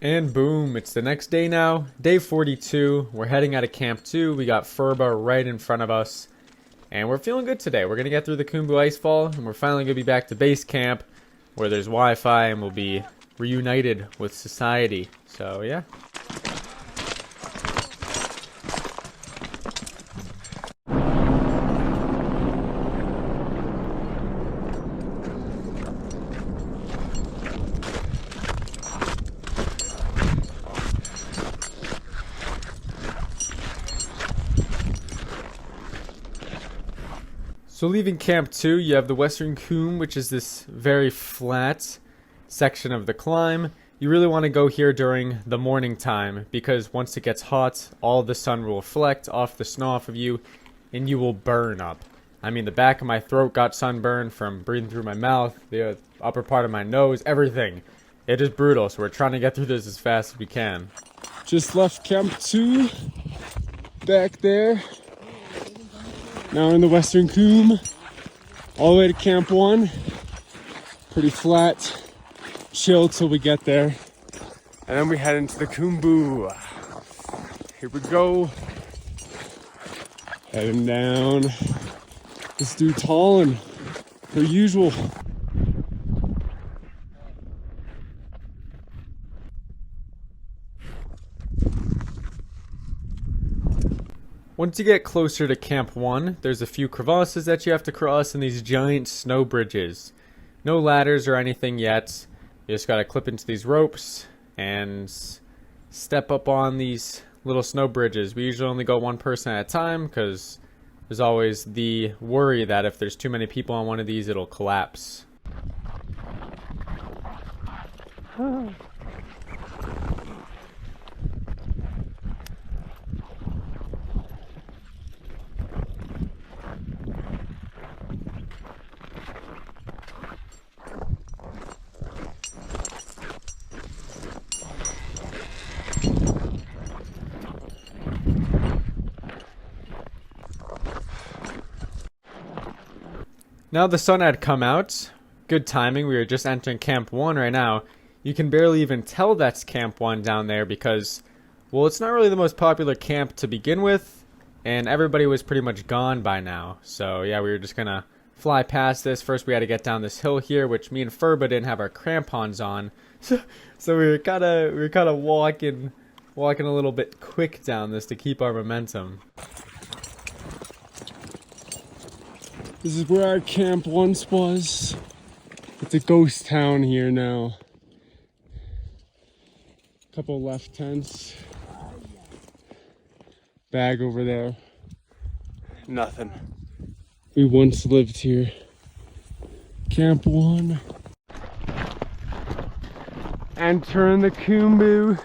And boom, it's the next day now, day 42. We're heading out of Camp 2. We got Pheriche right in front of us, and we're feeling good today. We're going to get through the Khumbu Icefall, and we're finally going to be back to base camp where there's Wi-Fi, and we'll be reunited with society. So yeah. So leaving Camp 2, you have the Western Khumbu, which is this very flat section of the climb. You really want to go here during the morning time, because once it gets hot, all the sun will reflect off the snow off of you, and you will burn up. I mean, the back of my throat got sunburned from breathing through my mouth, the upper part of my nose, everything. It is brutal, so we're trying to get through this as fast as we can. Just left Camp 2, back there. Now in the Western Khumbu, all the way to Camp 1. Pretty flat, chill till we get there. And then we head into the Khumbu. Here we go. Heading down this dude Tallinn, per usual. Once you get closer to Camp 1, there's a few crevasses that you have to cross and these giant snow bridges. No ladders or anything yet. You just gotta clip into these ropes and step up on these little snow bridges. We usually only go one person at a time because there's always the worry that if there's too many people on one of these, it'll collapse. Now the sun had come out. Good timing. We were just entering Camp 1 right now. You can barely even tell that's Camp 1 down there because, well, it's not really the most popular camp to begin with, and everybody was pretty much gone by now. So yeah, we were just gonna fly past this. First we had to get down this hill here, which me and Pheriche didn't have our crampons on. So we were kind of walking a little bit quick down this to keep our momentum. This is where our camp once was. It's a ghost town here now. Couple left tents. Bag over there. Nothing. We once lived here. Camp 1. Entering the Khumbu.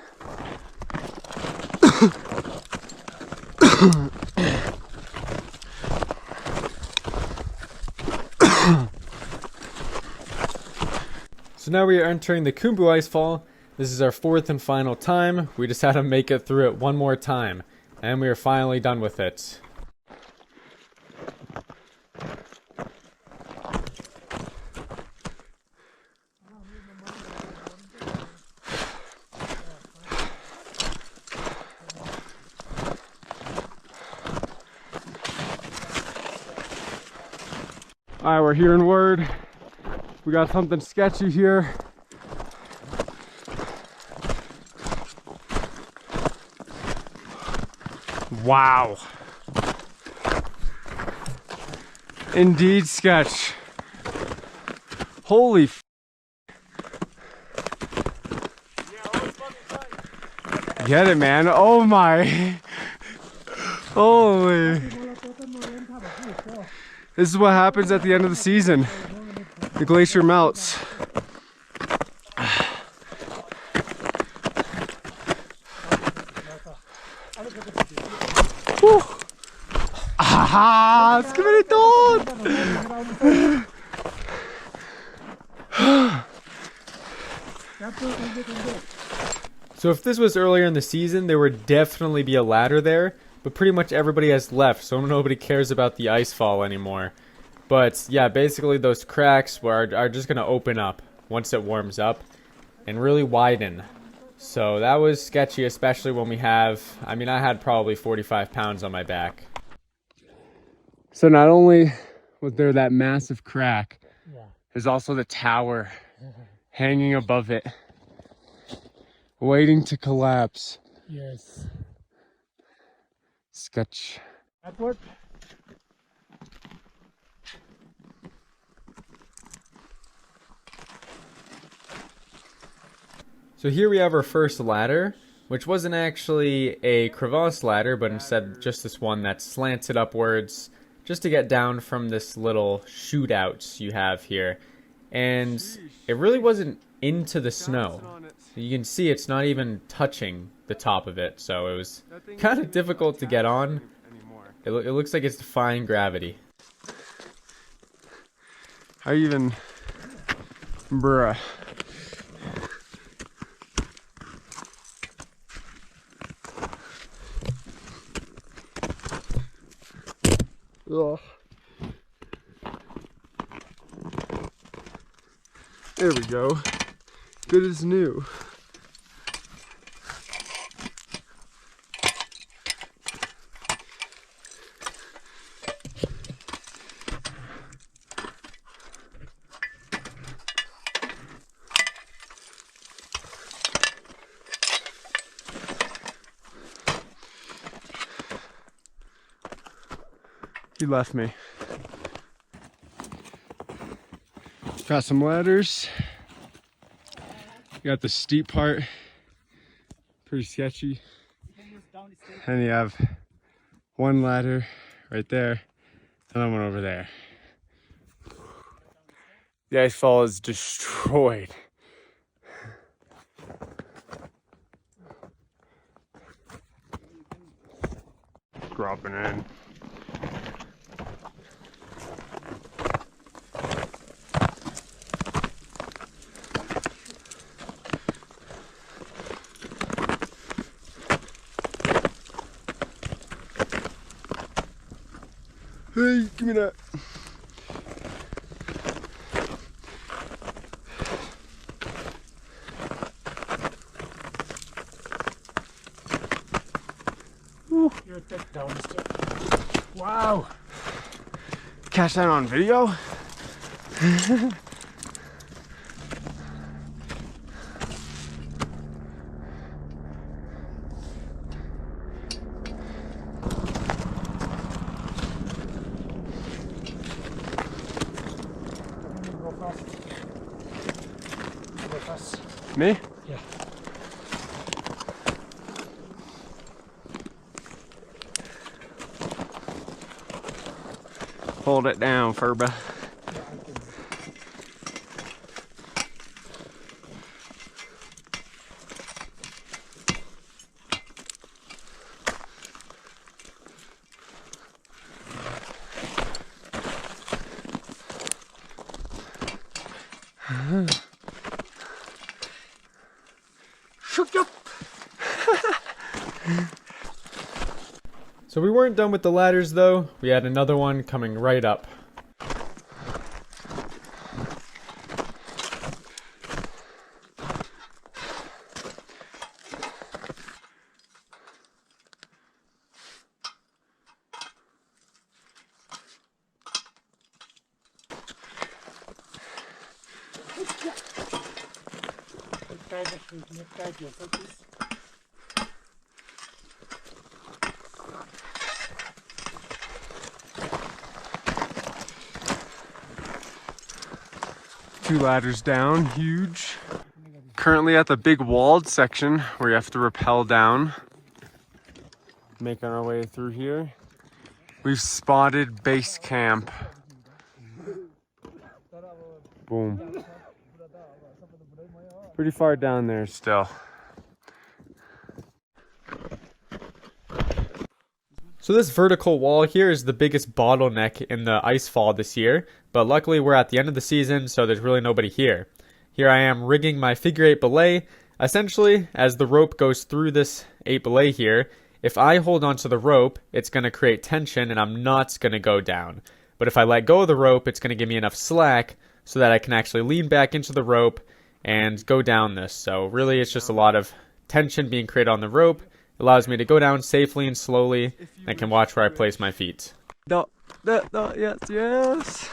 So now we are entering the Khumbu Icefall. This is our fourth and final time. We just had to make it through it one more time. And we are finally done with it. All right, we're hearing word. We got something sketchy here. Wow. Indeed sketch. Holy f. Get it, man. Oh my. Holy. This is what happens at the end of the season. The glacier melts. Whew. Ah, skibidi-doo. So if this was earlier in the season, there would definitely be a ladder there, but pretty much everybody has left, so nobody cares about the ice fall anymore. But yeah, basically those cracks are just going to open up once it warms up and really widen. So that was sketchy, especially when we have, I mean, I had probably 45 pounds on my back. So not only was there that massive crack, there's also the tower hanging above it, waiting to collapse. Yes. Sketch. That worked. So here we have our first ladder, which wasn't actually a crevasse ladder, but instead just this one that slanted upwards just to get down from this little shootouts you have here. And it really wasn't into the snow. You can see it's not even touching the top of it, so it was kind of difficult to get on. It looks like it's defying gravity. I even, bruh. Ugh. There we go. Good as new. He left me. Got some ladders. Got the steep part, pretty sketchy. And you have one ladder right there, and then one over there. The ice fall is destroyed. Dropping in. Hey, give me that. You're a bit down still. Wow. Catch that on video? Me? Yeah. Hold it down, Furba. So we weren't done with the ladders though. We had another one coming right up. Two ladders down, huge. Currently at the big walled section where you have to rappel down. Making our way through here. We've spotted base camp. Boom. Pretty far down there still. So this vertical wall here is the biggest bottleneck in the icefall this year, but luckily we're at the end of the season, so there's really nobody here. Here I am rigging my figure 8 belay. Essentially, as the rope goes through this 8 belay here, if I hold onto the rope, it's going to create tension and I'm not going to go down. But if I let go of the rope, it's going to give me enough slack so that I can actually lean back into the rope and go down this. So really it's just a lot of tension being created on the rope. It allows me to go down safely and slowly, and I can watch where I place my feet. Yes, yes.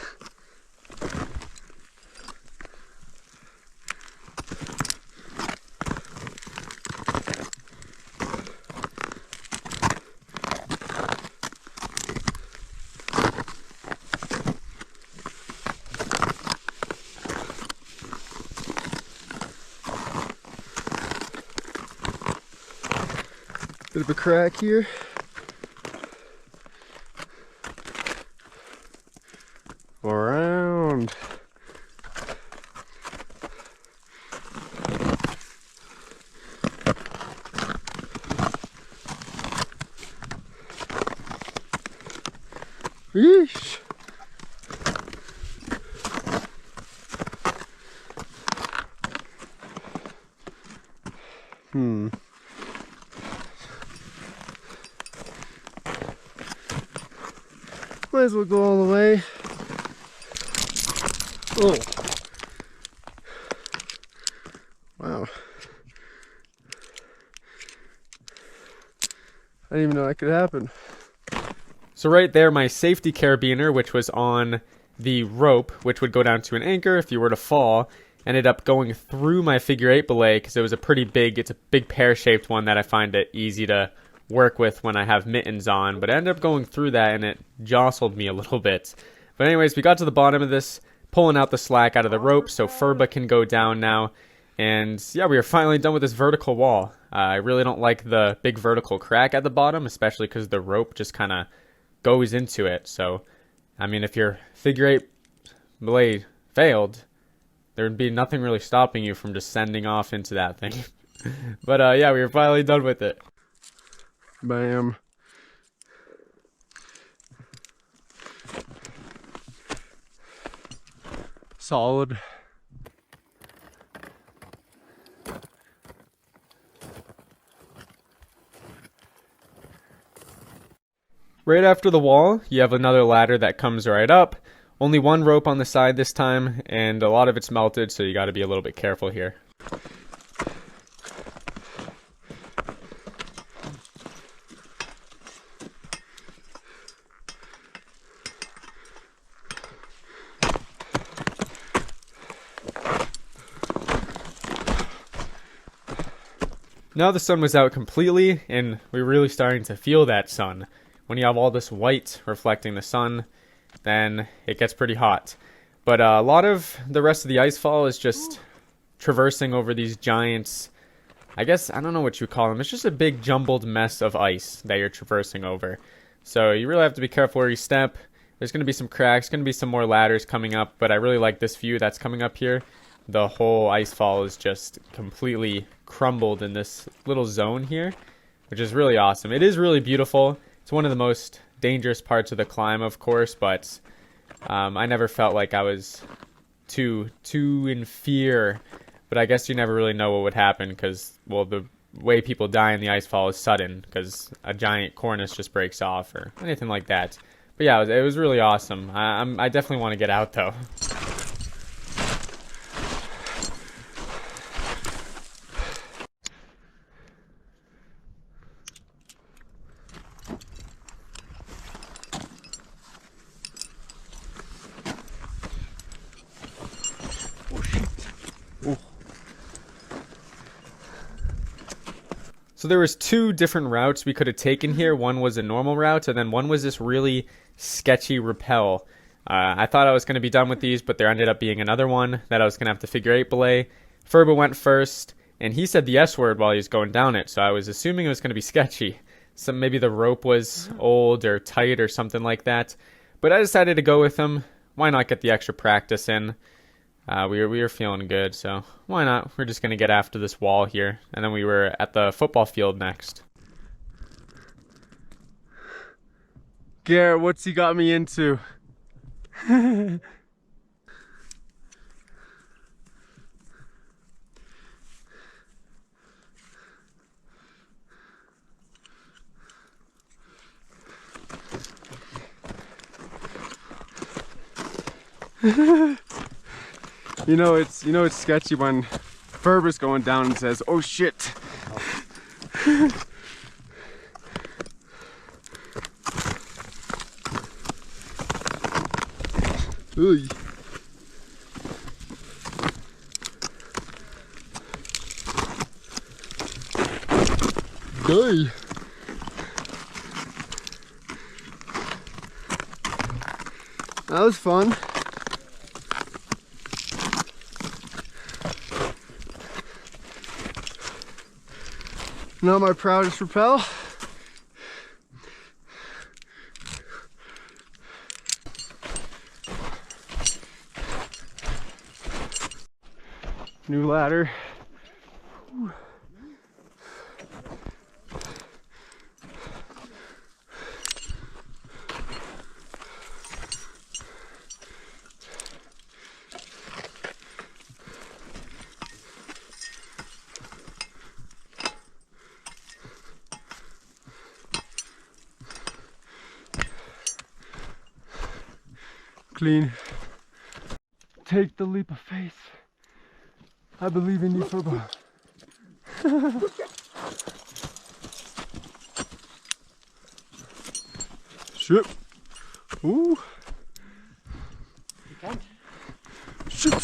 Bit of a crack here. Around. Yeesh. Might as well go all the way. Oh. Wow. I didn't even know that could happen. So right there, my safety carabiner, which was on the rope, which would go down to an anchor if you were to fall, ended up going through my figure 8 belay because it was it's a big pear-shaped one that I find it easy to work with when I have mittens on, but I ended up going through that and it jostled me a little bit. But anyways, we got to the bottom of this, pulling out the slack out of the rope so Pheriche can go down now. And yeah, we are finally done with this vertical wall. I really don't like the big vertical crack at the bottom, especially because the rope just kind of goes into it. So, I mean, if your figure 8 belay failed, there would be nothing really stopping you from just sending off into that thing. But yeah, we were finally done with it. Bam. Solid. Right after the wall, you have another ladder that comes right up. Only one rope on the side this time, and a lot of it's melted, so you got to be a little bit careful here. Now the sun was out completely, and we were really starting to feel that sun. When you have all this white reflecting the sun, then it gets pretty hot. But a lot of the rest of the icefall is just traversing over these giants. I guess, I don't know what you call them. It's just a big jumbled mess of ice that you're traversing over. So you really have to be careful where you step. There's going to be some cracks, going to be some more ladders coming up, but I really like this view that's coming up here. The whole icefall is just completely crumbled in this little zone here, which is really awesome. It is really beautiful. It's one of the most dangerous parts of the climb, of course, but I never felt like I was too in fear. But I guess you never really know what would happen because, well, the way people die in the icefall is sudden because a giant cornice just breaks off or anything like that. But yeah, it was really awesome. I definitely want to get out, though. So there was two different routes we could have taken here. One was a normal route, and then one was this really sketchy rappel. I thought I was going to be done with these, but there ended up being another one that I was going to have to figure 8 belay. Furba went first, and he said the S word while he was going down it, so I was assuming it was going to be sketchy. So maybe the rope was old or tight or something like that. But I decided to go with him. Why not get the extra practice in? We were feeling good, so why not? We're just going to get after this wall here. And then we were at the football field next. Garrett, what's he got me into? You know it's sketchy when Furba's going down and says, "Oh shit." Ooh. Hey. That was fun. Not my proudest rappel. New ladder. Whew. Clean. Take the leap of faith. I believe in you, Furba. Ship. Ooh. You can't. Ship.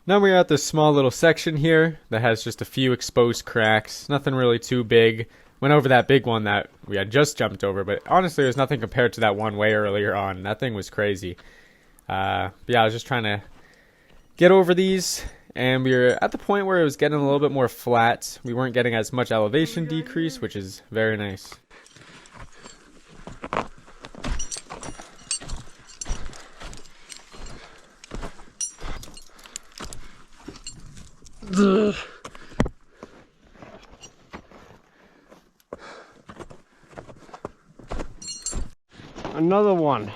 Now we're at this small little section here that has just a few exposed cracks. Nothing really too big. Went over that big one that we had just jumped over, but honestly there's nothing compared to that one way earlier on. That thing was crazy. But yeah, I was just trying to get over these, and we were at the point where it was getting a little bit more flat. We weren't getting as much elevation decrease, which is very nice. Ugh. Another one.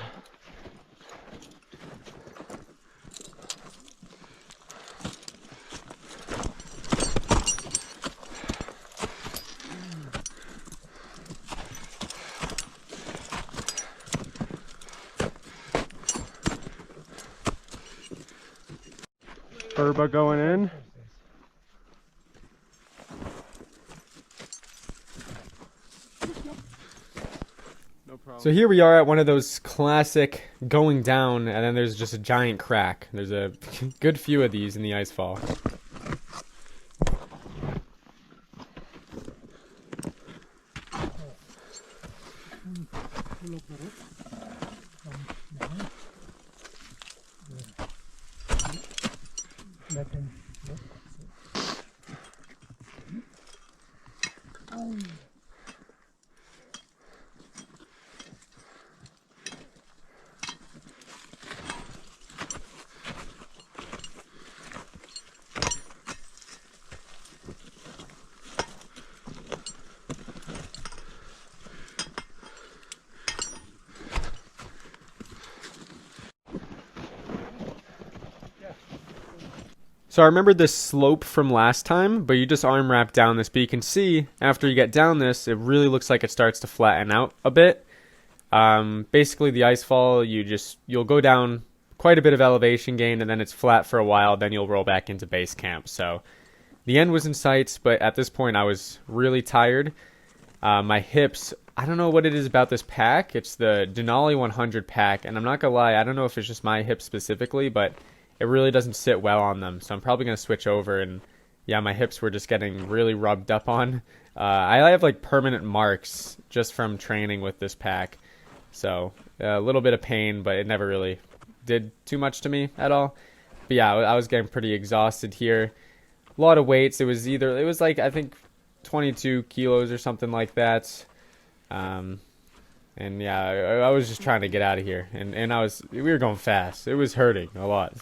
Furba going in. So here we are at one of those classic going down, and then there's just a giant crack. There's a good few of these in the icefall. So I remember this slope from last time, but you just arm wrap down this, but you can see after you get down this, it really looks like it starts to flatten out a bit. Basically the icefall, you'll go down quite a bit of elevation gain, and then it's flat for a while, then you'll roll back into base camp. So the end was in sight, but at this point I was really tired. My hips, I don't know what it is about this pack. It's the Denali 100 pack, and I'm not gonna lie, I don't know if it's just my hips specifically, but it really doesn't sit well on them. So I'm probably gonna switch over. And yeah, my hips were just getting really rubbed up on. I have like permanent marks just from training with this pack. So a little bit of pain, but it never really did too much to me at all. But yeah, I was getting pretty exhausted here. A lot of weights. It was like, I think 22 kilos or something like that. And yeah, I was just trying to get out of here. And we were going fast. It was hurting a lot.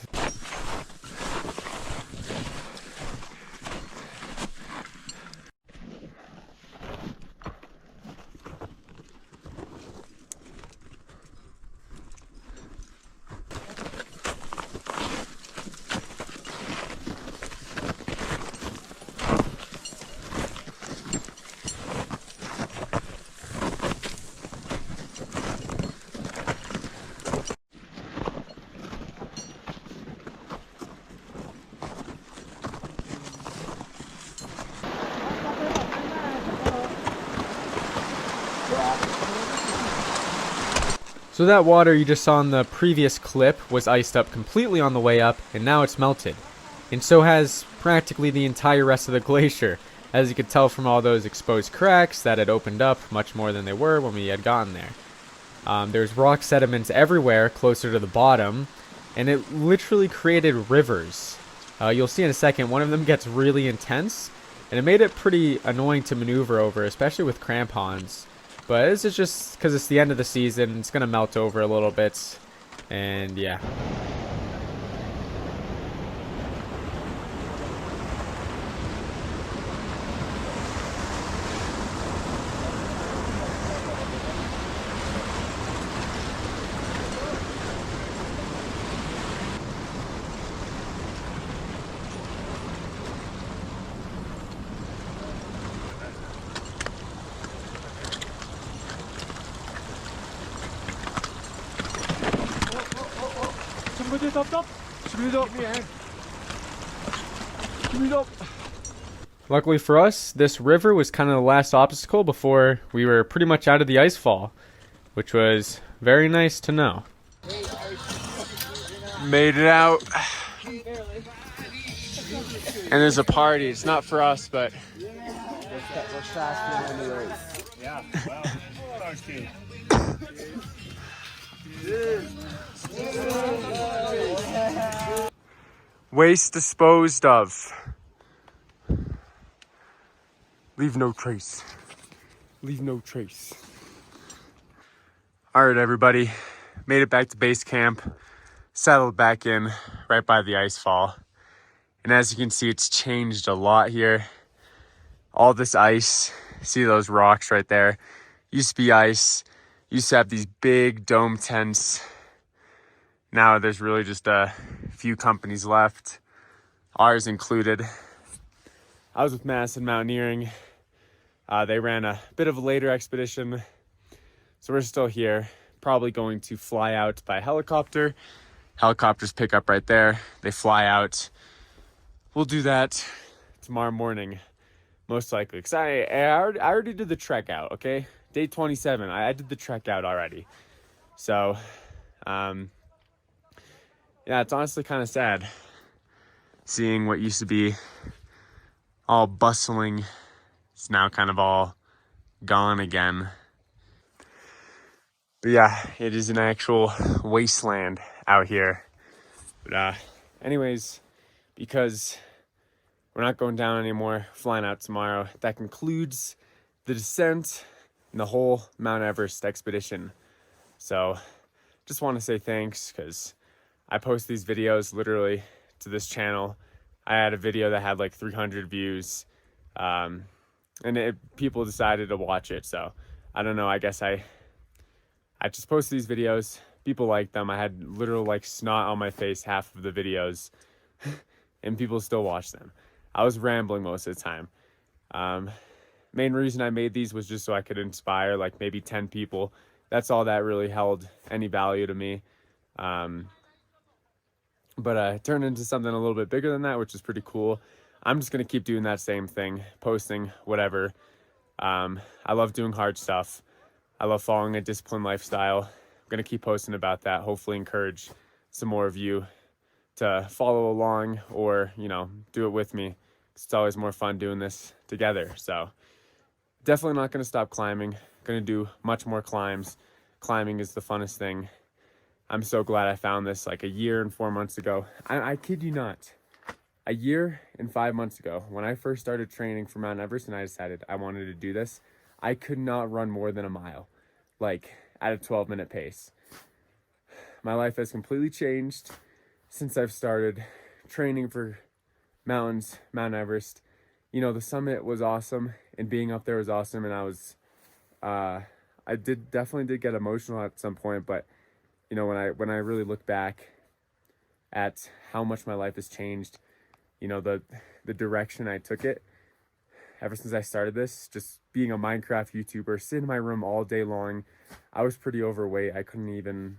So that water you just saw in the previous clip was iced up completely on the way up, and now it's melted. And so has practically the entire rest of the glacier, as you could tell from all those exposed cracks that had opened up much more than they were when we had gotten there. There's rock sediments everywhere closer to the bottom, and it literally created rivers. You'll see in a second, one of them gets really intense, and it made it pretty annoying to maneuver over, especially with crampons. But this is just because it's the end of the season. It's going to melt over a little bit. And yeah. Luckily for us, this river was kind of the last obstacle before we were pretty much out of the icefall, which was very nice to know. Made it out. And there's a party. It's not for us, but waste disposed of. Leave no trace. Leave no trace. All right, everybody. Made it back to base camp. Settled back in right by the icefall. And as you can see, it's changed a lot here. All this ice. See those rocks right there? Used to be ice. Used to have these big dome tents. Now there's really just a few companies left. Ours included. I was with Madison Mountaineering. They ran a bit of a later expedition. So we're still here. Probably going to fly out by helicopter. Helicopters pick up right there. They fly out. We'll do that tomorrow morning, most likely. Because I already did the trek out, okay? Day 27, I did the trek out already. So, yeah, it's honestly kind of sad seeing what used to be all bustling. It's now kind of all gone again. But yeah, it is an actual wasteland out here. But anyways, because we're not going down anymore, flying out tomorrow, that concludes the descent and the whole Mount Everest expedition. So just want to say thanks, because I post these videos literally to this channel. I had a video that had like 300 views, and people decided to watch it. So I don't know, I guess I just post these videos. People like them. I had literal like snot on my face half of the videos and people still watch them. I was rambling most of the time. Main reason I made these was just so I could inspire like maybe 10 people. That's all that really held any value to me. But it turned into something a little bit bigger than that, which is pretty cool. I'm just going to keep doing that same thing, posting whatever. I love doing hard stuff. I love following a disciplined lifestyle. I'm gonna keep posting about that. Hopefully encourage some more of you to follow along or, you know, do it with me. It's always more fun doing this together. So definitely not gonna stop climbing. Gonna do much more climbs. Climbing is the funnest thing. I'm so glad I found this like a year and 4 months ago. I kid you not. A year and 5 months ago, when I first started training for Mount Everest and I decided I wanted to do this, I could not run more than a mile, like at a 12-minute pace. My life has completely changed since I've started training for mountains, Mount Everest. You know, the summit was awesome and being up there was awesome, and I definitely did get emotional at some point, but you know, when I really look back at how much my life has changed, you know, the direction I took it ever since I started this, just being a Minecraft YouTuber, sitting in my room all day long. I was pretty overweight. I couldn't even,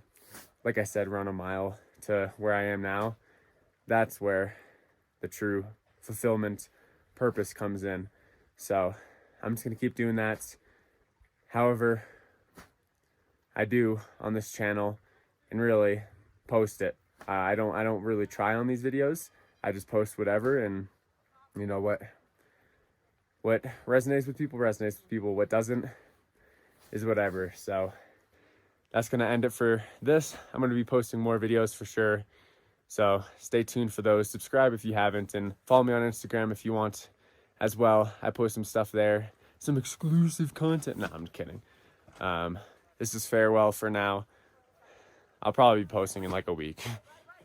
like I said, run a mile to where I am now. That's where the true fulfillment purpose comes in. So I'm just gonna keep doing that however I do on this channel and really post it. I don't really try on these videos. I just post whatever, and you know what resonates with people resonates with people. What doesn't is whatever. So that's gonna end it for this. I'm gonna be posting more videos for sure. So stay tuned for those. Subscribe if you haven't, and follow me on Instagram if you want as well. I post some stuff there, some exclusive content. No, I'm kidding. This is farewell for now. I'll probably be posting in like a week,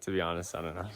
to be honest. I don't know.